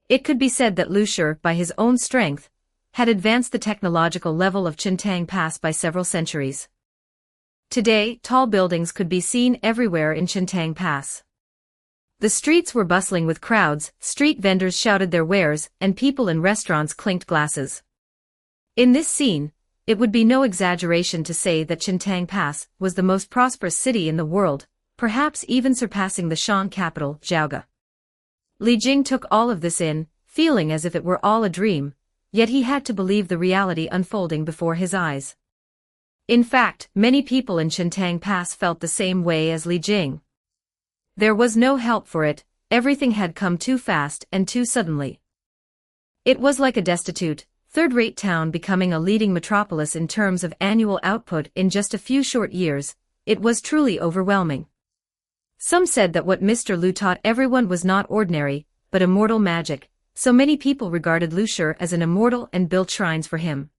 It could be said that Lucier, by his own strength, had advanced the technological level of Chintang Pass by several centuries. Today, tall buildings could be seen everywhere in Chintang Pass. The streets were bustling with crowds, street vendors shouted their wares, and people in restaurants clinked glasses. In this scene, it would be no exaggeration to say that Chintang Pass was the most prosperous city in the world, perhaps even surpassing the Shan capital, Jiaoge. Li Jing took all of this in, feeling as if it were all a dream, yet he had to believe the reality unfolding before his eyes. In fact, many people in Chintang Pass felt the same way as Li Jing. There was no help for it, everything had come too fast and too suddenly. It was like a destitute, third-rate town becoming a leading metropolis in terms of annual output in just a few short years. It was truly overwhelming. Some said that what Mr. Lu taught everyone was not ordinary, but immortal magic, so many people regarded Lucier as an immortal and built shrines for him.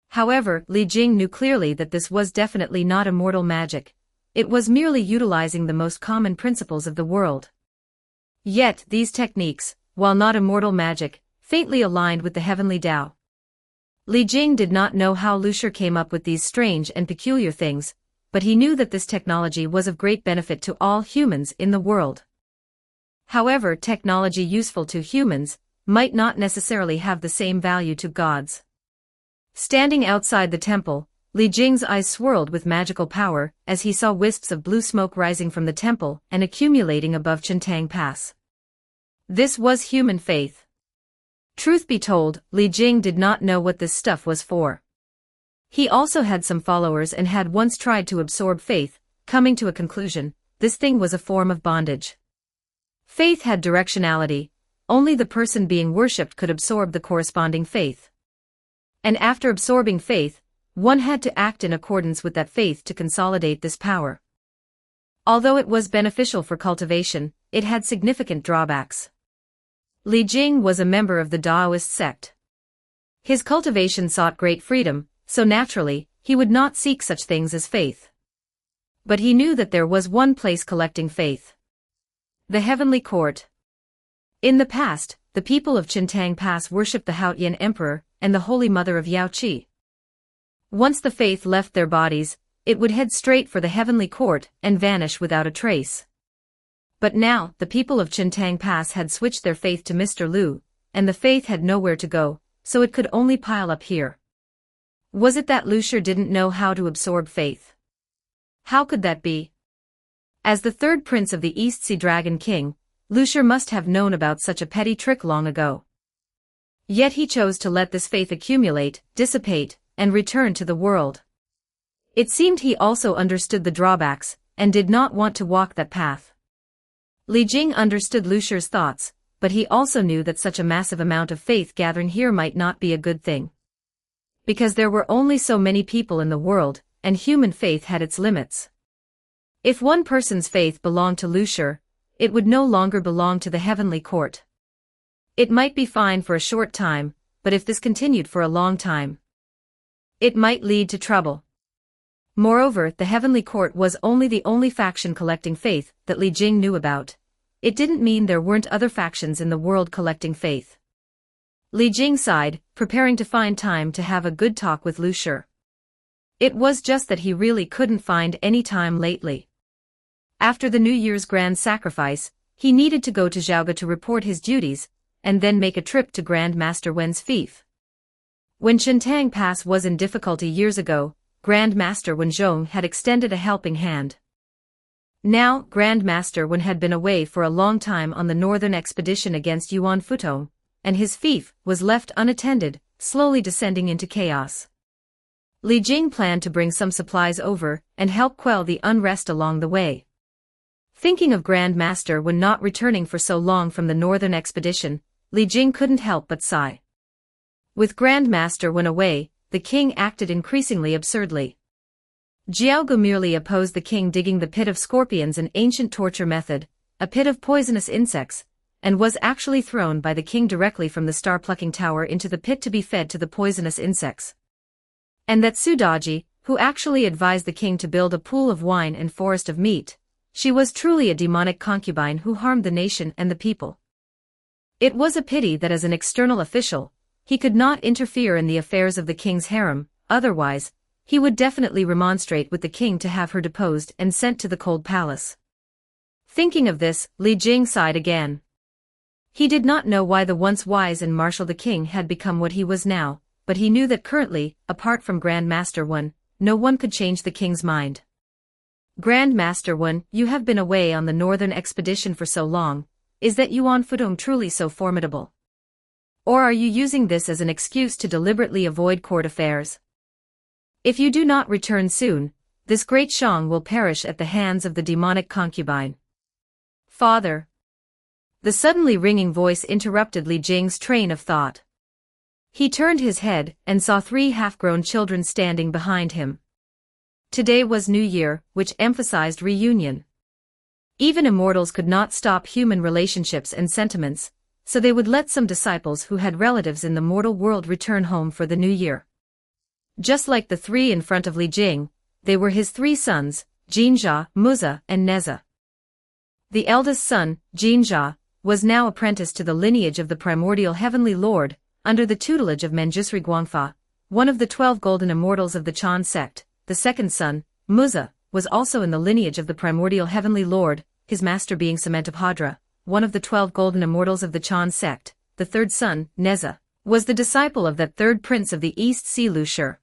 However, Li Jing knew clearly that this was definitely not immortal magic. It was merely utilizing the most common principles of the world. Yet, these techniques, while not immortal magic, faintly aligned with the heavenly Tao. Li Jing did not know how Lucier came up with these strange and peculiar things, but he knew that this technology was of great benefit to all humans in the world. However, technology useful to humans might not necessarily have the same value to gods. Standing outside the temple, Li Jing's eyes swirled with magical power as he saw wisps of blue smoke rising from the temple and accumulating above Chintang Pass. This was human faith. Truth be told, Li Jing did not know what this stuff was for. He also had some followers and had once tried to absorb faith, coming to a conclusion: this thing was a form of bondage. Faith had directionality, only the person being worshipped could absorb the corresponding faith. And after absorbing faith, one had to act in accordance with that faith to consolidate this power. Although it was beneficial for cultivation, it had significant drawbacks. Li Jing was a member of the Taoist sect. His cultivation sought great freedom, so naturally, he would not seek such things as faith. But he knew that there was one place collecting faith: the heavenly court. In the past, the people of Chintang Pass worshipped the Haotian Emperor and the Holy Mother of Yaoqi. Once the faith left their bodies, it would head straight for the heavenly court and vanish without a trace. But now, the people of Chintang Pass had switched their faith to Mr. Liu, and the faith had nowhere to go, so it could only pile up here. Was it that Lucier didn't know how to absorb faith? How could that be? As the third prince of the East Sea Dragon King, Lucier must have known about such a petty trick long ago. Yet he chose to let this faith accumulate, dissipate, and return to the world. It seemed he also understood the drawbacks, and did not want to walk that path. Li Jing understood Lucier's thoughts, but he also knew that such a massive amount of faith gathering here might not be a good thing. Because there were only so many people in the world, and human faith had its limits. If one person's faith belonged to Lucier, it would no longer belong to the heavenly court. It might be fine for a short time, but if this continued for a long time, it might lead to trouble. Moreover, the heavenly court was only the only faction collecting faith that Li Jing knew about. It didn't mean there weren't other factions in the world collecting faith. Li Jing sighed, preparing to find time to have a good talk with Lucier. It was just that he really couldn't find any time lately. After the New Year's grand sacrifice, he needed to go to Zhaoga to report his duties, and then make a trip to Grand Master Wen's fief. When Chintang Pass was in difficulty years ago, Grand Master Wen Zhong had extended a helping hand. Now, Grand Master Wen had been away for a long time on the northern expedition against Yuan Futong, and his fief was left unattended, slowly descending into chaos. Li Jing planned to bring some supplies over and help quell the unrest along the way. Thinking of Grand Master Wen not returning for so long from the northern expedition, Li Jing couldn't help but sigh. With Grand Master Wen away, the king acted increasingly absurdly. Jiao Gu merely opposed the king digging the pit of scorpions, an ancient torture method, a pit of poisonous insects, and was actually thrown by the king directly from the star-plucking tower into the pit to be fed to the poisonous insects. And that Su Daji, who actually advised the king to build a pool of wine and forest of meat, she was truly a demonic concubine who harmed the nation and the people. It was a pity that as an external official, he could not interfere in the affairs of the king's harem, otherwise, he would definitely remonstrate with the king to have her deposed and sent to the cold palace. Thinking of this, Li Jing sighed again. He did not know why the once wise and martial the king had become what he was now, but he knew that currently, apart from Grand Master Wen, no one could change the king's mind. Grand Master Wen, you have been away on the northern expedition for so long. Is that Yuan Futong truly so formidable? Or are you using this as an excuse to deliberately avoid court affairs? If you do not return soon, this great Shang will perish at the hands of the demonic concubine. Father. The suddenly ringing voice interrupted Li Jing's train of thought. He turned his head and saw 3 half-grown children standing behind him. Today was New Year, which emphasized reunion. Even immortals could not stop human relationships and sentiments, so they would let some disciples who had relatives in the mortal world return home for the new year. Just like the 3 in front of Li Jing, they were his 3 sons, Jinjia, Muza, and Neza. The eldest son, Jinjia, was now apprenticed to the lineage of the primordial heavenly lord, under the tutelage of Manjusri Guangfa, one of the 12 golden immortals of the Chan sect. The second son, Muza, was also in the lineage of the primordial heavenly lord, his master being Cement of Hadra, one of the 12 golden immortals of the Chan sect, the third son, Neza, was the disciple of that third prince of the East Sea Lushur.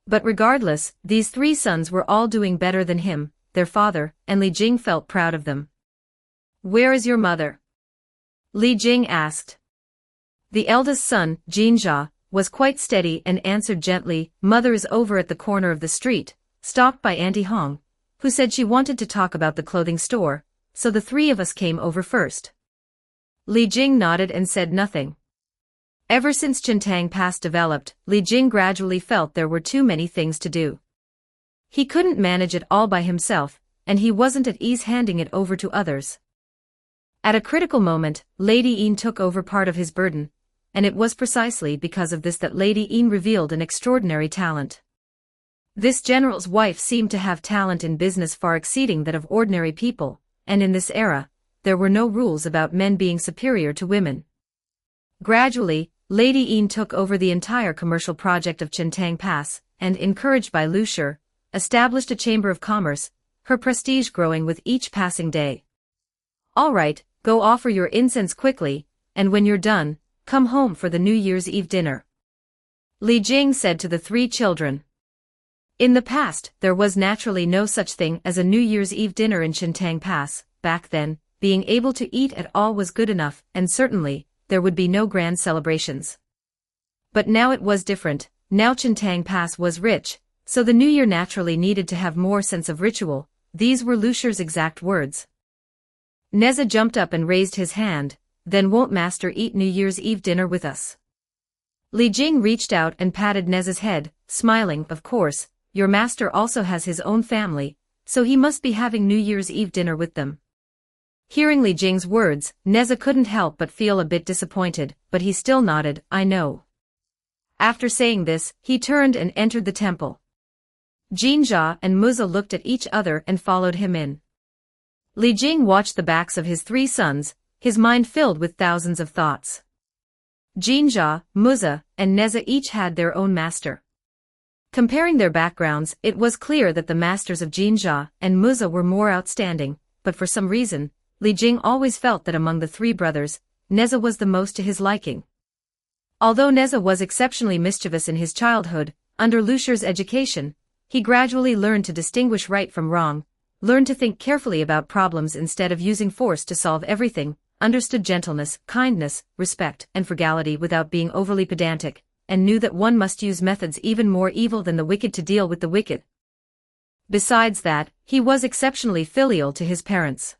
But regardless, these 3 sons were all doing better than him, their father, and Li Jing felt proud of them. "Where is your mother?" Li Jing asked. The eldest son, Jinjia, was quite steady and answered gently, "Mother is over at the corner of the street, stopped by Auntie Hong, who said she wanted to talk about the clothing store, so the 3 of us came over first." Li Jing nodded and said nothing. Ever since Chintang Pass developed, Li Jing gradually felt there were too many things to do. He couldn't manage it all by himself, and he wasn't at ease handing it over to others. At a critical moment, Lady Yin took over part of his burden, and it was precisely because of this that Lady Yin revealed an extraordinary talent. This general's wife seemed to have talent in business far exceeding that of ordinary people, and in this era, there were no rules about men being superior to women. Gradually, Lady Yin took over the entire commercial project of Chintang Pass, and encouraged by Lushur, established a chamber of commerce, her prestige growing with each passing day. "All right, go offer your incense quickly, and when you're done, come home for the New Year's Eve dinner," Li Jing said to the 3 children. In the past, there was naturally no such thing as a New Year's Eve dinner in Chintang Pass. Back then, being able to eat at all was good enough, and certainly, there would be no grand celebrations. But now it was different. Now Chintang Pass was rich, so the new year naturally needed to have more sense of ritual. These were Lushur's exact words. Neza jumped up and raised his hand. "Then won't Master eat New Year's Eve dinner with us?" Li Jing reached out and patted Neza's head, smiling. "Of course, your master also has his own family, so he must be having New Year's Eve dinner with them." Hearing Li Jing's words, Neza couldn't help but feel a bit disappointed, but he still nodded, "I know." After saying this, he turned and entered the temple. Jinjia and Muza looked at each other and followed him in. Li Jing watched the backs of his 3 sons, his mind filled with thousands of thoughts. Jinjia, Muza, and Neza each had their own master. Comparing their backgrounds, it was clear that the masters of Jinjia and Muza were more outstanding, but for some reason, Li Jing always felt that among the 3 brothers, Neza was the most to his liking. Although Neza was exceptionally mischievous in his childhood, under Lushur's education, he gradually learned to distinguish right from wrong, learned to think carefully about problems instead of using force to solve everything, understood gentleness, kindness, respect, and frugality without being overly pedantic, and knew that one must use methods even more evil than the wicked to deal with the wicked. Besides that, he was exceptionally filial to his parents.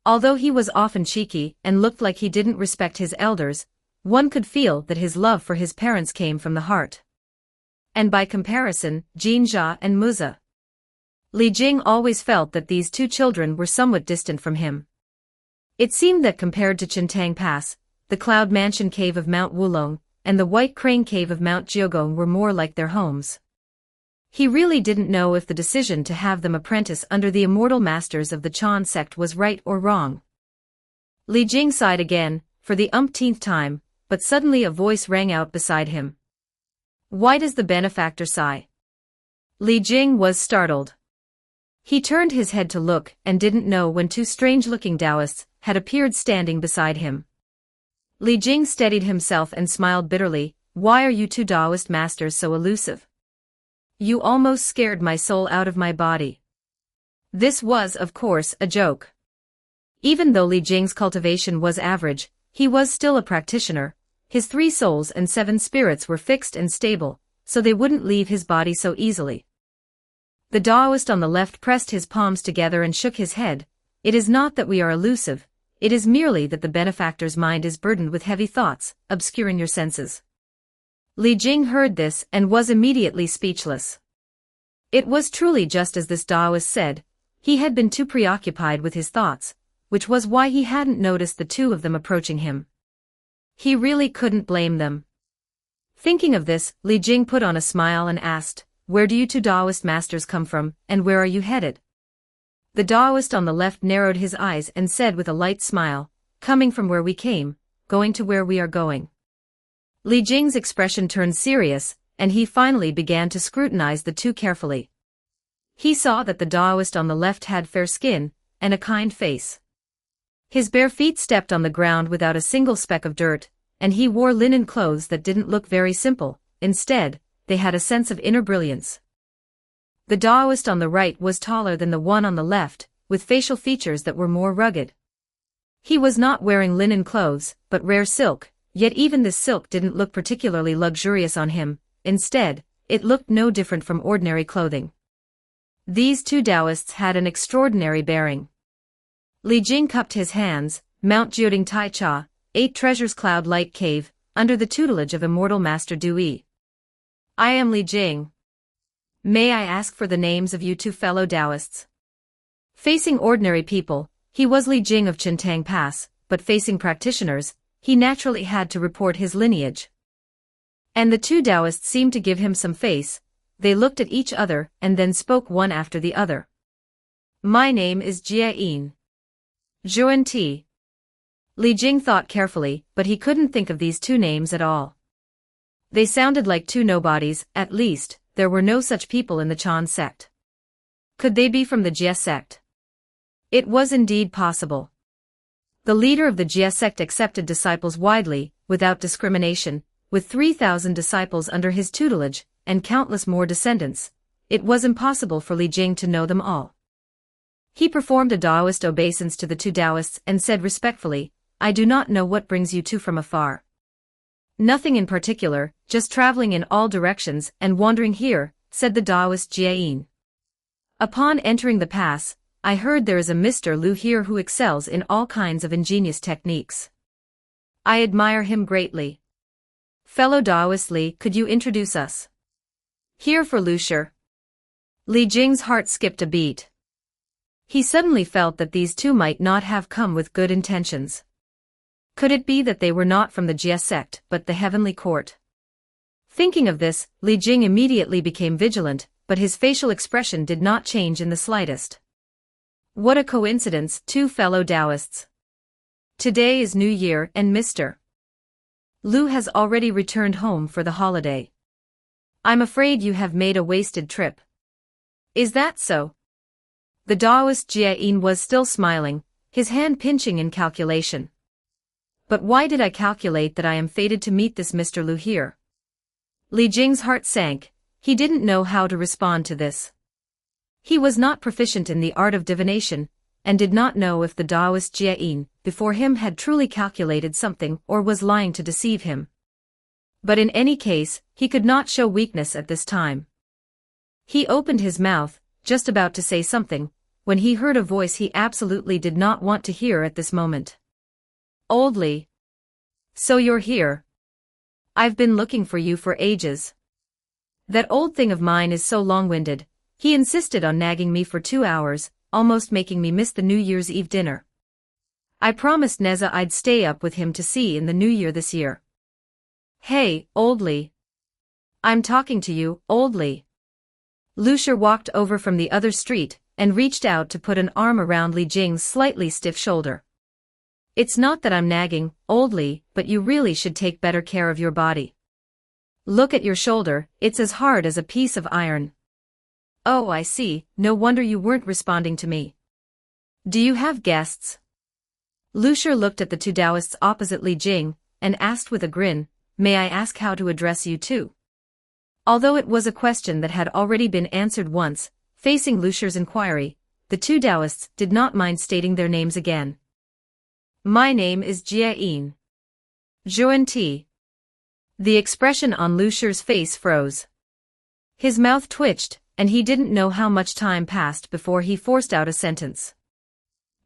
Although he was often cheeky and looked like he didn't respect his elders, one could feel that his love for his parents came from the heart. And by comparison, Jinjia and Muza. Li Jing always felt that these 2 children were somewhat distant from him. It seemed that compared to Chintang Pass, the Cloud Mansion Cave of Mount Wulong, and the White Crane Cave of Mount Jiogong were more like their homes. He really didn't know if the decision to have them apprentice under the immortal masters of the Chan sect was right or wrong. Li Jing sighed again, for the umpteenth time, but suddenly a voice rang out beside him. "Why does the benefactor sigh?" Li Jing was startled. He turned his head to look and didn't know when 2 strange-looking Taoists had appeared standing beside him. Li Jing steadied himself and smiled bitterly. "Why are you 2 Taoist masters so elusive? You almost scared my soul out of my body." This was, of course, a joke. Even though Li Jing's cultivation was average, he was still a practitioner. His 3 souls and 7 spirits were fixed and stable, so they wouldn't leave his body so easily. The Taoist on the left pressed his palms together and shook his head. "It is not that we are elusive, it is merely that the benefactor's mind is burdened with heavy thoughts, obscuring your senses." Li Jing heard this and was immediately speechless. It was truly just as this Taoist said. He had been too preoccupied with his thoughts, which was why he hadn't noticed the 2 of them approaching him. He really couldn't blame them. Thinking of this, Li Jing put on a smile and asked, "Where do you 2 Taoist masters come from, and where are you headed?" The Taoist on the left narrowed his eyes and said with a light smile, "Coming from where we came, going to where we are going." Li Jing's expression turned serious, and he finally began to scrutinize the 2 carefully. He saw that the Taoist on the left had fair skin and a kind face. His bare feet stepped on the ground without a single speck of dirt, and he wore linen clothes that didn't look very simple. Instead, they had a sense of inner brilliance. The Taoist on the right was taller than the one on the left, with facial features that were more rugged. He was not wearing linen clothes, but rare silk, yet even this silk didn't look particularly luxurious on him. Instead, it looked no different from ordinary clothing. These two Taoists had an extraordinary bearing. Li Jing cupped his hands. Mount Jioding Tai Cha, 8 Treasures Cloud Light Cave, under the tutelage of Immortal Master Dui. I am Li Jing. May I ask for the names of you two fellow Taoists? Facing ordinary people, he was Li Jing of Chintang Pass, but facing practitioners, he naturally had to report his lineage. And the two Taoists seemed to give him some face. They looked at each other and then spoke one after the other. My name is Jia Yin. Zhuan Ti. Li Jing thought carefully, but he couldn't think of these two names at all. They sounded like two nobodies. At least, there were no such people in the Chan sect. Could they be from the Jia sect? It was indeed possible. The leader of the Jia sect accepted disciples widely, without discrimination, with 3,000 disciples under his tutelage, and countless more descendants. It was impossible for Li Jing to know them all. He performed a Taoist obeisance to the two Taoists and said respectfully, I do not know what brings you two from afar. Nothing in particular, just traveling in all directions and wandering here, said the Taoist Jia Yin. Upon entering the pass, I heard there is a Mr. Lu here who excels in all kinds of ingenious techniques. I admire him greatly. Fellow Taoist Li, could you introduce us? Here for Lu Shi. Li Jing's heart skipped a beat. He suddenly felt that these two might not have come with good intentions. Could it be that they were not from the Jia sect but the heavenly court? Thinking of this, Li Jing immediately became vigilant, but his facial expression did not change in the slightest. What a coincidence, two fellow Taoists. Today is New Year and Mr. Lu has already returned home for the holiday. I'm afraid you have made a wasted trip. Is that so? The Taoist Jia Yin was still smiling, his hand pinching in calculation. But why did I calculate that I am fated to meet this Mr. Lu here? Li Jing's heart sank. He didn't know how to respond to this. He was not proficient in the art of divination, and did not know if the Taoist Jia Yin before him had truly calculated something or was lying to deceive him. But in any case, he could not show weakness at this time. He opened his mouth, just about to say something, when he heard a voice he absolutely did not want to hear at this moment. Old Li. So you're here. I've been looking for you for ages. That old thing of mine is so long-winded. He insisted on nagging me for 2 hours, almost making me miss the New Year's Eve dinner. I promised Neza I'd stay up with him to see in the New Year this year. Hey, Old Li. I'm talking to you, Old Li. Lu Shi walked over from the other street, and reached out to put an arm around Li Jing's slightly stiff shoulder. It's not that I'm nagging, Old Li, but you really should take better care of your body. Look at your shoulder, it's as hard as a piece of iron. Oh, I see, no wonder you weren't responding to me. Do you have guests? Lu Shi looked at the two Taoists opposite Li Jing, and asked with a grin, may I ask how to address you two? Although it was a question that had already been answered once, facing Lu Shi's inquiry, the two Taoists did not mind stating their names again. My name is Jia Yin. Zhuan Ti. The expression on Lu Shi's face froze. His mouth twitched, and he didn't know how much time passed before he forced out a sentence.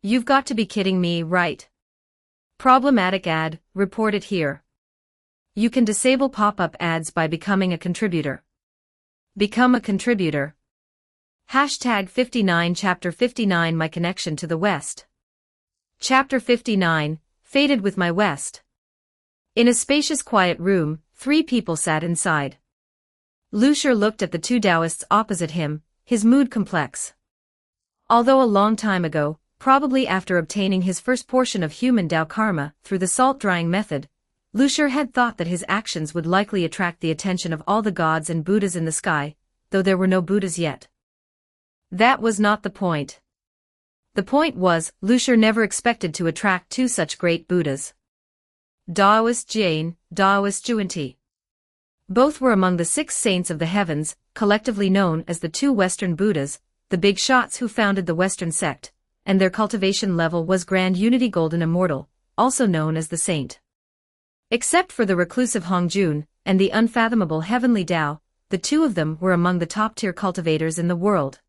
You've got to be kidding me, right? Problematic ad, reported here. You can disable pop-up ads by becoming a contributor. Become a contributor. Hashtag 59 Chapter 59 My Connection to the West. Chapter 59, Faded with My West. In a spacious quiet room, 3 people sat inside. Lu Shi looked at the two Taoists opposite him, his mood complex. Although a long time ago, probably after obtaining his first portion of human Tao karma through the salt-drying method, Lu Shi had thought that his actions would likely attract the attention of all the gods and Buddhas in the sky, though there were no Buddhas yet. That was not the point. The point was, Lucier never expected to attract two such great Buddhas. Daoist Jain, Daoist Juanti. Both were among the 6 saints of the heavens, collectively known as the 2 Western Buddhas, the big shots who founded the Western sect, and their cultivation level was Grand Unity Golden Immortal, also known as the Saint. Except for the reclusive Hongjun and the unfathomable Heavenly Tao, the 2 of them were among the top-tier cultivators in the world.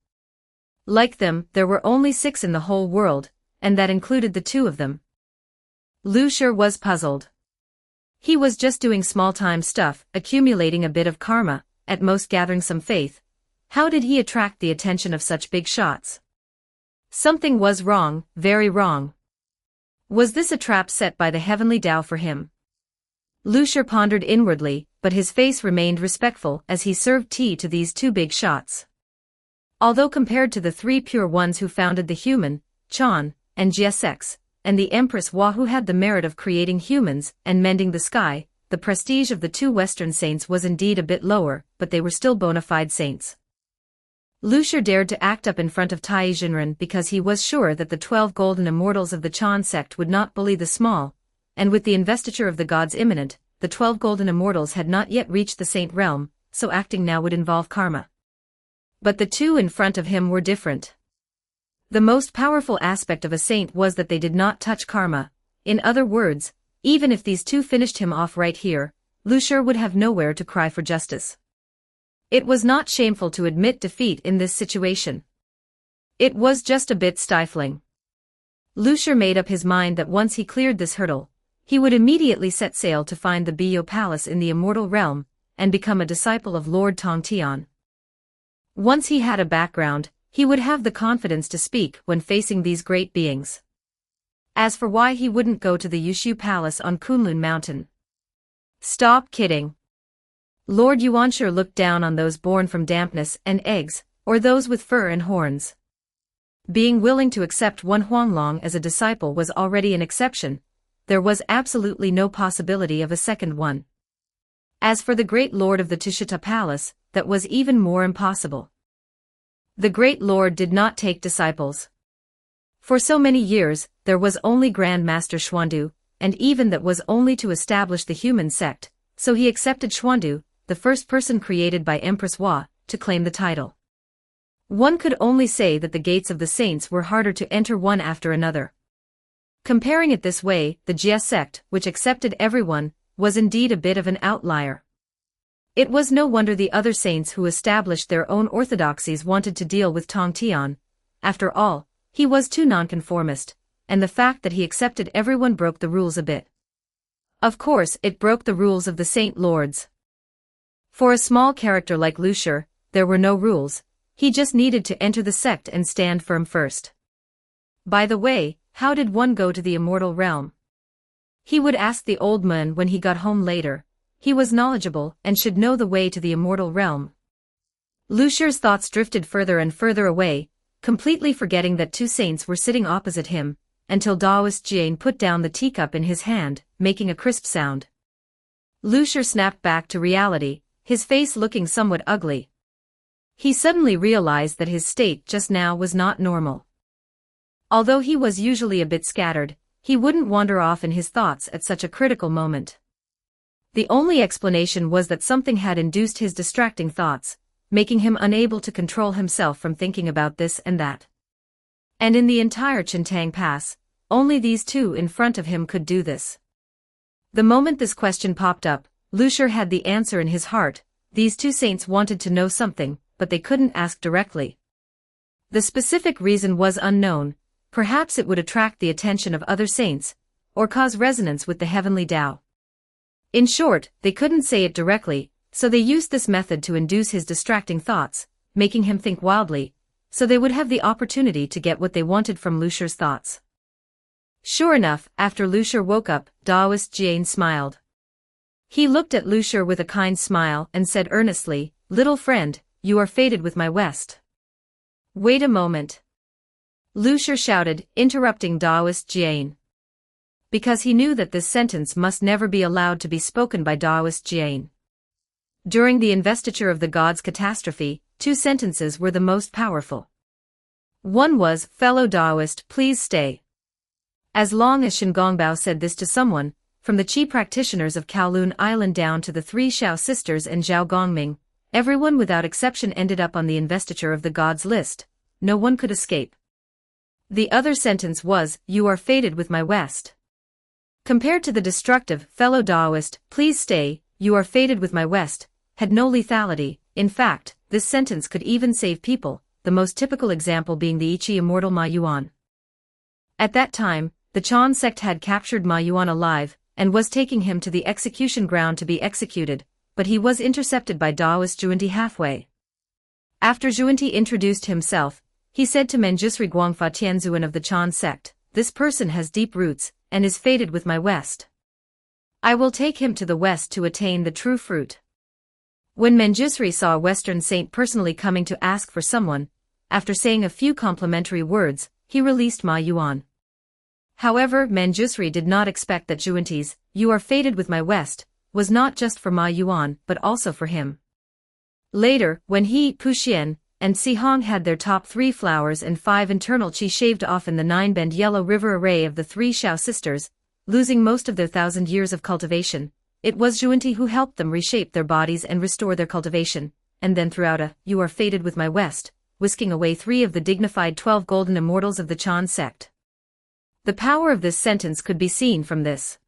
Like them, there were only 6 in the whole world, and that included the 2 of them. Lucier was puzzled. He was just doing small-time stuff, accumulating a bit of karma, at most gathering some faith. How did he attract the attention of such big shots? Something was wrong, very wrong. Was this a trap set by the Heavenly Tao for him? Lucier pondered inwardly, but his face remained respectful as he served tea to these 2 big shots. Although compared to the 3 pure ones who founded the human, Chan, and Jessex, and the Empress Hua who had the merit of creating humans and mending the sky, the prestige of the 2 Western saints was indeed a bit lower, but they were still bona fide saints. Lucier dared to act up in front of Tai Jinren because he was sure that the 12 golden immortals of the Chan sect would not bully the small, and with the investiture of the gods imminent, the 12 golden immortals had not yet reached the saint realm, so acting now would involve karma. But the 2 in front of him were different. The most powerful aspect of a saint was that they did not touch karma. In other words, even if these 2 finished him off right here, Lucier would have nowhere to cry for justice. It was not shameful to admit defeat in this situation. It was just a bit stifling. Lucier made up his mind that once he cleared this hurdle, he would immediately set sail to find the Biyo Palace in the immortal realm, and become a disciple of Lord Tongtian. Once he had a background, he would have the confidence to speak when facing these great beings. As for why he wouldn't go to the Yushu Palace on Kunlun Mountain. Stop kidding. Lord Yuanshur looked down on those born from dampness and eggs, or those with fur and horns. Being willing to accept one Huanglong as a disciple was already an exception. There was absolutely no possibility of a second one. As for the great lord of the Tushita Palace, that was even more impossible. The great lord did not take disciples. For so many years, there was only Grand Master Xuandu, and even that was only to establish the human sect, so he accepted Xuandu, the first person created by Empress Hua, to claim the title. One could only say that the gates of the saints were harder to enter one after another. Comparing it this way, the Jia sect, which accepted everyone, was indeed a bit of an outlier. It was no wonder the other saints who established their own orthodoxies wanted to deal with Tongtian. After all, he was too nonconformist, and the fact that he accepted everyone broke the rules a bit. Of course, it broke the rules of the Saint Lords. For a small character like Lucier, there were no rules, he just needed to enter the sect and stand firm first. By the way, how did one go to the immortal realm? He would ask the old man when he got home later. He was knowledgeable and should know the way to the immortal realm. Lucier's thoughts drifted further and further away, completely forgetting that 2 saints were sitting opposite him, until Daoist Jane put down the teacup in his hand, making a crisp sound. Lucier snapped back to reality, his face looking somewhat ugly. He suddenly realized that his state just now was not normal. Although he was usually a bit scattered, he wouldn't wander off in his thoughts at such a critical moment. The only explanation was that something had induced his distracting thoughts, making him unable to control himself from thinking about this and that. And in the entire Chintang Pass, only these 2 in front of him could do this. The moment this question popped up, Lucier had the answer in his heart. These 2 saints wanted to know something, but they couldn't ask directly. The specific reason was unknown. Perhaps it would attract the attention of other saints, or cause resonance with the heavenly Tao. In short, they couldn't say it directly, so they used this method to induce his distracting thoughts, making him think wildly, so they would have the opportunity to get what they wanted from Lucier's thoughts. Sure enough, after Lucier woke up, Daoist Jane smiled. He looked at Lucier with a kind smile and said earnestly, "Little friend, you are fated with my West." Wait a moment. Lucier shouted, interrupting Daoist Jane. Because he knew that this sentence must never be allowed to be spoken by Daoist Jane. During the investiture of the gods' catastrophe, 2 sentences were the most powerful. One was, "Fellow Taoist, please stay." As long as Shingongbao said this to someone, from the Qi practitioners of Kowloon Island down to the three Shao sisters and Zhao Gongming, everyone without exception ended up on the investiture of the gods list. No one could escape. The other sentence was, "You are fated with my West." Compared to the destructive, "Fellow Taoist, please stay, you are fated with my West," had no lethality. In fact, this sentence could even save people, the most typical example being the Ichi immortal Ma Yuan. At that time, the Chan sect had captured Ma Yuan alive, and was taking him to the execution ground to be executed, but he was intercepted by Daoist Zhuanti halfway. After Zhuanti introduced himself, he said to Manjusri Guangfa Tianzuan of the Chan sect, "This person has deep roots, and is fated with my West. I will take him to the West to attain the true fruit." When Manjusri saw a Western saint personally coming to ask for someone, after saying a few complimentary words, he released Ma Yuan. However, Manjusri did not expect that Zhuanti's, "You are fated with my West," was not just for Ma Yuan but also for him. Later, when he, Puxian, and Si Hong had their top 3 flowers and 5 internal qi shaved off in the 9-bend yellow river array of the 3 Shao sisters, losing most of their 1,000 years of cultivation, it was Zhuanti who helped them reshape their bodies and restore their cultivation, and then threw out a, "You are fated with my West," whisking away 3 of the dignified 12 golden immortals of the Chan sect. The power of this sentence could be seen from this.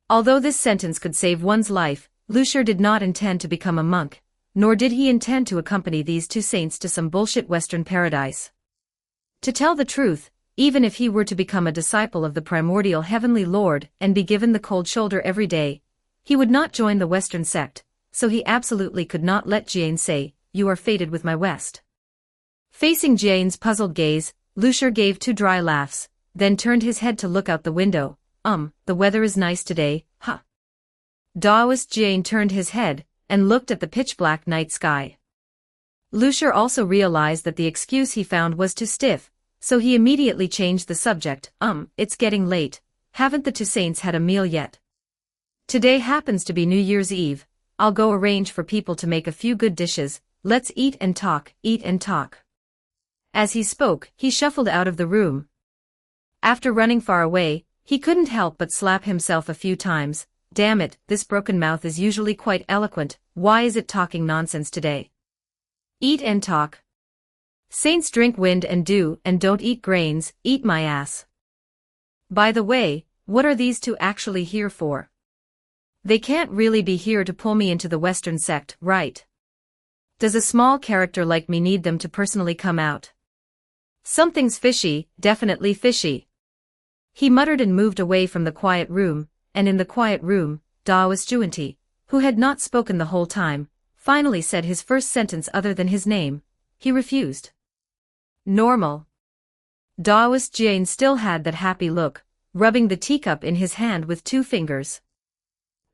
Although this sentence could save one's life, Lucier did not intend to become a monk, nor did he intend to accompany these 2 saints to some bullshit Western paradise. To tell the truth, even if he were to become a disciple of the primordial heavenly Lord and be given the cold shoulder every day, he would not join the Western sect, so he absolutely could not let Jian say, "You are fated with my West." Facing Jian's puzzled gaze, Lucier gave 2 dry laughs, then turned his head to look out the window. The weather is nice today, huh?" Daoist Jian turned his head, and looked at the pitch-black night sky. Lucier also realized that the excuse he found was too stiff, so he immediately changed the subject. It's getting late, haven't the 2 saints had a meal yet? Today happens to be New Year's Eve, I'll go arrange for people to make a few good dishes, let's eat and talk, eat and talk." As he spoke, he shuffled out of the room. After running far away, he couldn't help but slap himself a few times. Damn it, this broken mouth is usually quite eloquent, why is it talking nonsense today? Eat and talk. Saints drink wind and dew and don't eat grains, eat my ass. By the way, what are these 2 actually here for? They can't really be here to pull me into the Western sect, right? Does a small character like me need them to personally come out? Something's fishy, definitely fishy. He muttered and moved away from the quiet room, and in the quiet room, Daoist Zhuanti, who had not spoken the whole time, finally said his first sentence other than his name. He refused. Normal. Daoist Jian still had that happy look, rubbing the teacup in his hand with 2 fingers.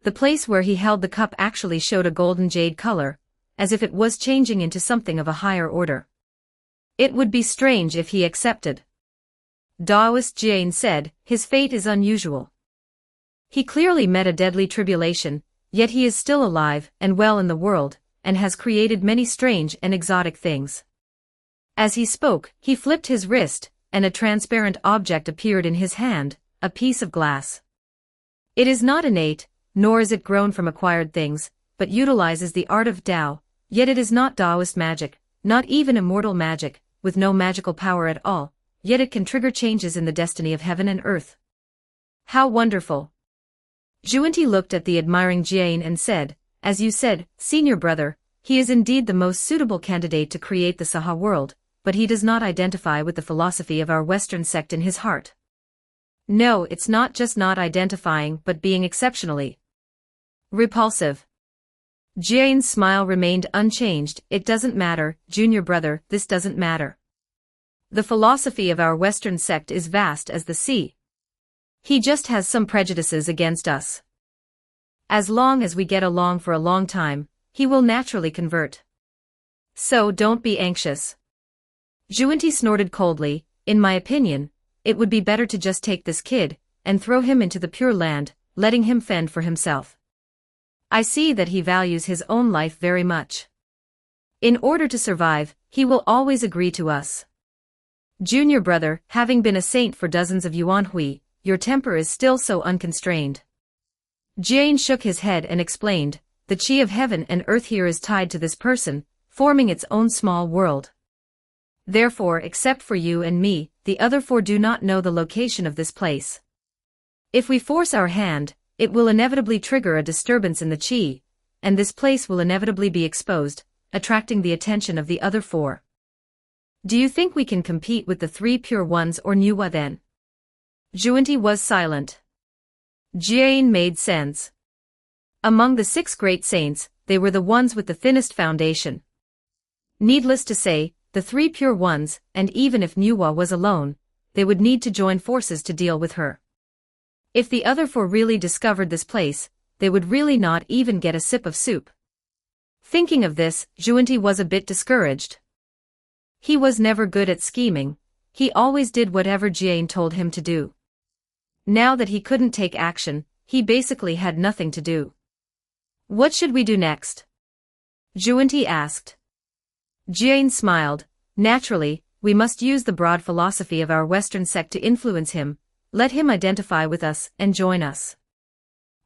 The place where he held the cup actually showed a golden jade color, as if it was changing into something of a higher order. It would be strange if he accepted. Daoist Jian said, "His fate is unusual. He clearly met a deadly tribulation, yet he is still alive and well in the world, and has created many strange and exotic things." As he spoke, he flipped his wrist, and a transparent object appeared in his hand, a piece of glass. It is not innate, nor is it grown from acquired things, but utilizes the art of Tao, yet it is not Taoist magic, not even immortal magic, with no magical power at all, yet it can trigger changes in the destiny of heaven and earth. How wonderful! Zhuanti looked at the admiring Jian and said, "As you said, senior brother, he is indeed the most suitable candidate to create the Saha world, but he does not identify with the philosophy of our Western sect in his heart." No, it's not just not identifying but being exceptionally repulsive. Jian's smile remained unchanged. "It doesn't matter, junior brother, this doesn't matter. The philosophy of our Western sect is vast as the sea. He just has some prejudices against us. As long as we get along for a long time, he will naturally convert. So don't be anxious." Zhuanti snorted coldly. "In my opinion, it would be better to just take this kid, and throw him into the Pure Land, letting him fend for himself. I see that he values his own life very much. In order to survive, he will always agree to us. Junior brother, having been a saint for dozens of yuanhui, your temper is still so unconstrained. Jian shook his head and explained, the chi of heaven and earth here is tied to this person, forming its own small world. Therefore, except for you and me, the other four do not know the location of this place. If we force our hand, it will inevitably trigger a disturbance in the chi, and this place will inevitably be exposed, attracting the attention of the other four. Do you think we can compete with the three pure ones or Nuwa then? Zhuanti was silent. Jian made sense. Among the 6 great saints, they were the ones with the thinnest foundation. Needless to say, the 3 pure ones, and even if Nuwa was alone, they would need to join forces to deal with her. If the other 4 really discovered this place, they would really not even get a sip of soup. Thinking of this, Zhuanti was a bit discouraged. He was never good at scheming, he always did whatever Jian told him to do. Now that he couldn't take action, he basically had nothing to do. What should we do next? Zhuanti asked. Jian smiled. Naturally, we must use the broad philosophy of our Western sect to influence him, let him identify with us and join us.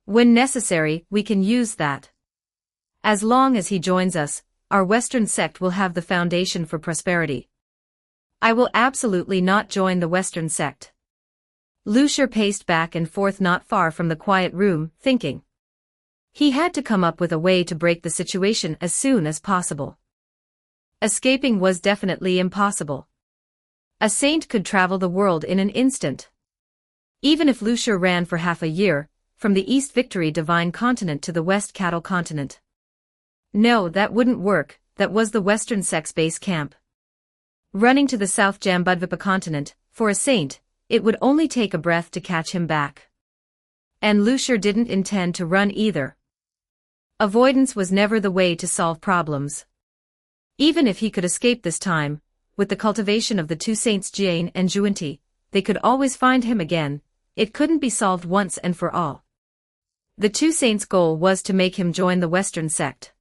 When necessary, we can use that. As long as he joins us, our Western sect will have the foundation for prosperity. I will absolutely not join the Western sect. Lu Shi paced back and forth not far from the quiet room, thinking. He had to come up with a way to break the situation as soon as possible. Escaping was definitely impossible. A saint could travel the world in an instant. Even if Lu Shi ran for half a year, from the East Victory Divine Continent to the West Cattle Continent. No, that wouldn't work, that was the Western sect's base camp. Running to the South Jambudvipa continent, for a saint, it would only take a breath to catch him back. And Lu Shi didn't intend to run either. Avoidance was never the way to solve problems. Even if he could escape this time, with the cultivation of the 2 saints Jian and Zhuanti, they could always find him again, it couldn't be solved once and for all. The 2 saints' goal was to make him join the Western sect.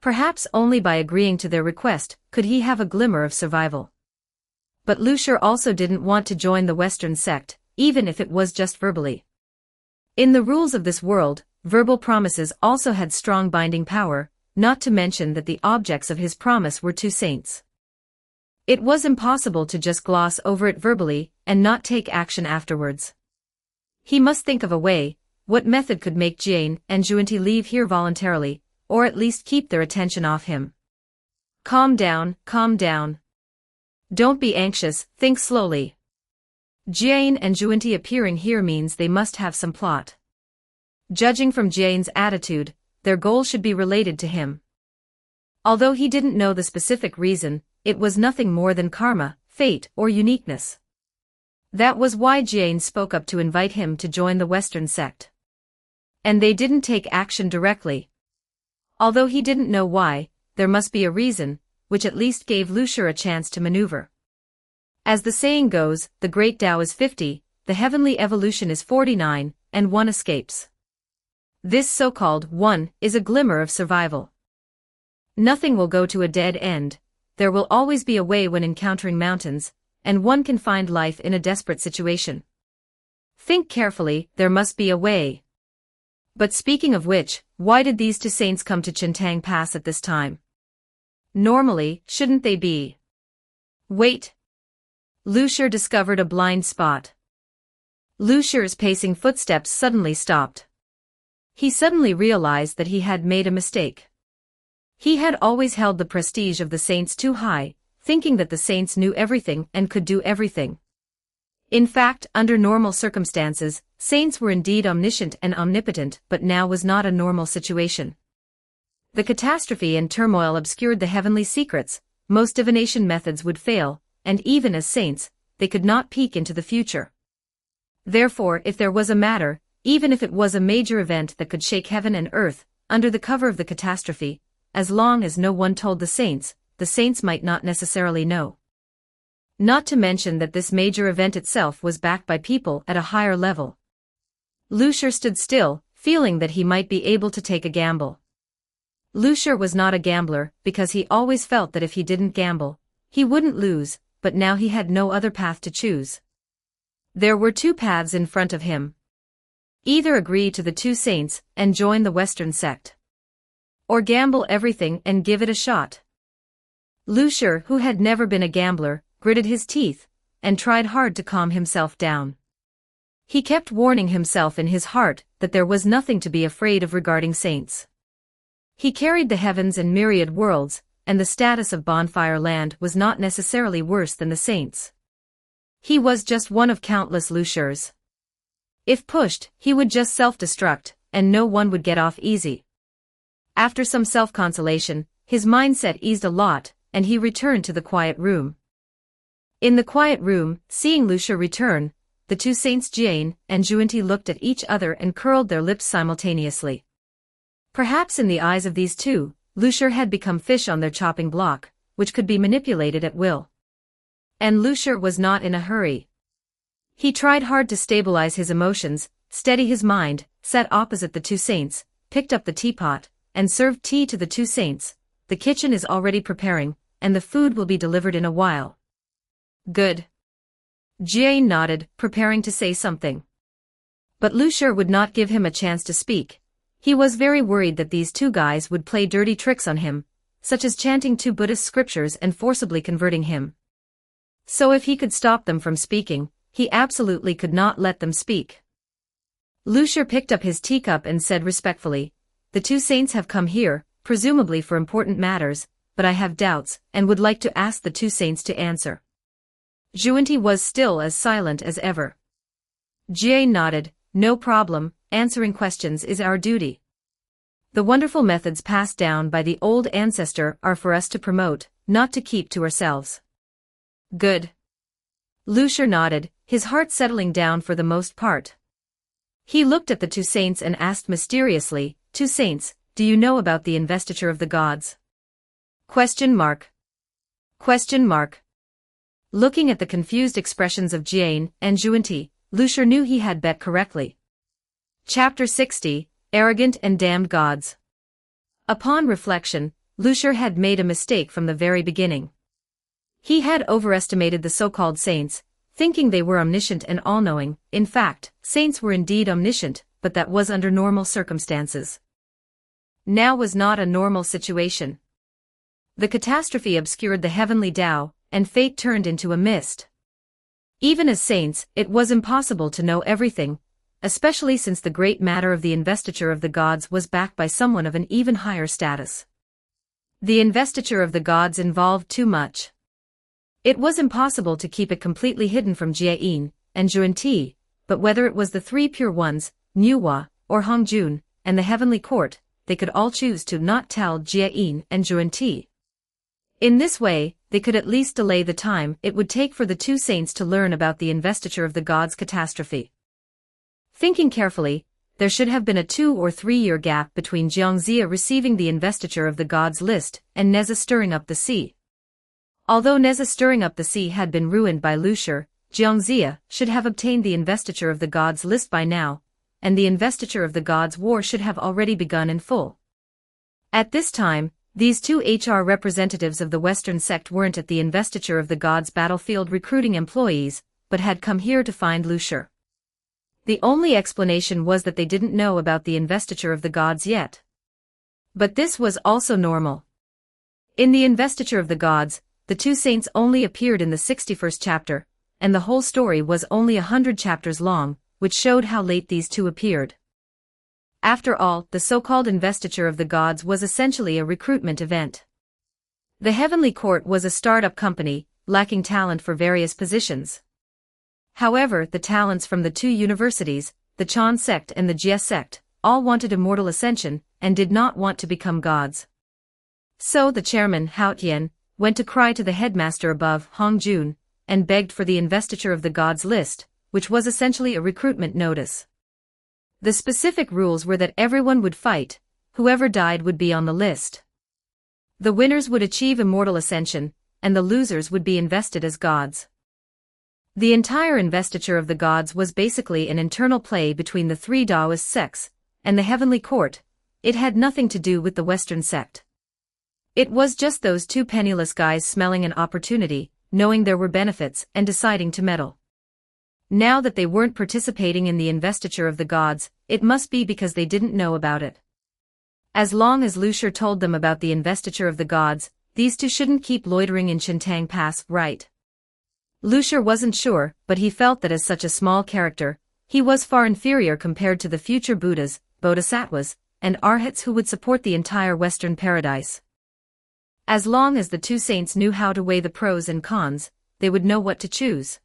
Perhaps only by agreeing to their request could he have a glimmer of survival. But Lu Shi also didn't want to join the Western sect, even if it was just verbally. In the rules of this world, verbal promises also had strong binding power, not to mention that the objects of his promise were 2 saints. It was impossible to just gloss over it verbally and not take action afterwards. He must think of a way, what method could make Jian and Zhuanti leave here voluntarily, or at least keep their attention off him. Calm down, calm down. Don't be anxious, think slowly. Jian and Zhuanti appearing here means they must have some plot. Judging from Jian's attitude, their goal should be related to him. Although he didn't know the specific reason, it was nothing more than karma, fate, or uniqueness. That was why Jian spoke up to invite him to join the Western sect. And they didn't take action directly. Although he didn't know why, there must be a reason, which at least gave Lu Shi a chance to maneuver. As the saying goes, the great Tao is 50, the heavenly evolution is 49, and one escapes. This so-called one is a glimmer of survival. Nothing will go to a dead end, there will always be a way when encountering mountains, and one can find life in a desperate situation. Think carefully, there must be a way. But speaking of which, why did these 2 saints come to Chintang Pass at this time? Normally, shouldn't they be? Wait. Lu Shi discovered a blind spot. Lu Shi's pacing footsteps suddenly stopped. He suddenly realized that he had made a mistake. He had always held the prestige of the saints too high, thinking that the saints knew everything and could do everything. In fact, under normal circumstances, saints were indeed omniscient and omnipotent, but now was not a normal situation. The catastrophe and turmoil obscured the heavenly secrets, most divination methods would fail, and even as saints, they could not peek into the future. Therefore, if there was a matter, even if it was a major event that could shake heaven and earth, under the cover of the catastrophe, as long as no one told the saints might not necessarily know. Not to mention that this major event itself was backed by people at a higher level. Lu Shi stood still, feeling that he might be able to take a gamble. Lu Shi was not a gambler, because he always felt that if he didn't gamble, he wouldn't lose, but now he had no other path to choose. There were two paths in front of him. Either agree to the two saints and join the Western sect, or gamble everything and give it a shot. Lucier, who had never been a gambler, gritted his teeth and tried hard to calm himself down. He kept warning himself in his heart that there was nothing to be afraid of regarding saints. He carried the heavens and myriad worlds, and the status of Bonfire Land was not necessarily worse than the saints. He was just one of countless Luciers. If pushed, he would just self-destruct, and no one would get off easy. After some self-consolation, his mindset eased a lot, and he returned to the quiet room. In the quiet room, seeing Lucier return, the two saints Jane and Juanty looked at each other and curled their lips simultaneously. Perhaps in the eyes of these two, Lucier had become fish on their chopping block, which could be manipulated at will. And Lucier was not in a hurry. He tried hard to stabilize his emotions, steady his mind, sat opposite the two saints, picked up the teapot, and served tea to the two saints. The kitchen is already preparing, and the food will be delivered in a while. Good. Jane nodded, preparing to say something. But Lucier would not give him a chance to speak. He was very worried that these two guys would play dirty tricks on him, such as chanting two Buddhist scriptures and forcibly converting him. So if he could stop them from speaking, he absolutely could not let them speak. Lucier picked up his teacup and said respectfully, "The two saints have come here, presumably for important matters, but I have doubts, and would like to ask the two saints to answer." Juanty was still as silent as ever. Jane nodded, "No problem, answering questions is our duty. The wonderful methods passed down by the old ancestor are for us to promote, not to keep to ourselves." Good. Lucier nodded, his heart settling down for the most part. He looked at the two saints and asked mysteriously, "Two saints, do you know about the investiture of the gods?" Question mark. Question mark. Looking at the confused expressions of Jane and Juanty, Lucier knew he had bet correctly. Chapter 60, Arrogant and Damned Gods. Upon reflection, Lucier had made a mistake from the very beginning. He had overestimated the so-called saints, thinking they were omniscient and all-knowing. In fact, saints were indeed omniscient, but that was under normal circumstances. Now was not a normal situation. The catastrophe obscured the heavenly Tao, and fate turned into a mist. Even as saints, it was impossible to know everything, especially since the great matter of the investiture of the gods was backed by someone of an even higher status. The investiture of the gods involved too much. It was impossible to keep it completely hidden from Jane and Juanty, but whether it was the three pure ones, Nuwa, or Hongjun, and the heavenly court, they could all choose to not tell Jane and Juanty. In this way, they could at least delay the time it would take for the two saints to learn about the investiture of the gods' catastrophe. Thinking carefully, there should have been a 2 or 3 year gap between Jiangxia receiving the investiture of the gods list and Neza stirring up the sea. Although Neza stirring up the sea had been ruined by Lucier, Jiangxia should have obtained the investiture of the gods list by now, and the investiture of the gods war should have already begun in full. At this time, these two HR representatives of the Western sect weren't at the investiture of the gods battlefield recruiting employees, but had come here to find Lucier. The only explanation was that they didn't know about the investiture of the gods yet. But this was also normal. In the investiture of the gods, the two saints only appeared in the 61st chapter, and the whole story was only 100 chapters long, which showed how late these two appeared. After all, the so-called investiture of the gods was essentially a recruitment event. The Heavenly Court was a startup company, lacking talent for various positions. However, the talents from the two universities, the Chan sect and the Jie sect, all wanted immortal ascension, and did not want to become gods. So the chairman, Hao Tian, went to cry to the headmaster above, Hong Jun, and begged for the investiture of the gods list, which was essentially a recruitment notice. The specific rules were that everyone would fight, whoever died would be on the list. The winners would achieve immortal ascension, and the losers would be invested as gods. The entire investiture of the gods was basically an internal play between the three Taoist sects and the Heavenly Court. It had nothing to do with the Western sect. It was just those two penniless guys smelling an opportunity, knowing there were benefits and deciding to meddle. Now that they weren't participating in the investiture of the gods, it must be because they didn't know about it. As long as Lucier told them about the investiture of the gods, these two shouldn't keep loitering in Chintang Pass, right? Lucier wasn't sure, but he felt that as such a small character, he was far inferior compared to the future Buddhas, Bodhisattvas, and Arhats who would support the entire Western paradise. As long as the two saints knew how to weigh the pros and cons, they would know what to choose.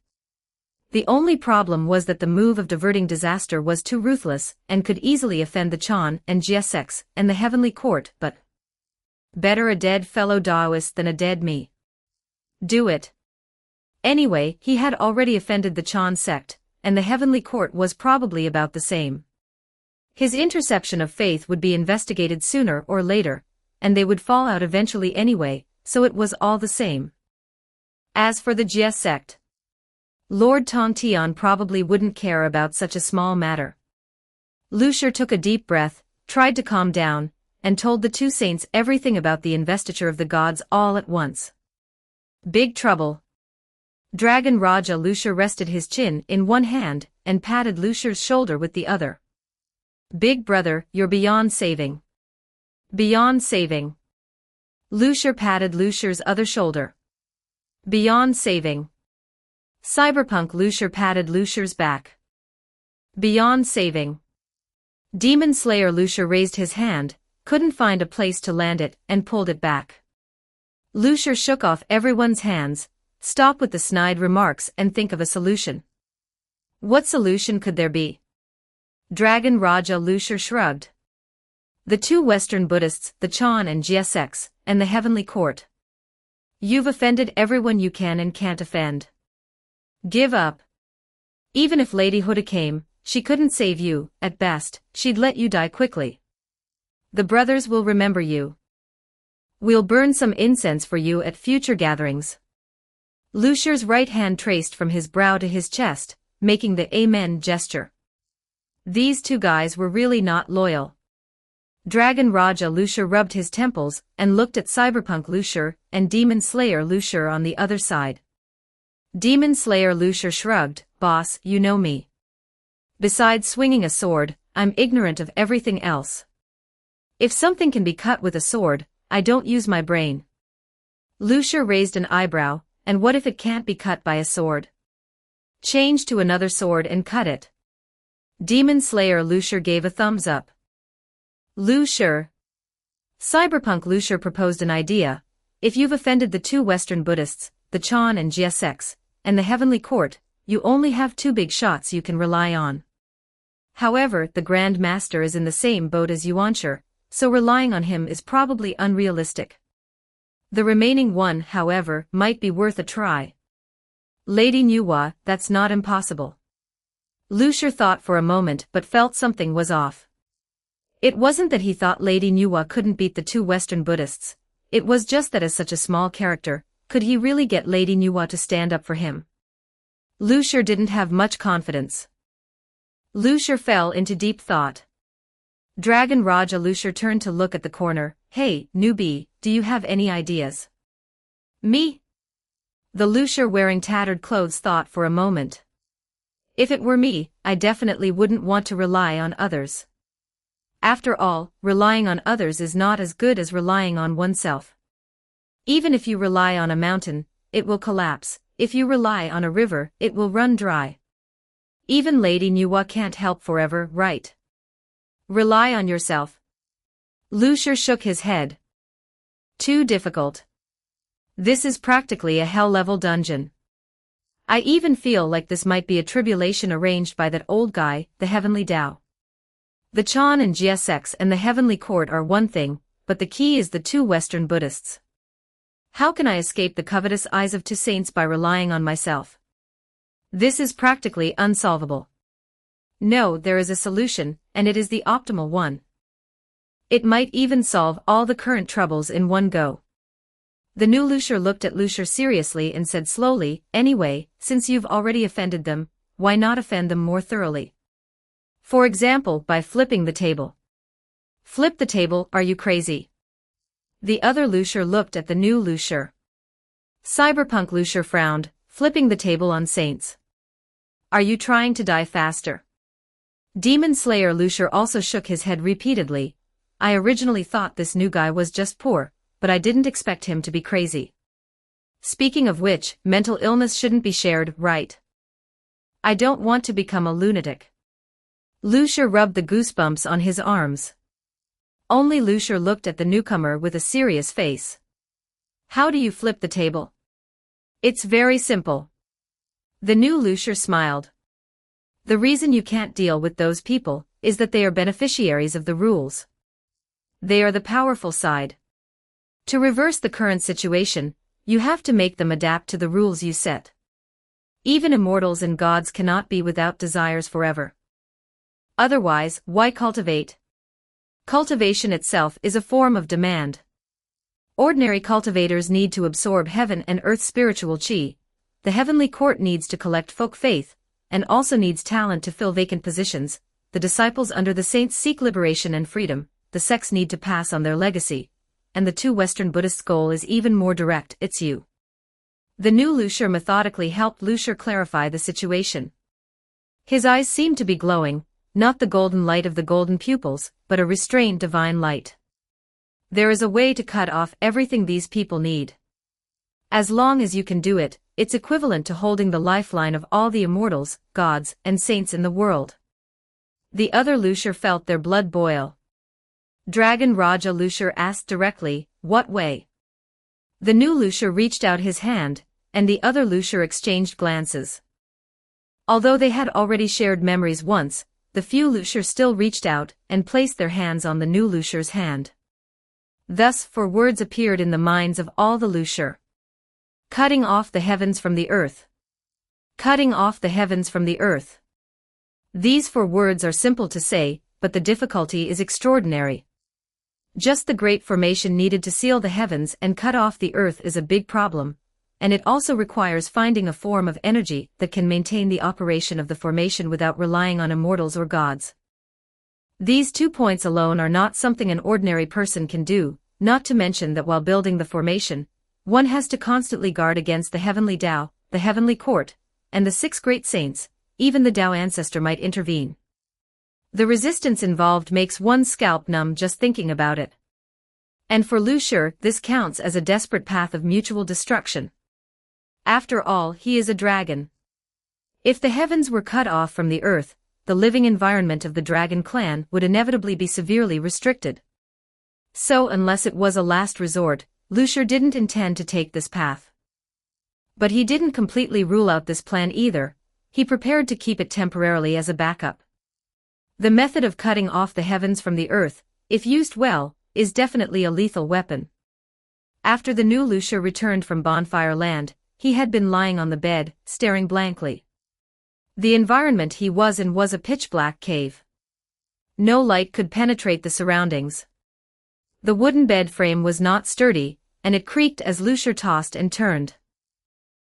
The only problem was that the move of diverting disaster was too ruthless and could easily offend the Chan and Jia sects and the heavenly court, but better a dead fellow Taoist than a dead me. Do it. Anyway, he had already offended the Chan sect, and the heavenly court was probably about the same. His interception of faith would be investigated sooner or later, and they would fall out eventually anyway, so it was all the same. As for the Jia sect, Lord Tong Tian probably wouldn't care about such a small matter. Lucier took a deep breath, tried to calm down, and told the two saints everything about the investiture of the gods all at once. Big trouble. Dragon Raja Lucier rested his chin in one hand and patted Lucier's shoulder with the other. Big brother, you're beyond saving. Beyond saving. Lucier patted Lucier's other shoulder. Beyond saving. Cyberpunk Lucier patted Lucier's back. Beyond saving. Demon Slayer Lucier raised his hand, couldn't find a place to land it, and pulled it back. Lucier shook off everyone's hands. Stop with the snide remarks and think of a solution. What solution could there be? Dragon Raja Lucier shrugged. The two Western Buddhists, the Chan and Jia sects, and the heavenly court. You've offended everyone you can and can't offend. Give up. Even if Lady Huda came, she couldn't save you. At best, she'd let you die quickly. The brothers will remember you. We'll burn some incense for you at future gatherings. Lucier's right hand traced from his brow to his chest, making the Amen gesture. These two guys were really not loyal. Dragon Raja Lucier rubbed his temples and looked at Cyberpunk Lucier and Demon Slayer Lucier on the other side. Demon Slayer Lucier shrugged, boss, you know me. Besides swinging a sword, I'm ignorant of everything else. If something can be cut with a sword, I don't use my brain. Lucier raised an eyebrow. And what if it can't be cut by a sword? Change to another sword and cut it. Demon Slayer Lucier gave a thumbs up. Lucier. Cyberpunk Lucier proposed an idea. If you've offended the two Western Buddhists, the Chan and Jia sects, and the heavenly court, you only have two big shots you can rely on. However, the Grand Master is in the same boat as Yuanshi, so relying on him is probably unrealistic. The remaining one, however, might be worth a try. Lady Nuwa, that's not impossible. Lucier thought for a moment but felt something was off. It wasn't that he thought Lady Nuwa couldn't beat the two Western Buddhists, it was just that as such a small character, could he really get Lady Nuwa to stand up for him? Lucier didn't have much confidence. Lucier fell into deep thought. Dragon Raja Lucier turned to look at the corner. Hey, newbie, do you have any ideas? Me? The Lucier wearing tattered clothes thought for a moment. If it were me, I definitely wouldn't want to rely on others. After all, relying on others is not as good as relying on oneself. Even if you rely on a mountain, it will collapse. If you rely on a river, it will run dry. Even Lady Nuwa can't help forever, right? Rely on yourself. Lucier shook his head. Too difficult. This is practically a hell-level dungeon. I even feel like this might be a tribulation arranged by that old guy, the Heavenly Tao. The Chan and Jia sects and the Heavenly Court are one thing, but the key is the two Western Buddhists. How can I escape the covetous eyes of two saints by relying on myself? This is practically unsolvable. No, there is a solution, and it is the optimal one. It might even solve all the current troubles in one go. The new Lucier looked at Lucier seriously and said slowly, anyway, since you've already offended them, why not offend them more thoroughly? For example, by flipping the table. Flip the table, are you crazy? The other Lucier looked at the new Lucier. Cyberpunk Lucier frowned, flipping the table on Saints. Are you trying to die faster? Demon Slayer Lucier also shook his head repeatedly. I originally thought this new guy was just poor, but I didn't expect him to be crazy. Speaking of which, mental illness shouldn't be shared, right? I don't want to become a lunatic. Lucier rubbed the goosebumps on his arms. Only Lucier looked at the newcomer with a serious face. How do you flip the table? It's very simple. The new Lucier smiled. The reason you can't deal with those people is that they are beneficiaries of the rules. They are the powerful side. To reverse the current situation, you have to make them adapt to the rules you set. Even immortals and gods cannot be without desires forever. Otherwise, why cultivate? Cultivation itself is a form of demand. Ordinary cultivators need to absorb heaven and earth's spiritual chi. The heavenly court needs to collect folk faith, and also needs talent to fill vacant positions. The disciples under the saints seek liberation and freedom. The sects need to pass on their legacy. And the two Western Buddhists' goal is even more direct, it's you. The new Lucier methodically helped Lucier clarify the situation. His eyes seemed to be glowing, not the golden light of the golden pupils, but a restrained divine light. There is a way to cut off everything these people need. As long as you can do it, it's equivalent to holding the lifeline of all the immortals, gods, and saints in the world. The other Lucier felt their blood boil. Dragon Raja Lucier asked directly, what way? The new Lucier reached out his hand, and the other Lucier exchanged glances. Although they had already shared memories once, the few Lucier still reached out and placed their hands on the new Lucier's hand. Thus, four words appeared in the minds of all the Lucier. Cutting off the heavens from the earth. Cutting off the heavens from the earth. These four words are simple to say, but the difficulty is extraordinary. Just the great formation needed to seal the heavens and cut off the earth is a big problem, and it also requires finding a form of energy that can maintain the operation of the formation without relying on immortals or gods. These 2 points alone are not something an ordinary person can do, not to mention that while building the formation, one has to constantly guard against the heavenly Tao, the heavenly court, and the 6 great saints. Even the Tao ancestor might intervene. The resistance involved makes one's scalp numb just thinking about it. And for Lucier, this counts as a desperate path of mutual destruction. After all, he is a dragon. If the heavens were cut off from the earth, the living environment of the dragon clan would inevitably be severely restricted. So unless it was a last resort, Lucier didn't intend to take this path. But he didn't completely rule out this plan either. He prepared to keep it temporarily as a backup. The method of cutting off the heavens from the earth, if used well, is definitely a lethal weapon. After the new Lucier returned from Bonfire Land, he had been lying on the bed, staring blankly. The environment he was in was a pitch-black cave. No light could penetrate the surroundings. The wooden bed frame was not sturdy, and it creaked as Lucier tossed and turned.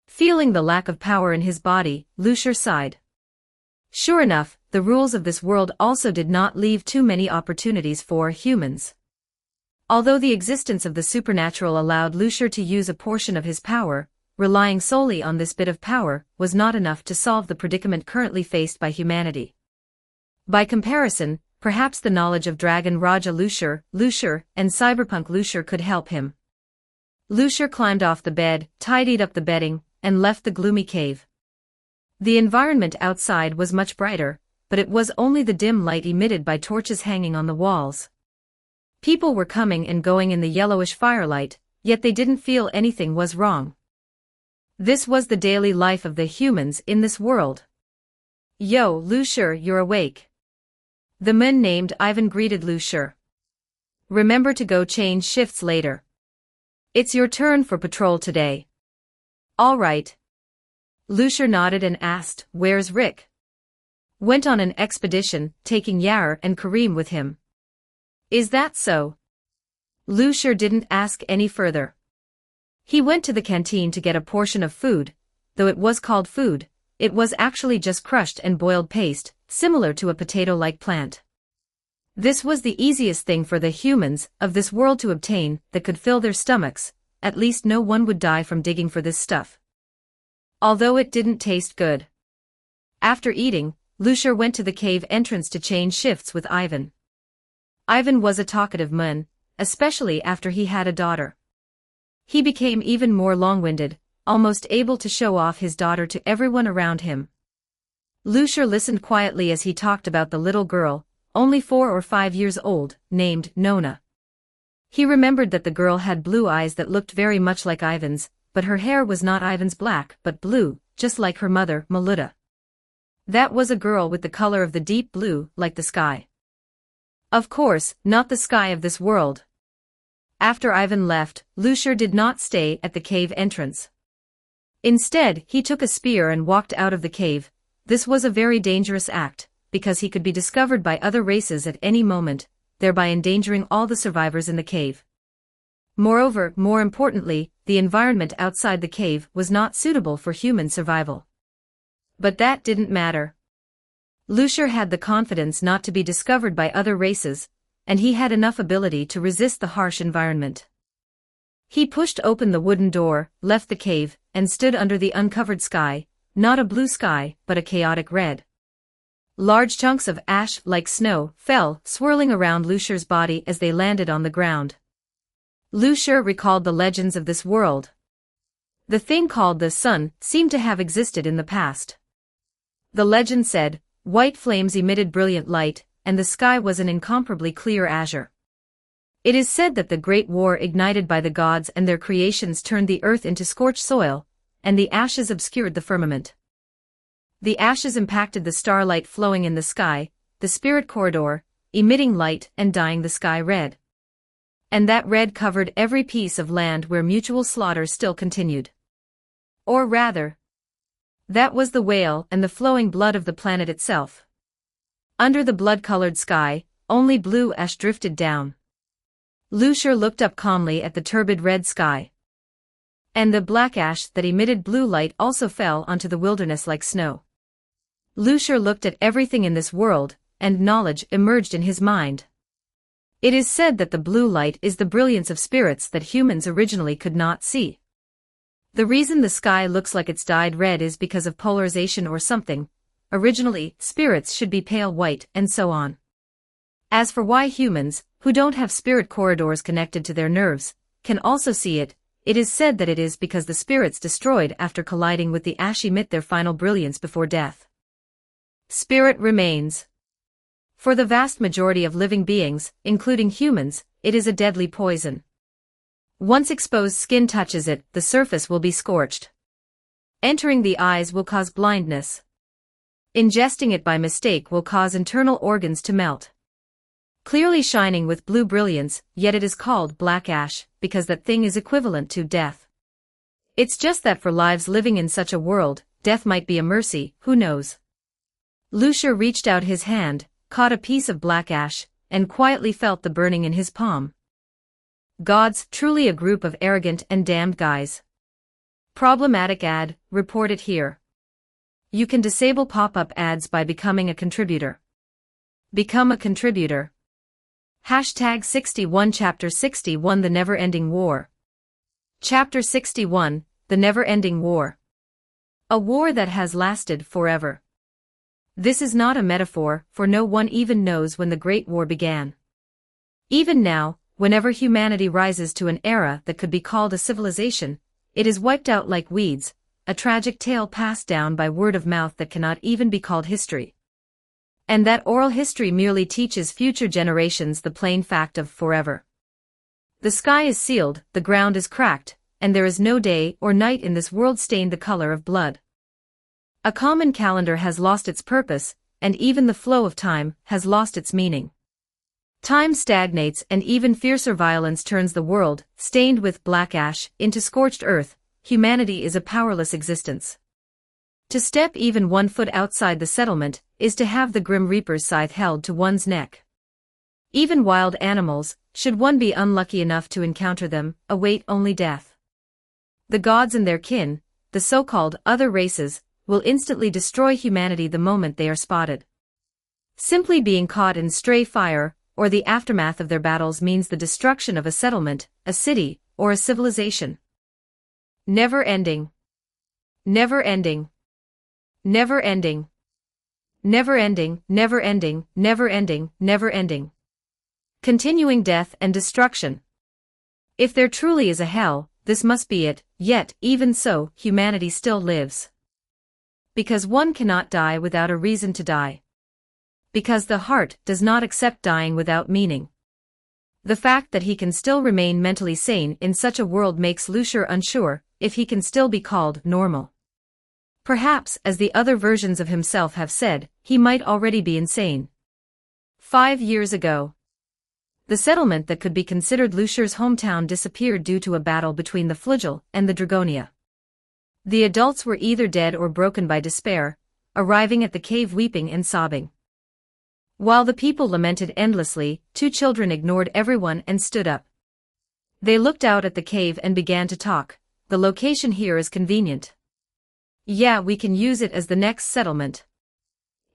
Feeling the lack of power in his body, Lucier sighed. Sure enough, the rules of this world also did not leave too many opportunities for humans. Although the existence of the supernatural allowed Lucier to use a portion of his power, relying solely on this bit of power was not enough to solve the predicament currently faced by humanity. By comparison, perhaps the knowledge of Dragon Raja Lucier, and Cyberpunk Lucier could help him. Lucier climbed off the bed, tidied up the bedding, and left the gloomy cave. The environment outside was much brighter, but it was only the dim light emitted by torches hanging on the walls. People were coming and going in the yellowish firelight, yet they didn't feel anything was wrong. This was the daily life of the humans in this world. Yo, Lucier, you're awake. The man named Ivan greeted Lucier. Remember to go change shifts later. It's your turn for patrol today. All right. Lucier nodded and asked, where's Rick? Went on an expedition, taking Yair and Kareem with him. Is that so? Lucier didn't ask any further. He went to the canteen to get a portion of food. Though it was called food, it was actually just crushed and boiled paste, similar to a potato-like plant. This was the easiest thing for the humans of this world to obtain that could fill their stomachs, at least no one would die from digging for this stuff. Although it didn't taste good. After eating, Lucier went to the cave entrance to change shifts with Ivan. Ivan was a talkative man, especially after he had a daughter. He became even more long-winded, almost able to show off his daughter to everyone around him. Lucier listened quietly as he talked about the little girl, only 4 or 5 years old, named Nona. He remembered that the girl had blue eyes that looked very much like Ivan's, but her hair was not Ivan's black but blue, just like her mother, Maluta. That was a girl with the color of the deep blue, like the sky. Of course, not the sky of this world. After Ivan left, Lucier did not stay at the cave entrance. Instead, he took a spear and walked out of the cave. This was a very dangerous act, because he could be discovered by other races at any moment, thereby endangering all the survivors in the cave. Moreover, more importantly, the environment outside the cave was not suitable for human survival. But that didn't matter. Lucier had the confidence not to be discovered by other races, and he had enough ability to resist the harsh environment. He pushed open the wooden door, left the cave, and stood under the uncovered sky, not a blue sky, but a chaotic red. Large chunks of ash, like snow, fell, swirling around Lucier's body as they landed on the ground. Lucier recalled the legends of this world. The thing called the sun seemed to have existed in the past. The legend said, white flames emitted brilliant light, and the sky was an incomparably clear azure. It is said that the great war ignited by the gods and their creations turned the earth into scorched soil, and the ashes obscured the firmament. The ashes impacted the starlight flowing in the sky, the spirit corridor, emitting light and dyeing the sky red. And that red covered every piece of land where mutual slaughter still continued. Or rather, that was the whale and the flowing blood of the planet itself. Under the blood-colored sky, only blue ash drifted down. Lucier looked up calmly at the turbid red sky. And the black ash that emitted blue light also fell onto the wilderness like snow. Lucier looked at everything in this world, and knowledge emerged in his mind. It is said that the blue light is the brilliance of spirits that humans originally could not see. The reason the sky looks like it's dyed red is because of polarization or something. Originally, spirits should be pale white, and so on. As for why humans, who don't have spirit corridors connected to their nerves, can also see it, it is said that it is because the spirits destroyed after colliding with the ash emit their final brilliance before death. Spirit remains. For the vast majority of living beings, including humans, it is a deadly poison. Once exposed skin touches it, the surface will be scorched. Entering the eyes will cause blindness. Ingesting it by mistake will cause internal organs to melt. Clearly shining with blue brilliance, yet it is called black ash, because that thing is equivalent to death. It's just that for lives living in such a world, death might be a mercy, who knows? Lucier reached out his hand, caught a piece of black ash, and quietly felt the burning in his palm. Gods, truly a group of arrogant and damned guys. Problematic ad, reported here. You can disable pop-up ads by becoming a contributor. Become a contributor. Hashtag 61 Chapter 61 The Never-Ending War. Chapter 61, The Never-Ending War. A war that has lasted forever. This is not a metaphor, for no one even knows when the Great War began. Even now, whenever humanity rises to an era that could be called a civilization, it is wiped out like weeds, a tragic tale passed down by word of mouth that cannot even be called history. And that oral history merely teaches future generations the plain fact of forever. The sky is sealed, the ground is cracked, and there is no day or night in this world stained the color of blood. A common calendar has lost its purpose, and even the flow of time has lost its meaning. Time stagnates and even fiercer violence turns the world, stained with black ash, into scorched earth. Humanity is a powerless existence. To step even 1 foot outside the settlement is to have the Grim Reaper's scythe held to one's neck. Even wild animals, should one be unlucky enough to encounter them, await only death. The gods and their kin, the so-called other races, will instantly destroy humanity the moment they are spotted. Simply being caught in stray fire, or the aftermath of their battles means the destruction of a settlement, a city, or a civilization. Never ending. Never ending. Never ending. Never ending, never ending, never ending, never ending. Continuing death and destruction. If there truly is a hell, this must be it, yet, even so, humanity still lives. Because one cannot die without a reason to die. Because the heart does not accept dying without meaning. The fact that he can still remain mentally sane in such a world makes Lucier unsure if he can still be called normal. Perhaps, as the other versions of himself have said, he might already be insane. 5 years ago. The settlement that could be considered Lucier's hometown disappeared due to a battle between the Flugel and the Dragonia. The adults were either dead or broken by despair, arriving at the cave weeping and sobbing. While the people lamented endlessly, 2 children ignored everyone and stood up. They looked out at the cave and began to talk. The location here is convenient. Yeah, we can use it as the next settlement.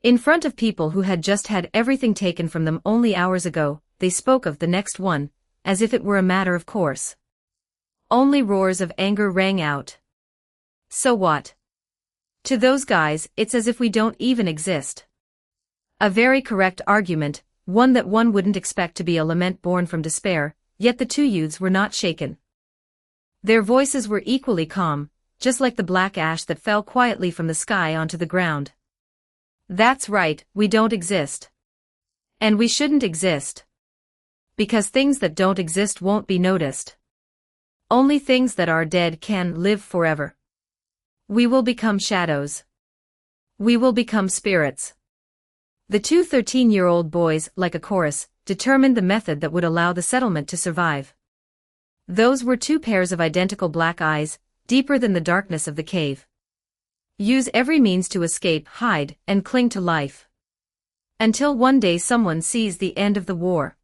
In front of people who had just had everything taken from them only hours ago, they spoke of the next one, as if it were a matter of course. Only roars of anger rang out. So what? To those guys, it's as if we don't even exist. A very correct argument, one that one wouldn't expect to be a lament born from despair, yet the 2 youths were not shaken. Their voices were equally calm, just like the black ash that fell quietly from the sky onto the ground. That's right, we don't exist. And we shouldn't exist. Because things that don't exist won't be noticed. Only things that are dead can live forever. We will become shadows. We will become spirits. The 2 13-year-old boys, like a chorus, determined the method that would allow the settlement to survive. Those were 2 pairs of identical black eyes, deeper than the darkness of the cave. Use every means to escape, hide, and cling to life. Until one day someone sees the end of the war.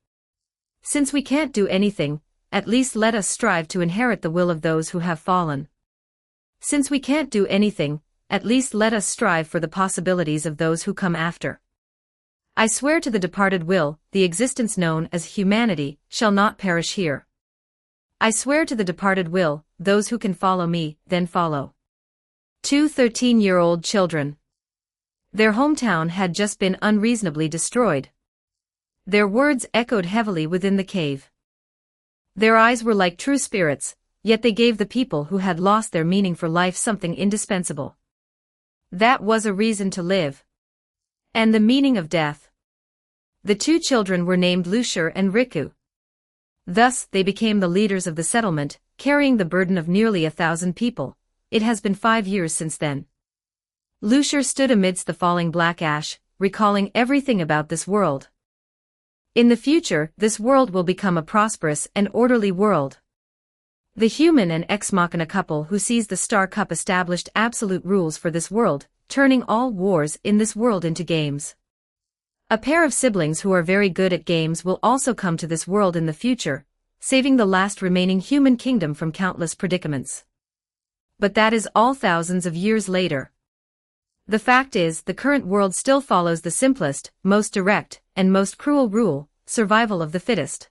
Since we can't do anything, at least let us strive to inherit the will of those who have fallen. Since we can't do anything, at least let us strive for the possibilities of those who come after. I swear to the departed will, the existence known as humanity, shall not perish here. I swear to the departed will, those who can follow me, then follow. 2 13-year-old children. Their hometown had just been unreasonably destroyed. Their words echoed heavily within the cave. Their eyes were like true spirits, yet they gave the people who had lost their meaning for life something indispensable. That was a reason to live. And the meaning of death. The 2 children were named Lucier and Riku. Thus, they became the leaders of the settlement, carrying the burden of nearly 1,000 people. It has been 5 years since then. Lucier stood amidst the falling black ash, recalling everything about this world. In the future, this world will become a prosperous and orderly world. The human and ex machina couple who seized the Star Cup established absolute rules for this world, turning all wars in this world into games. A pair of siblings who are very good at games will also come to this world in the future, saving the last remaining human kingdom from countless predicaments. But that is all thousands of years later. The fact is, the current world still follows the simplest, most direct, and most cruel rule, survival of the fittest.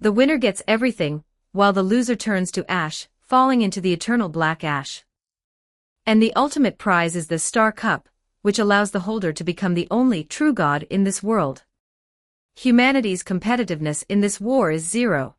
The winner gets everything, while the loser turns to ash, falling into the eternal black ash. And the ultimate prize is the Star Cup, which allows the holder to become the only true god in this world. Humanity's competitiveness in this war is zero.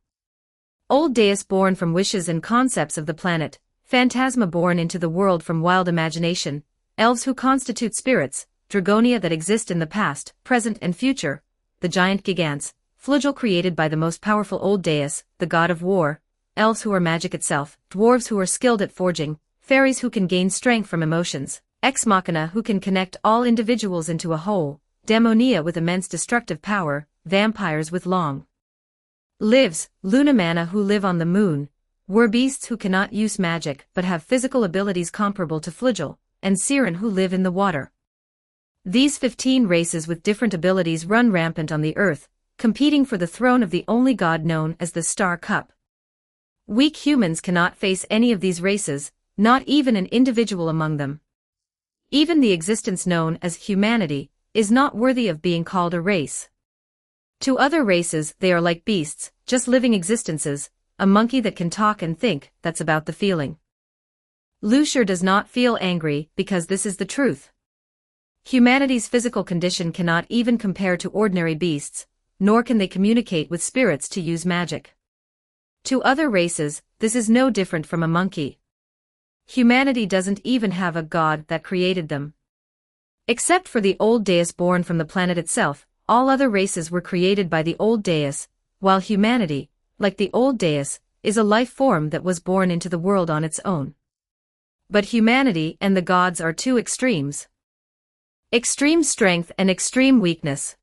Old Deus born from wishes and concepts of the planet, Phantasma born into the world from wild imagination, elves who constitute spirits, Dragonia that exist in the past, present and future, the giant gigants, Flugel created by the most powerful Old Deus, the god of war, elves who are magic itself, dwarves who are skilled at forging, fairies who can gain strength from emotions, ex machina who can connect all individuals into a whole, demonia with immense destructive power, vampires with long lives, lunamana who live on the moon, were beasts who cannot use magic but have physical abilities comparable to Flugel, and Siren who live in the water. These 15 races with different abilities run rampant on the earth, competing for the throne of the only god known as the Star Cup. Weak humans cannot face any of these races, not even an individual among them. Even the existence known as humanity is not worthy of being called a race. To other races they are like beasts, just living existences, a monkey that can talk and think, that's about the feeling. Lucier does not feel angry because this is the truth. Humanity's physical condition cannot even compare to ordinary beasts, nor can they communicate with spirits to use magic. To other races, this is no different from a monkey. Humanity doesn't even have a god that created them. Except for the old deus born from the planet itself, all other races were created by the old deus, while humanity, like the old deus, is a life form that was born into the world on its own. But humanity and the gods are two extremes. Extreme strength and extreme weakness.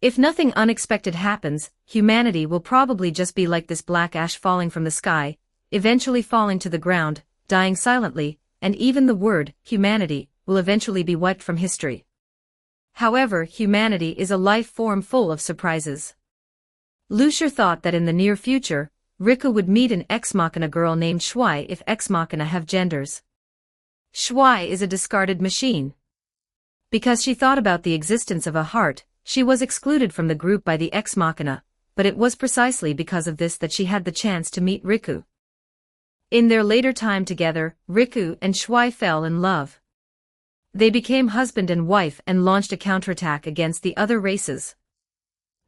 If nothing unexpected happens, humanity will probably just be like this black ash falling from the sky, eventually falling to the ground, dying silently, and even the word, humanity, will eventually be wiped from history. However, humanity is a life form full of surprises. Lucier thought that in the near future, Riku would meet an ex machina girl named Shui if ex machina have genders. Shui is a discarded machine. Because she thought about the existence of a heart, she was excluded from the group by the ex machina, but it was precisely because of this that she had the chance to meet Riku. In their later time together, Riku and Shui fell in love. They became husband and wife and launched a counterattack against the other races.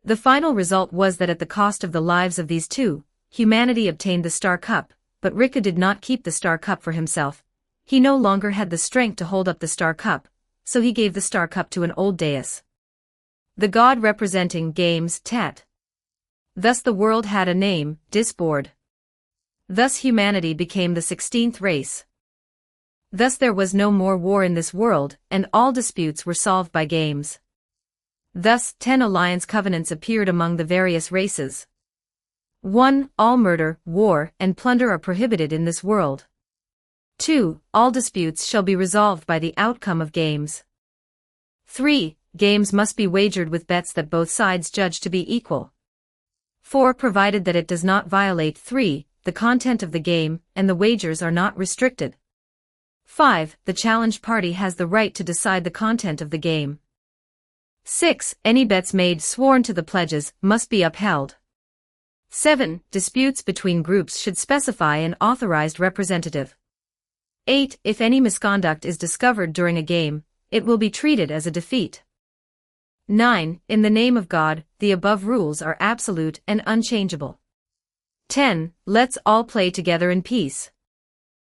The final result was that at the cost of the lives of these two, humanity obtained the Star Cup, but Riku did not keep the Star Cup for himself. He no longer had the strength to hold up the Star Cup, so he gave the Star Cup to an old deus. The god representing games, Tet. Thus the world had a name, Disboard. Thus humanity became the 16th race. Thus there was no more war in this world, and all disputes were solved by games. Thus 10 alliance covenants appeared among the various races. 1. All murder, war, and plunder are prohibited in this world. 2. All disputes shall be resolved by the outcome of games. 3. Games must be wagered with bets that both sides judge to be equal. 4. Provided that it does not violate 3. The content of the game, and the wagers are not restricted. 5. The challenged party has the right to decide the content of the game. 6. Any bets made sworn to the pledges must be upheld. 7. Disputes between groups should specify an authorized representative. 8. If any misconduct is discovered during a game, it will be treated as a defeat. 9. In the name of God, the above rules are absolute and unchangeable. 10. Let's all play together in peace.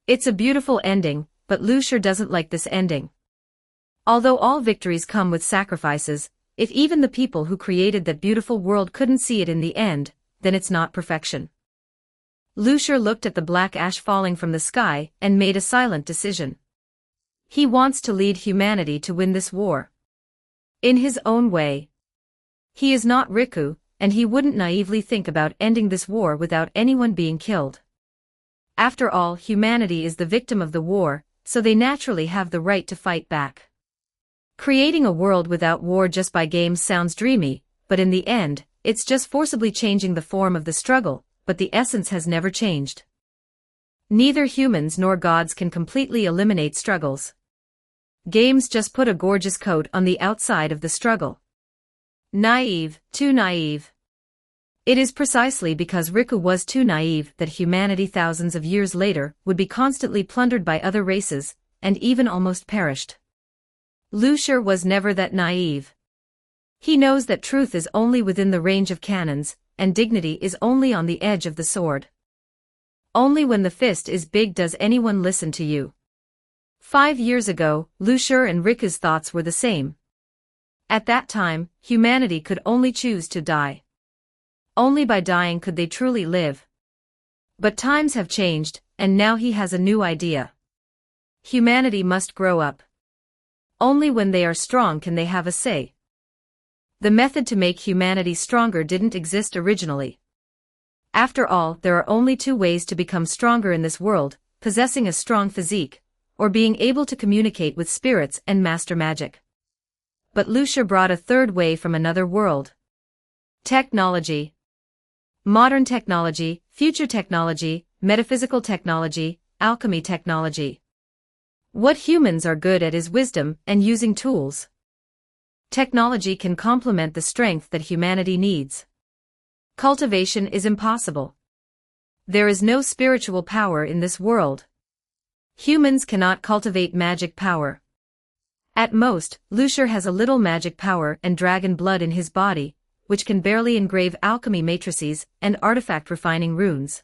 It's a beautiful ending, but Lucier doesn't like this ending. Although all victories come with sacrifices, if even the people who created that beautiful world couldn't see it in the end, then it's not perfection. Lucier looked at the black ash falling from the sky and made a silent decision. He wants to lead humanity to win this war. In his own way. He is not Riku, and he wouldn't naively think about ending this war without anyone being killed. After all, humanity is the victim of the war, so they naturally have the right to fight back. Creating a world without war just by games sounds dreamy, but in the end, it's just forcibly changing the form of the struggle, but the essence has never changed. Neither humans nor gods can completely eliminate struggles. Games just put a gorgeous coat on the outside of the struggle. Naive, too naive. It is precisely because Riku was too naive that humanity thousands of years later would be constantly plundered by other races, and even almost perished. Lucier was never that naive. He knows that truth is only within the range of cannons, and dignity is only on the edge of the sword. Only when the fist is big does anyone listen to you. 5 years ago, Lucier and Riku's thoughts were the same. At that time, humanity could only choose to die. Only by dying could they truly live. But times have changed, and now he has a new idea. Humanity must grow up. Only when they are strong can they have a say. The method to make humanity stronger didn't exist originally. After all, there are only 2 ways to become stronger in this world, possessing a strong physique, or being able to communicate with spirits and master magic. But Lucier brought a 3rd way from another world. Technology. Modern technology, future technology, metaphysical technology, alchemy technology. What humans are good at is wisdom and using tools. Technology can complement the strength that humanity needs. Cultivation is impossible. There is no spiritual power in this world. Humans cannot cultivate magic power. At most, Lucier has a little magic power and dragon blood in his body, which can barely engrave alchemy matrices and artifact refining runes.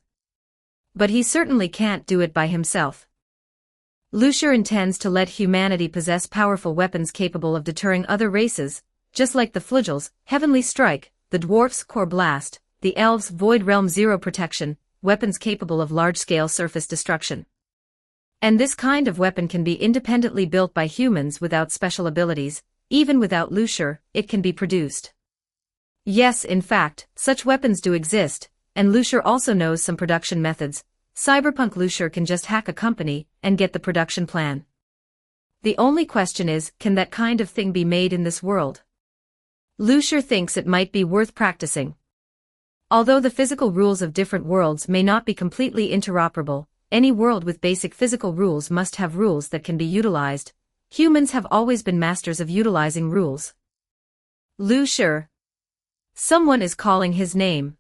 But he certainly can't do it by himself. Lucier intends to let humanity possess powerful weapons capable of deterring other races, just like the Flugels, Heavenly Strike, the Dwarfs' Core Blast, the Elves' Void Realm Zero Protection, weapons capable of large-scale surface destruction. And this kind of weapon can be independently built by humans without special abilities. Even without Lucier, it can be produced. Yes, in fact, such weapons do exist, and Lucier also knows some production methods. Cyberpunk Lucier can just hack a company and get the production plan. The only question is, can that kind of thing be made in this world? Lucier thinks it might be worth practicing. Although the physical rules of different worlds may not be completely interoperable, any world with basic physical rules must have rules that can be utilized. Humans have always been masters of utilizing rules. Lucier. Someone is calling his name.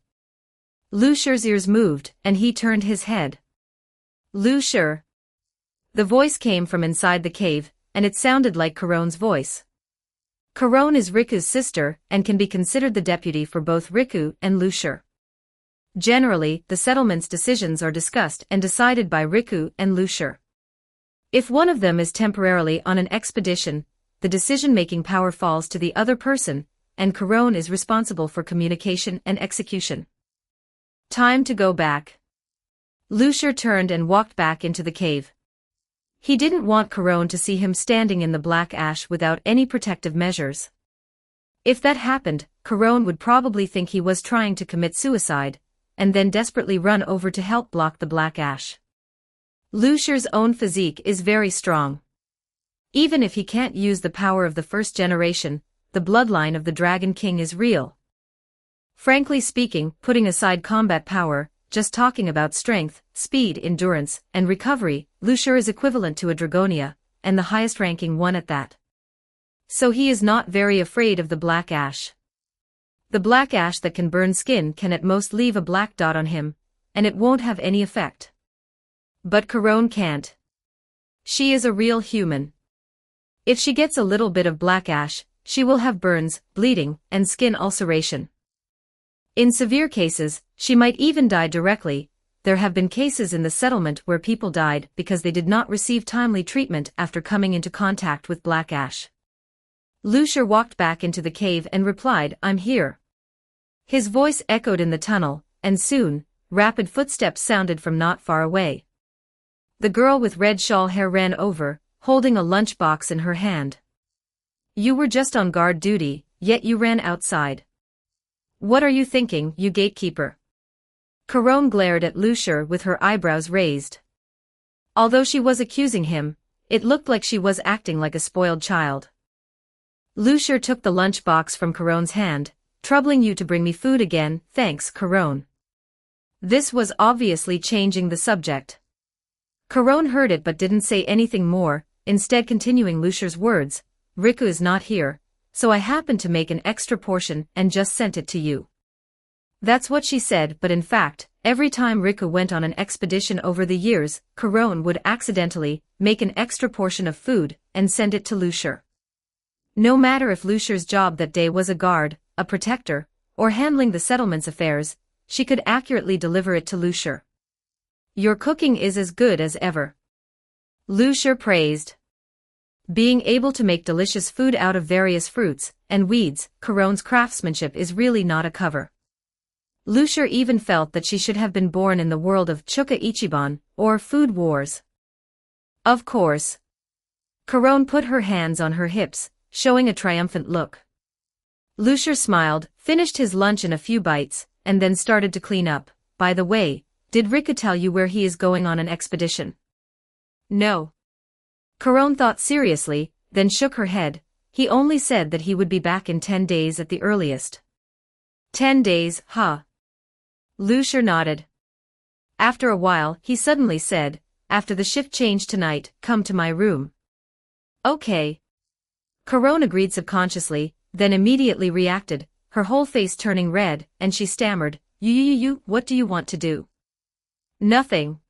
Lucier's ears moved, and he turned his head. Lucier. The voice came from inside the cave, and it sounded like Caron's voice. Caron is Riku's sister, and can be considered the deputy for both Riku and Lucier. Generally, the settlement's decisions are discussed and decided by Riku and Lucier. If one of them is temporarily on an expedition, the decision-making power falls to the other person, and Caron is responsible for communication and execution. Time to go back. Lucier turned and walked back into the cave. He didn't want Caron to see him standing in the black ash without any protective measures. If that happened, Caron would probably think he was trying to commit suicide, and then desperately run over to help block the black ash. Lucier's own physique is very strong. Even if he can't use the power of the first generation, the bloodline of the Dragon King is real. Frankly speaking, putting aside combat power, just talking about strength, speed, endurance, and recovery, Lucier is equivalent to a Dragonia, and the highest-ranking one at that. So he is not very afraid of the black ash. The black ash that can burn skin can at most leave a black dot on him, and it won't have any effect. But Caron can't. She is a real human. If she gets a little bit of black ash, she will have burns, bleeding, and skin ulceration. In severe cases, she might even die directly. There have been cases in the settlement where people died because they did not receive timely treatment after coming into contact with black ash. Lucier walked back into the cave and replied, "I'm here." His voice echoed in the tunnel, and soon, rapid footsteps sounded from not far away. The girl with red shawl hair ran over, holding a lunchbox in her hand. "You were just on guard duty, yet you ran outside. What are you thinking, you gatekeeper?" Caron glared at Lucier with her eyebrows raised. Although she was accusing him, it looked like she was acting like a spoiled child. Lucier took the lunchbox from Caron's hand. "Troubling you to bring me food again, thanks, Caron." This was obviously changing the subject. Caron heard it but didn't say anything more, instead continuing Lucier's words, "Riku is not here, so I happened to make an extra portion and just sent it to you." That's what she said, but in fact, every time Riku went on an expedition over the years, Caron would accidentally make an extra portion of food and send it to Lucier. No matter if Lucier's job that day was a guard, a protector, or handling the settlement's affairs, she could accurately deliver it to Lucier. "Your cooking is as good as ever," Lucier praised. Being able to make delicious food out of various fruits and weeds, Caron's craftsmanship is really not a cover. Lucier even felt that she should have been born in the world of Chuka Ichiban, or Food Wars. Of course. Caron put her hands on her hips, showing a triumphant look. Lucier smiled, finished his lunch in a few bites, and then started to clean up. "By the way, did Riku tell you where he is going on an expedition?" "No." Caron thought seriously, then shook her head. "He only said that he would be back in 10 days at the earliest." 10 days, huh? Lucier nodded. After a while, he suddenly said, "After the shift change tonight, come to my room." "Okay." Caron agreed subconsciously, then immediately reacted, her whole face turning red, and she stammered, You, what do you want to do?" Nothing.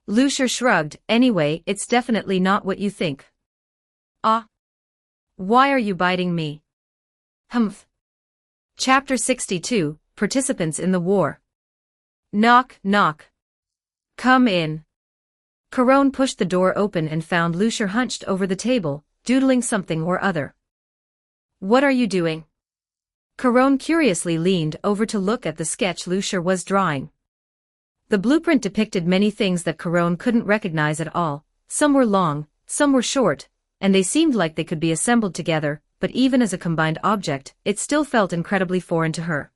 Lucia shrugged. Anyway, it's definitely not what you think. Ah. Why are you biting me? Humph. Chapter 62, Participants in the War. Knock, knock. Come in. Carone pushed the door open and found Lucia hunched over the table, doodling something or other. What are you doing? Carone curiously leaned over to look at the sketch Lucia was drawing. The blueprint depicted many things that Carone couldn't recognize at all. Some were long, some were short, and they seemed like they could be assembled together, but even as a combined object, it still felt incredibly foreign to her.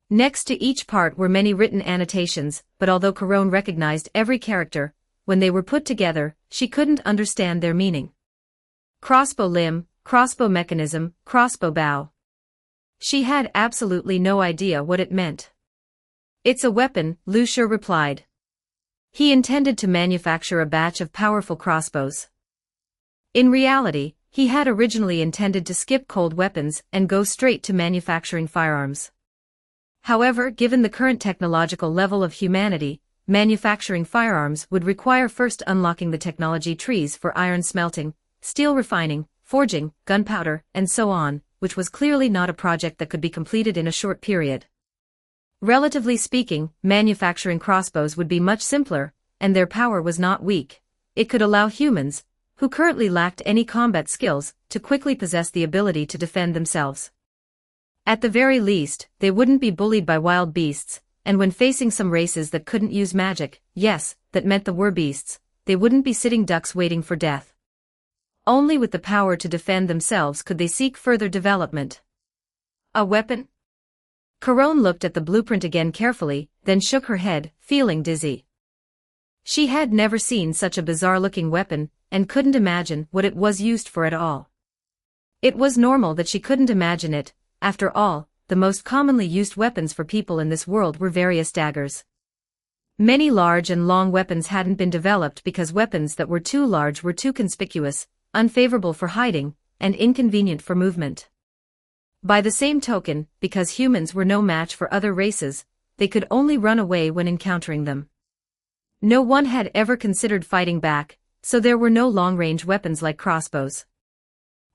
Next to each part were many written annotations, but although Carone recognized every character, when they were put together, she couldn't understand their meaning. Crossbow limb, crossbow mechanism, crossbow bow. She had absolutely no idea what it meant. It's a weapon, Lucia replied. He intended to manufacture a batch of powerful crossbows. In reality, he had originally intended to skip cold weapons and go straight to manufacturing firearms. However, given the current technological level of humanity, manufacturing firearms would require first unlocking the technology trees for iron smelting, steel refining, forging, gunpowder, and so on, which was clearly not a project that could be completed in a short period. Relatively speaking, manufacturing crossbows would be much simpler, and their power was not weak. It could allow humans, who currently lacked any combat skills, to quickly possess the ability to defend themselves. At the very least, they wouldn't be bullied by wild beasts, and when facing some races that couldn't use magic, yes, that meant the were beasts, they wouldn't be sitting ducks waiting for death. Only with the power to defend themselves could they seek further development. A weapon? Carone looked at the blueprint again carefully, then shook her head, feeling dizzy. She had never seen such a bizarre-looking weapon, and couldn't imagine what it was used for at all. It was normal that she couldn't imagine it. After all, the most commonly used weapons for people in this world were various daggers. Many large and long weapons hadn't been developed because weapons that were too large were too conspicuous, unfavorable for hiding, and inconvenient for movement. By the same token, because humans were no match for other races, they could only run away when encountering them. No one had ever considered fighting back, so there were no long-range weapons like crossbows.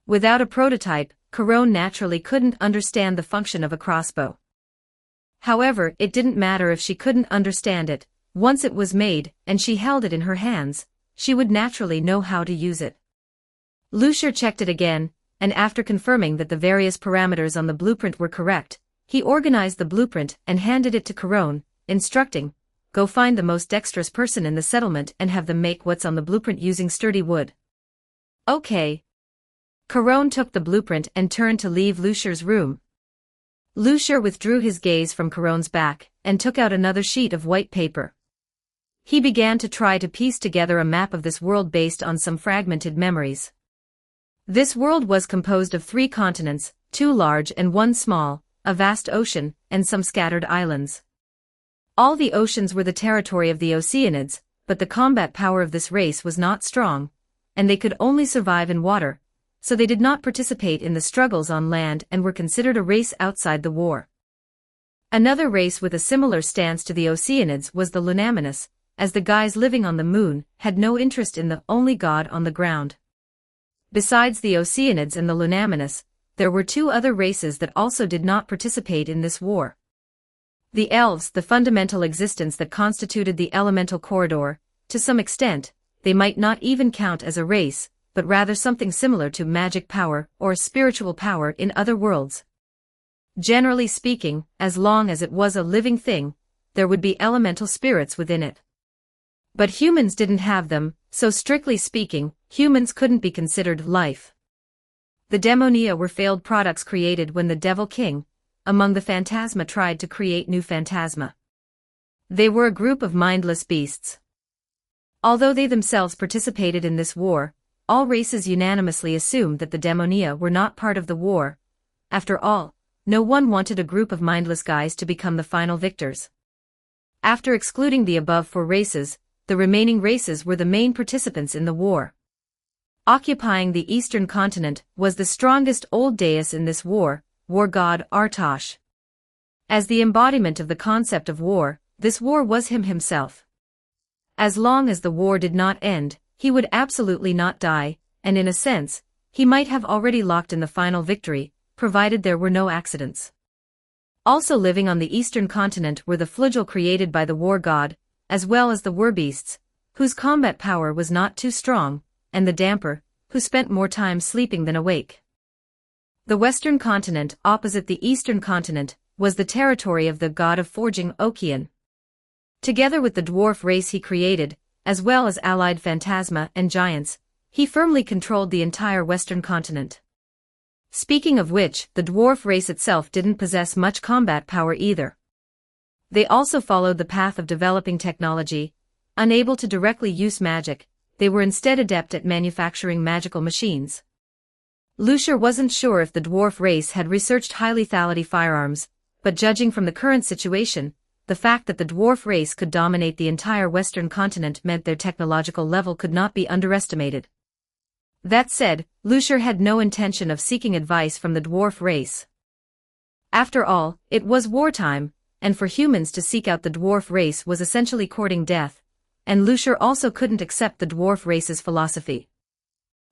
Without a prototype, Carone naturally couldn't understand the function of a crossbow. However, it didn't matter if she couldn't understand it. Once it was made, and she held it in her hands, she would naturally know how to use it. Lucia checked it again, and after confirming that the various parameters on the blueprint were correct, he organized the blueprint and handed it to Carone, instructing, "Go find the most dexterous person in the settlement and have them make what's on the blueprint using sturdy wood." Okay. Carone took the blueprint and turned to leave Lucia's room. Lucia withdrew his gaze from Carone's back, and took out another sheet of white paper. He began to try to piece together a map of this world based on some fragmented memories. This world was composed of 3 continents, 2 large and 1 small, a vast ocean, and some scattered islands. All the oceans were the territory of the Oceanids, but the combat power of this race was not strong, and they could only survive in water, so they did not participate in the struggles on land and were considered a race outside the war. Another race with a similar stance to the Oceanids was the Lunaminis, as the guys living on the moon had no interest in the only god on the ground. Besides the Oceanids and the Lunaminis, there were 2 other races that also did not participate in this war. The elves, the fundamental existence that constituted the elemental corridor, to some extent, they might not even count as a race, but rather something similar to magic power or spiritual power in other worlds. Generally speaking, as long as it was a living thing, there would be elemental spirits within it. But humans didn't have them, so strictly speaking, humans couldn't be considered life. The Demonia were failed products created when the Devil King, among the Phantasma, tried to create new Phantasma. They were a group of mindless beasts. Although they themselves participated in this war, all races unanimously assumed that the Demonia were not part of the war. After all, no one wanted a group of mindless guys to become the final victors. After excluding the above 4 races, the remaining races were the main participants in the war. Occupying the eastern continent was the strongest old deus in this war god Artosh. As the embodiment of the concept of war, this war was him himself. As long as the war did not end, he would absolutely not die, and in a sense, he might have already locked in the final victory, provided there were no accidents. Also living on the eastern continent were the flugel created by the war god, as well as the werbeasts, whose combat power was not too strong, and the damper, who spent more time sleeping than awake. The western continent, opposite the eastern continent, was the territory of the god of forging Okean. Together with the dwarf race he created, as well as allied phantasma and giants, he firmly controlled the entire western continent. Speaking of which, the dwarf race itself didn't possess much combat power either. They also followed the path of developing technology. Unable to directly use magic, they were instead adept at manufacturing magical machines. Lucier wasn't sure if the dwarf race had researched high-lethality firearms, but judging from the current situation, the fact that the dwarf race could dominate the entire western continent meant their technological level could not be underestimated. That said, Lucier had no intention of seeking advice from the dwarf race. After all, it was wartime, and for humans to seek out the dwarf race was essentially courting death, and Lucier also couldn't accept the dwarf race's philosophy.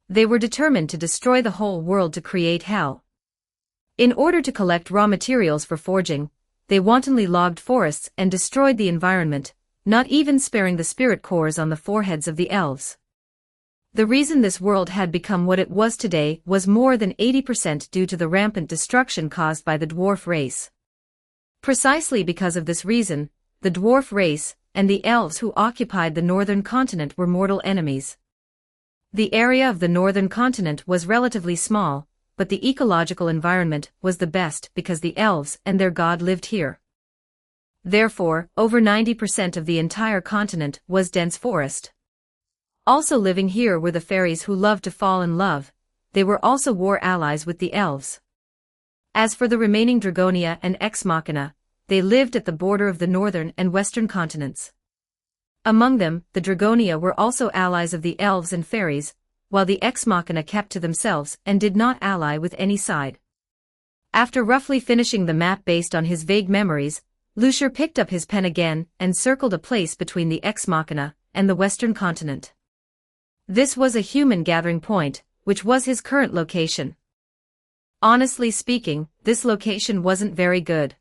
They were determined to destroy the whole world to create hell. In order to collect raw materials for forging, they wantonly logged forests and destroyed the environment, not even sparing the spirit cores on the foreheads of the elves. The reason this world had become what it was today was more than 80% due to the rampant destruction caused by the dwarf race. Precisely because of this reason, the dwarf race and the elves who occupied the northern continent were mortal enemies. The area of the northern continent was relatively small, but the ecological environment was the best because the elves and their god lived here. Therefore, over 90% of the entire continent was dense forest. Also living here were the fairies who loved to fall in love. They were also war allies with the elves. As for the remaining Dragonia and Ex Machina, they lived at the border of the northern and western continents. Among them, the Dragonia were also allies of the elves and fairies, while the Ex Machina kept to themselves and did not ally with any side. After roughly finishing the map based on his vague memories, Lucier picked up his pen again and circled a place between the Ex Machina and the western continent. This was a human gathering point, which was his current location. Honestly speaking, this location wasn't very good.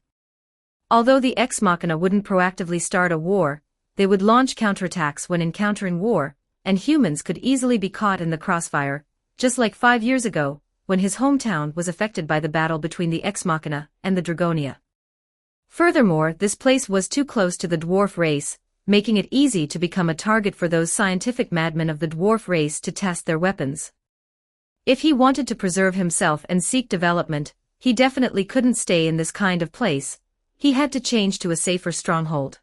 Although the Ex Machina wouldn't proactively start a war, they would launch counterattacks when encountering war, and humans could easily be caught in the crossfire, just like 5 years ago, when his hometown was affected by the battle between the Ex Machina and the Dragonia. Furthermore, this place was too close to the dwarf race, making it easy to become a target for those scientific madmen of the dwarf race to test their weapons. If he wanted to preserve himself and seek development, he definitely couldn't stay in this kind of place. He had to change to a safer stronghold.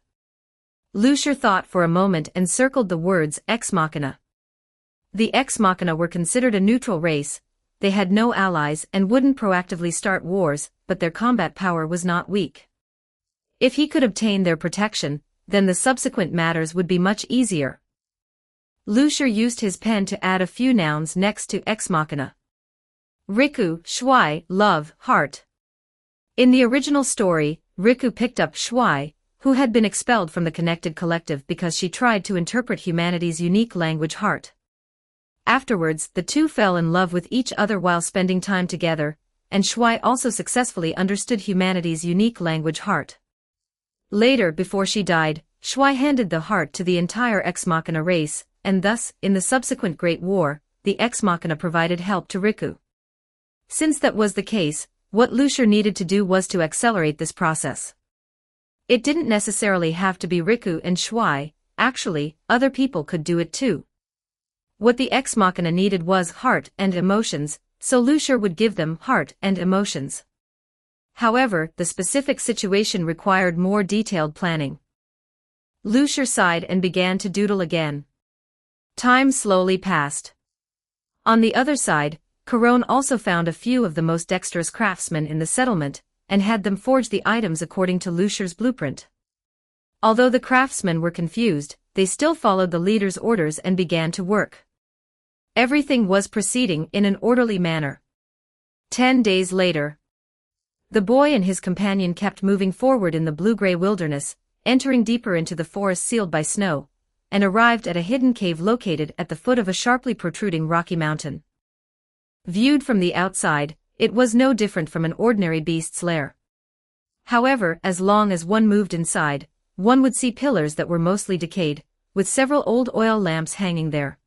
Lucier thought for a moment and circled the words Ex Machina. The Ex Machina were considered a neutral race. They had no allies and wouldn't proactively start wars, but their combat power was not weak. If he could obtain their protection, then the subsequent matters would be much easier. Lucier used his pen to add a few nouns next to Ex Machina. Riku, Shuai, love, heart. In the original story, Riku picked up Shuai, who had been expelled from the Connected Collective because she tried to interpret humanity's unique language heart. Afterwards, the two fell in love with each other while spending time together, and Shuai also successfully understood humanity's unique language heart. Later, before she died, Shuai handed the heart to the entire Ex Machina race, and thus, in the subsequent Great War, the Ex Machina provided help to Riku. Since that was the case, what Lucier needed to do was to accelerate this process. It didn't necessarily have to be Riku and Shuai, actually, other people could do it too. What the Ex Machina needed was heart and emotions, so Lucier would give them heart and emotions. However, the specific situation required more detailed planning. Lucier sighed and began to doodle again. Time slowly passed. On the other side, Caron also found a few of the most dexterous craftsmen in the settlement, and had them forge the items according to Lucier's blueprint. Although the craftsmen were confused, they still followed the leader's orders and began to work. Everything was proceeding in an orderly manner. 10 days later. The boy and his companion kept moving forward in the blue-gray wilderness, entering deeper into the forest sealed by snow, and arrived at a hidden cave located at the foot of a sharply protruding rocky mountain. Viewed from the outside, it was no different from an ordinary beast's lair. However, as long as one moved inside, one would see pillars that were mostly decayed, with several old oil lamps hanging there.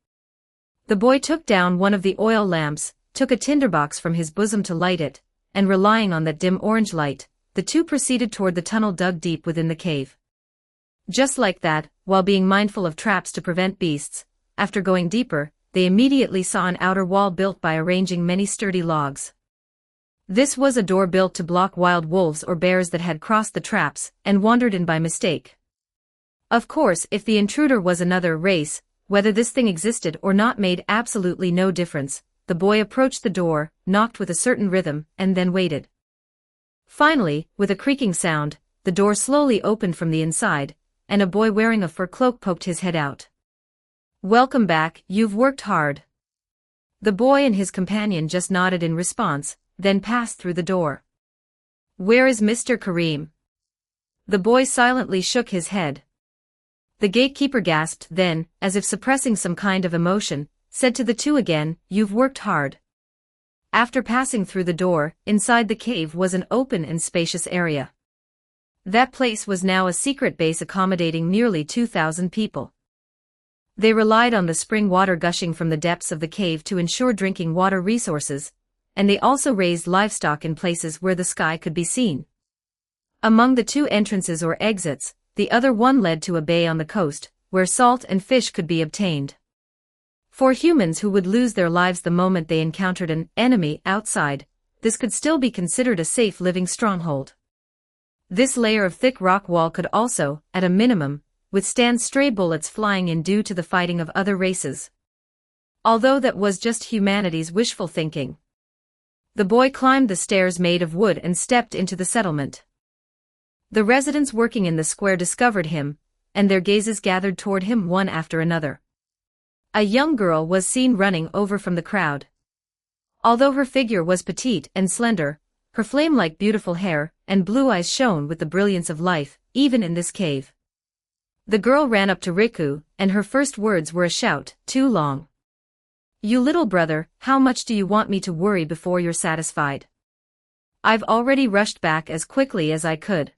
The boy took down one of the oil lamps, took a tinderbox from his bosom to light it, and relying on that dim orange light, the two proceeded toward the tunnel dug deep within the cave. Just like that, while being mindful of traps to prevent beasts, after going deeper, they immediately saw an outer wall built by arranging many sturdy logs. This was a door built to block wild wolves or bears that had crossed the traps and wandered in by mistake. Of course, if the intruder was another race, whether this thing existed or not made absolutely no difference. The boy approached the door, knocked with a certain rhythm, and then waited. Finally, with a creaking sound, the door slowly opened from the inside, and a boy wearing a fur cloak poked his head out. "Welcome back, you've worked hard." The boy and his companion just nodded in response, then passed through the door. "Where is Mr. Kareem?" The boy silently shook his head. The gatekeeper gasped then, as if suppressing some kind of emotion, said to the two again, "You've worked hard." After passing through the door, inside the cave was an open and spacious area. That place was now a secret base accommodating nearly 2,000 people. They relied on the spring water gushing from the depths of the cave to ensure drinking water resources, and they also raised livestock in places where the sky could be seen. Among the two entrances or exits, the other one led to a bay on the coast, where salt and fish could be obtained. For humans who would lose their lives the moment they encountered an enemy outside, this could still be considered a safe living stronghold. This layer of thick rock wall could also, at a minimum, withstand stray bullets flying in due to the fighting of other races. Although that was just humanity's wishful thinking. The boy climbed the stairs made of wood and stepped into the settlement. The residents working in the square discovered him, and their gazes gathered toward him one after another. A young girl was seen running over from the crowd. Although her figure was petite and slender, her flame-like beautiful hair and blue eyes shone with the brilliance of life, even in this cave. The girl ran up to Riku, and her first words were a shout, "Too long. You little brother, how much do you want me to worry before you're satisfied? I've already rushed back as quickly as I could."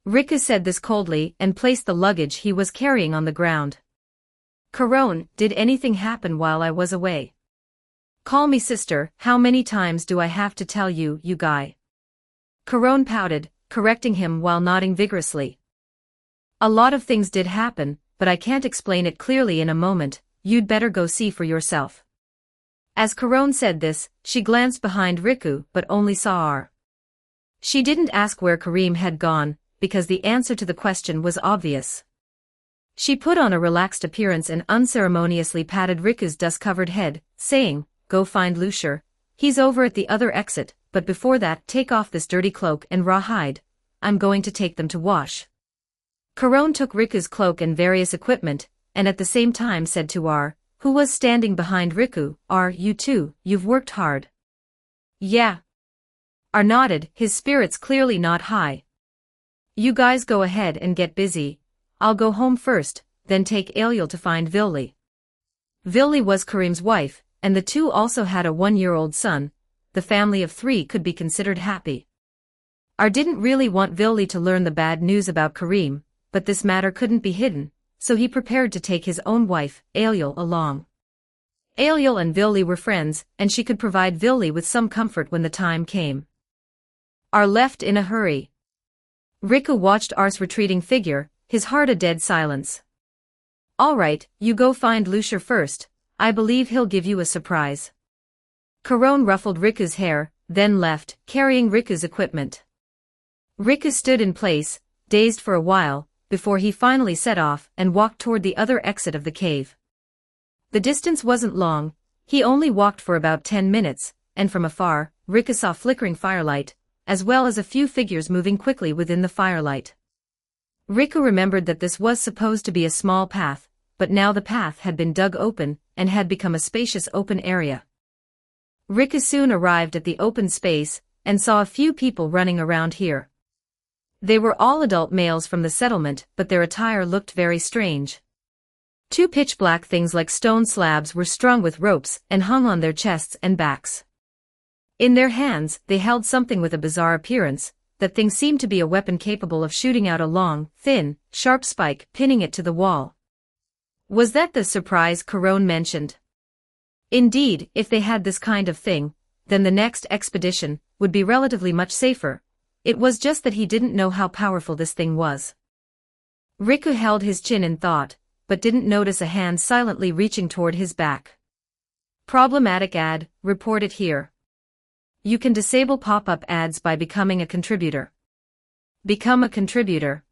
Riku said this coldly and placed the luggage he was carrying on the ground. "Corone, did anything happen while I was away? Call me sister, how many times do I have to tell you, you guy?" Corone pouted, correcting him while nodding vigorously. "A lot of things did happen, but I can't explain it clearly in a moment, you'd better go see for yourself." As Corone said this, she glanced behind Riku but only saw R. She didn't ask where Kareem had gone, because the answer to the question was obvious. She put on a relaxed appearance and unceremoniously patted Riku's dust-covered head, saying, "Go find Lucier. He's over at the other exit, but before that take off this dirty cloak and rawhide. I'm going to take them to wash." Corone took Riku's cloak and various equipment, and at the same time said to R, who was standing behind Riku, "R, you too, you've worked hard." "Yeah." R nodded, his spirits clearly not high. "You guys go ahead and get busy. I'll go home first, then take Aliel to find Villi." Villi was Kareem's wife, and the two also had a 1-year-old son. The family of 3 could be considered happy. R didn't really want Villi to learn the bad news about Kareem, but this matter couldn't be hidden, so he prepared to take his own wife, Aliel, along. Aliel and Villi were friends, and she could provide Villi with some comfort when the time came. R left in a hurry. Riku watched R's retreating figure, his heart a dead silence. "All right, you go find Lucier first. I believe he'll give you a surprise." Corone ruffled Riku's hair, then left, carrying Riku's equipment. Riku stood in place, dazed for a while, before he finally set off and walked toward the other exit of the cave. The distance wasn't long, he only walked for about 10 minutes, and from afar, Riku saw flickering firelight, as well as a few figures moving quickly within the firelight. Riku remembered that this was supposed to be a small path, but now the path had been dug open and had become a spacious open area. Riku soon arrived at the open space and saw a few people running around here. They were all adult males from the settlement, but their attire looked very strange. Two pitch-black things like stone slabs were strung with ropes and hung on their chests and backs. In their hands, they held something with a bizarre appearance. That thing seemed to be a weapon capable of shooting out a long, thin, sharp spike, pinning it to the wall. Was that the surprise Corone mentioned? Indeed, if they had this kind of thing, then the next expedition would be relatively much safer. It was just that he didn't know how powerful this thing was. Riku held his chin in thought, but didn't notice a hand silently reaching toward his back. Problematic ad, reported here. You can disable pop-up ads by becoming a contributor. Become a contributor.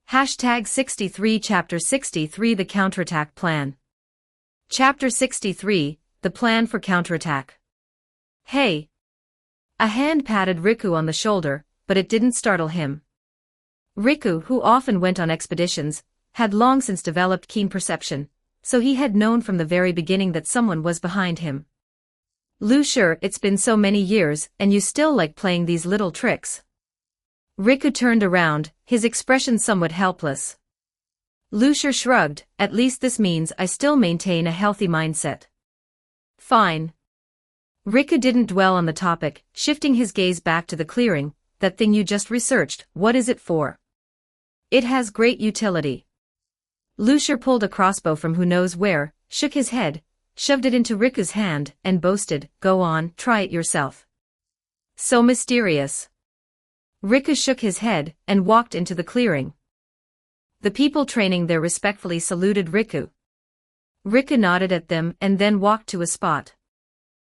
Hashtag 63 Chapter 63 The Counterattack Plan. Chapter 63, The Plan for Counterattack. Hey! A hand patted Riku on the shoulder, but it didn't startle him. Riku, who often went on expeditions, had long since developed keen perception, so he had known from the very beginning that someone was behind him. Sure, it's been so many years, and you still like playing these little tricks. Riku turned around, his expression somewhat helpless. Sure shrugged, at least this means I still maintain a healthy mindset. Fine. Riku didn't dwell on the topic, shifting his gaze back to the clearing. That thing you just researched, what is it for? It has great utility. Sure pulled a crossbow from who knows where, shook his head, shoved it into Riku's hand, and boasted, go on, try it yourself. So mysterious. Riku shook his head, and walked into the clearing. The people training there respectfully saluted Riku. Riku nodded at them and then walked to a spot.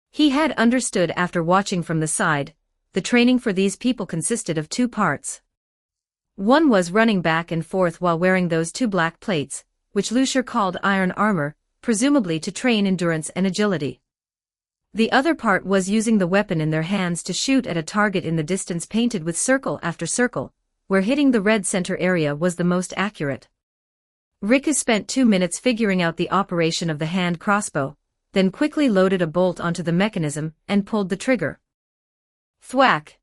He had understood after watching from the side, the training for these people consisted of two parts. One was running back and forth while wearing those two black plates, which Sure called iron armor, presumably to train endurance and agility. The other part was using the weapon in their hands to shoot at a target in the distance painted with circle after circle, where hitting the red center area was the most accurate. Riku spent 2 minutes figuring out the operation of the hand crossbow, then quickly loaded a bolt onto the mechanism and pulled the trigger. Thwack!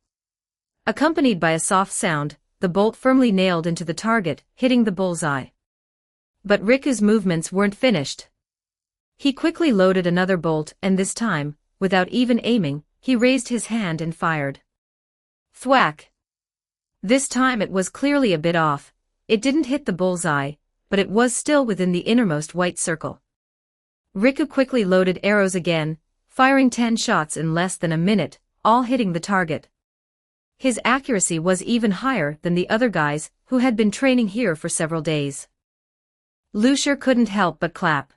Accompanied by a soft sound, the bolt firmly nailed into the target, hitting the bullseye. But Riku's movements weren't finished. He quickly loaded another bolt and this time, without even aiming, he raised his hand and fired. Thwack! This time it was clearly a bit off. It didn't hit the bullseye, but it was still within the innermost white circle. Riku quickly loaded arrows again, firing 10 shots in less than a minute, all hitting the target. His accuracy was even higher than the other guys who had been training here for several days. Sure couldn't help but clap.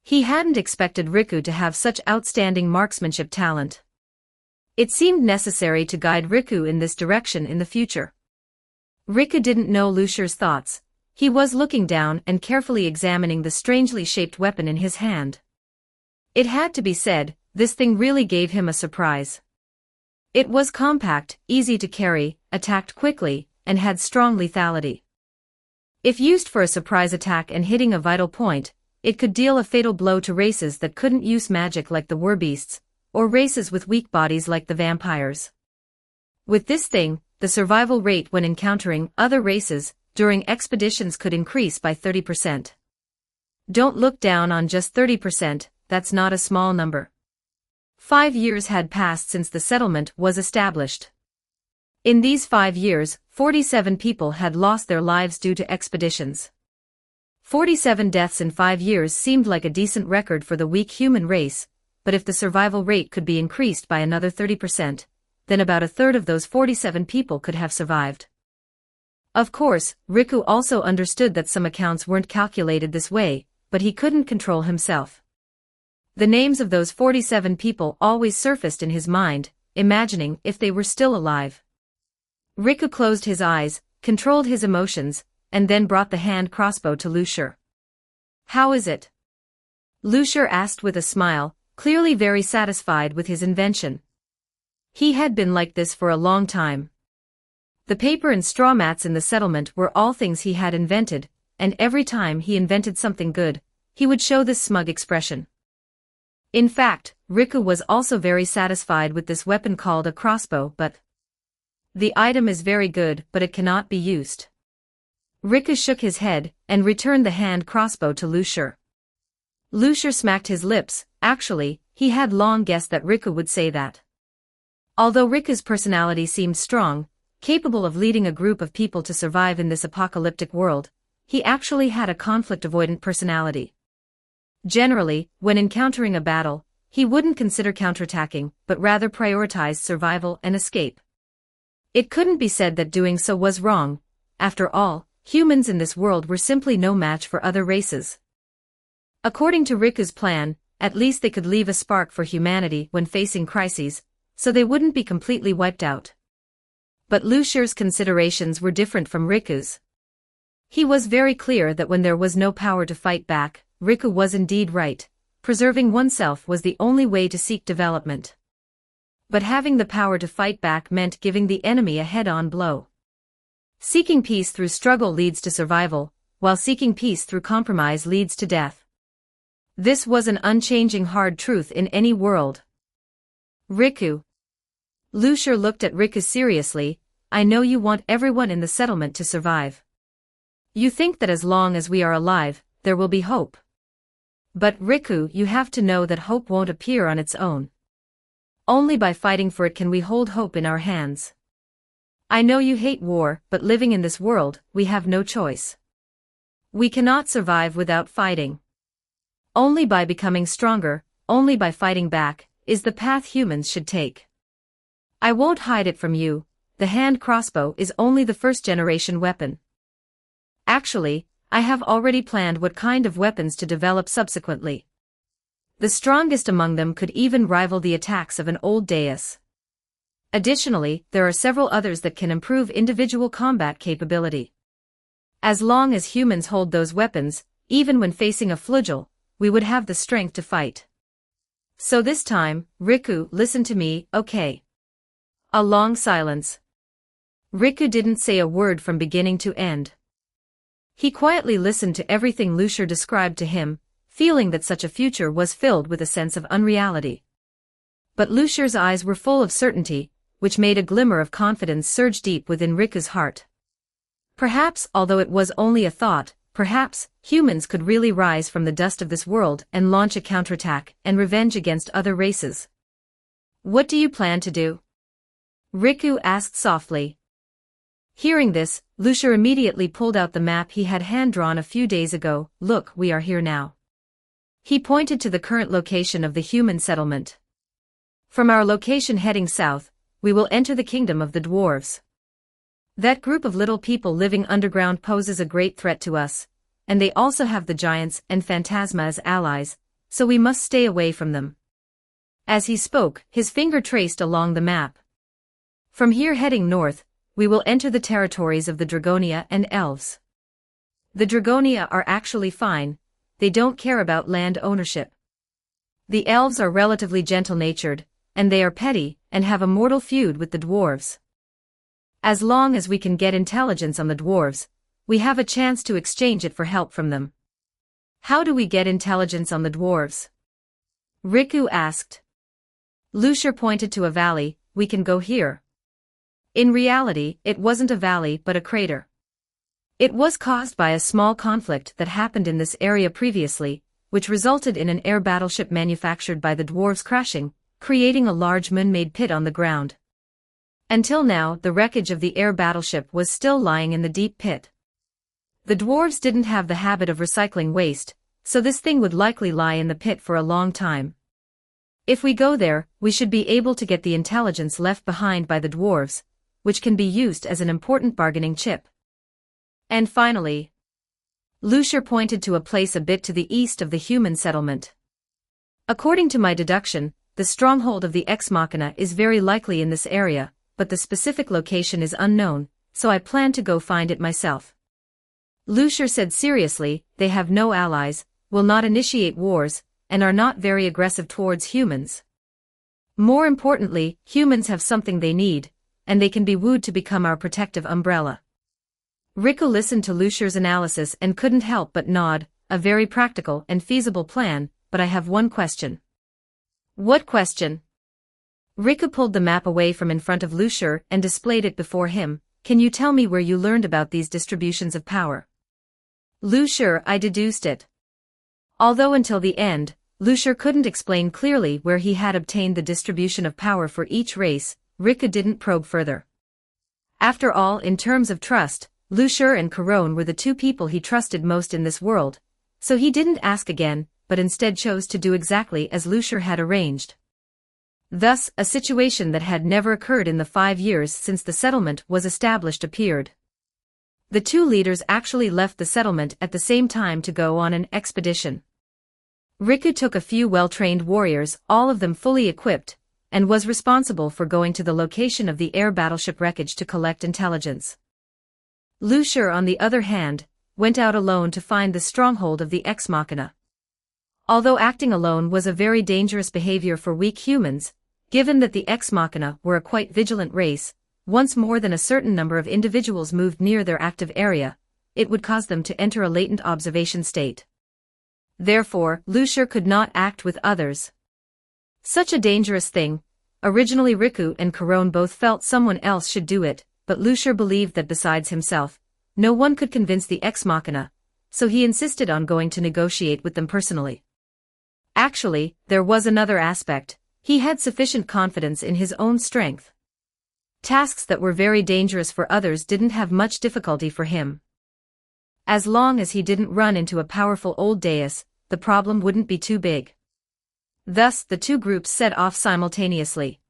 He hadn't expected Riku to have such outstanding marksmanship talent. It seemed necessary to guide Riku in this direction in the future. Riku didn't know Sure's thoughts. He was looking down and carefully examining the strangely shaped weapon in his hand. It had to be said, this thing really gave him a surprise. It was compact, easy to carry, attacked quickly, and had strong lethality. If used for a surprise attack and hitting a vital point, it could deal a fatal blow to races that couldn't use magic like the warbeasts, or races with weak bodies like the vampires. With this thing, the survival rate when encountering other races during expeditions could increase by 30%. Don't look down on just 30%, that's not a small number. 5 years had passed since the settlement was established. In these 5 years, 47 people had lost their lives due to expeditions. 47 deaths in 5 years seemed like a decent record for the weak human race, but if the survival rate could be increased by another 30%, then about a third of those 47 people could have survived. Of course, Riku also understood that some accounts weren't calculated this way, but he couldn't control himself. The names of those 47 people always surfaced in his mind, imagining if they were still alive. Riku closed his eyes, controlled his emotions, and then brought the hand crossbow to Sure. How is it? Sure asked with a smile, clearly very satisfied with his invention. He had been like this for a long time. The paper and straw mats in the settlement were all things he had invented, and every time he invented something good, he would show this smug expression. In fact, Riku was also very satisfied with this weapon called a crossbow, but The item is very good, but it cannot be used. Riku shook his head, and returned the hand crossbow to Lucier. Lucier smacked his lips. Actually, he had long guessed that Riku would say that. Although Riku's personality seemed strong, capable of leading a group of people to survive in this apocalyptic world, he actually had a conflict-avoidant personality. Generally, when encountering a battle, he wouldn't consider counterattacking, but rather prioritized survival and escape. It couldn't be said that doing so was wrong. After all, humans in this world were simply no match for other races. According to Riku's plan, at least they could leave a spark for humanity when facing crises, so they wouldn't be completely wiped out. But Lucier's considerations were different from Riku's. He was very clear that when there was no power to fight back, Riku was indeed right. Preserving oneself was the only way to seek development. But having the power to fight back meant giving the enemy a head-on blow. Seeking peace through struggle leads to survival, while seeking peace through compromise leads to death. This was an unchanging hard truth in any world. Riku. Lucier looked at Riku seriously. I know you want everyone in the settlement to survive. You think that as long as we are alive, there will be hope. But Riku, you have to know that hope won't appear on its own. Only by fighting for it can we hold hope in our hands. I know you hate war, but living in this world, we have no choice. We cannot survive without fighting. Only by becoming stronger, only by fighting back, is the path humans should take. I won't hide it from you, the hand crossbow is only the first-generation weapon. Actually, I have already planned what kind of weapons to develop subsequently. The strongest among them could even rival the attacks of an old deus. Additionally, there are several others that can improve individual combat capability. As long as humans hold those weapons, even when facing a flugel, we would have the strength to fight. So this time, Riku, listen to me, okay? A long silence. Riku didn't say a word from beginning to end. He quietly listened to everything Lucier described to him, feeling that such a future was filled with a sense of unreality. But Lucier's eyes were full of certainty, which made a glimmer of confidence surge deep within Riku's heart. Perhaps, although it was only a thought, perhaps, humans could really rise from the dust of this world and launch a counterattack and revenge against other races. What do you plan to do? Riku asked softly. Hearing this, Lucier immediately pulled out the map he had hand-drawn a few days ago. Look, we are here now. He pointed to the current location of the human settlement. From our location heading south, we will enter the kingdom of the dwarves. That group of little people living underground poses a great threat to us, and they also have the giants and phantasma as allies, so we must stay away from them. As he spoke, his finger traced along the map. From here heading north, we will enter the territories of the Dragonia and elves. The Dragonia are actually fine, they don't care about land ownership. The elves are relatively gentle-natured, and they are petty, and have a mortal feud with the dwarves. As long as we can get intelligence on the dwarves, we have a chance to exchange it for help from them. How do we get intelligence on the dwarves? Riku asked. Lucier pointed to a valley. We can go here. In reality, it wasn't a valley but a crater. It was caused by a small conflict that happened in this area previously, which resulted in an air battleship manufactured by the dwarves crashing, creating a large man-made pit on the ground. Until now, the wreckage of the air battleship was still lying in the deep pit. The dwarves didn't have the habit of recycling waste, so this thing would likely lie in the pit for a long time. If we go there, we should be able to get the intelligence left behind by the dwarves, which can be used as an important bargaining chip. And finally, Lucier pointed to a place a bit to the east of the human settlement. According to my deduction, the stronghold of the Ex Machina is very likely in this area, but the specific location is unknown, so I plan to go find it myself. Lucier said seriously, they have no allies, will not initiate wars, and are not very aggressive towards humans. More importantly, humans have something they need, and they can be wooed to become our protective umbrella. Riku listened to Lucier's analysis and couldn't help but nod, a very practical and feasible plan, but I have one question. What question? Riku pulled the map away from in front of Lucier and displayed it before him. Can you tell me where you learned about these distributions of power? Lucier, I deduced it. Although until the end, Lucier couldn't explain clearly where he had obtained the distribution of power for each race, Riku didn't probe further. After all, in terms of trust, Lucier and Corone were the two people he trusted most in this world, so he didn't ask again, but instead chose to do exactly as Lucier had arranged. Thus, a situation that had never occurred in the 5 years since the settlement was established appeared. The two leaders actually left the settlement at the same time to go on an expedition. Riku took a few well-trained warriors, all of them fully equipped, and was responsible for going to the location of the air battleship wreckage to collect intelligence. Lucier, on the other hand, went out alone to find the stronghold of the Ex Machina. Although acting alone was a very dangerous behavior for weak humans, given that the Ex Machina were a quite vigilant race, once more than a certain number of individuals moved near their active area, it would cause them to enter a latent observation state. Therefore, Lucier could not act with others. Such a dangerous thing. Originally Riku and Corone both felt someone else should do it, but Lucier believed that besides himself, no one could convince the Ex Machina, so he insisted on going to negotiate with them personally. Actually, there was another aspect. He had sufficient confidence in his own strength. Tasks that were very dangerous for others didn't have much difficulty for him. As long as he didn't run into a powerful old deus, the problem wouldn't be too big. Thus, the two groups set off simultaneously.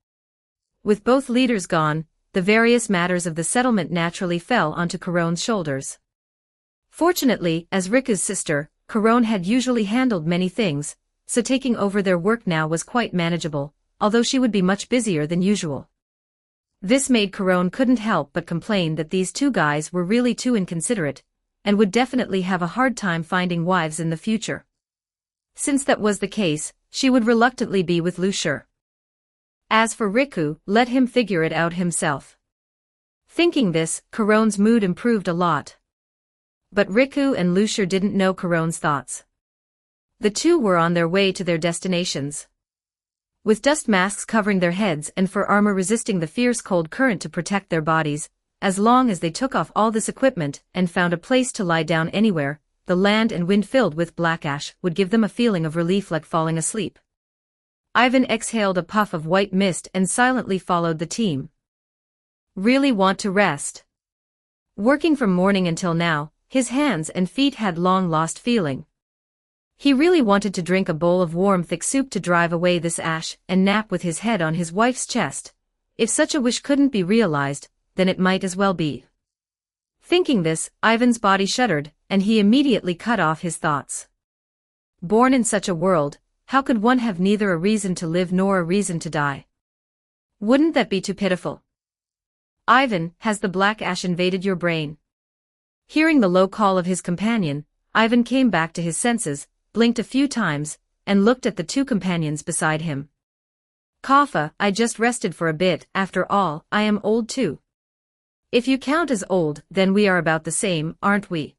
With both leaders gone, the various matters of the settlement naturally fell onto Corone's shoulders. Fortunately, as Riku's sister, Corone had usually handled many things, so taking over their work now was quite manageable, although she would be much busier than usual. This made Corone couldn't help but complain that these two guys were really too inconsiderate, and would definitely have a hard time finding wives in the future. Since that was the case, she would reluctantly be with Lucier. As for Riku, let him figure it out himself. Thinking this, Corone's mood improved a lot. But Riku and Lucier didn't know Corone's thoughts. The two were on their way to their destinations. With dust masks covering their heads and fur armor resisting the fierce cold current to protect their bodies, as long as they took off all this equipment and found a place to lie down anywhere, the land and wind filled with black ash would give them a feeling of relief like falling asleep. Ivan exhaled a puff of white mist and silently followed the team. Really want to rest. Working from morning until now, his hands and feet had long lost feeling. He really wanted to drink a bowl of warm thick soup to drive away this ash and nap with his head on his wife's chest. If such a wish couldn't be realized, then it might as well be. Thinking this, Ivan's body shuddered, and he immediately cut off his thoughts. Born in such a world, how could one have neither a reason to live nor a reason to die? Wouldn't that be too pitiful? Ivan, has the black ash invaded your brain? Hearing the low call of his companion, Ivan came back to his senses, blinked a few times, and looked at the two companions beside him. Kaffa, I just rested for a bit, after all, I am old too. If you count as old, then we are about the same, aren't we?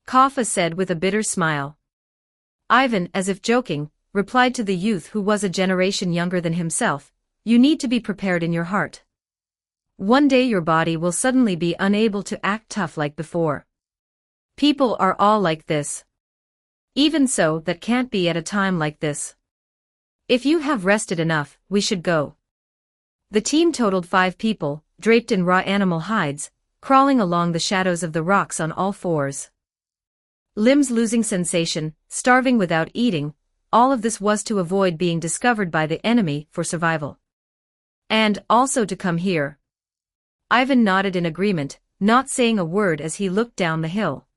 Kaffa said with a bitter smile. Ivan, as if joking, replied to the youth who was a generation younger than himself, you need to be prepared in your heart. One day your body will suddenly be unable to act tough like before. People are all like this. Even so, that can't be at a time like this. If you have rested enough, we should go. The team totaled 5 people, draped in raw animal hides, crawling along the shadows of the rocks on all fours. Limbs losing sensation, starving without eating, all of this was to avoid being discovered by the enemy for survival. And also to come here. Ivan nodded in agreement, not saying a word as he looked down the hill.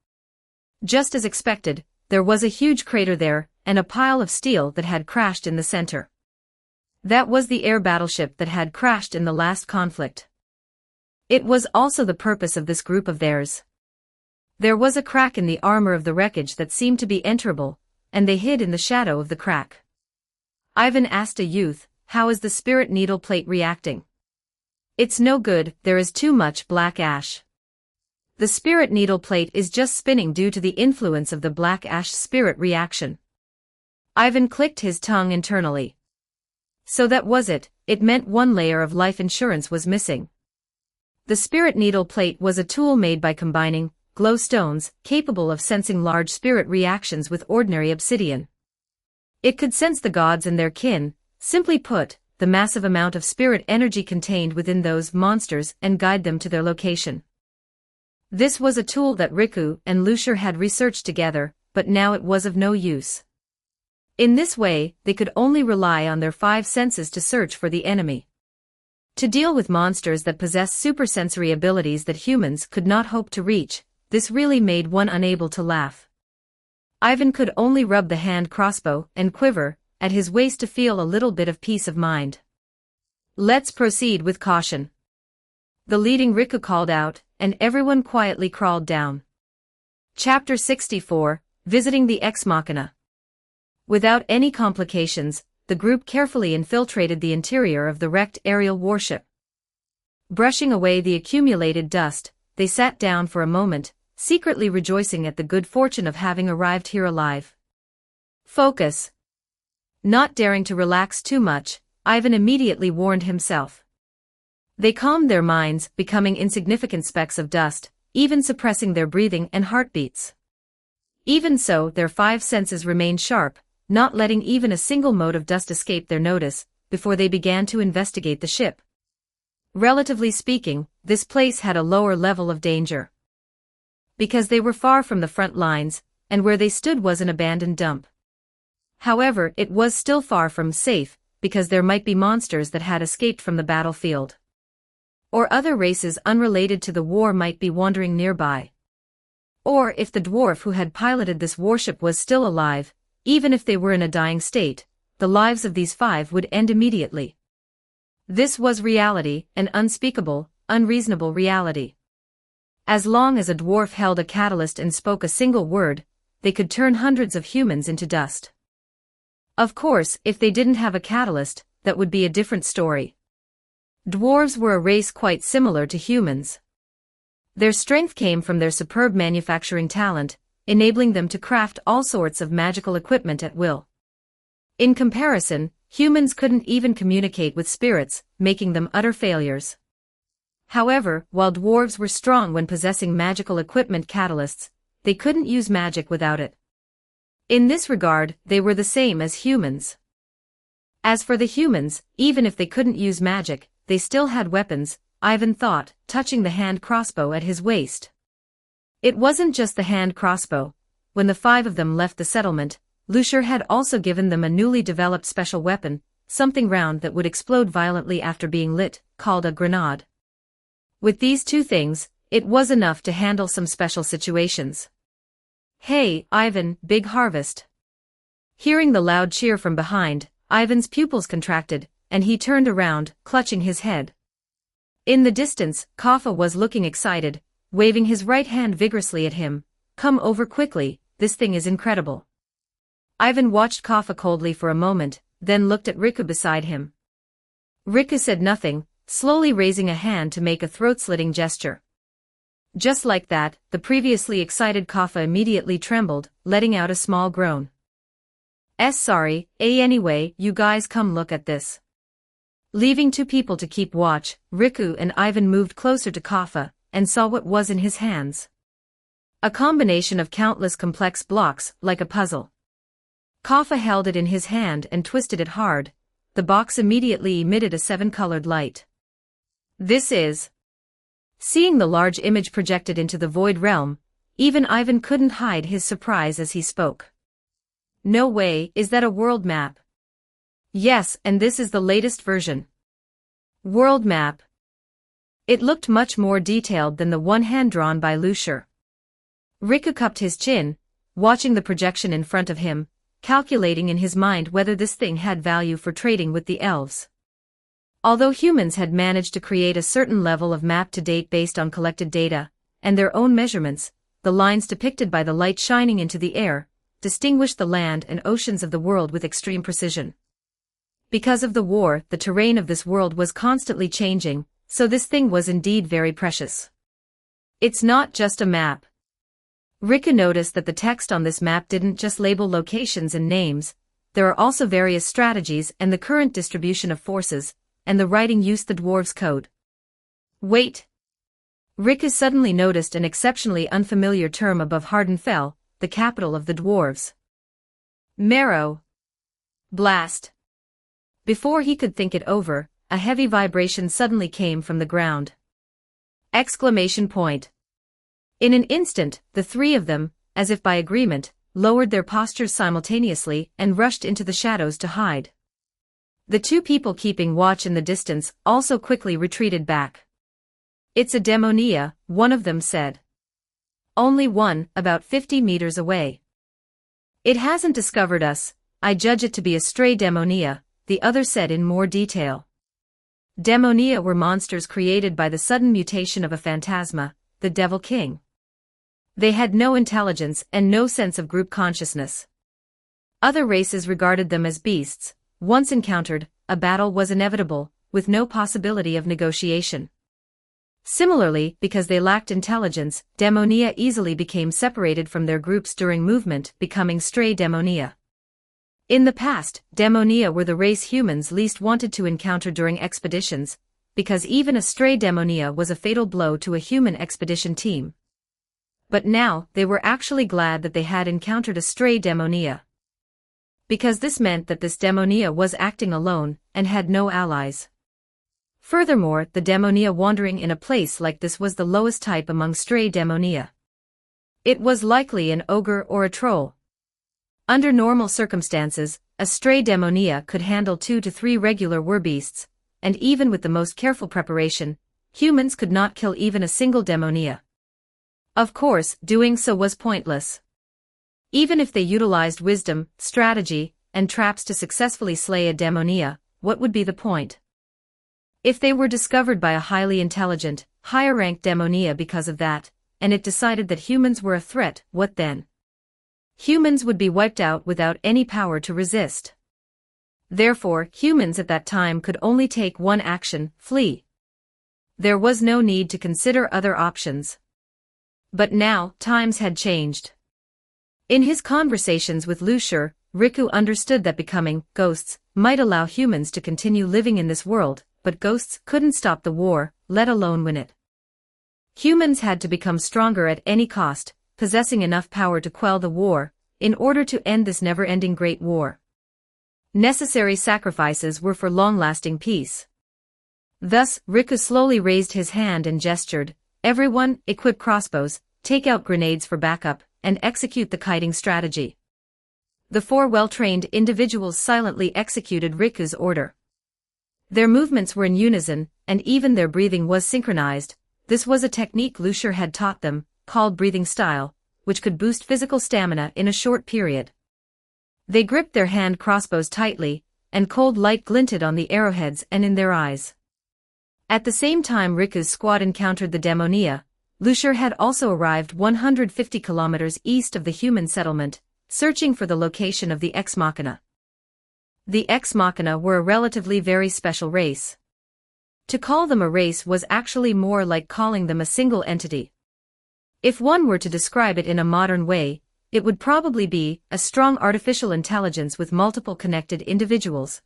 Just as expected, there was a huge crater there, and a pile of steel that had crashed in the center. That was the air battleship that had crashed in the last conflict. It was also the purpose of this group of theirs. There was a crack in the armor of the wreckage that seemed to be enterable, and they hid in the shadow of the crack. Ivan asked a youth, how is the spirit needle plate reacting? It's no good, there is too much black ash. The spirit needle plate is just spinning due to the influence of the black ash spirit reaction. Ivan clicked his tongue internally. So that was it, it meant one layer of life insurance was missing. The spirit needle plate was a tool made by combining glow stones, capable of sensing large spirit reactions with ordinary obsidian. It could sense the gods and their kin, simply put, the massive amount of spirit energy contained within those monsters and guide them to their location. This was a tool that Riku and Lucier had researched together, but now it was of no use. In this way, they could only rely on their 5 senses to search for the enemy. To deal with monsters that possess supersensory abilities that humans could not hope to reach, this really made one unable to laugh. Ivan could only rub the hand crossbow and quiver at his waist to feel a little bit of peace of mind. Let's proceed with caution. The leading Riku called out, and everyone quietly crawled down. Chapter 64, Visiting the Ex Machina. Without any complications, the group carefully infiltrated the interior of the wrecked aerial warship. Brushing away the accumulated dust, they sat down for a moment, secretly rejoicing at the good fortune of having arrived here alive. Focus. Not daring to relax too much, Ivan immediately warned himself. They calmed their minds, becoming insignificant specks of dust, even suppressing their breathing and heartbeats. Even so, their 5 senses remained sharp, not letting even a single mote of dust escape their notice, before they began to investigate the ship. Relatively speaking, this place had a lower level of danger. Because they were far from the front lines, and where they stood was an abandoned dump. However, it was still far from safe, because there might be monsters that had escaped from the battlefield. Or other races unrelated to the war might be wandering nearby. Or if the dwarf who had piloted this warship was still alive, even if they were in a dying state, the lives of these 5 would end immediately. This was reality, an unspeakable, unreasonable reality. As long as a dwarf held a catalyst and spoke a single word, they could turn hundreds of humans into dust. Of course, if they didn't have a catalyst, that would be a different story. Dwarves were a race quite similar to humans. Their strength came from their superb manufacturing talent, enabling them to craft all sorts of magical equipment at will. In comparison, humans couldn't even communicate with spirits, making them utter failures. However, while dwarves were strong when possessing magical equipment catalysts, they couldn't use magic without it. In this regard, they were the same as humans. As for the humans, even if they couldn't use magic, they still had weapons, Ivan thought, touching the hand crossbow at his waist. It wasn't just the hand crossbow. When the 5 of them left the settlement, Lucier had also given them a newly developed special weapon, something round that would explode violently after being lit, called a grenade. With these 2 things, it was enough to handle some special situations. Hey, Ivan, big harvest. Hearing the loud cheer from behind, Ivan's pupils contracted, and he turned around, clutching his head. In the distance, Kaffa was looking excited, waving his right hand vigorously at him. Come over quickly, this thing is incredible. Ivan watched Kaffa coldly for a moment, then looked at Riku beside him. Riku said nothing, slowly raising a hand to make a throat-slitting gesture. Just like that, the previously excited Kaffa immediately trembled, letting out a small groan. Sorry, anyway, you guys come look at this. Leaving 2 people to keep watch, Riku and Ivan moved closer to Kaffa, and saw what was in his hands. A combination of countless complex blocks, like a puzzle. Kaffa held it in his hand and twisted it hard. The box immediately emitted a 7-colored light. This is... Seeing the large image projected into the void realm, even Ivan couldn't hide his surprise as he spoke. No way, is that a world map? Yes, and this is the latest version. World map. It looked much more detailed than the one hand-drawn by Lucier. Riku cupped his chin, watching the projection in front of him, calculating in his mind whether this thing had value for trading with the elves. Although humans had managed to create a certain level of map to date based on collected data, and their own measurements, the lines depicted by the light shining into the air, distinguished the land and oceans of the world with extreme precision. Because of the war, the terrain of this world was constantly changing, so this thing was indeed very precious. It's not just a map. Riku noticed that the text on this map didn't just label locations and names, there are also various strategies and the current distribution of forces, and the writing used the dwarves' code. Wait! Riku suddenly noticed an exceptionally unfamiliar term above Hardenfell, the capital of the dwarves. Marrow. Blast. Before he could think it over, a heavy vibration suddenly came from the ground. Exclamation point. In an instant, the three of them, as if by agreement, lowered their postures simultaneously and rushed into the shadows to hide. The two people keeping watch in the distance also quickly retreated back. It's a demonia, one of them said. Only one, about 50 meters away. It hasn't discovered us, I judge it to be a stray demonia, the other said in more detail. Demonia were monsters created by the sudden mutation of a phantasma, the Devil King. They had no intelligence and no sense of group consciousness. Other races regarded them as beasts. Once encountered, a battle was inevitable, with no possibility of negotiation. Similarly, because they lacked intelligence, demonia easily became separated from their groups during movement, becoming stray demonia. In the past, demonia were the race humans least wanted to encounter during expeditions, because even a stray demonia was a fatal blow to a human expedition team. But now, they were actually glad that they had encountered a stray demonia. Because this meant that this demonia was acting alone, and had no allies. Furthermore, the demonia wandering in a place like this was the lowest type among stray demonia. It was likely an ogre or a troll. Under normal circumstances, a stray demonia could handle 2 to 3 regular werbeasts, and even with the most careful preparation, humans could not kill even a single demonia. Of course, doing so was pointless. Even if they utilized wisdom, strategy, and traps to successfully slay a demonia, what would be the point? If they were discovered by a highly intelligent, higher-ranked demonia because of that, and it decided that humans were a threat, what then? Humans would be wiped out without any power to resist. Therefore, humans at that time could only take one action, flee. There was no need to consider other options. But now, times had changed. In his conversations with Lucier, Riku understood that becoming ghosts might allow humans to continue living in this world, but ghosts couldn't stop the war, let alone win it. Humans had to become stronger at any cost, possessing enough power to quell the war, in order to end this never-ending great war. Necessary sacrifices were for long-lasting peace. Thus, Riku slowly raised his hand and gestured, "Everyone, equip crossbows, take out grenades for backup, and execute the kiting strategy." The 4 well-trained individuals silently executed Riku's order. Their movements were in unison, and even their breathing was synchronized. This was a technique Lucier had taught them, called breathing style, which could boost physical stamina in a short period. They gripped their hand crossbows tightly, and cold light glinted on the arrowheads and in their eyes. At the same time Riku's squad encountered the demonia, Lucier had also arrived 150 kilometers east of the human settlement, searching for the location of the Ex Machina. The Ex Machina were a relatively very special race. To call them a race was actually more like calling them a single entity. If one were to describe it in a modern way, it would probably be a strong artificial intelligence with multiple connected individuals.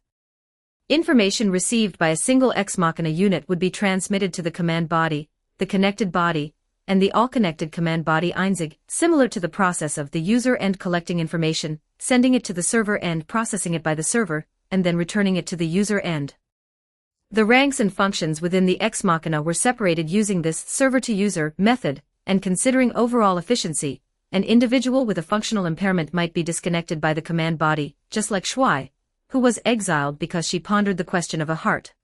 Information received by a single Ex Machina unit would be transmitted to the command body, the connected body, and the all-connected command body Einzig, similar to the process of the user end collecting information, sending it to the server end, processing it by the server, and then returning it to the user end. The ranks and functions within the Ex Machina were separated using this server-to-user method, and considering overall efficiency, an individual with a functional impairment might be disconnected by the command body, just like Shuai, who was exiled because she pondered the question of a heart.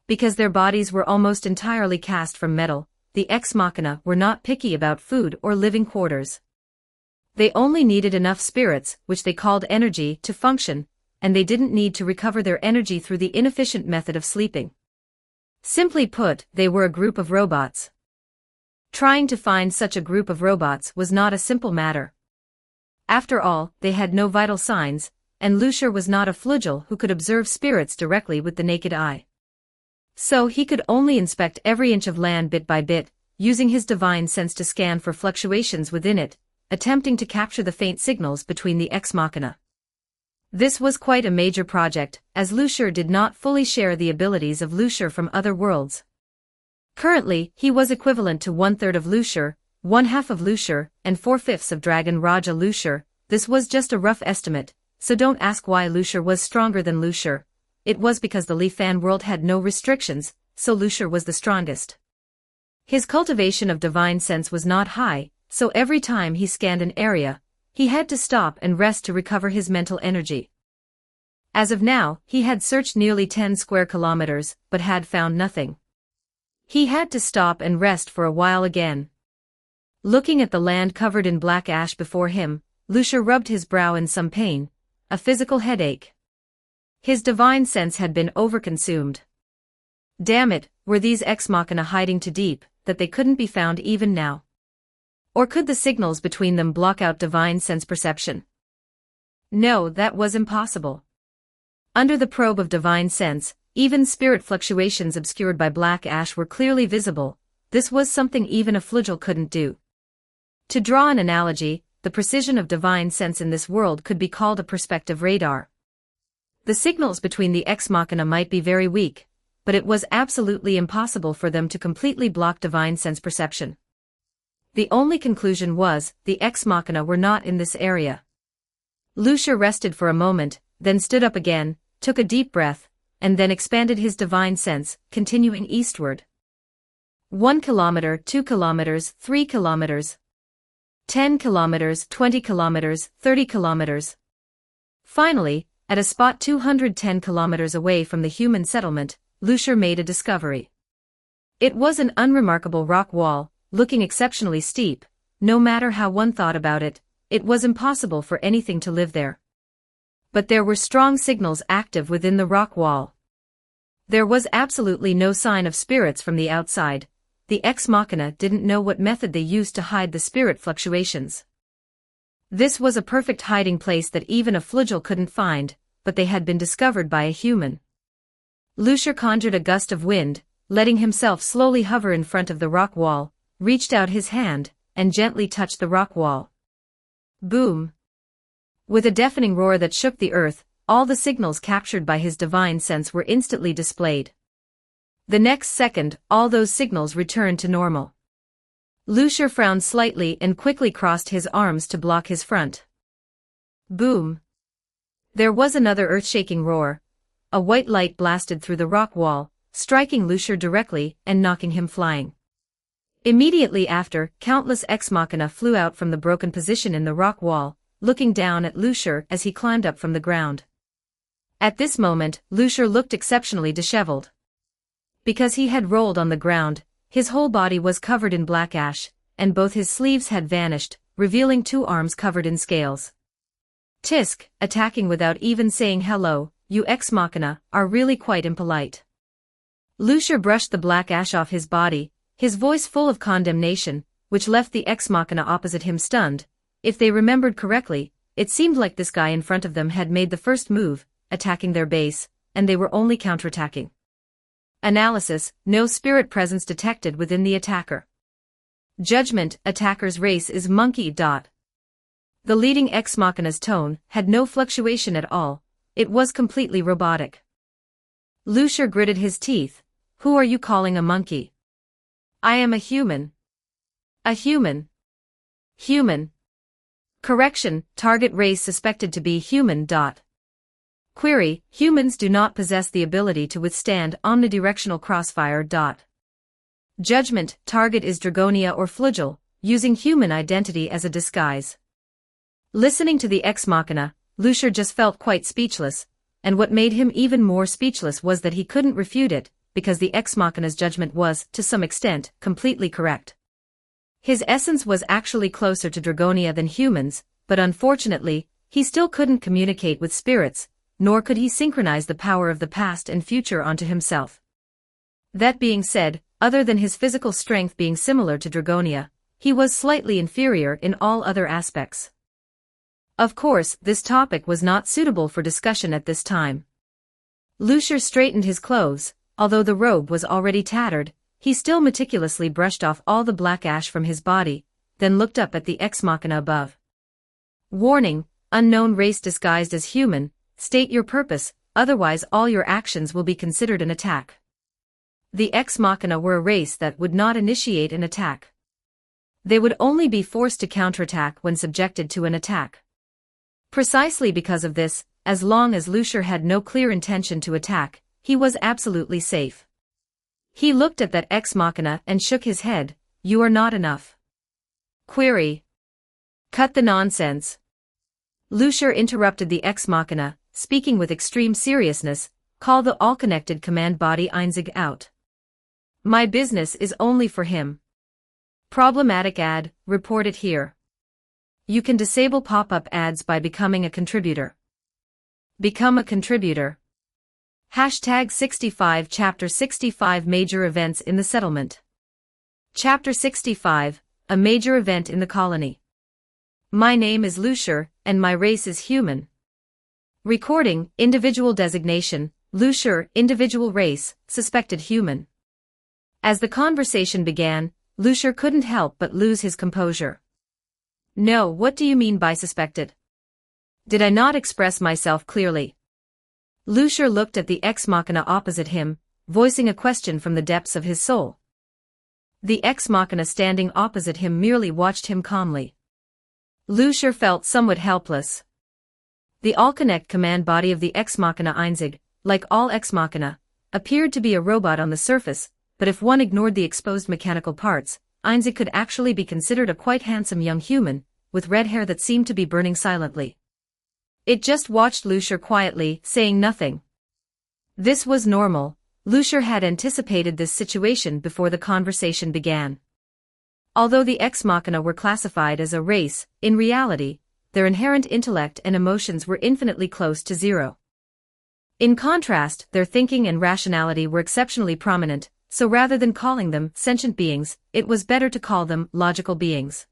Because their bodies were almost entirely cast from metal, the Ex Machina were not picky about food or living quarters. They only needed enough spirits, which they called energy, to function, and they didn't need to recover their energy through the inefficient method of sleeping. Simply put, they were a group of robots. Trying to find such a group of robots was not a simple matter. After all, they had no vital signs, and Lucier was not a flugel who could observe spirits directly with the naked eye. So he could only inspect every inch of land bit by bit, using his divine sense to scan for fluctuations within it, attempting to capture the faint signals between the Ex Machina. This was quite a major project, as Lucier did not fully share the abilities of Lucier from other worlds. Currently, he was equivalent to 1/3 of Lucier, 1/2 of Lucier, and 4/5 of Dragon Raja Lucier. This was just a rough estimate, so don't ask why Lucier was stronger than Lucier. It was because the Li Fan world had no restrictions, so Lucier was the strongest. His cultivation of divine sense was not high, so every time he scanned an area, he had to stop and rest to recover his mental energy. As of now, he had searched nearly 10 square kilometers, but had found nothing. He had to stop and rest for a while again. Looking at the land covered in black ash before him, Lucier rubbed his brow in some pain, a physical headache. His divine sense had been overconsumed. Damn it, were these ex machina hiding too deep, that they couldn't be found even now? Or could the signals between them block out divine sense perception? No, that was impossible. Under the probe of divine sense, even spirit fluctuations obscured by black ash were clearly visible. This was something even a flugel couldn't do. To draw an analogy, the precision of divine sense in this world could be called a perspective radar. The signals between the ex machina might be very weak, but it was absolutely impossible for them to completely block divine sense perception. The only conclusion was, the ex machina were not in this area. Lucier rested for a moment, then stood up again, took a deep breath, and then expanded his divine sense, continuing eastward. 1 kilometer, 2 kilometers, 3 kilometers, 10 kilometers, 20 kilometers, 30 kilometers. Finally, at a spot 210 kilometers away from the human settlement, Lucier made a discovery. It was an unremarkable rock wall, looking exceptionally steep. No matter how one thought about it, it was impossible for anything to live there. But there were strong signals active within the rock wall. There was absolutely no sign of spirits from the outside. The ex machina didn't know what method they used to hide the spirit fluctuations. This was a perfect hiding place that even a flugel couldn't find, but they had been discovered by a human. Lucier conjured a gust of wind, letting himself slowly hover in front of the rock wall, reached out his hand, and gently touched the rock wall. Boom! With a deafening roar that shook the earth, all the signals captured by his divine sense were instantly displayed. The next second, all those signals returned to normal. Lucier frowned slightly and quickly crossed his arms to block his front. Boom! There was another earth-shaking roar. A white light blasted through the rock wall, striking Lucier directly and knocking him flying. Immediately after, countless ex machina flew out from the broken position in the rock wall, looking down at Lucier as he climbed up from the ground. At this moment, Lucier looked exceptionally disheveled. Because he had rolled on the ground, his whole body was covered in black ash, and both his sleeves had vanished, revealing 2 arms covered in scales. Tisk, attacking without even saying hello, you ex machina, are really quite impolite. Lucier brushed the black ash off his body, his voice full of condemnation, which left the ex machina opposite him stunned. If they remembered correctly, it seemed like this guy in front of them had made the first move, attacking their base, and they were only counterattacking. Analysis: no spirit presence detected within the attacker. Judgment: attacker's race is monkey. The leading ex machina's tone had no fluctuation at all, it was completely robotic. Lucier gritted his teeth. Who are you calling a monkey? I am a human. A human. Human. Correction, target race suspected to be human. Query, humans do not possess the ability to withstand omnidirectional crossfire. Judgment, target is Dragonia or Flugel, using human identity as a disguise. Listening to the ex machina, Lucier just felt quite speechless, and what made him even more speechless was that he couldn't refute it, because the ex machina's judgment was, to some extent, completely correct. His essence was actually closer to Dragonia than humans, but unfortunately, he still couldn't communicate with spirits, nor could he synchronize the power of the past and future onto himself. That being said, other than his physical strength being similar to Dragonia, he was slightly inferior in all other aspects. Of course, this topic was not suitable for discussion at this time. Lucier straightened his clothes. Although the robe was already tattered, he still meticulously brushed off all the black ash from his body, then looked up at the ex machina above. Warning, unknown race disguised as human, state your purpose, otherwise all your actions will be considered an attack. The Ex Machina were a race that would not initiate an attack. They would only be forced to counterattack when subjected to an attack. Precisely because of this, as long as Lucier had no clear intention to attack, he was absolutely safe. He looked at that Ex Machina and shook his head. You are not enough. Query. Cut the nonsense. Lucier interrupted the Ex Machina, speaking with extreme seriousness. Call the all-connected command body Einzig out. My business is only for him. Problematic ad, report it here. You can disable pop-up ads by becoming a contributor. Become a contributor. Hashtag 65 Chapter 65 Major Events in the Settlement. Chapter 65, a major event in the colony. My name is Lucier, and my race is human. Recording, individual designation, Lucier, individual race, suspected human. As the conversation began, Lucier couldn't help but lose his composure. No, what do you mean by suspected? Did I not express myself clearly? Lucier looked at the Ex Machina opposite him, voicing a question from the depths of his soul. The Ex Machina standing opposite him merely watched him calmly. Lucier felt somewhat helpless. The all-connect command body of the Ex Machina Einzig, like all Ex Machina, appeared to be a robot on the surface, but if one ignored the exposed mechanical parts, Einzig could actually be considered a quite handsome young human, with red hair that seemed to be burning silently. It just watched Lucier quietly, saying nothing. This was normal. Lucier had anticipated this situation before the conversation began. Although the Ex Machina were classified as a race, in reality, their inherent intellect and emotions were infinitely close to zero. In contrast, their thinking and rationality were exceptionally prominent, so rather than calling them sentient beings, it was better to call them logical beings.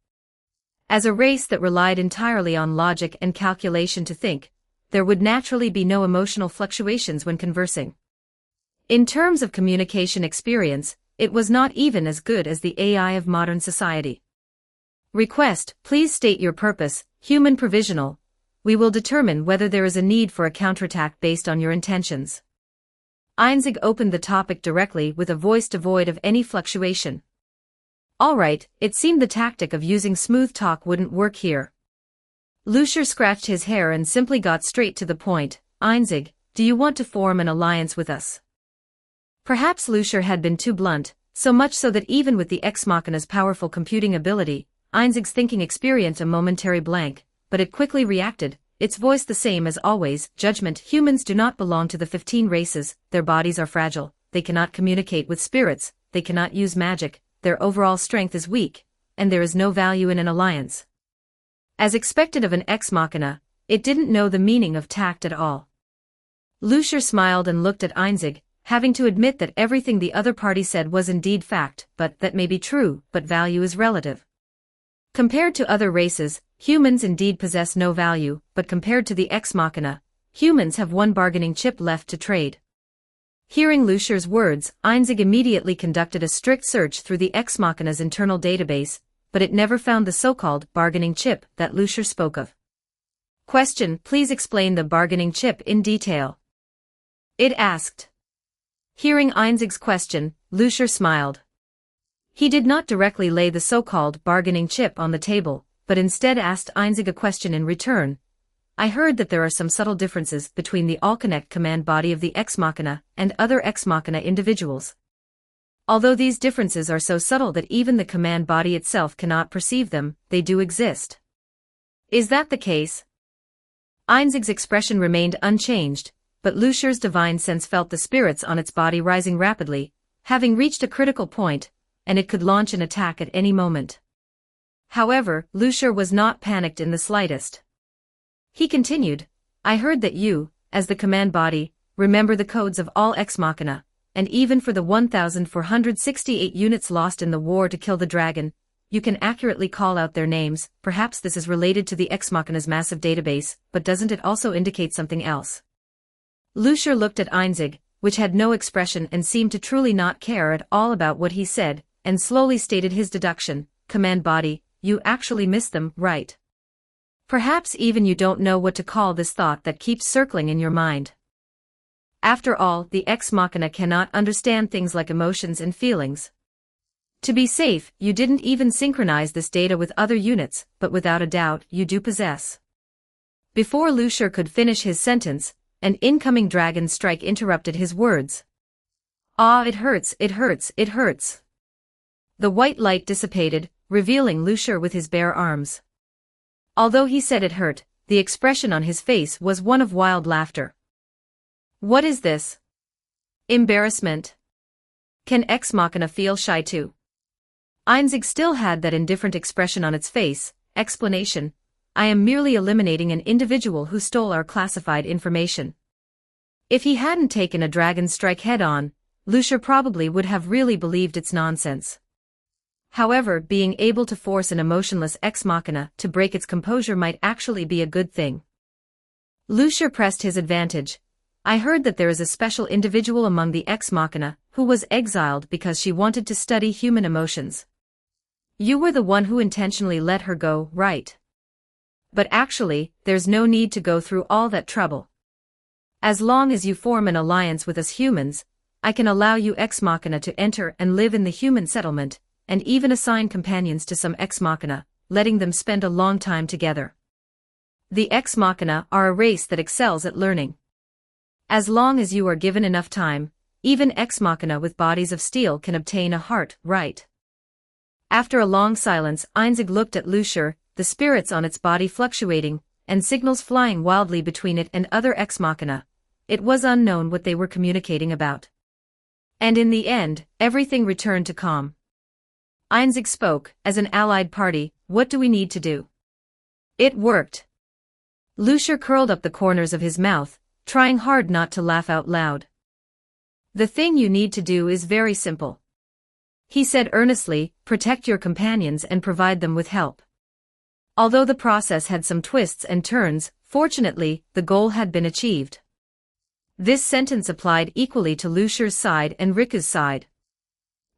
As a race that relied entirely on logic and calculation to think, there would naturally be no emotional fluctuations when conversing. In terms of communication experience, it was not even as good as the AI of modern society. Request, please state your purpose, human provisional. We will determine whether there is a need for a counterattack based on your intentions. Einzig opened the topic directly with a voice devoid of any fluctuation. All right, it seemed the tactic of using smooth talk wouldn't work here. Lucier scratched his hair and simply got straight to the point. Einzig, do you want to form an alliance with us? Perhaps Lucier had been too blunt, so much so that even with the Ex Machina's powerful computing ability, Einzig's thinking experienced a momentary blank, but it quickly reacted, its voice the same as always. Judgment. Humans do not belong to the 15 races, their bodies are fragile, they cannot communicate with spirits, they cannot use magic, their overall strength is weak, and there is no value in an alliance. As expected of an Ex Machina, it didn't know the meaning of tact at all. Lucier smiled and looked at Einzig, having to admit that everything the other party said was indeed fact, but that may be true, but value is relative. Compared to other races, humans indeed possess no value, but compared to the Ex Machina, humans have one bargaining chip left to trade. Hearing Lucier's words, Einzig immediately conducted a strict search through the Ex Machina's internal database, but it never found the so-called bargaining chip that Lucier spoke of. Question, please explain the bargaining chip in detail. It asked. Hearing Einzig's question, Lucier smiled. He did not directly lay the so-called bargaining chip on the table, but instead asked Einzig a question in return. I heard that there are some subtle differences between the all-connect command body of the Ex Machina and other Ex Machina individuals. Although these differences are so subtle that even the command body itself cannot perceive them, they do exist. Is that the case? Einzig's expression remained unchanged, but Lucier's divine sense felt the spirits on its body rising rapidly, having reached a critical point, and it could launch an attack at any moment. However, Lucier was not panicked in the slightest. He continued, I heard that you, as the command body, remember the codes of all Ex Machina, and even for the 1,468 units lost in the war to kill the dragon, you can accurately call out their names. Perhaps this is related to the Ex Machina's massive database, but doesn't it also indicate something else? Lucier looked at Einzig, which had no expression and seemed to truly not care at all about what he said, and slowly stated his deduction, command body, you actually missed them, right? Perhaps even you don't know what to call this thought that keeps circling in your mind. After all, the ex machina cannot understand things like emotions and feelings. To be safe, you didn't even synchronize this data with other units, but without a doubt, you do possess. Before Lucier could finish his sentence, an incoming dragon strike interrupted his words. Ah, it hurts, it hurts, it hurts. The white light dissipated, revealing Lucier with his bare arms. Although he said it hurt, the expression on his face was one of wild laughter. What is this? Embarrassment? Can Ex Machina feel shy too? Einzig still had that indifferent expression on its face. Explanation: I am merely eliminating an individual who stole our classified information. If he hadn't taken a dragon strike head-on, Lucier probably would have really believed its nonsense. However, being able to force an emotionless ex machina to break its composure might actually be a good thing. Lucier pressed his advantage. I heard that there is a special individual among the ex machina who was exiled because she wanted to study human emotions. You were the one who intentionally let her go, right? But actually, there's no need to go through all that trouble. As long as you form an alliance with us humans, I can allow you ex machina to enter and live in the human settlement, and even assign companions to some ex machina, letting them spend a long time together. The ex machina are a race that excels at learning. As long as you are given enough time, even ex machina with bodies of steel can obtain a heart, right? After a long silence, Einzig looked at Lucier, the spirits on its body fluctuating, and signals flying wildly between it and other ex machina. It was unknown what they were communicating about. And in the end, everything returned to calm. Einzig spoke: as an allied party, what do we need to do? It worked. Lucier curled up the corners of his mouth, trying hard not to laugh out loud. The thing you need to do is very simple. He said earnestly: protect your companions and provide them with help. Although the process had some twists and turns, fortunately, the goal had been achieved. This sentence applied equally to Lucier's side and Riku's side.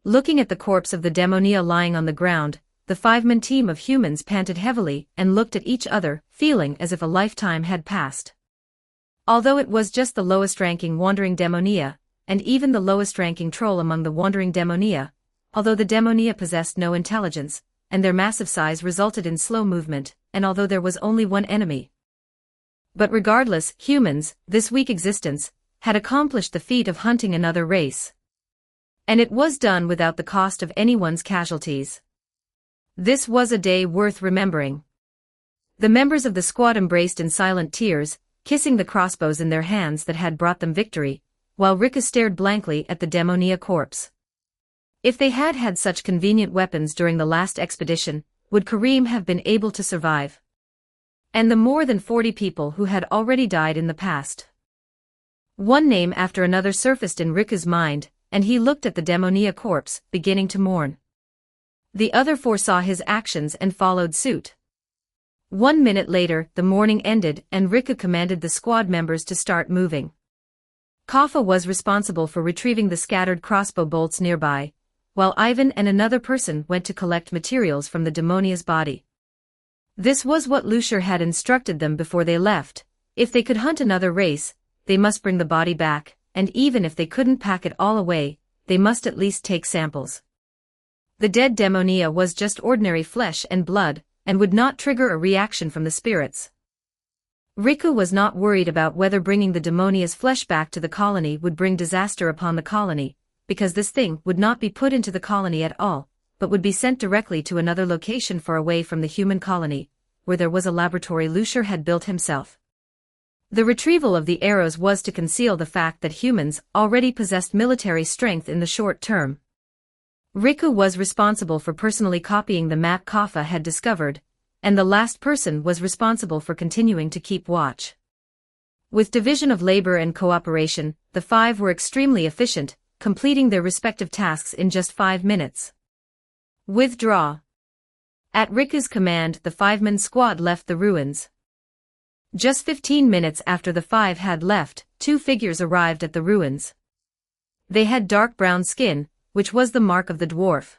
Looking at the corpse of the demonia lying on the ground, the five-man team of humans panted heavily and looked at each other, feeling as if a lifetime had passed. Although it was just the lowest-ranking wandering demonia, and even the lowest-ranking troll among the wandering demonia, although the demonia possessed no intelligence, and their massive size resulted in slow movement, and although there was only one enemy. But regardless, humans, this weak existence, had accomplished the feat of hunting another race. And it was done without the cost of anyone's casualties. This was a day worth remembering. The members of the squad embraced in silent tears, kissing the crossbows in their hands that had brought them victory, while Riku stared blankly at the demonia corpse. If they had had such convenient weapons during the last expedition, would Kareem have been able to survive? And the more than 40 people who had already died in the past. One name after another surfaced in Riku's mind, and he looked at the demonia corpse, beginning to mourn. The other foresaw his actions and followed suit. 1 minute later, the mourning ended and Riku commanded the squad members to start moving. Kaffa was responsible for retrieving the scattered crossbow bolts nearby, while Ivan and another person went to collect materials from the demonia's body. This was what Lucier had instructed them before they left: if they could hunt another race, they must bring the body back, and even if they couldn't pack it all away, they must at least take samples. The dead demonia was just ordinary flesh and blood, and would not trigger a reaction from the spirits. Riku was not worried about whether bringing the demonia's flesh back to the colony would bring disaster upon the colony, because this thing would not be put into the colony at all, but would be sent directly to another location far away from the human colony, where there was a laboratory Lucier had built himself. The retrieval of the arrows was to conceal the fact that humans already possessed military strength in the short term. Riku was responsible for personally copying the map Kaffa had discovered, and the last person was responsible for continuing to keep watch. With division of labor and cooperation, the five were extremely efficient, completing their respective tasks in just 5 minutes. Withdraw. At Riku's command, the five-man squad left the ruins. Just 15 minutes after the five had left, 2 figures arrived at the ruins. They had dark brown skin, which was the mark of the dwarf.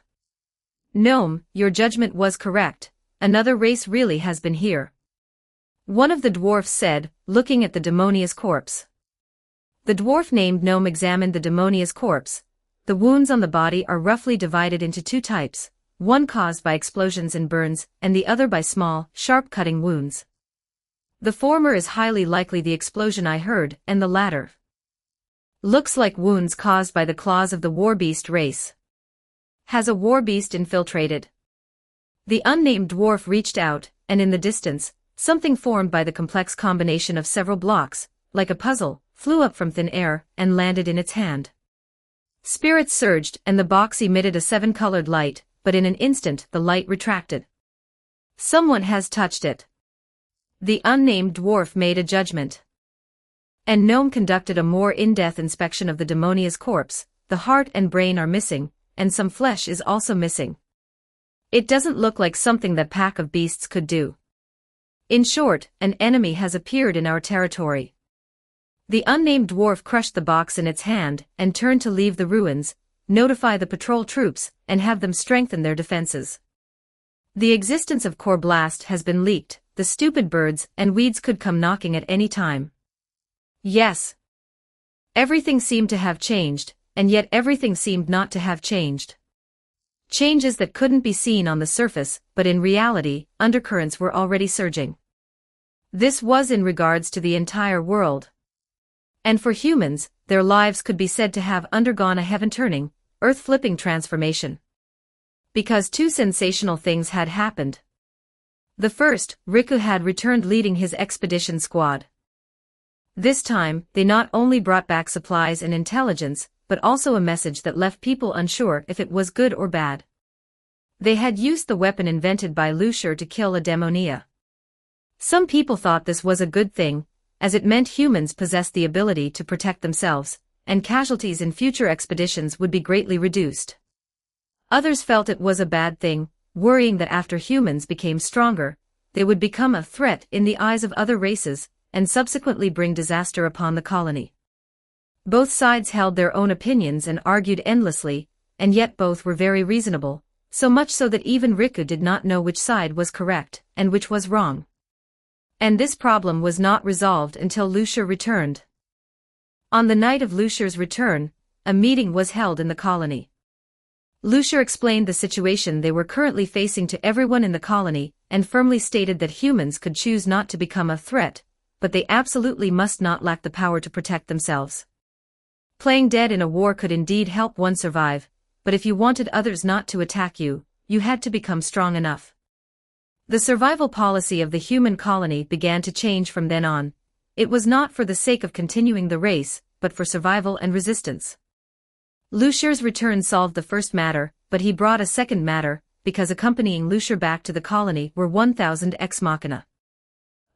Gnome, your judgment was correct, another race really has been here. One of the dwarfs said, looking at the demonia's corpse. The dwarf named Gnome examined the demonia's corpse. The wounds on the body are roughly divided into two types, one caused by explosions and burns, and the other by small, sharp-cutting wounds. The former is highly likely the explosion I heard, and the latter looks like wounds caused by the claws of the warbeast race. Has a warbeast infiltrated? The unnamed dwarf reached out, and in the distance, something formed by the complex combination of several blocks, like a puzzle, flew up from thin air, and landed in its hand. Spirits surged, and the box emitted a seven-colored light, but in an instant the light retracted. Someone has touched it. The unnamed dwarf made a judgment. And Gnome conducted a more in-depth inspection of the demonia's corpse. The heart and brain are missing, and some flesh is also missing. It doesn't look like something that pack of beasts could do. In short, an enemy has appeared in our territory. The unnamed dwarf crushed the box in its hand, and turned to leave the ruins, notify the patrol troops, and have them strengthen their defenses. The existence of Core Blast has been leaked. The stupid birds and weeds could come knocking at any time. Yes. Everything seemed to have changed, and yet everything seemed not to have changed. Changes that couldn't be seen on the surface, but in reality, undercurrents were already surging. This was in regards to the entire world. And for humans, their lives could be said to have undergone a heaven-turning, earth-flipping transformation. Because two sensational things had happened. The first, Riku had returned leading his expedition squad. This time, they not only brought back supplies and intelligence, but also a message that left people unsure if it was good or bad. They had used the weapon invented by Lucier to kill a demonia. Some people thought this was a good thing, as it meant humans possessed the ability to protect themselves, and casualties in future expeditions would be greatly reduced. Others felt it was a bad thing, worrying that after humans became stronger, they would become a threat in the eyes of other races, and subsequently bring disaster upon the colony. Both sides held their own opinions and argued endlessly, and yet both were very reasonable, so much so that even Riku did not know which side was correct, and which was wrong. And this problem was not resolved until Lucier returned. On the night of Lucier's return, a meeting was held in the colony. Lucier explained the situation they were currently facing to everyone in the colony, and firmly stated that humans could choose not to become a threat, but they absolutely must not lack the power to protect themselves. Playing dead in a war could indeed help one survive, but if you wanted others not to attack you, you had to become strong enough. The survival policy of the human colony began to change from then on. It was not for the sake of continuing the race, but for survival and resistance. Lucier's return solved the first matter, but he brought a second matter, because accompanying Lucier back to the colony were 1,000 ex machina.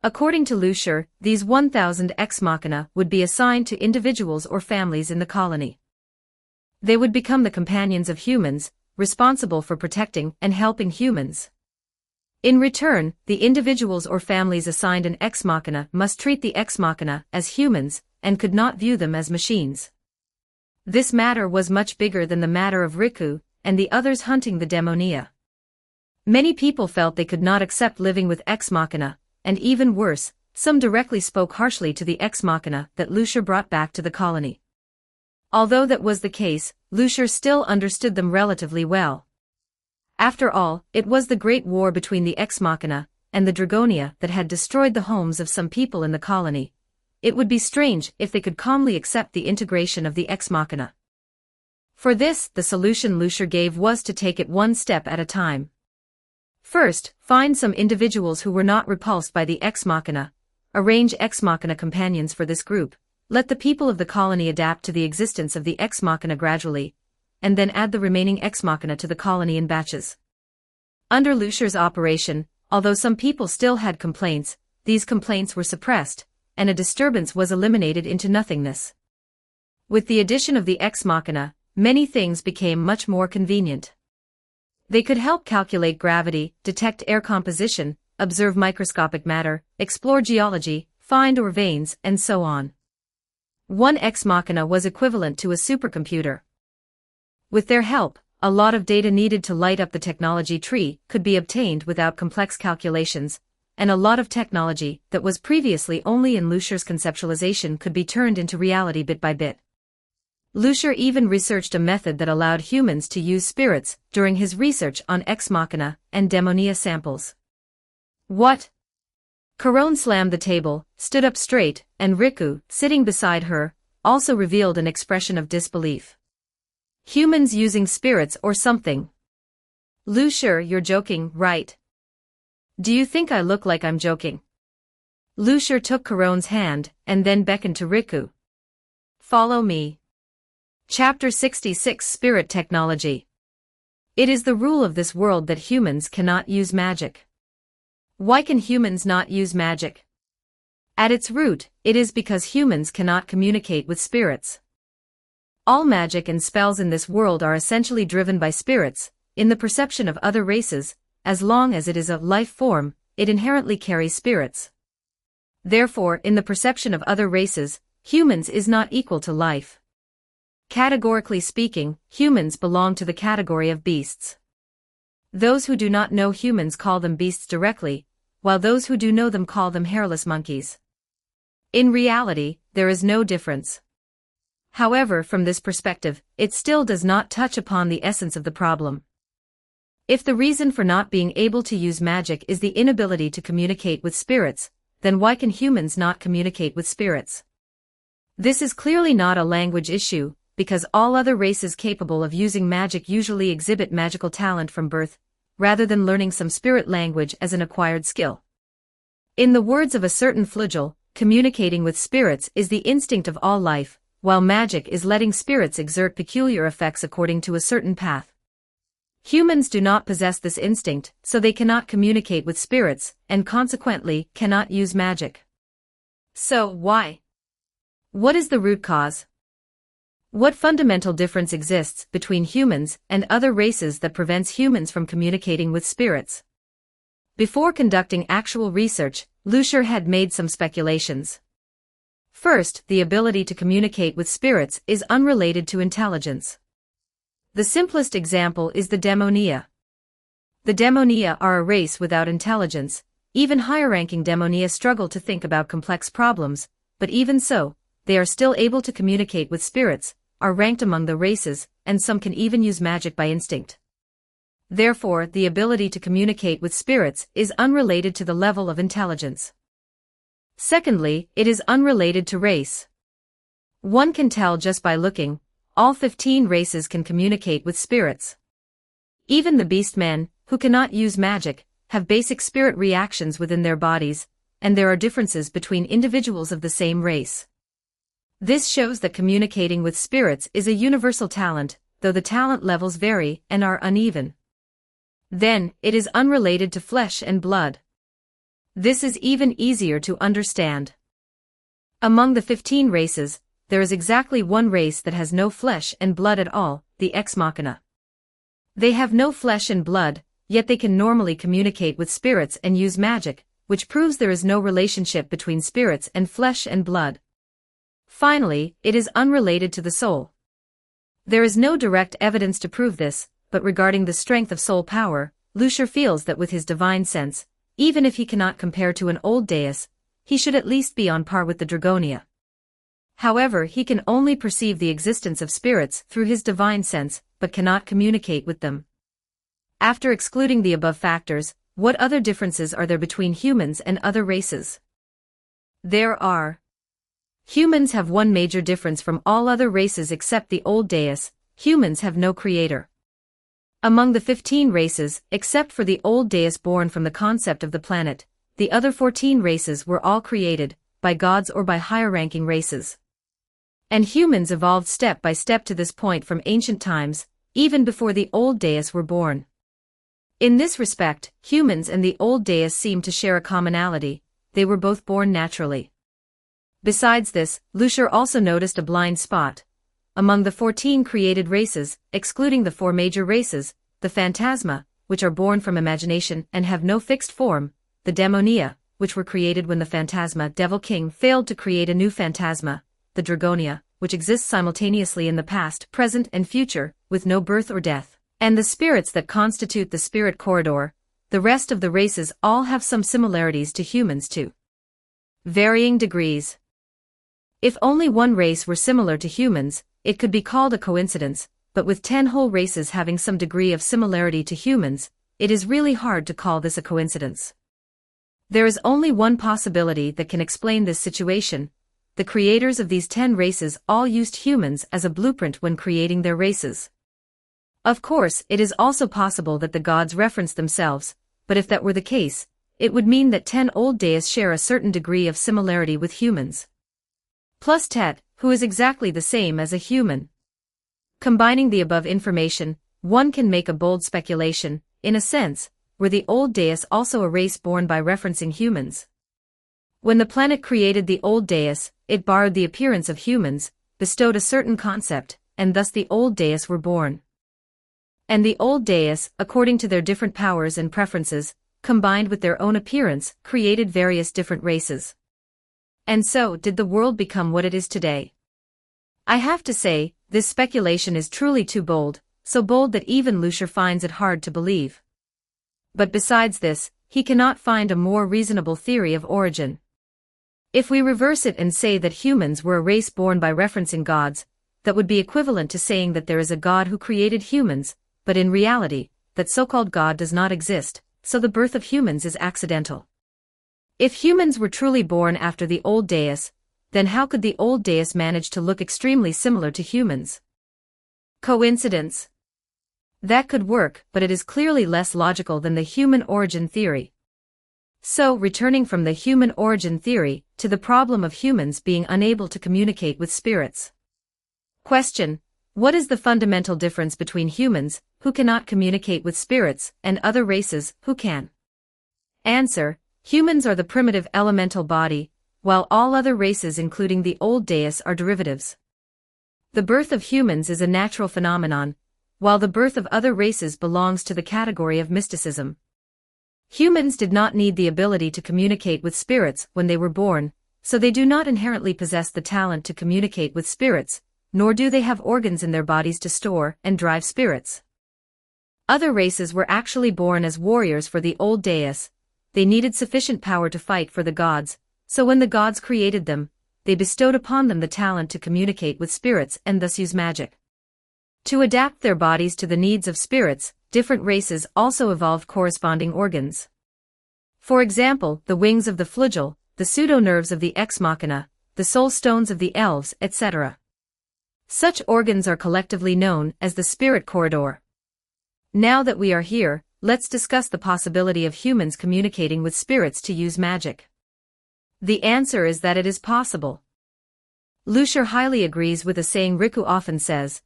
According to Lucier, these 1,000 ex machina would be assigned to individuals or families in the colony. They would become the companions of humans, responsible for protecting and helping humans. In return, the individuals or families assigned an ex machina must treat the ex machina as humans, and could not view them as machines. This matter was much bigger than the matter of Riku and the others hunting the demonia. Many people felt they could not accept living with ex machina, and even worse, some directly spoke harshly to the ex machina that Lucier brought back to the colony. Although that was the case, Lucier still understood them relatively well. After all, it was the great war between the ex machina and the Dragonia that had destroyed the homes of some people in the colony. It would be strange if they could calmly accept the integration of the ex machina. For this, the solution Lucier gave was to take it one step at a time. First, find some individuals who were not repulsed by the ex machina, arrange ex machina companions for this group, let the people of the colony adapt to the existence of the ex machina gradually, and then add the remaining ex machina to the colony in batches. Under Lucier's operation, although some people still had complaints, these complaints were suppressed, and a disturbance was eliminated into nothingness. With the addition of the ex machina, many things became much more convenient. They could help calculate gravity, detect air composition, observe microscopic matter, explore geology, find ore veins, and so on. One ex machina was equivalent to a supercomputer. With their help, a lot of data needed to light up the technology tree could be obtained without complex calculations, and a lot of technology that was previously only in Lusher's conceptualization could be turned into reality bit by bit. Lusher even researched a method that allowed humans to use spirits during his research on ex machina and demonia samples. What? Corone slammed the table, stood up straight, and Riku, sitting beside her, also revealed an expression of disbelief. Humans using spirits or something. Lusher, you're joking, right? Do you think I look like I'm joking? Lusher took Corone's hand and then beckoned to Riku. Follow me. Chapter 66 Spirit Technology. It is the rule of this world that humans cannot use magic. Why can humans not use magic? At its root, it is because humans cannot communicate with spirits. All magic and spells in this world are essentially driven by spirits. In the perception of other races, as long as it is a life form, it inherently carries spirits. Therefore, in the perception of other races, humans is not equal to life. Categorically speaking, humans belong to the category of beasts. Those who do not know humans call them beasts directly, while those who do know them call them hairless monkeys. In reality, there is no difference. However, from this perspective, it still does not touch upon the essence of the problem. If the reason for not being able to use magic is the inability to communicate with spirits, then why can humans not communicate with spirits? This is clearly not a language issue, because all other races capable of using magic usually exhibit magical talent from birth, rather than learning some spirit language as an acquired skill. In the words of a certain Flugel, communicating with spirits is the instinct of all life, while magic is letting spirits exert peculiar effects according to a certain path. Humans do not possess this instinct, so they cannot communicate with spirits, and consequently cannot use magic. So, why? What is the root cause? What fundamental difference exists between humans and other races that prevents humans from communicating with spirits? Before conducting actual research, Lusher had made some speculations. First, the ability to communicate with spirits is unrelated to intelligence. The simplest example is the demonia. The demonia are a race without intelligence. Even higher-ranking demonia struggle to think about complex problems, but even so, they are still able to communicate with spirits, are ranked among the races, and some can even use magic by instinct. Therefore, the ability to communicate with spirits is unrelated to the level of intelligence. Secondly, it is unrelated to race. One can tell just by looking, all 15 races can communicate with spirits. Even the beastmen, who cannot use magic, have basic spirit reactions within their bodies, and there are differences between individuals of the same race. This shows that communicating with spirits is a universal talent, though the talent levels vary and are uneven. Then, it is unrelated to flesh and blood. This is even easier to understand. Among the 15 races, there is exactly one race that has no flesh and blood at all, the ex machina. They have no flesh and blood, yet they can normally communicate with spirits and use magic, which proves there is no relationship between spirits and flesh and blood. Finally, it is unrelated to the soul. There is no direct evidence to prove this, but regarding the strength of soul power, Lusher feels that with his divine sense, even if he cannot compare to an old deus, he should at least be on par with the Dragonia. However, he can only perceive the existence of spirits through his divine sense, but cannot communicate with them. After excluding the above factors, what other differences are there between humans and other races? There are. Humans have one major difference from all other races except the old deus: humans have no creator. Among the 15 races, except for the old deus born from the concept of the planet, the other 14 races were all created, by gods or by higher-ranking races. And humans evolved step by step to this point from ancient times, even before the old deus were born. In this respect, humans and the old deus seem to share a commonality: they were both born naturally. Besides this, Lusher also noticed a blind spot. Among the 14 created races, excluding the 4 major races, the phantasma, which are born from imagination and have no fixed form, the demonia, which were created when the phantasma Devil King failed to create a new phantasma, the Dragonia, which exists simultaneously in the past, present and future, with no birth or death, and the spirits that constitute the spirit corridor, the rest of the races all have some similarities to humans to varying degrees. If only one race were similar to humans, it could be called a coincidence, but with 10 whole races having some degree of similarity to humans, it is really hard to call this a coincidence. There is only one possibility that can explain this situation. The creators of these 10 races all used humans as a blueprint when creating their races. Of course, it is also possible that the gods referenced themselves, but if that were the case, it would mean that 10 old deists share a certain degree of similarity with humans. Plus Tet, who is exactly the same as a human. Combining the above information, one can make a bold speculation. In a sense, were the old deists also a race born by referencing humans? When the planet created the old deists, it borrowed the appearance of humans, bestowed a certain concept, and thus the old deists were born. And the old deists, according to their different powers and preferences, combined with their own appearance, created various different races. And so did the world become what it is today. I have to say, this speculation is truly too bold, so bold that even Lucier finds it hard to believe. But besides this, he cannot find a more reasonable theory of origin. If we reverse it and say that humans were a race born by referencing gods, that would be equivalent to saying that there is a god who created humans, but in reality, that so-called god does not exist, so the birth of humans is accidental. If humans were truly born after the old deists, then how could the old deists manage to look extremely similar to humans? Coincidence? That could work, but it is clearly less logical than the human origin theory. So, returning from the human origin theory, to the problem of humans being unable to communicate with spirits. Question: what is the fundamental difference between humans, who cannot communicate with spirits, and other races, who can? Answer: humans are the primitive elemental body, while all other races including the old deists are derivatives. The birth of humans is a natural phenomenon, while the birth of other races belongs to the category of mysticism. Humans did not need the ability to communicate with spirits when they were born, so they do not inherently possess the talent to communicate with spirits, nor do they have organs in their bodies to store and drive spirits. Other races were actually born as warriors for the old deists. They needed sufficient power to fight for the gods, so when the gods created them, they bestowed upon them the talent to communicate with spirits and thus use magic. To adapt their bodies to the needs of spirits, different races also evolved corresponding organs. For example, the wings of the flugel, the pseudo-nerves of the ex machina, the soul stones of the elves, etc. Such organs are collectively known as the spirit corridor. Now that we are here, let's discuss the possibility of humans communicating with spirits to use magic. The answer is that it is possible. Lucier highly agrees with a saying Riku often says: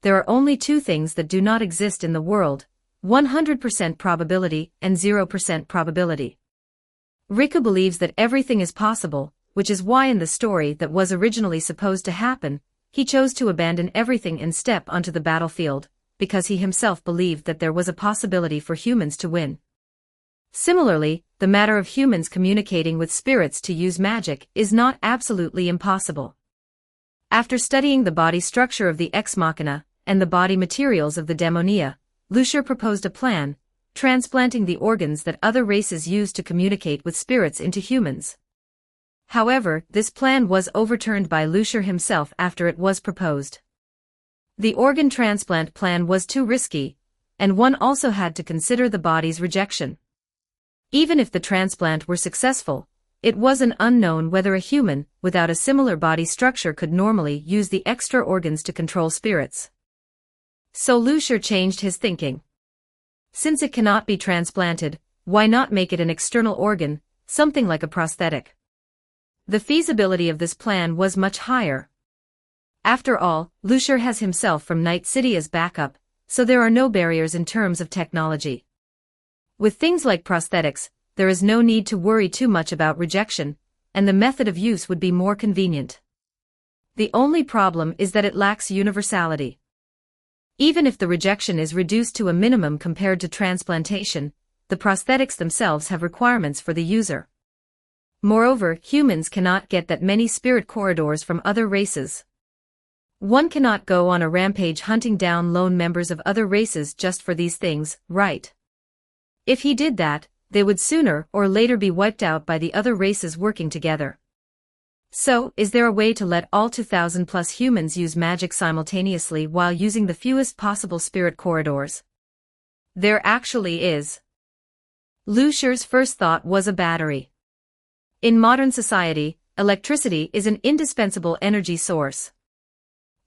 there are only two things that do not exist in the world, 100% probability and 0% probability. Riku believes that everything is possible, which is why in the story that was originally supposed to happen, he chose to abandon everything and step onto the battlefield, because he himself believed that there was a possibility for humans to win. Similarly, the matter of humans communicating with spirits to use magic is not absolutely impossible. After studying the body structure of the ex machina and the body materials of the daemonia, Lucier proposed a plan, transplanting the organs that other races used to communicate with spirits into humans. However, this plan was overturned by Lucier himself after it was proposed. The organ transplant plan was too risky, and one also had to consider the body's rejection. Even if the transplant were successful, it was an unknown whether a human, without a similar body structure, could normally use the extra organs to control spirits. So Lucier changed his thinking. Since it cannot be transplanted, why not make it an external organ, something like a prosthetic? The feasibility of this plan was much higher. After all, Lucier has himself from Night City as backup, so there are no barriers in terms of technology. With things like prosthetics, there is no need to worry too much about rejection, and the method of use would be more convenient. The only problem is that it lacks universality. Even if the rejection is reduced to a minimum compared to transplantation, the prosthetics themselves have requirements for the user. Moreover, humans cannot get that many spirit corridors from other races. One cannot go on a rampage hunting down lone members of other races just for these things, right? If he did that, they would sooner or later be wiped out by the other races working together. So, is there a way to let all 2,000 plus humans use magic simultaneously while using the fewest possible spirit corridors? There actually is. Lucifer's first thought was a battery. In modern society, electricity is an indispensable energy source.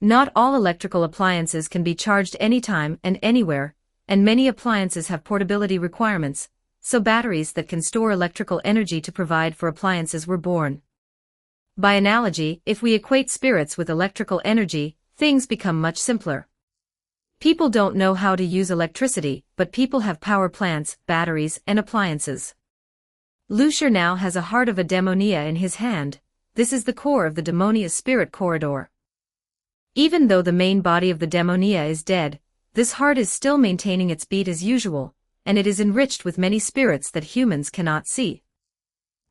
Not all electrical appliances can be charged anytime and anywhere, and many appliances have portability requirements, so batteries that can store electrical energy to provide for appliances were born. By analogy, if we equate spirits with electrical energy, things become much simpler. People don't know how to use electricity, but people have power plants, batteries, and appliances. Lucifer now has a heart of a demonia in his hand. This is the core of the demonia's spirit corridor. Even though the main body of the demonia is dead, this heart is still maintaining its beat as usual, and it is enriched with many spirits that humans cannot see.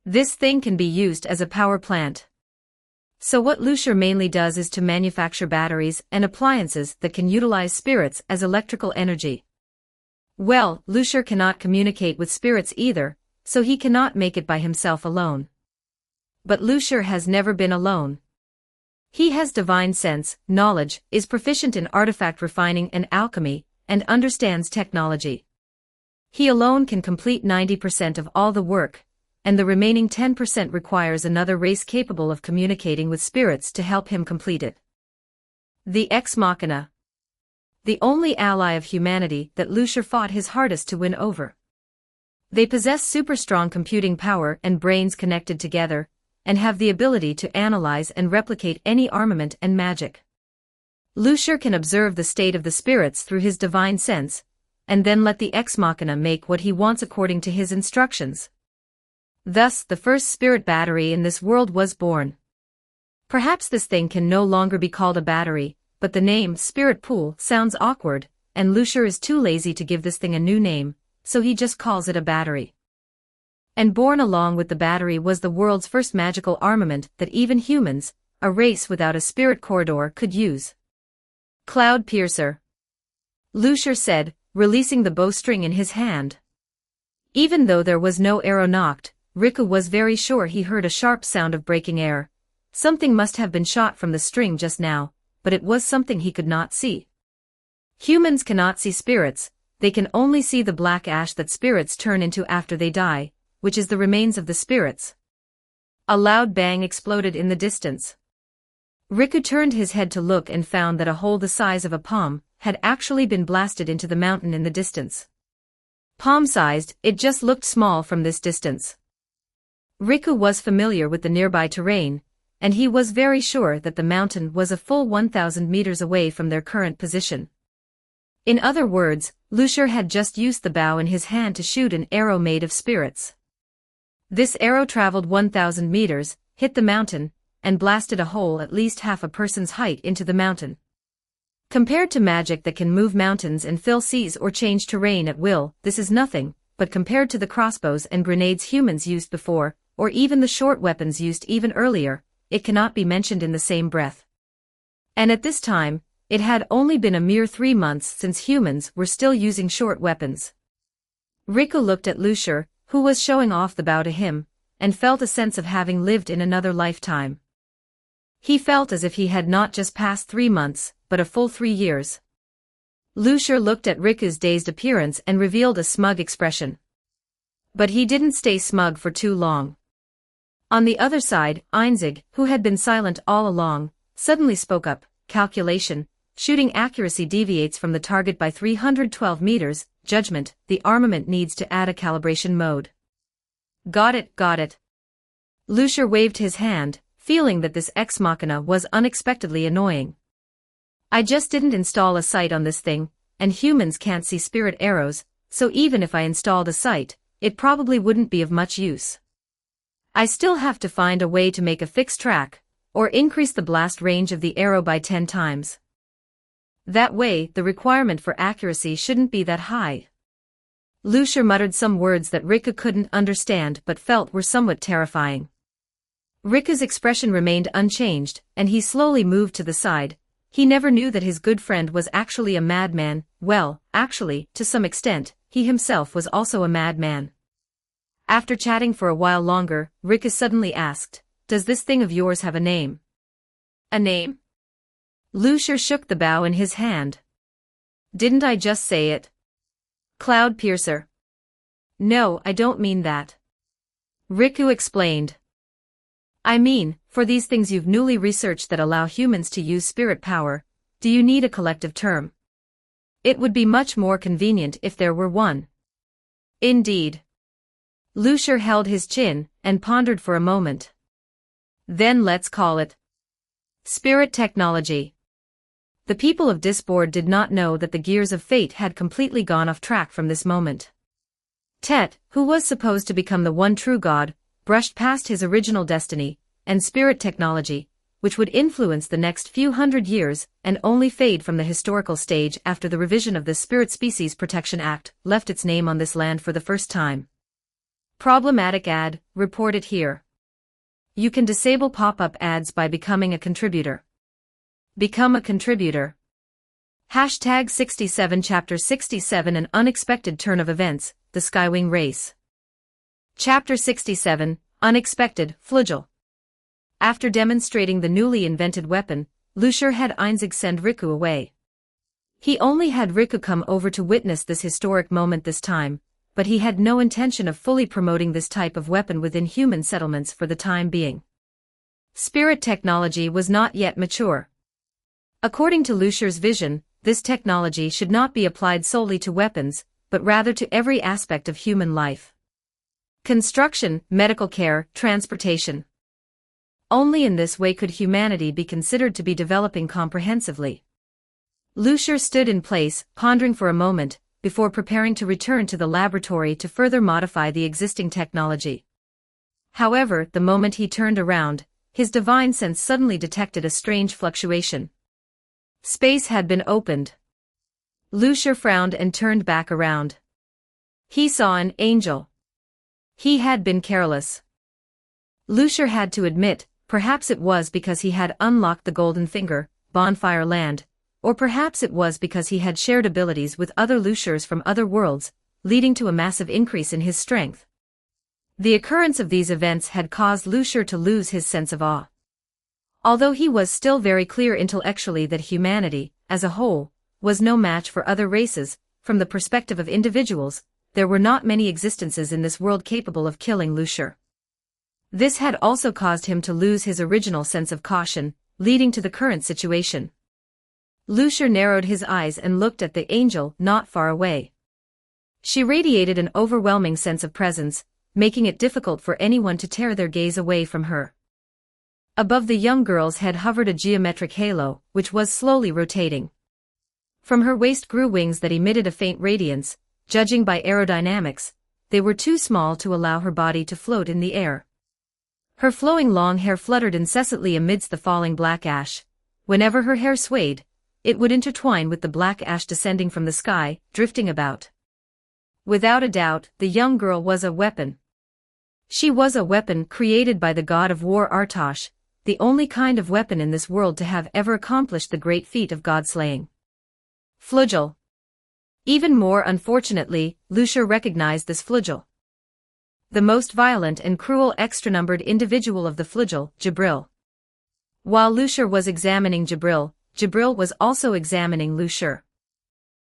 This thing can be used as a power plant. So what Lucifer mainly does is to manufacture batteries and appliances that can utilize spirits as electrical energy. Well, Lucifer cannot communicate with spirits either, so he cannot make it by himself alone. But Lucifer has never been alone. He has divine sense, knowledge, is proficient in artifact refining and alchemy, and understands technology. He alone can complete 90% of all the work, and the remaining 10% requires another race capable of communicating with spirits to help him complete it. The Ex Machina. The only ally of humanity that Lucifer fought his hardest to win over. They possess super strong computing power and brains connected together, and have the ability to analyze and replicate any armament and magic. Lucifer can observe the state of the spirits through his divine sense, and then let the Ex Machina make what he wants according to his instructions. Thus, the first spirit battery in this world was born. Perhaps this thing can no longer be called a battery, but the name spirit pool sounds awkward, and Lucifer is too lazy to give this thing a new name, so he just calls it a battery. And born along with the battery was the world's first magical armament that even humans, a race without a spirit corridor, could use. Cloud Piercer. Lucifer said, releasing the bowstring in his hand. Even though there was no arrow nocked, Riku was very sure he heard a sharp sound of breaking air. Something must have been shot from the string just now, but it was something he could not see. Humans cannot see spirits, they can only see the black ash that spirits turn into after they die, which is the remains of the spirits. A loud bang exploded in the distance. Riku turned his head to look and found that a hole the size of a palm had actually been blasted into the mountain in the distance. Palm-sized, it just looked small from this distance. Riku was familiar with the nearby terrain, and he was very sure that the mountain was a full 1,000 meters away from their current position. In other words, Lucifer had just used the bow in his hand to shoot an arrow made of spirits. This arrow traveled 1,000 meters, hit the mountain, and blasted a hole at least half a person's height into the mountain. Compared to magic that can move mountains and fill seas or change terrain at will, this is nothing, but compared to the crossbows and grenades humans used before, or even the short weapons used even earlier, it cannot be mentioned in the same breath. And at this time, it had only been a mere 3 months since humans were still using short weapons. Riku looked at Lucifer, who was showing off the bow to him, and felt a sense of having lived in another lifetime. He felt as if he had not just passed 3 months, but a full 3 years. Lucifer looked at Riku's dazed appearance and revealed a smug expression. But he didn't stay smug for too long. On the other side, Einzig, who had been silent all along, suddenly spoke up. Calculation, shooting accuracy deviates from the target by 312 meters, judgment, the armament needs to add a calibration mode. Got it, got it. Lucifer waved his hand, feeling that this Ex Machina was unexpectedly annoying. I just didn't install a sight on this thing, and humans can't see spirit arrows, so even if I installed a sight, it probably wouldn't be of much use. I still have to find a way to make a fixed track, or increase the blast range of the arrow by 10 times. That way, the requirement for accuracy shouldn't be that high. Lucifer muttered some words that Riku couldn't understand but felt were somewhat terrifying. Riku's expression remained unchanged, and he slowly moved to the side. He never knew that his good friend was actually a madman. Well, actually, to some extent, he himself was also a madman. After chatting for a while longer, Riku suddenly asked, "Does this thing of yours have a name?" "A name?" Lucier shook the bow in his hand. "Didn't I just say it? Cloud Piercer." "No, I don't mean that," Riku explained. "I mean, for these things you've newly researched that allow humans to use spirit power, do you need a collective term? It would be much more convenient if there were one." "Indeed." Lucier held his chin and pondered for a moment. "Then let's call it spirit technology." The people of Disboard did not know that the gears of fate had completely gone off track from this moment. Tet, who was supposed to become the one true god, brushed past his original destiny, and spirit technology, which would influence the next few hundred years and only fade from the historical stage after the revision of the Spirit Species Protection Act, left its name on this land for the first time. Problematic ad, reported here. You can disable pop-up ads by becoming a contributor. Become a contributor. Hashtag 67 Chapter 67 An Unexpected Turn of Events, the Skywing Race. Chapter 67, Unexpected, Flugel. After demonstrating the newly invented weapon, Lucier had Einzig send Riku away. He only had Riku come over to witness this historic moment this time, but he had no intention of fully promoting this type of weapon within human settlements for the time being. Spirit technology was not yet mature. According to Lucier's vision, this technology should not be applied solely to weapons, but rather to every aspect of human life. Construction, medical care, transportation. Only in this way could humanity be considered to be developing comprehensively. Lucier stood in place, pondering for a moment, before preparing to return to the laboratory to further modify the existing technology. However, the moment he turned around, his divine sense suddenly detected a strange fluctuation. Space had been opened. Lucier frowned and turned back around. He saw an angel. He had been careless. Lucier had to admit, perhaps it was because he had unlocked the Golden Finger, Bonfire Land, or perhaps it was because he had shared abilities with other Luciers from other worlds, leading to a massive increase in his strength. The occurrence of these events had caused Lucier to lose his sense of awe. Although he was still very clear intellectually that humanity, as a whole, was no match for other races, from the perspective of individuals, there were not many existences in this world capable of killing Lucier. This had also caused him to lose his original sense of caution, leading to the current situation. Lucier narrowed his eyes and looked at the angel not far away. She radiated an overwhelming sense of presence, making it difficult for anyone to tear their gaze away from her. Above the young girl's head hovered a geometric halo, which was slowly rotating. From her waist grew wings that emitted a faint radiance. Judging by aerodynamics, they were too small to allow her body to float in the air. Her flowing long hair fluttered incessantly amidst the falling black ash. Whenever her hair swayed, it would intertwine with the black ash descending from the sky, drifting about. Without a doubt, the young girl was a weapon. She was a weapon created by the god of war Artosh, the only kind of weapon in this world to have ever accomplished the great feat of god-slaying. Flugel. Even more unfortunately, Lucier recognized this Flugel. The most violent and cruel extra-numbered individual of the Flugel, Jibril. While Lucier was examining Jibril, Jibril was also examining Lucier.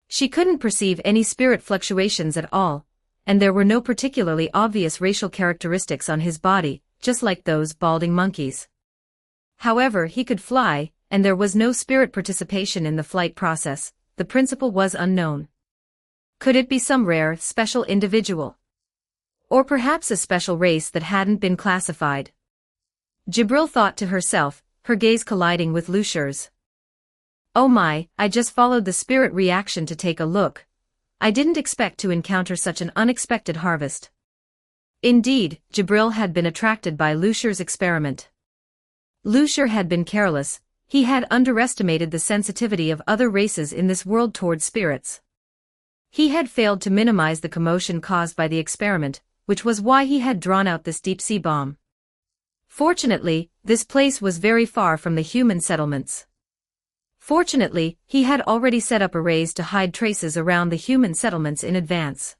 She couldn't perceive any spirit fluctuations at all, and there were no particularly obvious racial characteristics on his body, just like those balding monkeys. However, he could fly, and there was no spirit participation in the flight process. The principle was unknown. Could it be some rare, special individual? Or perhaps a special race that hadn't been classified? Jibril thought to herself, her gaze colliding with Lucier's. Oh my, I just followed the spirit reaction to take a look. I didn't expect to encounter such an unexpected harvest. Indeed, Jibril had been attracted by Lucier's experiment. Lucier had been careless, he had underestimated the sensitivity of other races in this world toward spirits. He had failed to minimize the commotion caused by the experiment, which was why he had drawn out this deep-sea bomb. Fortunately, this place was very far from the human settlements. Fortunately, he had already set up arrays to hide traces around the human settlements in advance.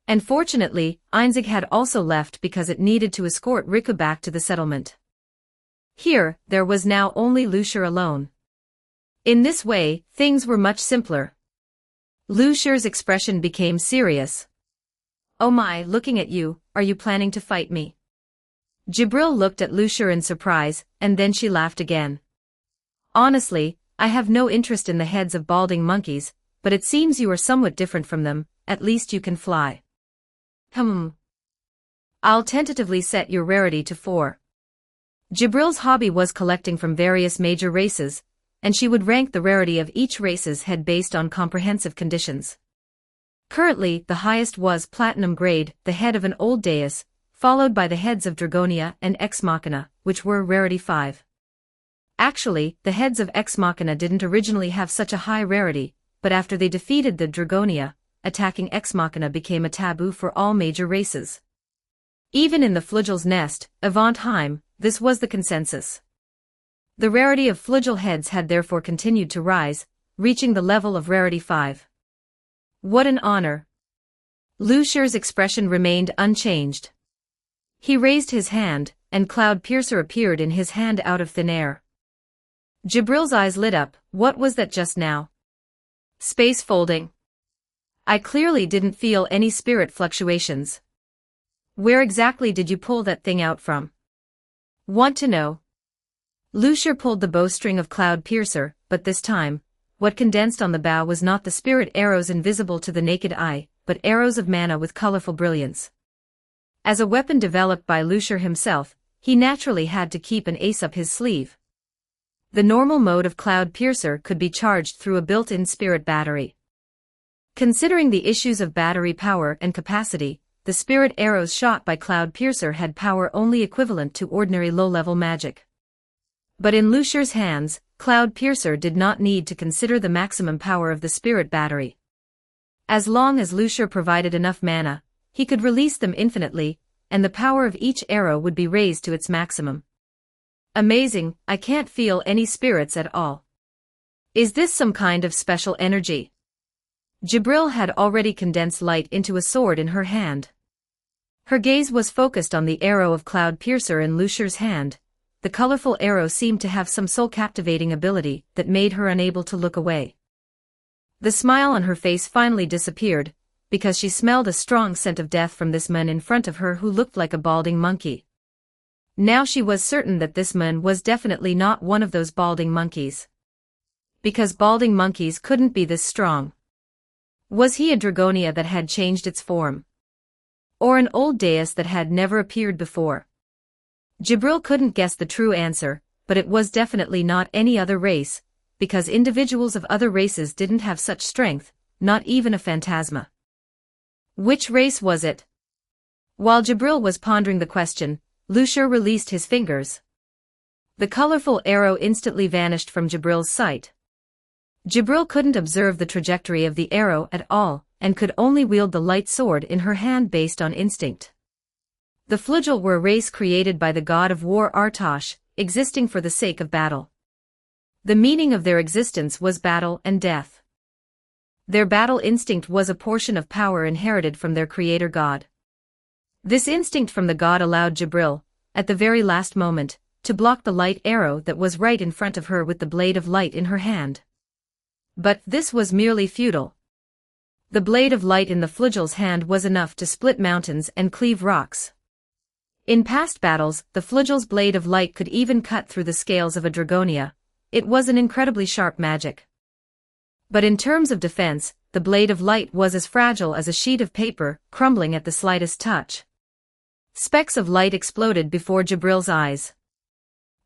And fortunately, Einzig had also left because it needed to escort Riku back to the settlement. Here, there was now only Lucier alone. In this way, things were much simpler. Lucier's expression became serious. "Oh my, looking at you, are you planning to fight me?" Jibril looked at Lucier in surprise, and then she laughed again. "Honestly, I have no interest in the heads of balding monkeys, but it seems you are somewhat different from them, at least you can fly." I'll tentatively set your rarity to 4. Jibril's hobby was collecting from various major races, and she would rank the rarity of each race's head based on comprehensive conditions. Currently, the highest was Platinum grade, the head of an old deus, followed by the heads of Dragonia and Ex Machina, which were rarity 5. Actually, the heads of Ex Machina didn't originally have such a high rarity, but after they defeated the Dragonia, attacking Ex Machina became a taboo for all major races. Even in the Flugel's nest, Avantheim, this was the consensus. The rarity of Flugel heads had therefore continued to rise, reaching the level of rarity 5. What an honor! Lucier's expression remained unchanged. He raised his hand, and Cloud Piercer appeared in his hand out of thin air. Jibril's eyes lit up. What was that just now? Space folding. I clearly didn't feel any spirit fluctuations. Where exactly did you pull that thing out from? Want to know? Lucier pulled the bowstring of Cloud Piercer, but this time, what condensed on the bow was not the spirit arrows invisible to the naked eye, but arrows of mana with colorful brilliance. As a weapon developed by Lucier himself, he naturally had to keep an ace up his sleeve. The normal mode of Cloud Piercer could be charged through a built-in spirit battery. Considering the issues of battery power and capacity, the spirit arrows shot by Cloud Piercer had power only equivalent to ordinary low-level magic. But in Lucier's hands, Cloud Piercer did not need to consider the maximum power of the spirit battery. As long as Lucier provided enough mana, he could release them infinitely, and the power of each arrow would be raised to its maximum. Amazing, I can't feel any spirits at all. Is this some kind of special energy? Jibril had already condensed light into a sword in her hand. Her gaze was focused on the arrow of Cloud Piercer in Lucier's hand. The colorful arrow seemed to have some soul-captivating ability that made her unable to look away. The smile on her face finally disappeared, because she smelled a strong scent of death from this man in front of her who looked like a balding monkey. Now she was certain that this man was definitely not one of those balding monkeys. Because balding monkeys couldn't be this strong. Was he a Dragonia that had changed its form? Or an old deus that had never appeared before? Jibril couldn't guess the true answer, but it was definitely not any other race, because individuals of other races didn't have such strength, not even a phantasma. Which race was it? While Jibril was pondering the question, Lucier released his fingers. The colorful arrow instantly vanished from Jibril's sight. Jibril couldn't observe the trajectory of the arrow at all, and could only wield the light sword in her hand based on instinct. The Flugel were a race created by the god of war Artosh, existing for the sake of battle. The meaning of their existence was battle and death. Their battle instinct was a portion of power inherited from their creator god. This instinct from the god allowed Jibril, at the very last moment, to block the light arrow that was right in front of her with the blade of light in her hand. But this was merely futile. The blade of light in the Flugel's hand was enough to split mountains and cleave rocks. In past battles, the Flugel's blade of light could even cut through the scales of a Dragonia. It was an incredibly sharp magic. But in terms of defense, the blade of light was as fragile as a sheet of paper, crumbling at the slightest touch. Specks of light exploded before Jibril's eyes.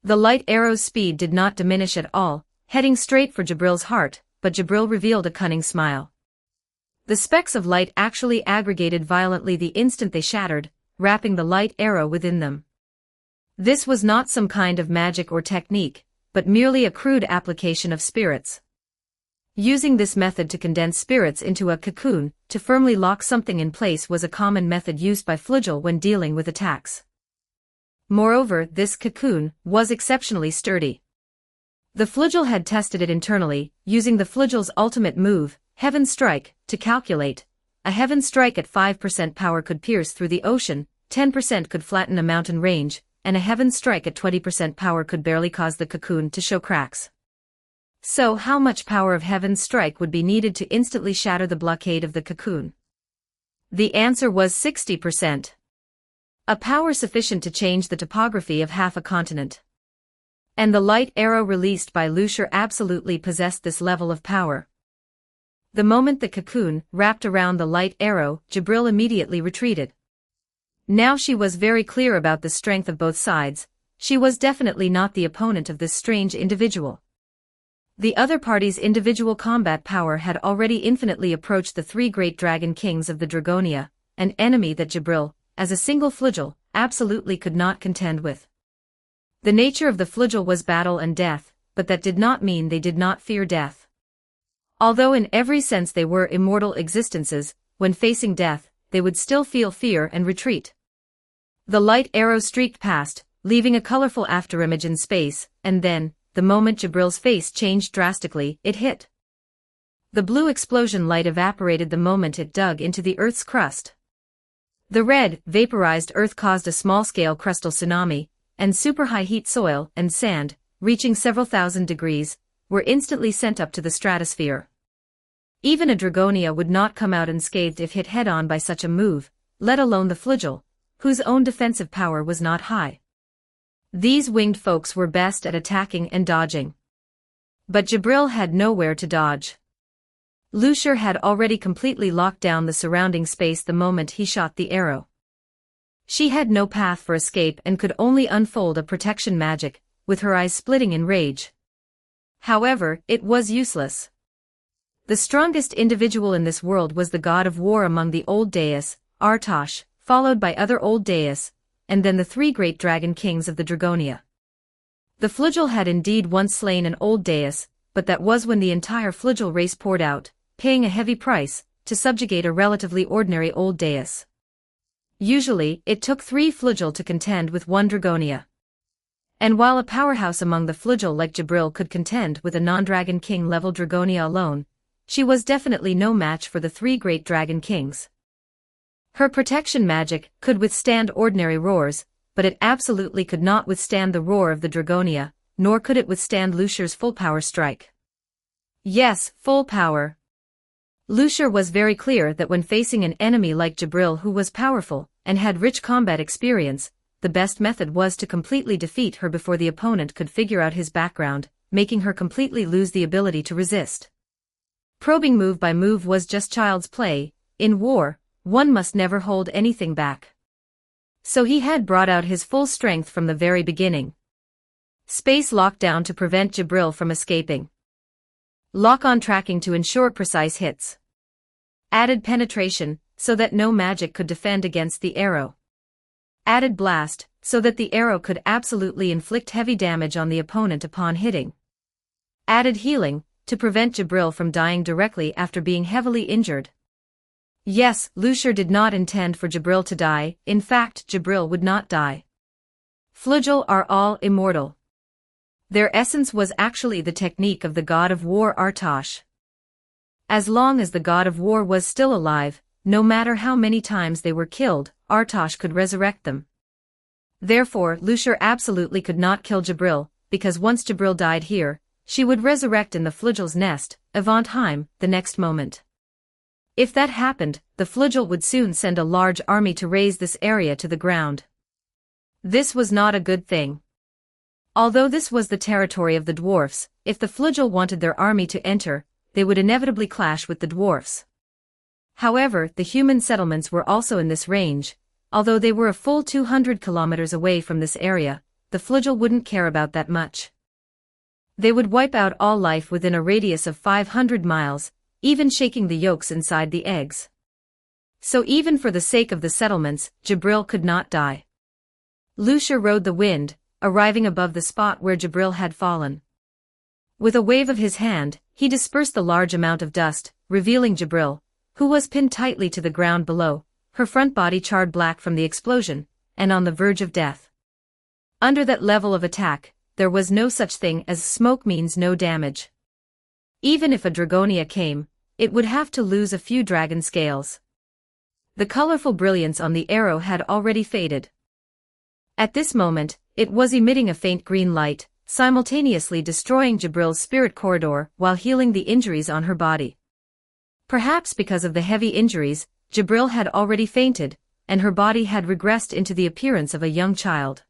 The light arrow's speed did not diminish at all, heading straight for Jibril's heart, but Jibril revealed a cunning smile. The specks of light actually aggregated violently the instant they shattered, wrapping the light arrow within them. This was not some kind of magic or technique, but merely a crude application of spirits. Using this method to condense spirits into a cocoon, to firmly lock something in place was a common method used by Flugel when dealing with attacks. Moreover, this cocoon was exceptionally sturdy. The Flugel had tested it internally, using the Flugel's ultimate move, Heaven Strike, to calculate. A Heaven Strike at 5% power could pierce through the ocean, 10% could flatten a mountain range, and a Heaven Strike at 20% power could barely cause the cocoon to show cracks. So how much power of Heaven's Strike would be needed to instantly shatter the blockade of the cocoon? The answer was 60%. A power sufficient to change the topography of half a continent. And the light arrow released by Lucier absolutely possessed this level of power. The moment the cocoon wrapped around the light arrow, Jibril immediately retreated. Now she was very clear about the strength of both sides. She was definitely not the opponent of this strange individual. The other party's individual combat power had already infinitely approached the three great dragon kings of the Dragonia, an enemy that Jibril, as a single Flugel, absolutely could not contend with. The nature of the Flugel was battle and death, but that did not mean they did not fear death. Although in every sense they were immortal existences, when facing death, they would still feel fear and retreat. The light arrow streaked past, leaving a colorful afterimage in space, and then, the moment Jibril's face changed drastically, it hit. The blue explosion light evaporated the moment it dug into the Earth's crust. The red, vaporized Earth caused a small-scale crustal tsunami, and super-high heat soil and sand, reaching several thousand degrees, were instantly sent up to the stratosphere. Even a Dragonia would not come out unscathed if hit head-on by such a move, let alone the Flugel, whose own defensive power was not high. These winged folks were best at attacking and dodging. But Jibril had nowhere to dodge. Lucier had already completely locked down the surrounding space the moment he shot the arrow. She had no path for escape and could only unfold a protection magic, with her eyes splitting in rage. However, it was useless. The strongest individual in this world was the god of war among the old Deus, Artosh, followed by other old Deus, and then the three great dragon kings of the Dragonia. The Flugel had indeed once slain an old Deus, but that was when the entire Flugel race poured out, paying a heavy price, to subjugate a relatively ordinary old Deus. Usually, it took 3 Flugel to contend with 1 Dragonia. And while a powerhouse among the Flugel like Jibril could contend with a non-Dragon King level Dragonia alone, she was definitely no match for the 3 great Dragon Kings. Her protection magic could withstand ordinary roars, but it absolutely could not withstand the roar of the Dragonia, nor could it withstand Lucier's full power strike. Yes, full power. Lucier was very clear that when facing an enemy like Jibril who was powerful, and had rich combat experience, the best method was to completely defeat her before the opponent could figure out his background, making her completely lose the ability to resist. Probing move by move was just child's play. In war, one must never hold anything back. So he had brought out his full strength from the very beginning. Space lockdown to prevent Jibril from escaping. Lock-on tracking to ensure precise hits. Added penetration, so that no magic could defend against the arrow. Added blast, so that the arrow could absolutely inflict heavy damage on the opponent upon hitting. Added healing, to prevent Jibril from dying directly after being heavily injured. Yes, Lucier did not intend for Jibril to die, in fact Jibril would not die. Flugel are all immortal. Their essence was actually the technique of the god of war Artosh. As long as the god of war was still alive, no matter how many times they were killed, Artosh could resurrect them. Therefore Lucier absolutely could not kill Jibril, because once Jibril died here, she would resurrect in the Flugel's nest, Avantheim, the next moment. If that happened, the Flugel would soon send a large army to raze this area to the ground. This was not a good thing. Although this was the territory of the dwarfs, if the Flugel wanted their army to enter, they would inevitably clash with the dwarfs. However, the human settlements were also in this range. Although they were a full 200 kilometers away from this area, the Flugel wouldn't care about that much. They would wipe out all life within a radius of 500 miles, even shaking the yolks inside the eggs. So even for the sake of the settlements, Jibril could not die. Lucier rode the wind, arriving above the spot where Jibril had fallen. With a wave of his hand, he dispersed the large amount of dust, revealing Jibril, who was pinned tightly to the ground below, her front body charred black from the explosion, and on the verge of death. Under that level of attack, there was no such thing as smoke means no damage. Even if a Dragonia came, it would have to lose a few dragon scales. The colorful brilliance on the arrow had already faded. At this moment, it was emitting a faint green light, simultaneously destroying Jibril's spirit corridor while healing the injuries on her body. Perhaps because of the heavy injuries, Jibril had already fainted, and her body had regressed into the appearance of a young child.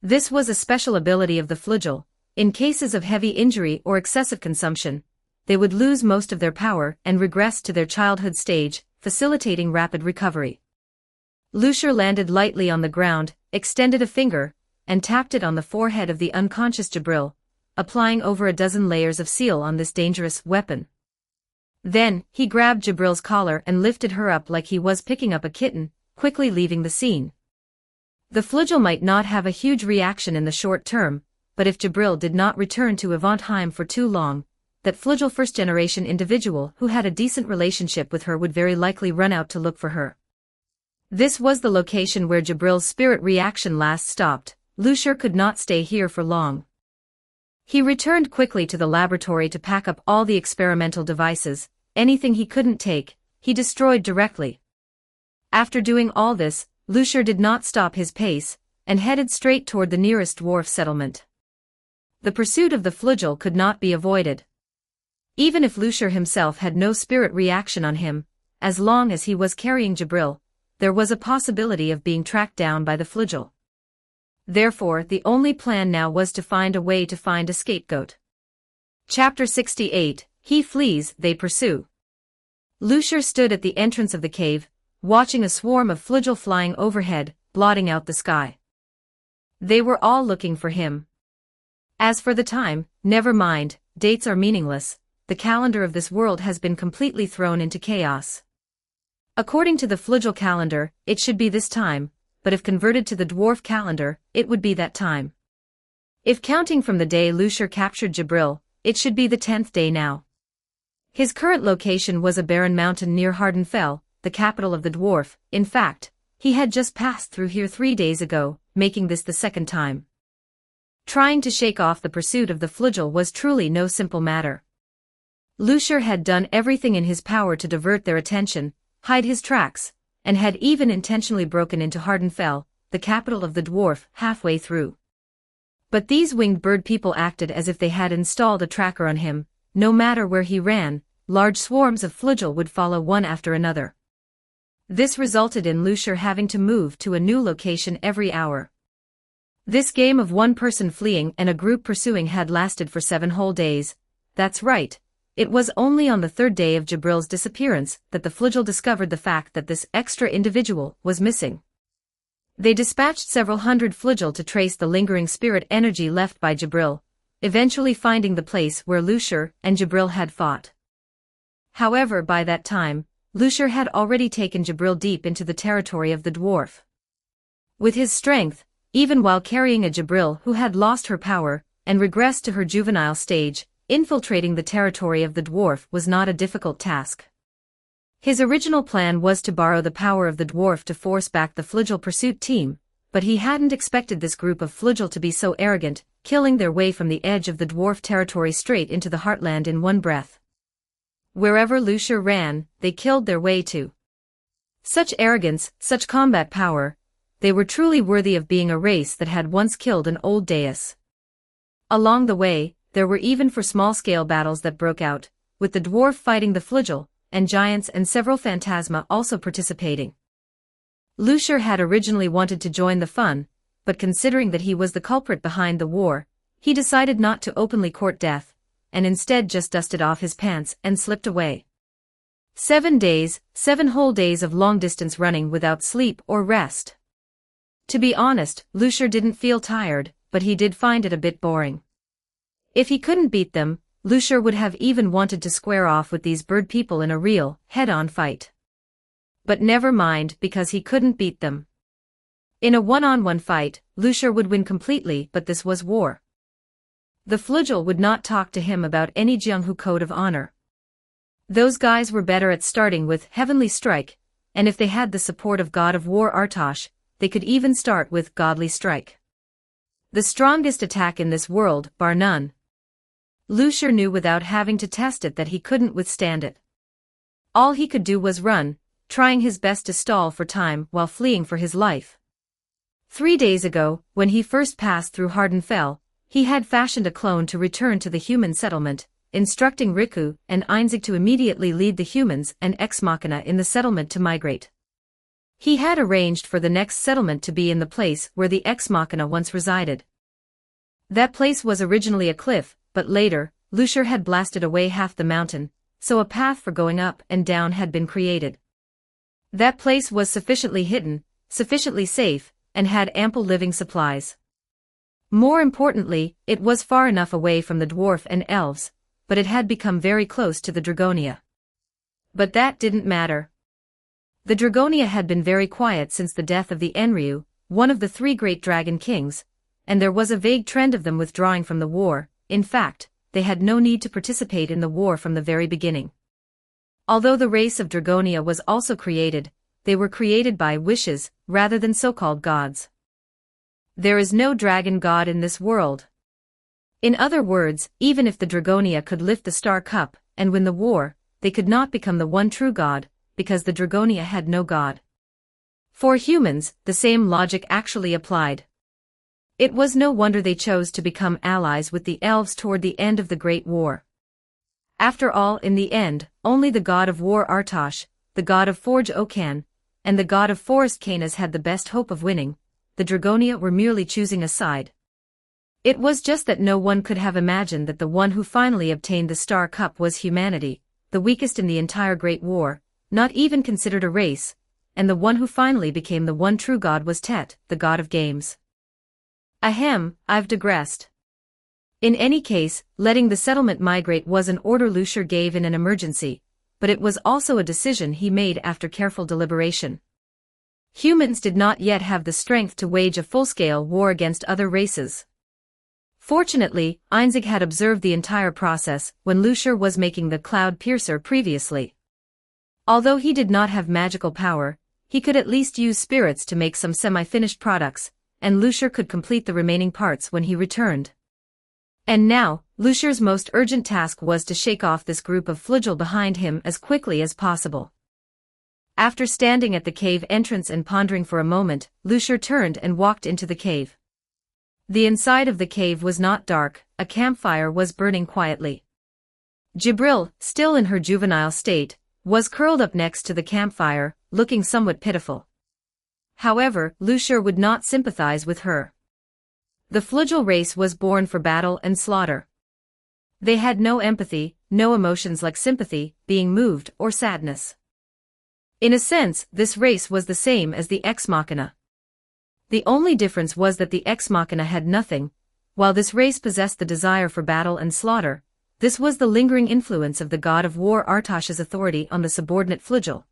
This was a special ability of the Flugel. In cases of heavy injury or excessive consumption, they would lose most of their power and regress to their childhood stage, facilitating rapid recovery. Lucier landed lightly on the ground, extended a finger, and tapped it on the forehead of the unconscious Jibril, applying over a dozen layers of seal on this dangerous weapon. Then, he grabbed Jibril's collar and lifted her up like he was picking up a kitten, quickly leaving the scene. The Flugel might not have a huge reaction in the short term, but if Jibril did not return to Avantheim for too long, that Flugel first-generation individual who had a decent relationship with her would very likely run out to look for her. This was the location where Jibril's spirit reaction last stopped. Lucier could not stay here for long. He returned quickly to the laboratory to pack up all the experimental devices. Anything he couldn't take, he destroyed directly. After doing all this, Lucier did not stop his pace, and headed straight toward the nearest dwarf settlement. The pursuit of the Flugel could not be avoided. Even if Lucier himself had no spirit reaction on him, as long as he was carrying Jibril, there was a possibility of being tracked down by the Flugel. Therefore, the only plan now was to find a way to find a scapegoat. Chapter 68, He Flees, They Pursue. Lucier stood at the entrance of the cave, watching a swarm of Flugel flying overhead, blotting out the sky. They were all looking for him. As for the time, never mind, dates are meaningless, the calendar of this world has been completely thrown into chaos. According to the Flugel calendar, it should be this time, but if converted to the dwarf calendar, it would be that time. If counting from the day Lucier captured Jibril, it should be the 10th day now. His current location was a barren mountain near Hardenfell, the capital of the dwarf. In fact, he had just passed through here 3 days ago, making this the second time. Trying to shake off the pursuit of the Flugel was truly no simple matter. Lucier had done everything in his power to divert their attention, hide his tracks, and had even intentionally broken into Hardenfell, the capital of the dwarf, halfway through. But these winged bird people acted as if they had installed a tracker on him. No matter where he ran, large swarms of Flugel would follow one after another. This resulted in Lucier having to move to a new location every hour. This game of one person fleeing and a group pursuing had lasted for 7 whole days. That's right. It was only on the 3rd day of Jibril's disappearance that the Flugel discovered the fact that this extra individual was missing. They dispatched several hundred Flugel to trace the lingering spirit energy left by Jibril, eventually finding the place where Lucier and Jibril had fought. However, by that time, Lucier had already taken Jibril deep into the territory of the dwarf. With his strength, even while carrying a Jibril who had lost her power and regressed to her juvenile stage, infiltrating the territory of the dwarf was not a difficult task. His original plan was to borrow the power of the dwarf to force back the Flugel pursuit team, but he hadn't expected this group of Flugel to be so arrogant, killing their way from the edge of the dwarf territory straight into the heartland in one breath. Wherever Lucier ran, they killed their way to. Such arrogance, such combat power, they were truly worthy of being a race that had once killed an old deus. Along the way, there were even for small-scale battles that broke out, with the dwarf fighting the Flugel, and giants and several phantasma also participating. Lucier had originally wanted to join the fun, but considering that he was the culprit behind the war, he decided not to openly court death, and instead just dusted off his pants and slipped away. 7 days, 7 whole days of long-distance running without sleep or rest. To be honest, Lucier didn't feel tired, but he did find it a bit boring. If he couldn't beat them, Lucier would have even wanted to square off with these bird people in a real, head-on fight. But never mind, because he couldn't beat them. In a one-on-one fight, Lucier would win completely, but this was war. The Flugel would not talk to him about any Jianghu code of honor. Those guys were better at starting with Heavenly Strike, and if they had the support of God of War Artosh, they could even start with Godly Strike. The strongest attack in this world, bar none. Lucier knew without having to test it that he couldn't withstand it. All he could do was run, trying his best to stall for time while fleeing for his life. 3 days ago, when he first passed through Hardenfell, he had fashioned a clone to return to the human settlement, instructing Riku and Einzig to immediately lead the humans and Ex Machina in the settlement to migrate. He had arranged for the next settlement to be in the place where the Ex Machina once resided. That place was originally a cliff, but later, Lucier had blasted away half the mountain, so a path for going up and down had been created. That place was sufficiently hidden, sufficiently safe, and had ample living supplies. More importantly, it was far enough away from the dwarf and elves, but it had become very close to the Dragonia. But that didn't matter. The Dragonia had been very quiet since the death of the Enryu, one of the 3 great dragon kings, and there was a vague trend of them withdrawing from the war. In fact, they had no need to participate in the war from the very beginning. Although the race of Dragonia was also created, they were created by wishes, rather than so-called gods. There is no dragon god in this world. In other words, even if the Dragonia could lift the Star Cup and win the war, they could not become the one true god, because the Dragonia had no god. For humans, the same logic actually applied. It was no wonder they chose to become allies with the elves toward the end of the Great War. After all, in the end, only the god of war Artosh, the god of forge Okan, and the god of forest Canas had the best hope of winning. The Dragonia were merely choosing a side. It was just that no one could have imagined that the one who finally obtained the Star Cup was humanity, the weakest in the entire Great War, not even considered a race, and the one who finally became the one true god was Tet, the god of games. Ahem, I've digressed. In any case, letting the settlement migrate was an order Lucier gave in an emergency, but it was also a decision he made after careful deliberation. Humans did not yet have the strength to wage a full-scale war against other races. Fortunately, Einzig had observed the entire process when Lucier was making the Cloud Piercer previously. Although he did not have magical power, he could at least use spirits to make some semi-finished products, and Lucier could complete the remaining parts when he returned. And now, Lucier's most urgent task was to shake off this group of Flugel behind him as quickly as possible. After standing at the cave entrance and pondering for a moment, Lucier turned and walked into the cave. The inside of the cave was not dark, a campfire was burning quietly. Jibril, still in her juvenile state, was curled up next to the campfire, looking somewhat pitiful. However, Lucier would not sympathize with her. The Flugel race was born for battle and slaughter. They had no empathy, no emotions like sympathy, being moved, or sadness. In a sense, this race was the same as the Ex Machina. The only difference was that the Ex Machina had nothing, while this race possessed the desire for battle and slaughter. This was the lingering influence of the god of war Artosh's authority on the subordinate Flugel.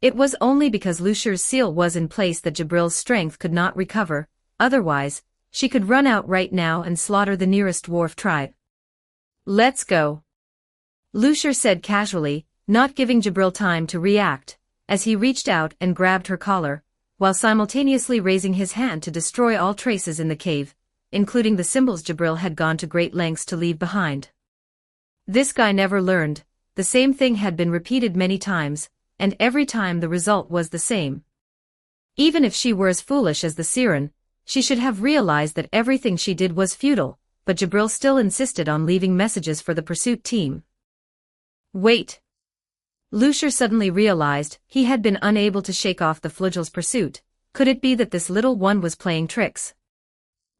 It was only because Lucier's seal was in place that Jibril's strength could not recover, otherwise, she could run out right now and slaughter the nearest dwarf tribe. Let's go. Lucier said casually, not giving Jibril time to react, as he reached out and grabbed her collar, while simultaneously raising his hand to destroy all traces in the cave, including the symbols Jibril had gone to great lengths to leave behind. This guy never learned. The same thing had been repeated many times, and every time the result was the same. Even if she were as foolish as the Siren, she should have realized that everything she did was futile, but Jibril still insisted on leaving messages for the pursuit team. Wait. Lucier suddenly realized he had been unable to shake off the Flugel's pursuit. Could it be that this little one was playing tricks?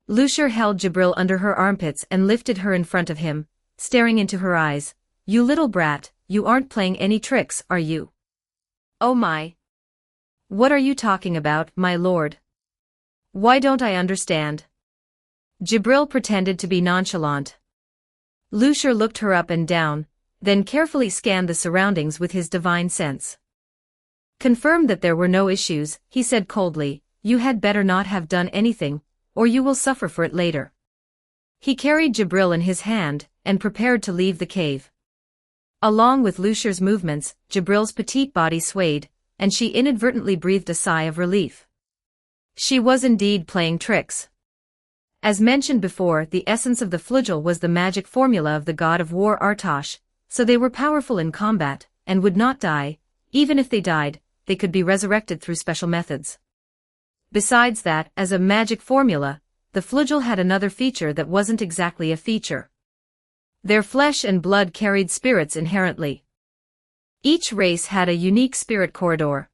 Lucier held Jibril under her armpits and lifted her in front of him, staring into her eyes. You little brat, you aren't playing any tricks, are you? Oh my. What are you talking about, my lord? Why don't I understand? Jibril pretended to be nonchalant. Lucier looked her up and down, then carefully scanned the surroundings with his divine sense. Confirmed that there were no issues, he said coldly, you had better not have done anything, or you will suffer for it later. He carried Jibril in his hand, and prepared to leave the cave. Along with Lucier's movements, Jibril's petite body swayed, and she inadvertently breathed a sigh of relief. She was indeed playing tricks. As mentioned before, the essence of the flugel was the magic formula of the god of war Artosh, so they were powerful in combat, and would not die. Even if they died, they could be resurrected through special methods. Besides that, as a magic formula, the flugel had another feature that wasn't exactly a feature. Their flesh and blood carried spirits inherently. Each race had a unique spirit corridor.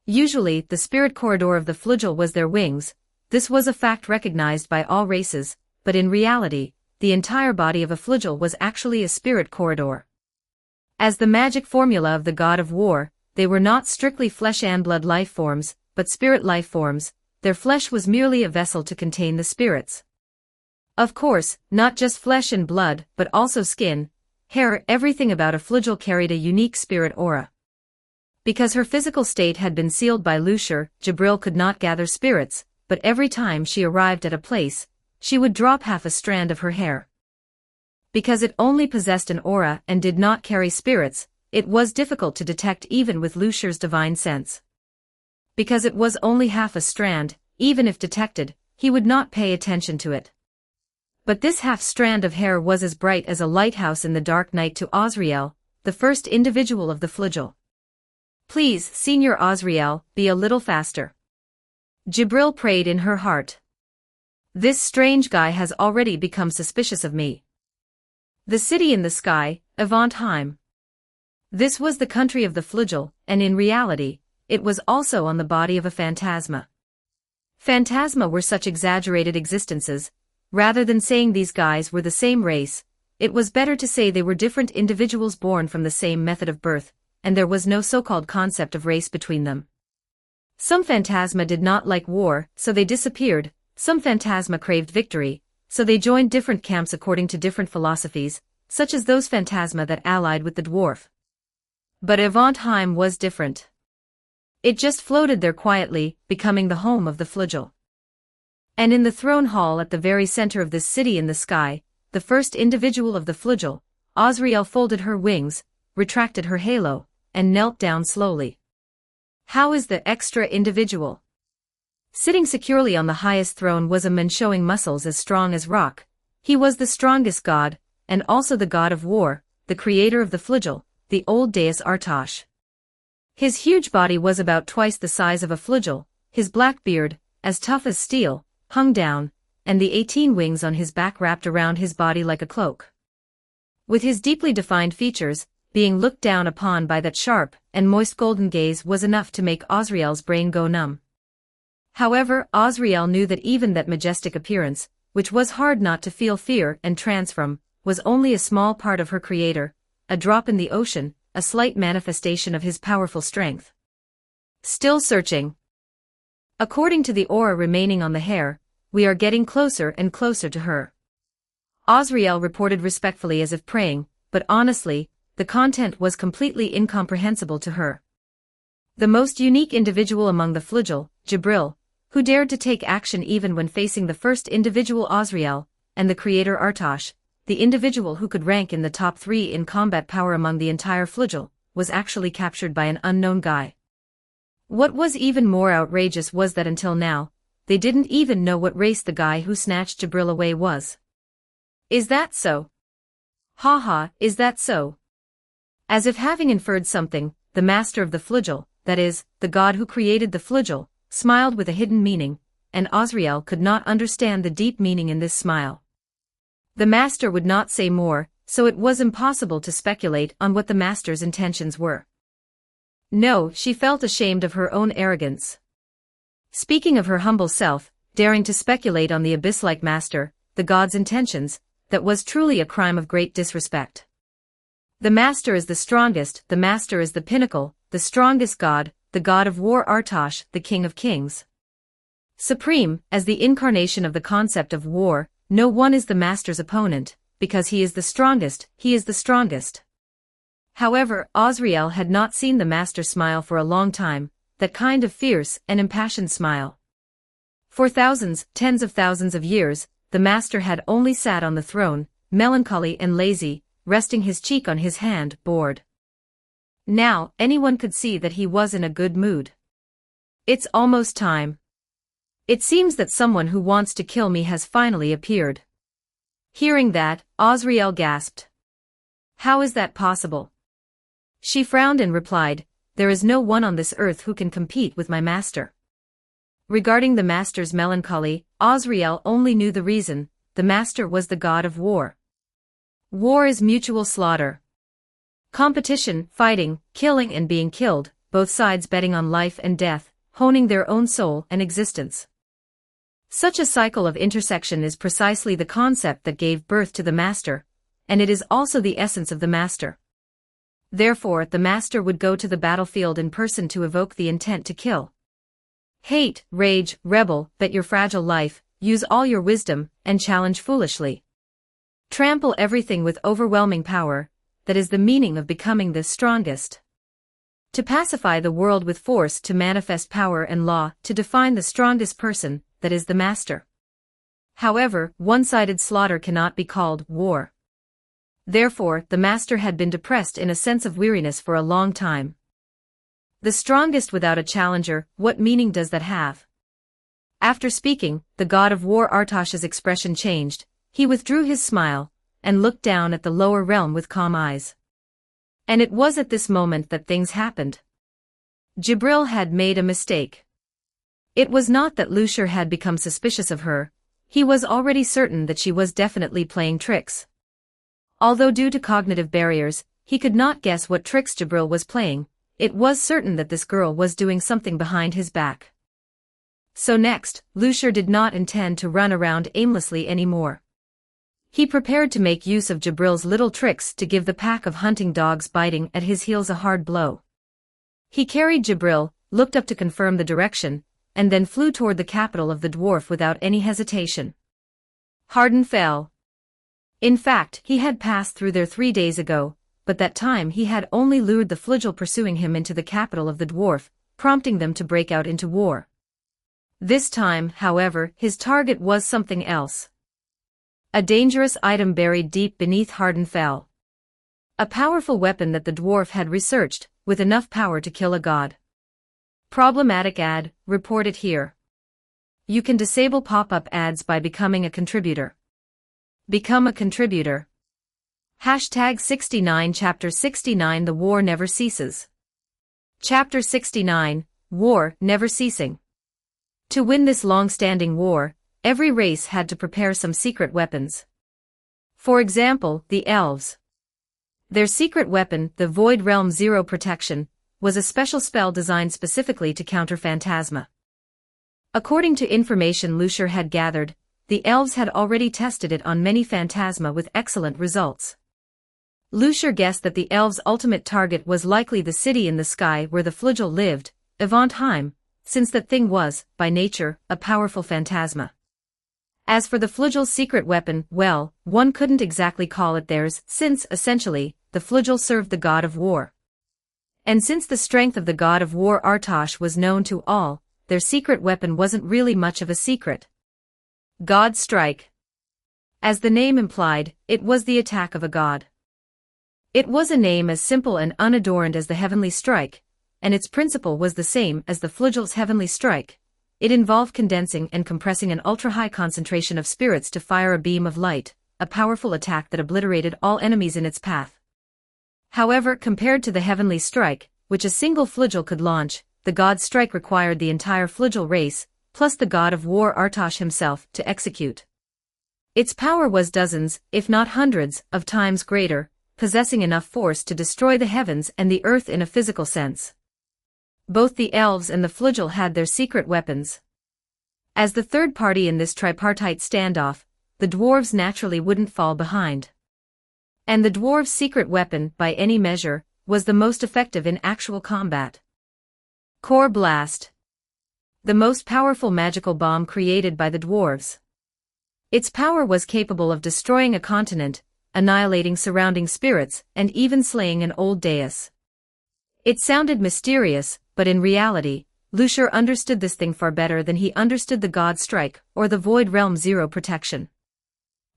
Usually, the spirit corridor of the flugel was their wings. This was a fact recognized by all races, but in reality, the entire body of a flugel was actually a spirit corridor. As the magic formula of the god of war, they were not strictly flesh and blood life forms, but spirit life forms. Their flesh was merely a vessel to contain the spirits. Of course, not just flesh and blood, but also skin, hair, everything about a flugel carried a unique spirit aura. Because her physical state had been sealed by Lucier, Jibril could not gather spirits, but every time she arrived at a place, she would drop half a strand of her hair. Because it only possessed an aura and did not carry spirits, it was difficult to detect even with Lucier's divine sense. Because it was only half a strand, even if detected, he would not pay attention to it. But this half strand of hair was as bright as a lighthouse in the dark night to Azriel, the first individual of the flugel. "Please, Senior Azriel, be a little faster." Jibril prayed in her heart. "This strange guy has already become suspicious of me." The city in the sky, Avantheim. This was the country of the flugel, and in reality, it was also on the body of a phantasma. Phantasma were such exaggerated existences. Rather than saying these guys were the same race, it was better to say they were different individuals born from the same method of birth, and there was no so-called concept of race between them. Some phantasma did not like war, so they disappeared. Some phantasma craved victory, so they joined different camps according to different philosophies, such as those phantasma that allied with the dwarf. But Avantheim was different. It just floated there quietly, becoming the home of the flugel. And in the throne hall at the very center of this city in the sky, the first individual of the flugel, Azriel folded her wings, retracted her halo, and knelt down slowly. How is the extra individual? Sitting securely on the highest throne was a man showing muscles as strong as rock. He was the strongest god, and also the god of war, the creator of the flugel, the old deus Artosh. His huge body was about twice the size of a flugel, his black beard, as tough as steel, hung down, and the 18 wings on his back wrapped around his body like a cloak. With his deeply defined features, being looked down upon by that sharp and moist golden gaze was enough to make Azriel's brain go numb. However, Azriel knew that even that majestic appearance, which was hard not to feel fear and trance from, was only a small part of her creator, a drop in the ocean, a slight manifestation of his powerful strength. Still searching. According to the aura remaining on the hair, we are getting closer and closer to her. Azriel reported respectfully as if praying, but honestly, the content was completely incomprehensible to her. The most unique individual among the flugel, Jibril, who dared to take action even when facing the first individual Azriel, and the creator Artosh, the individual who could rank in the top 3 in combat power among the entire flugel, was actually captured by an unknown guy. What was even more outrageous was that until now, they didn't even know what race the guy who snatched Jibril away was. Is that so? Haha, is that so? As if having inferred something, the master of the flugel, that is, the god who created the flugel, smiled with a hidden meaning, and Azriel could not understand the deep meaning in this smile. The master would not say more, so it was impossible to speculate on what the master's intentions were. No, she felt ashamed of her own arrogance. Speaking of her humble self, daring to speculate on the abyss-like master, the god's intentions, that was truly a crime of great disrespect. The master is the strongest, the master is the pinnacle, the strongest god, the god of war Artosh, the king of kings. Supreme, as the incarnation of the concept of war, no one is the master's opponent, because he is the strongest, he is the strongest. However, Azriel had not seen the master smile for a long time, that kind of fierce and impassioned smile. For thousands, tens of thousands of years, the master had only sat on the throne, melancholy and lazy, resting his cheek on his hand, bored. Now, anyone could see that he was in a good mood. It's almost time. It seems that someone who wants to kill me has finally appeared. Hearing that, Azrael gasped. How is that possible? She frowned and replied, there is no one on this earth who can compete with my master. Regarding the master's melancholy, Azrael only knew the reason: the master was the god of war. War is mutual slaughter. Competition, fighting, killing and being killed, both sides betting on life and death, honing their own soul and existence. Such a cycle of intersection is precisely the concept that gave birth to the master, and it is also the essence of the master. Therefore, the master would go to the battlefield in person to evoke the intent to kill. Hate, rage, rebel, bet your fragile life, use all your wisdom, and challenge foolishly. Trample everything with overwhelming power, that is the meaning of becoming the strongest. To pacify the world with force, to manifest power and law, to define the strongest person, that is the master. However, one-sided slaughter cannot be called war. Therefore, the master had been depressed in a sense of weariness for a long time. The strongest without a challenger, what meaning does that have? After speaking, the god of war Artosh's expression changed. He withdrew his smile, and looked down at the lower realm with calm eyes. And it was at this moment that things happened. Jibril had made a mistake. It was not that Lucier had become suspicious of her, he was already certain that she was definitely playing tricks. Although due to cognitive barriers, he could not guess what tricks Jibril was playing, it was certain that this girl was doing something behind his back. So next, Lucier did not intend to run around aimlessly anymore. He prepared to make use of Jibril's little tricks to give the pack of hunting dogs biting at his heels a hard blow. He carried Jibril, looked up to confirm the direction, and then flew toward the capital of the dwarf without any hesitation. Hardin fell. In fact, he had passed through there 3 days ago, but that time he had only lured the Flugel pursuing him into the capital of the dwarf, prompting them to break out into war. This time, however, his target was something else. A dangerous item buried deep beneath Hardin fell. A powerful weapon that the dwarf had researched, with enough power to kill a god. Problematic ad, reported here. You can disable pop-up ads by becoming a contributor. Become a contributor. Hashtag 69 Chapter 69 The War Never Ceases. Chapter 69, War Never Ceasing. To win this long-standing war, every race had to prepare some secret weapons. For example, the elves. Their secret weapon, the Void Realm Zero Protection, was a special spell designed specifically to counter phantasma. According to information Lucier had gathered, the elves had already tested it on many phantasma with excellent results. Lucier guessed that the elves' ultimate target was likely the city in the sky where the Flugel lived, Eventheim, since that thing was, by nature, a powerful phantasma. As for the Flugel's secret weapon, well, one couldn't exactly call it theirs, since, essentially, the Flugel served the god of war. And since the strength of the god of war Artosh was known to all, their secret weapon wasn't really much of a secret. God Strike. As the name implied, it was the attack of a god. It was a name as simple and unadorned as the Heavenly Strike, and its principle was the same as the Flugel's Heavenly Strike. It involved condensing and compressing an ultra-high concentration of spirits to fire a beam of light, a powerful attack that obliterated all enemies in its path. However, compared to the Heavenly Strike, which a single Flugel could launch, the God Strike required the entire Flugel race, plus the god of war Artosh himself, to execute. Its power was dozens, if not hundreds, of times greater, possessing enough force to destroy the heavens and the earth in a physical sense. Both the elves and the Flugel had their secret weapons. As the third party in this tripartite standoff, the dwarves naturally wouldn't fall behind. And the dwarves' secret weapon, by any measure, was the most effective in actual combat. Core Blast. The most powerful magical bomb created by the dwarves. Its power was capable of destroying a continent, annihilating surrounding spirits, and even slaying an old deus. It sounded mysterious, but in reality, Lucier understood this thing far better than he understood the God Strike or the Void Realm Zero Protection.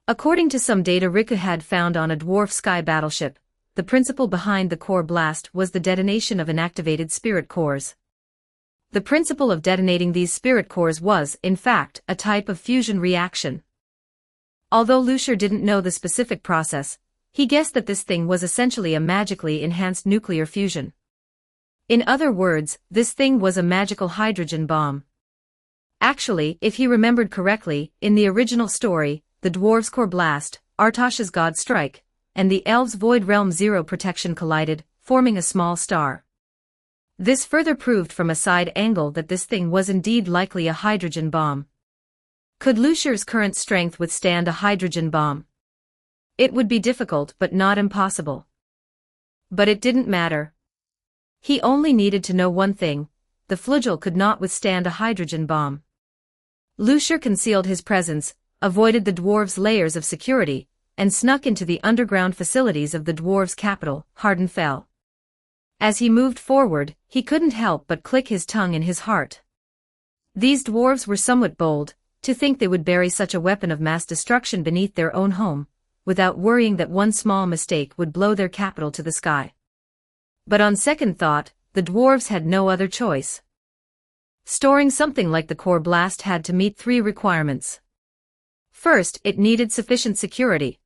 According to some data Riku had found on a dwarf sky battleship, the principle behind the core blast was the detonation of inactivated spirit cores. The principle of detonating these spirit cores was, in fact, a type of fusion reaction. Although Lucier didn't know the specific process, he guessed that this thing was essentially a magically enhanced nuclear fusion. In other words, this thing was a magical hydrogen bomb. Actually, if he remembered correctly, in the original story, the dwarves' core blast, Artosh's god strike, and the elves' void realm zero protection collided, forming a small star. This further proved from a side angle that this thing was indeed likely a hydrogen bomb. Could Lucier's current strength withstand a hydrogen bomb? It would be difficult but not impossible. But it didn't matter. He only needed to know one thing: the flugel could not withstand a hydrogen bomb. Lucier concealed his presence, avoided the dwarves' layers of security, and snuck into the underground facilities of the dwarves' capital, Hardenfell. As he moved forward, he couldn't help but click his tongue in his heart. These dwarves were somewhat bold, to think they would bury such a weapon of mass destruction beneath their own home, without worrying that one small mistake would blow their capital to the sky. But on second thought, the dwarves had no other choice. Storing something like the core blast had to meet 3 requirements. First, it needed sufficient security.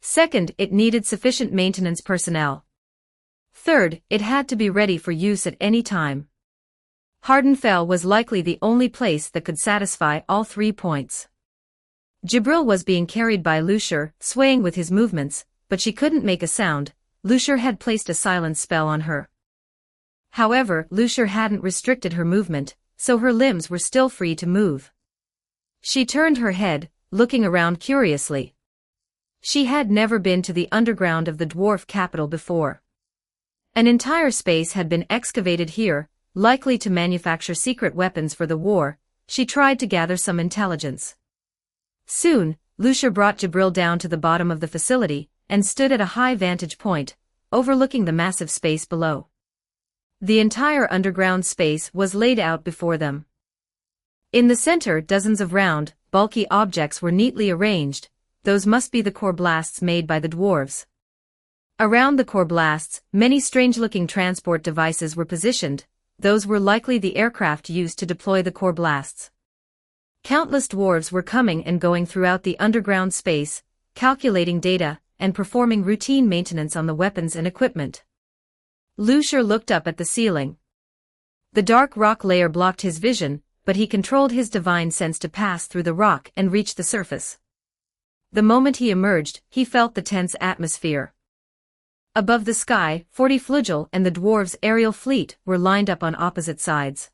Second, it needed sufficient maintenance personnel. Third, it had to be ready for use at any time. Hardenfell was likely the only place that could satisfy all 3 points. Jibril was being carried by Lucier, swaying with his movements, but she couldn't make a sound. Lucier had placed a silence spell on her. However, Lucier hadn't restricted her movement, so her limbs were still free to move. She turned her head, looking around curiously. She had never been to the underground of the dwarf capital before. An entire space had been excavated here, likely to manufacture secret weapons for the war. She tried to gather some intelligence. Soon, Lucier brought Jibril down to the bottom of the facility, and stood at a high vantage point, overlooking the massive space below. The entire underground space was laid out before them. In the center, dozens of round, bulky objects were neatly arranged. Those must be the core blasts made by the dwarves. Around the core blasts, many strange-looking transport devices were positioned. Those were likely the aircraft used to deploy the core blasts. Countless dwarves were coming and going throughout the underground space, calculating data, and performing routine maintenance on the weapons and equipment. Lucier looked up at the ceiling. The dark rock layer blocked his vision, but he controlled his divine sense to pass through the rock and reach the surface. The moment he emerged, he felt the tense atmosphere. Above the sky, 40 flugel and the dwarves' aerial fleet were lined up on opposite sides.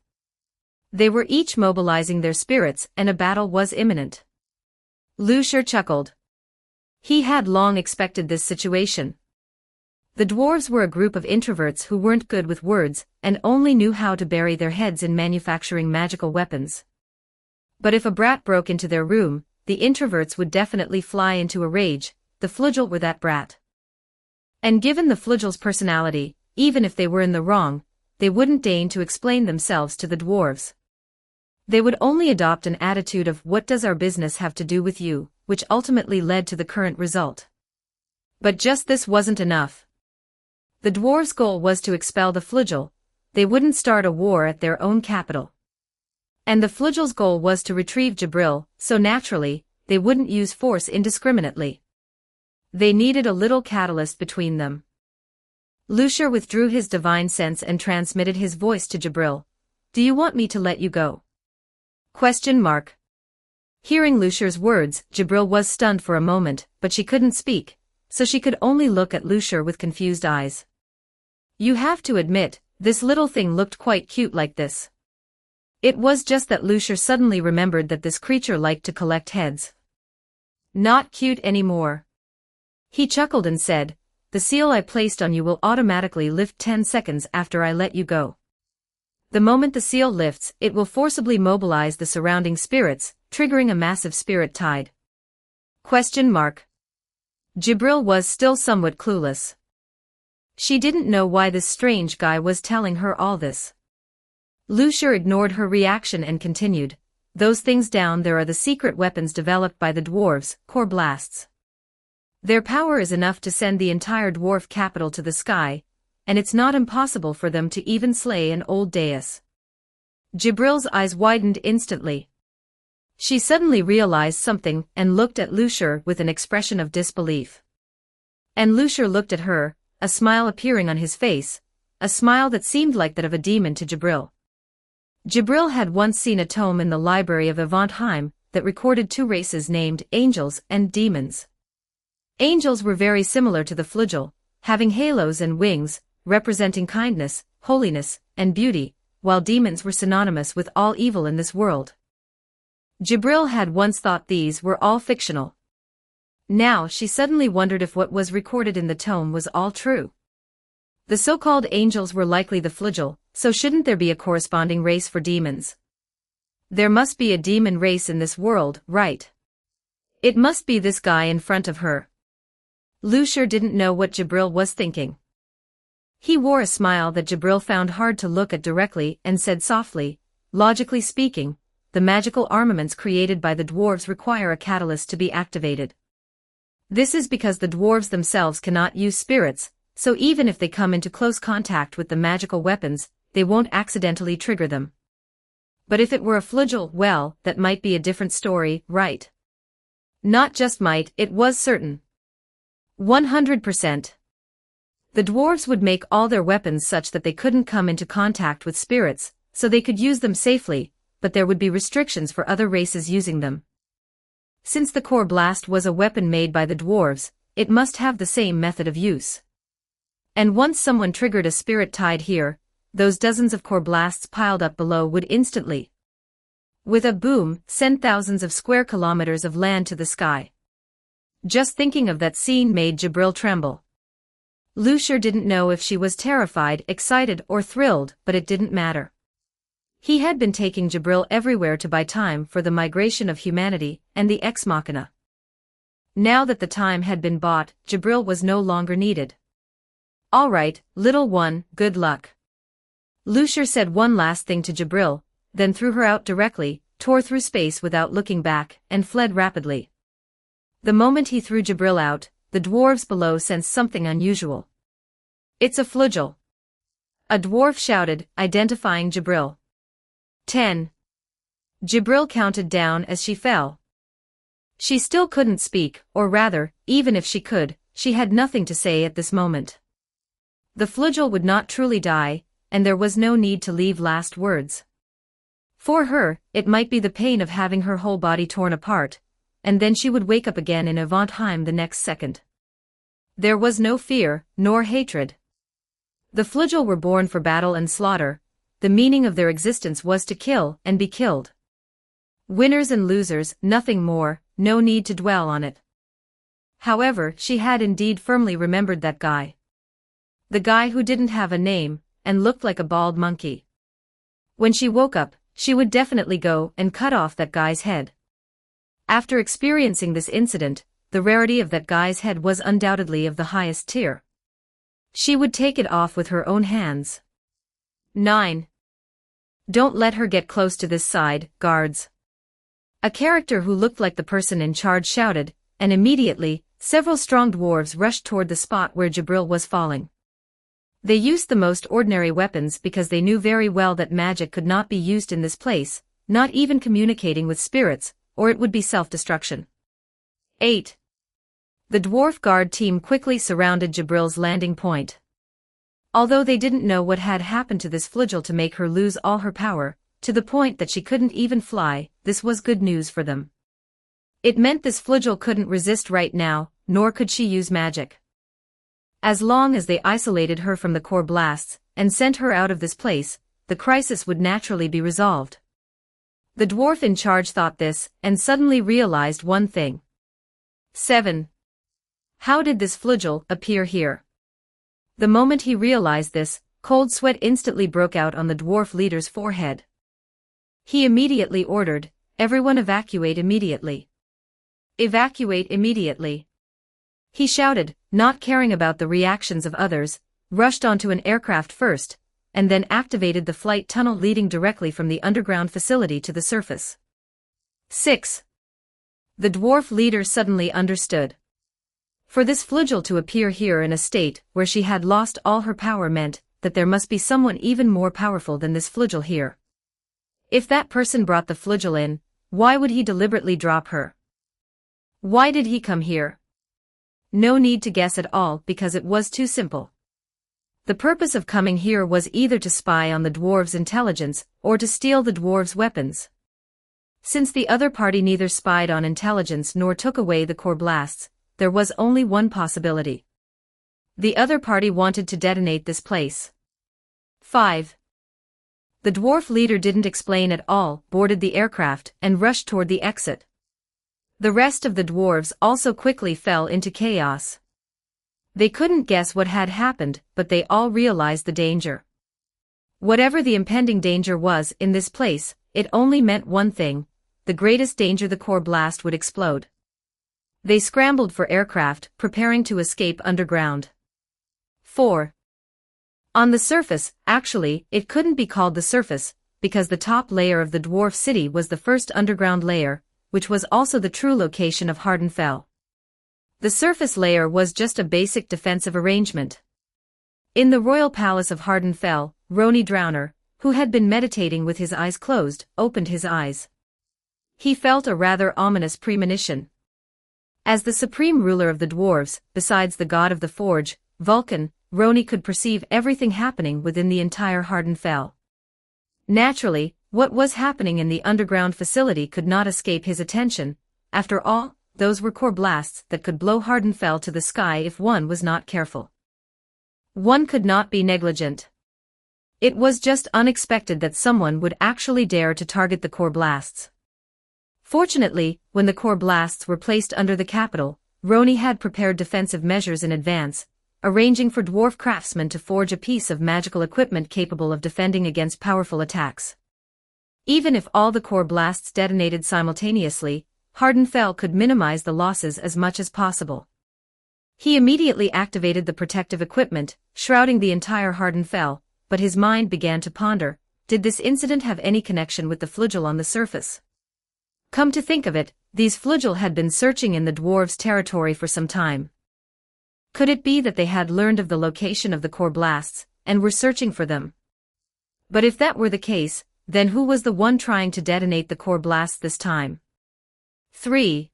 They were each mobilizing their spirits, and a battle was imminent. Lucier chuckled. He had long expected this situation. The dwarves were a group of introverts who weren't good with words, and only knew how to bury their heads in manufacturing magical weapons. But if a brat broke into their room, the introverts would definitely fly into a rage. The flugel were that brat. And given the flugel's personality, even if they were in the wrong, they wouldn't deign to explain themselves to the dwarves. They would only adopt an attitude of "what does our business have to do with you," which ultimately led to the current result. But just this wasn't enough. The dwarves' goal was to expel the flugel. They wouldn't start a war at their own capital. And the flugel's goal was to retrieve Jibril, so naturally, they wouldn't use force indiscriminately. They needed a little catalyst between them. Lucier withdrew his divine sense and transmitted his voice to Jibril. "Do you want me to let you go?" Hearing Lucier's words, Jibril was stunned for a moment, but she couldn't speak, so she could only look at Lucier with confused eyes. You have to admit, this little thing looked quite cute like this. It was just that Lucier suddenly remembered that this creature liked to collect heads. Not cute anymore. He chuckled and said, "The seal I placed on you will automatically lift 10 seconds after I let you go. The moment the seal lifts, it will forcibly mobilize the surrounding spirits, triggering a massive spirit tide." Jibril was still somewhat clueless. She didn't know why this strange guy was telling her all this. Lucier ignored her reaction and continued, "Those things down there are the secret weapons developed by the dwarves, core blasts. Their power is enough to send the entire dwarf capital to the sky, and it's not impossible for them to even slay an old deus. Jibril's eyes widened instantly. She suddenly realized something and looked at Lucier with an expression of disbelief. And Lucier looked at her, a smile appearing on his face, a smile that seemed like that of a demon to Jibril. Jibril had once seen a tome in the library of Avantheim that recorded two races named angels and demons. Angels were very similar to the flagel, having halos and wings, representing kindness, holiness, and beauty, while demons were synonymous with all evil in this world. Jibril had once thought these were all fictional. Now she suddenly wondered if what was recorded in the tome was all true. The so-called angels were likely the flagel, so shouldn't there be a corresponding race for demons? There must be a demon race in this world, right? It must be this guy in front of her. Lucier didn't know what Jibril was thinking. He wore a smile that Jibril found hard to look at directly and said softly, logically speaking, the magical armaments created by the dwarves require a catalyst to be activated. This is because the dwarves themselves cannot use spirits, so even if they come into close contact with the magical weapons, they won't accidentally trigger them. But if it were a flagel, well, that might be a different story, right? Not just might, it was certain. 100%. The dwarves would make all their weapons such that they couldn't come into contact with spirits, so they could use them safely, but there would be restrictions for other races using them. Since the core blast was a weapon made by the dwarves, it must have the same method of use. And once someone triggered a spirit tied here, those dozens of core blasts piled up below would instantly, with a boom, send thousands of square kilometers of land to the sky. Just thinking of that scene made Jibril tremble. Lucier didn't know if she was terrified, excited, or thrilled, but it didn't matter. He had been taking Jibril everywhere to buy time for the migration of humanity and the Ex Machina. Now that the time had been bought, Jibril was no longer needed. All right, little one, good luck. Lucier said one last thing to Jibril, then threw her out directly, tore through space without looking back, and fled rapidly. The moment he threw Jibril out, the dwarves below sensed something unusual. It's a flagel. A dwarf shouted, identifying Jibril. 10. Jibril counted down as she fell. She still couldn't speak, or rather, even if she could, she had nothing to say at this moment. The flagel would not truly die, and there was no need to leave last words. For her, it might be the pain of having her whole body torn apart, and then she would wake up again in Avantheim the next second. There was no fear, nor hatred. The flagel were born for battle and slaughter. The meaning of their existence was to kill and be killed. Winners and losers, nothing more, no need to dwell on it. However, she had indeed firmly remembered that guy. The guy who didn't have a name, and looked like a bald monkey. When she woke up, she would definitely go and cut off that guy's head. After experiencing this incident, the rarity of that guy's head was undoubtedly of the highest tier. She would take it off with her own hands. 9. Don't let her get close to this side, guards. A character who looked like the person in charge shouted, and immediately, several strong dwarves rushed toward the spot where Jibril was falling. They used the most ordinary weapons because they knew very well that magic could not be used in this place, not even communicating with spirits, or it would be self-destruction. 8. The dwarf guard team quickly surrounded Jibril's landing point. Although they didn't know what had happened to this flagel to make her lose all her power, to the point that she couldn't even fly, this was good news for them. It meant this flagel couldn't resist right now, nor could she use magic. As long as they isolated her from the core blasts, and sent her out of this place, the crisis would naturally be resolved. The dwarf in charge thought this, and suddenly realized one thing. 7. How did this flagel appear here? The moment he realized this, cold sweat instantly broke out on the dwarf leader's forehead. He immediately ordered, everyone evacuate immediately. Evacuate immediately. He shouted, not caring about the reactions of others, rushed onto an aircraft first, and then activated the flight tunnel leading directly from the underground facility to the surface. 6. The dwarf leader suddenly understood. For this flagel to appear here in a state where she had lost all her power meant that there must be someone even more powerful than this flagel here. If that person brought the flugel in, why would he deliberately drop her? Why did he come here? No need to guess at all because it was too simple. The purpose of coming here was either to spy on the dwarves' intelligence or to steal the dwarves' weapons. Since the other party neither spied on intelligence nor took away the core blasts, there was only one possibility. The other party wanted to detonate this place. 5. The dwarf leader didn't explain at all, boarded the aircraft, and rushed toward the exit. The rest of the dwarves also quickly fell into chaos. They couldn't guess what had happened, but they all realized the danger. Whatever the impending danger was in this place, it only meant one thing: the greatest danger, the core blast would explode. They scrambled for aircraft, preparing to escape underground. 4. On the surface, actually, it couldn't be called the surface, because the top layer of the dwarf city was the first underground layer, which was also the true location of Hardenfell. The surface layer was just a basic defensive arrangement. In the royal palace of Hardenfell, Rony Drowner, who had been meditating with his eyes closed, opened his eyes. He felt a rather ominous premonition. As the supreme ruler of the dwarves, besides the god of the forge, Vulcan, Rony could perceive everything happening within the entire Hardenfell. Naturally, what was happening in the underground facility could not escape his attention. After all, those were core blasts that could blow Hardenfell to the sky if one was not careful. One could not be negligent. It was just unexpected that someone would actually dare to target the core blasts. Fortunately, when the core blasts were placed under the capital, Rony had prepared defensive measures in advance, arranging for dwarf craftsmen to forge a piece of magical equipment capable of defending against powerful attacks. Even if all the core blasts detonated simultaneously, Hardenfell could minimize the losses as much as possible. He immediately activated the protective equipment, shrouding the entire Hardenfell, but his mind began to ponder: did this incident have any connection with the flugel on the surface? Come to think of it, these flugel had been searching in the dwarves' territory for some time. Could it be that they had learned of the location of the core blasts, and were searching for them? But if that were the case, then who was the one trying to detonate the core blasts this time? 3.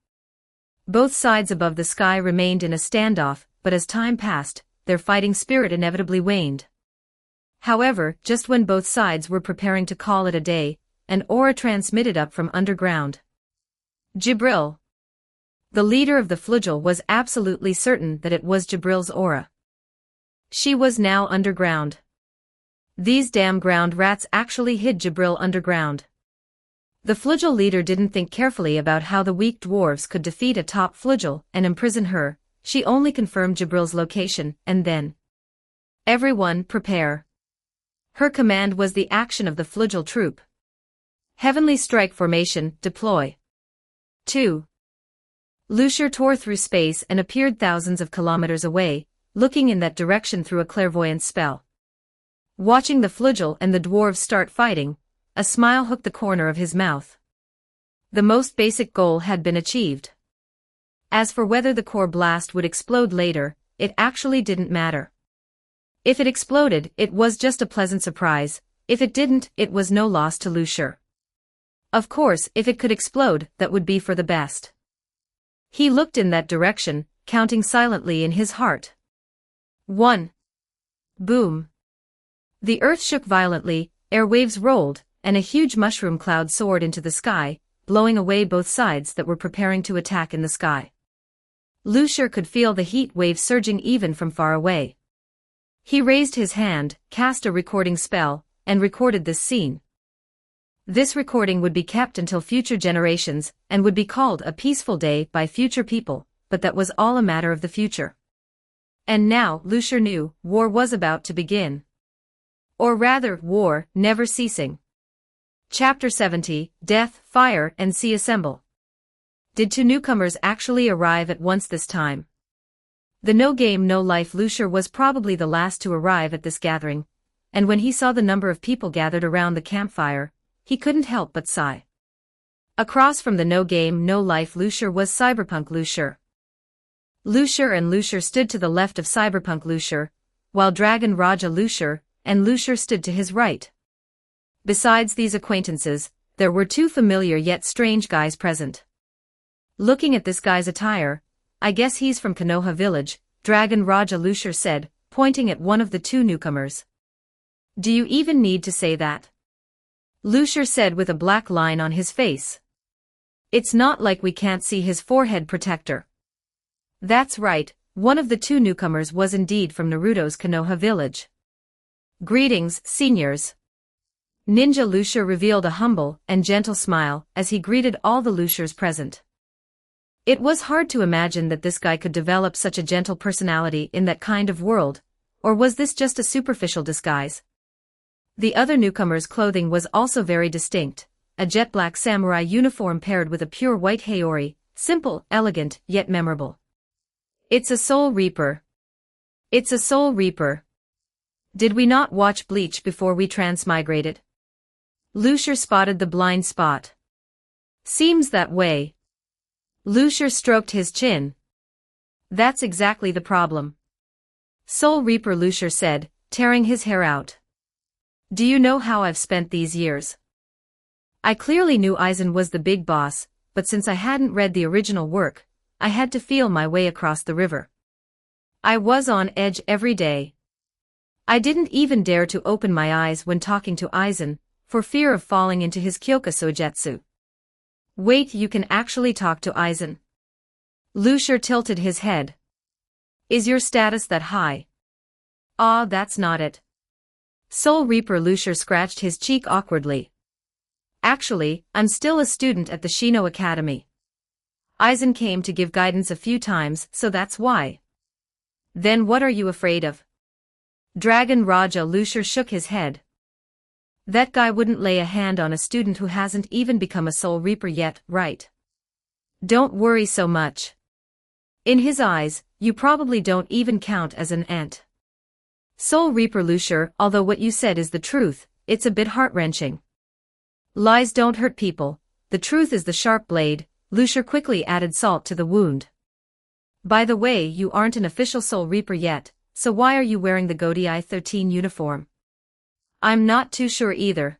Both sides above the sky remained in a standoff, but as time passed, their fighting spirit inevitably waned. However, just when both sides were preparing to call it a day, an aura transmitted up from underground. Jibril. The leader of the flugel was absolutely certain that it was Jibril's aura. She was now underground. These damn ground rats actually hid Jibril underground. The flugel leader didn't think carefully about how the weak dwarves could defeat a top flugel and imprison her. She only confirmed Jibril's location, and then, everyone prepare. Her command was the action of the flugel troop. Heavenly Strike Formation, deploy. 2. Lucier tore through space and appeared thousands of kilometers away, looking in that direction through a clairvoyance spell. Watching the flugel and the dwarves start fighting, a smile hooked the corner of his mouth. The most basic goal had been achieved. As for whether the core blast would explode later, it actually didn't matter. If it exploded, it was just a pleasant surprise; if it didn't, it was no loss to Lucier. Of course, if it could explode, that would be for the best. He looked in that direction, counting silently in his heart. 1. Boom. The earth shook violently, airwaves rolled, and a huge mushroom cloud soared into the sky, blowing away both sides that were preparing to attack in the sky. Lucier could feel the heat wave surging even from far away. He raised his hand, cast a recording spell, and recorded this scene. This recording would be kept until future generations, and would be called a peaceful day by future people, but that was all a matter of the future. And now, Lucier knew, war was about to begin. Or rather, war, never ceasing. Chapter 70, Death, Fire, and Sea Assemble. Did two newcomers actually arrive at once this time? The no-game no-life Lucier was probably the last to arrive at this gathering, and when he saw the number of people gathered around the campfire, he couldn't help but sigh. Across from the no-game no-life Lucier was Cyberpunk Lucier. Lucier and Lucier stood to the left of Cyberpunk Lucier, while Dragon Raja Lucier and Lucier stood to his right. Besides these acquaintances, there were two familiar yet strange guys present. Looking at this guy's attire, I guess he's from Konoha village, Dragon Raja Lucier said, pointing at one of the two newcomers. Do you even need to say that? Lucier said with a black line on his face. It's not like we can't see his forehead protector. That's right, one of the two newcomers was indeed from Naruto's Konoha village. Greetings, seniors. Ninja Lucier revealed a humble and gentle smile as he greeted all the Luciers present. It was hard to imagine that this guy could develop such a gentle personality in that kind of world, or was this just a superficial disguise? The other newcomer's clothing was also very distinct, a jet black samurai uniform paired with a pure white haori, simple, elegant, yet memorable. It's a Soul Reaper. It's a Soul Reaper. Did we not watch Bleach before we transmigrated? Lucier spotted the blind spot. Seems that way. Lucier stroked his chin. That's exactly the problem. Soul Reaper, Lucier said, tearing his hair out. Do you know how I've spent these years? I clearly knew Aizen was the big boss, but since I hadn't read the original work, I had to feel my way across the river. I was on edge every day. I didn't even dare to open my eyes when talking to Aizen, for fear of falling into his Kyoka Sojetsu. Wait, you can actually talk to Aizen? Lucier tilted his head. Is your status that high? Ah, that's not it. Soul Reaper Lucier scratched his cheek awkwardly. Actually, I'm still a student at the Shino Academy. Aizen came to give guidance a few times, so that's why. Then what are you afraid of? Dragon Raja Lucier shook his head. That guy wouldn't lay a hand on a student who hasn't even become a Soul Reaper yet, right? Don't worry so much. In his eyes, you probably don't even count as an ant. Soul Reaper Lucier, although what you said is the truth, it's a bit heart-wrenching. Lies don't hurt people, the truth is the sharp blade, Lucier quickly added salt to the wound. By the way, you aren't an official Soul Reaper yet, so why are you wearing the Godei 13 uniform? I'm not too sure either.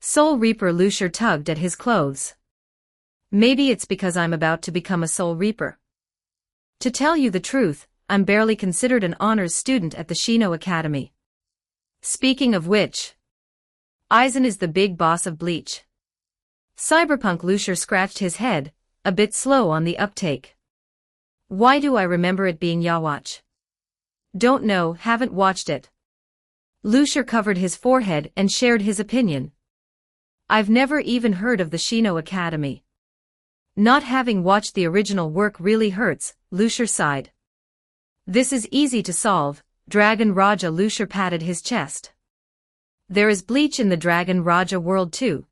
Soul Reaper Lucier tugged at his clothes. Maybe it's because I'm about to become a Soul Reaper. To tell you the truth, I'm barely considered an honors student at the Shino Academy. Speaking of which, Aizen is the big boss of Bleach. Cyberpunk Lucier scratched his head, a bit slow on the uptake. Why do I remember it being Yawatch? Don't know, haven't watched it. Lucier covered his forehead and shared his opinion. I've never even heard of the Shino Academy. Not having watched the original work really hurts, Lucier sighed. This is easy to solve, Dragon Raja Lucier patted his chest. There is Bleach in the Dragon Raja world too.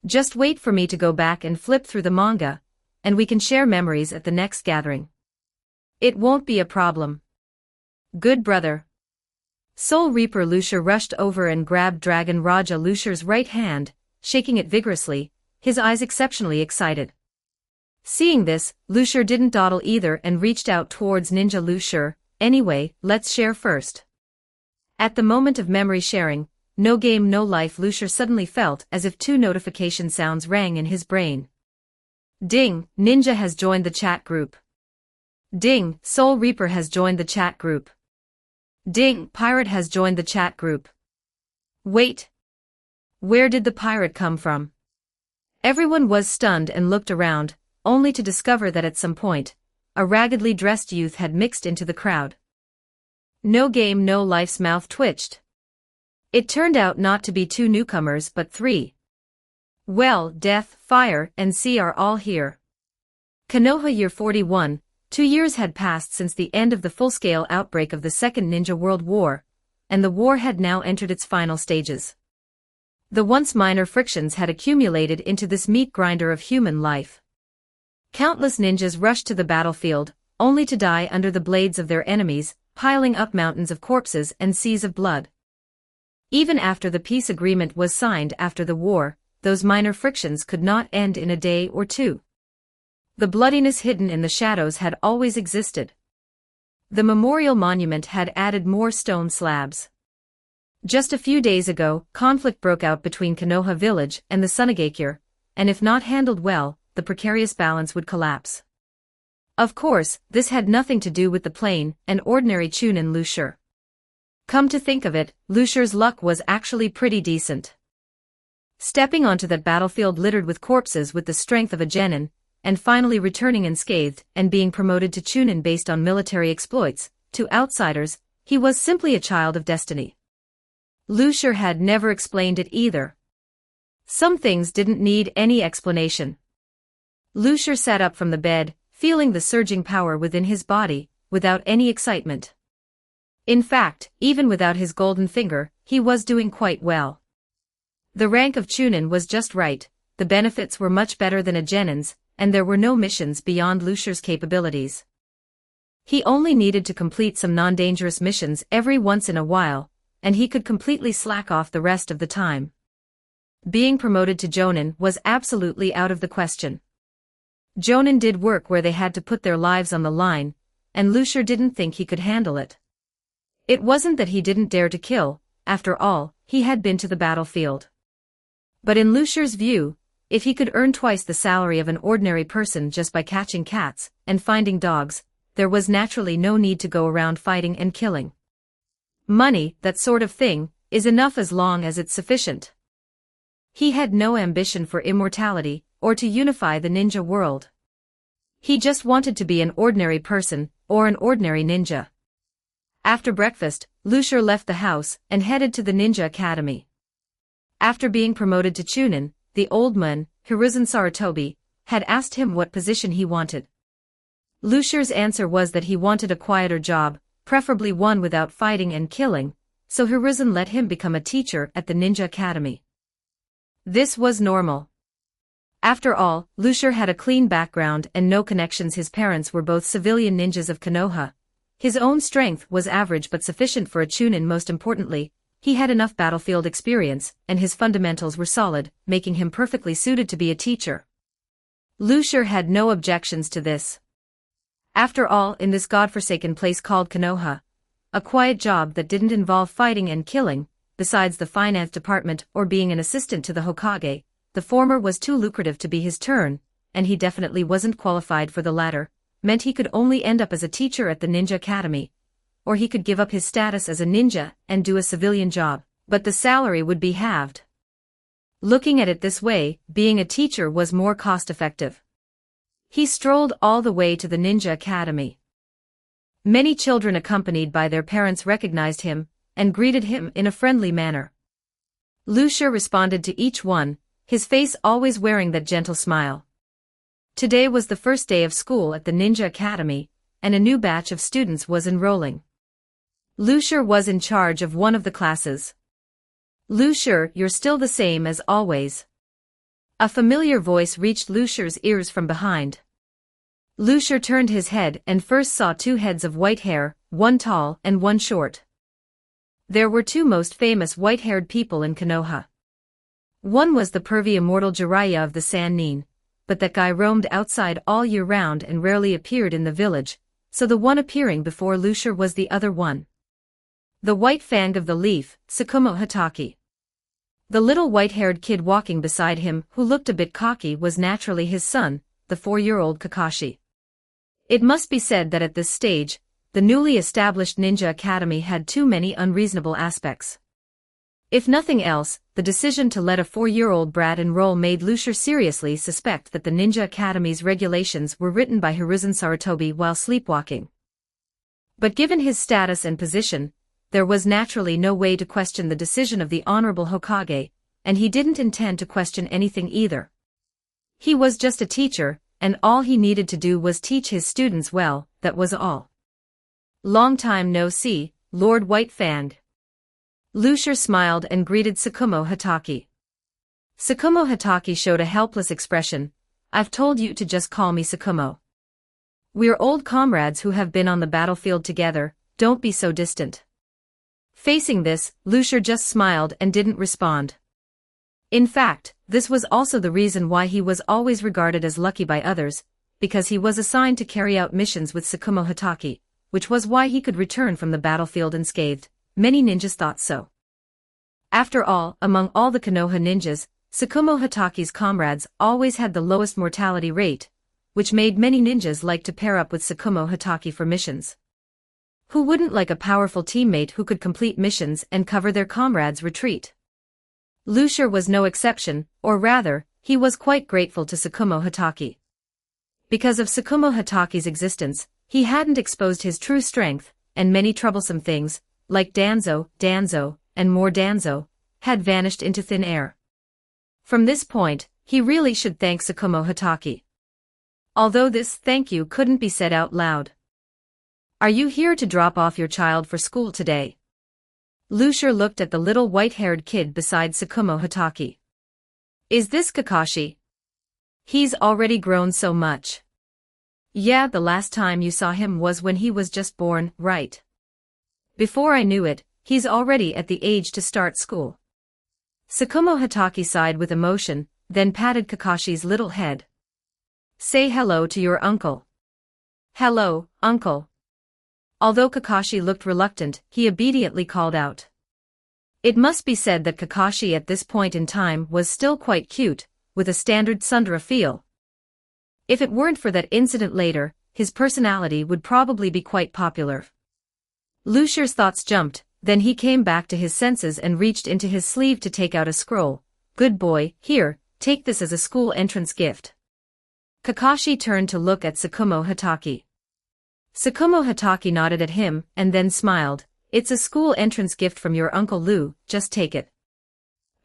Just wait for me to go back and flip through the manga, and we can share memories at the next gathering. It won't be a problem. Good brother. Soul Reaper Lucier rushed over and grabbed Dragon Raja Lucier's right hand, shaking it vigorously, his eyes exceptionally excited. Seeing this, Lucier didn't dawdle either and reached out towards Ninja Lucier. Anyway, let's share first. At the moment of memory sharing, no game no life, Lucier suddenly felt as if two notification sounds rang in his brain. Ding, Ninja has joined the chat group. Ding, Soul Reaper has joined the chat group. Ding, Pirate has joined the chat group. Wait. Where did the pirate come from? Everyone was stunned and looked around, only to discover that at some point, a raggedly dressed youth had mixed into the crowd. No game no life's mouth twitched. It turned out not to be two newcomers but three. Well, Death, Fire, and Sea are all here. Konoha Year 41, 2 years had passed since the end of the full-scale outbreak of the Second Ninja World War, and the war had now entered its final stages. The once minor frictions had accumulated into this meat grinder of human life. Countless ninjas rushed to the battlefield, only to die under the blades of their enemies, piling up mountains of corpses and seas of blood. Even after the peace agreement was signed after the war, those minor frictions could not end in a day or two. The bloodiness hidden in the shadows had always existed. The memorial monument had added more stone slabs. Just a few days ago, conflict broke out between Konoha village and the Sunagakure, and if not handled well, the precarious balance would collapse. Of course, this had nothing to do with the plain and ordinary Chunin Lushur. Come to think of it, Lushur's luck was actually pretty decent. Stepping onto that battlefield littered with corpses with the strength of a genin, and finally returning unscathed and being promoted to Chunin based on military exploits, to outsiders, he was simply a child of destiny. Lushur had never explained it either. Some things didn't need any explanation. Lushur sat up from the bed, feeling the surging power within his body, without any excitement. In fact, even without his golden finger, he was doing quite well. The rank of Chunin was just right, the benefits were much better than a genin's, and there were no missions beyond Lushur's capabilities. He only needed to complete some non-dangerous missions every once in a while, and he could completely slack off the rest of the time. Being promoted to Jonin was absolutely out of the question. Jonin did work where they had to put their lives on the line, and Lushur didn't think he could handle it. It wasn't that he didn't dare to kill, after all, he had been to the battlefield. But in Lushur's view, if he could earn twice the salary of an ordinary person just by catching cats and finding dogs, there was naturally no need to go around fighting and killing. Money, that sort of thing, is enough as long as it's sufficient. He had no ambition for immortality, or to unify the ninja world. He just wanted to be an ordinary person, or an ordinary ninja. After breakfast, Lushur left the house and headed to the Ninja Academy. After being promoted to Chunin, the old man, Hiruzen Sarutobi, had asked him what position he wanted. Lushur's answer was that he wanted a quieter job, preferably one without fighting and killing, so Hiruzen let him become a teacher at the Ninja Academy. This was normal. After all, Lushur had a clean background and no connections. His parents were both civilian ninjas of Konoha. His own strength was average but sufficient for a Chunin. Most importantly, he had enough battlefield experience, and his fundamentals were solid, making him perfectly suited to be a teacher. Lushur had no objections to this. After all, in this godforsaken place called Konoha, a quiet job that didn't involve fighting and killing, besides the finance department or being an assistant to the Hokage, the former was too lucrative to be his turn, and he definitely wasn't qualified for the latter, meant he could only end up as a teacher at the Ninja Academy, or he could give up his status as a ninja and do a civilian job, but the salary would be halved. Looking at it this way, being a teacher was more cost-effective. He strolled all the way to the Ninja Academy. Many children accompanied by their parents recognized him and greeted him in a friendly manner. Lushur responded to each one, his face always wearing that gentle smile. Today was the first day of school at the Ninja Academy, and a new batch of students was enrolling. Lushur was in charge of one of the classes. "Lushur, you're still the same as always." A familiar voice reached Lushur's ears from behind. Lushur turned his head and first saw two heads of white hair, one tall and one short. There were two most famous white-haired people in Konoha. One was the pervy immortal Jiraiya of the Sannin, but that guy roamed outside all year round and rarely appeared in the village, so the one appearing before Lushur was the other one. The white fang of the leaf, Tsukumo Hatake. The little white-haired kid walking beside him who looked a bit cocky was naturally his son, the 4-year-old Kakashi. It must be said that at this stage, the newly established Ninja Academy had too many unreasonable aspects. If nothing else, the decision to let a 4-year-old brat enroll made Lushur seriously suspect that the Ninja Academy's regulations were written by Hiruzen Sarutobi while sleepwalking. But given his status and position, there was naturally no way to question the decision of the Honorable Hokage, and he didn't intend to question anything either. He was just a teacher, and all he needed to do was teach his students well, that was all. "Long time no see, Lord White Fang." Lushur smiled and greeted Tsukumo Hatake. Tsukumo Hatake showed a helpless expression. "I've told you to just call me Tsukumo. We're old comrades who have been on the battlefield together, don't be so distant." Facing this, Lushur just smiled and didn't respond. In fact, this was also the reason why he was always regarded as lucky by others, because he was assigned to carry out missions with Tsukumo Hatake, which was why he could return from the battlefield unscathed. Many ninjas thought so. After all, among all the Konoha ninjas, Tsukumo Hataki's comrades always had the lowest mortality rate, which made many ninjas like to pair up with Tsukumo Hataki for missions. Who wouldn't like a powerful teammate who could complete missions and cover their comrades' retreat? Lucier was no exception, or rather, he was quite grateful to Tsukumo Hataki. Because of Tsukumo Hataki's existence, he hadn't exposed his true strength, and many troublesome things, like Danzo, and more Danzo, had vanished into thin air. From this point, he really should thank Tsukumo Hataki. Although this thank you couldn't be said out loud. Are you here to drop off your child for school today? Lucier looked at the little white-haired kid beside Tsukumo Hataki. Is this Kakashi? He's already grown so much. Yeah, the last time you saw him was when he was just born, right? Before I knew it, he's already at the age to start school. Tsukumo Hataki sighed with emotion, then patted Kakashi's little head. Say hello to your uncle. Hello, uncle. Although Kakashi looked reluctant, he obediently called out. It must be said that Kakashi at this point in time was still quite cute, with a standard tsundere feel. If it weren't for that incident later, his personality would probably be quite popular. Lucier's thoughts jumped, then he came back to his senses and reached into his sleeve to take out a scroll. Good boy, here, take this as a school entrance gift. Kakashi turned to look at Tsukumo Hataki. Tsukumo Hataki nodded at him, and then smiled. It's a school entrance gift from your Uncle Lu, just take it.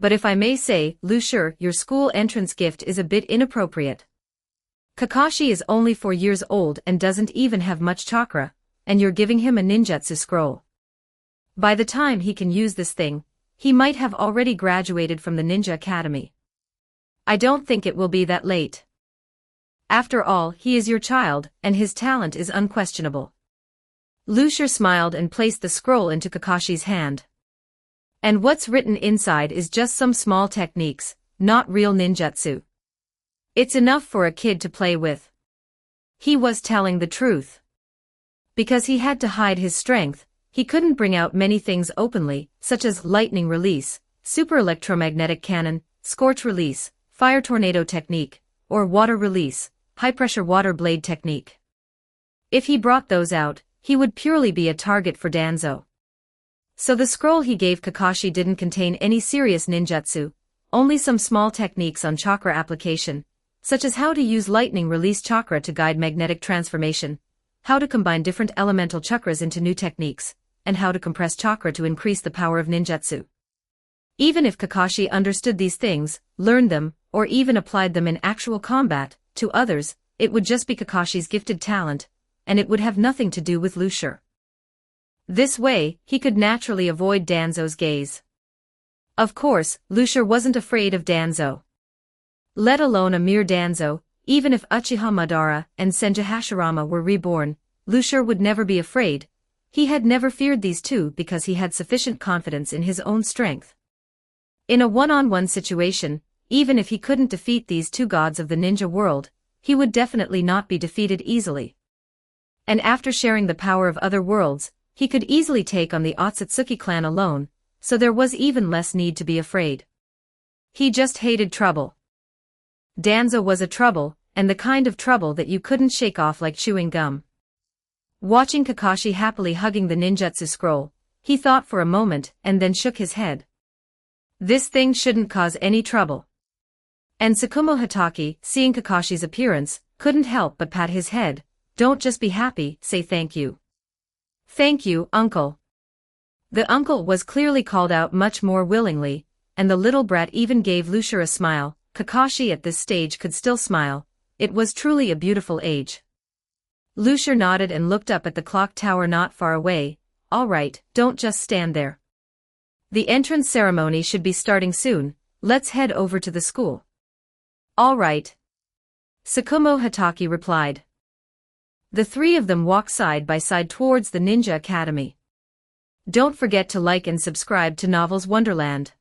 But if I may say, Lucier, your school entrance gift is a bit inappropriate. Kakashi is only 4 years old and doesn't even have much chakra, and you're giving him a ninjutsu scroll. By the time he can use this thing, he might have already graduated from the ninja academy. I don't think it will be that late. After all, he is your child, and his talent is unquestionable. Lucier smiled and placed the scroll into Kakashi's hand. And what's written inside is just some small techniques, not real ninjutsu. It's enough for a kid to play with. He was telling the truth. Because he had to hide his strength, he couldn't bring out many things openly, such as lightning release, super electromagnetic cannon, scorch release, fire tornado technique, or water release, high-pressure water blade technique. If he brought those out, he would purely be a target for Danzo. So the scroll he gave Kakashi didn't contain any serious ninjutsu, only some small techniques on chakra application, such as how to use lightning release chakra to guide magnetic transformation, how to combine different elemental chakras into new techniques, and how to compress chakra to increase the power of ninjutsu. Even if Kakashi understood these things, learned them, or even applied them in actual combat, to others, it would just be Kakashi's gifted talent, and it would have nothing to do with Lucier. This way, he could naturally avoid Danzo's gaze. Of course, Lucier wasn't afraid of Danzo. Let alone a mere Danzo, even if Uchiha Madara and Senju Hashirama were reborn, Lucier would never be afraid. He had never feared these two because he had sufficient confidence in his own strength. In a one-on-one situation, even if he couldn't defeat these two gods of the ninja world, he would definitely not be defeated easily. And after sharing the power of other worlds, he could easily take on the Otsutsuki clan alone, so there was even less need to be afraid. He just hated trouble. Danzo was a trouble, and the kind of trouble that you couldn't shake off like chewing gum. Watching Kakashi happily hugging the ninjutsu scroll, he thought for a moment and then shook his head. This thing shouldn't cause any trouble. And Tsukumo Hataki, seeing Kakashi's appearance, couldn't help but pat his head. Don't just be happy, say thank you. Thank you, uncle. The uncle was clearly called out much more willingly, and the little brat even gave Lucier a smile. Kakashi at this stage could still smile. It was truly a beautiful age. Lucier nodded and looked up at the clock tower not far away. All right, don't just stand there. The entrance ceremony should be starting soon. Let's head over to the school. All right. Tsukumo Hataki replied. The three of them walked side by side towards the Ninja Academy. Don't forget to like and subscribe to Novels Wonderland.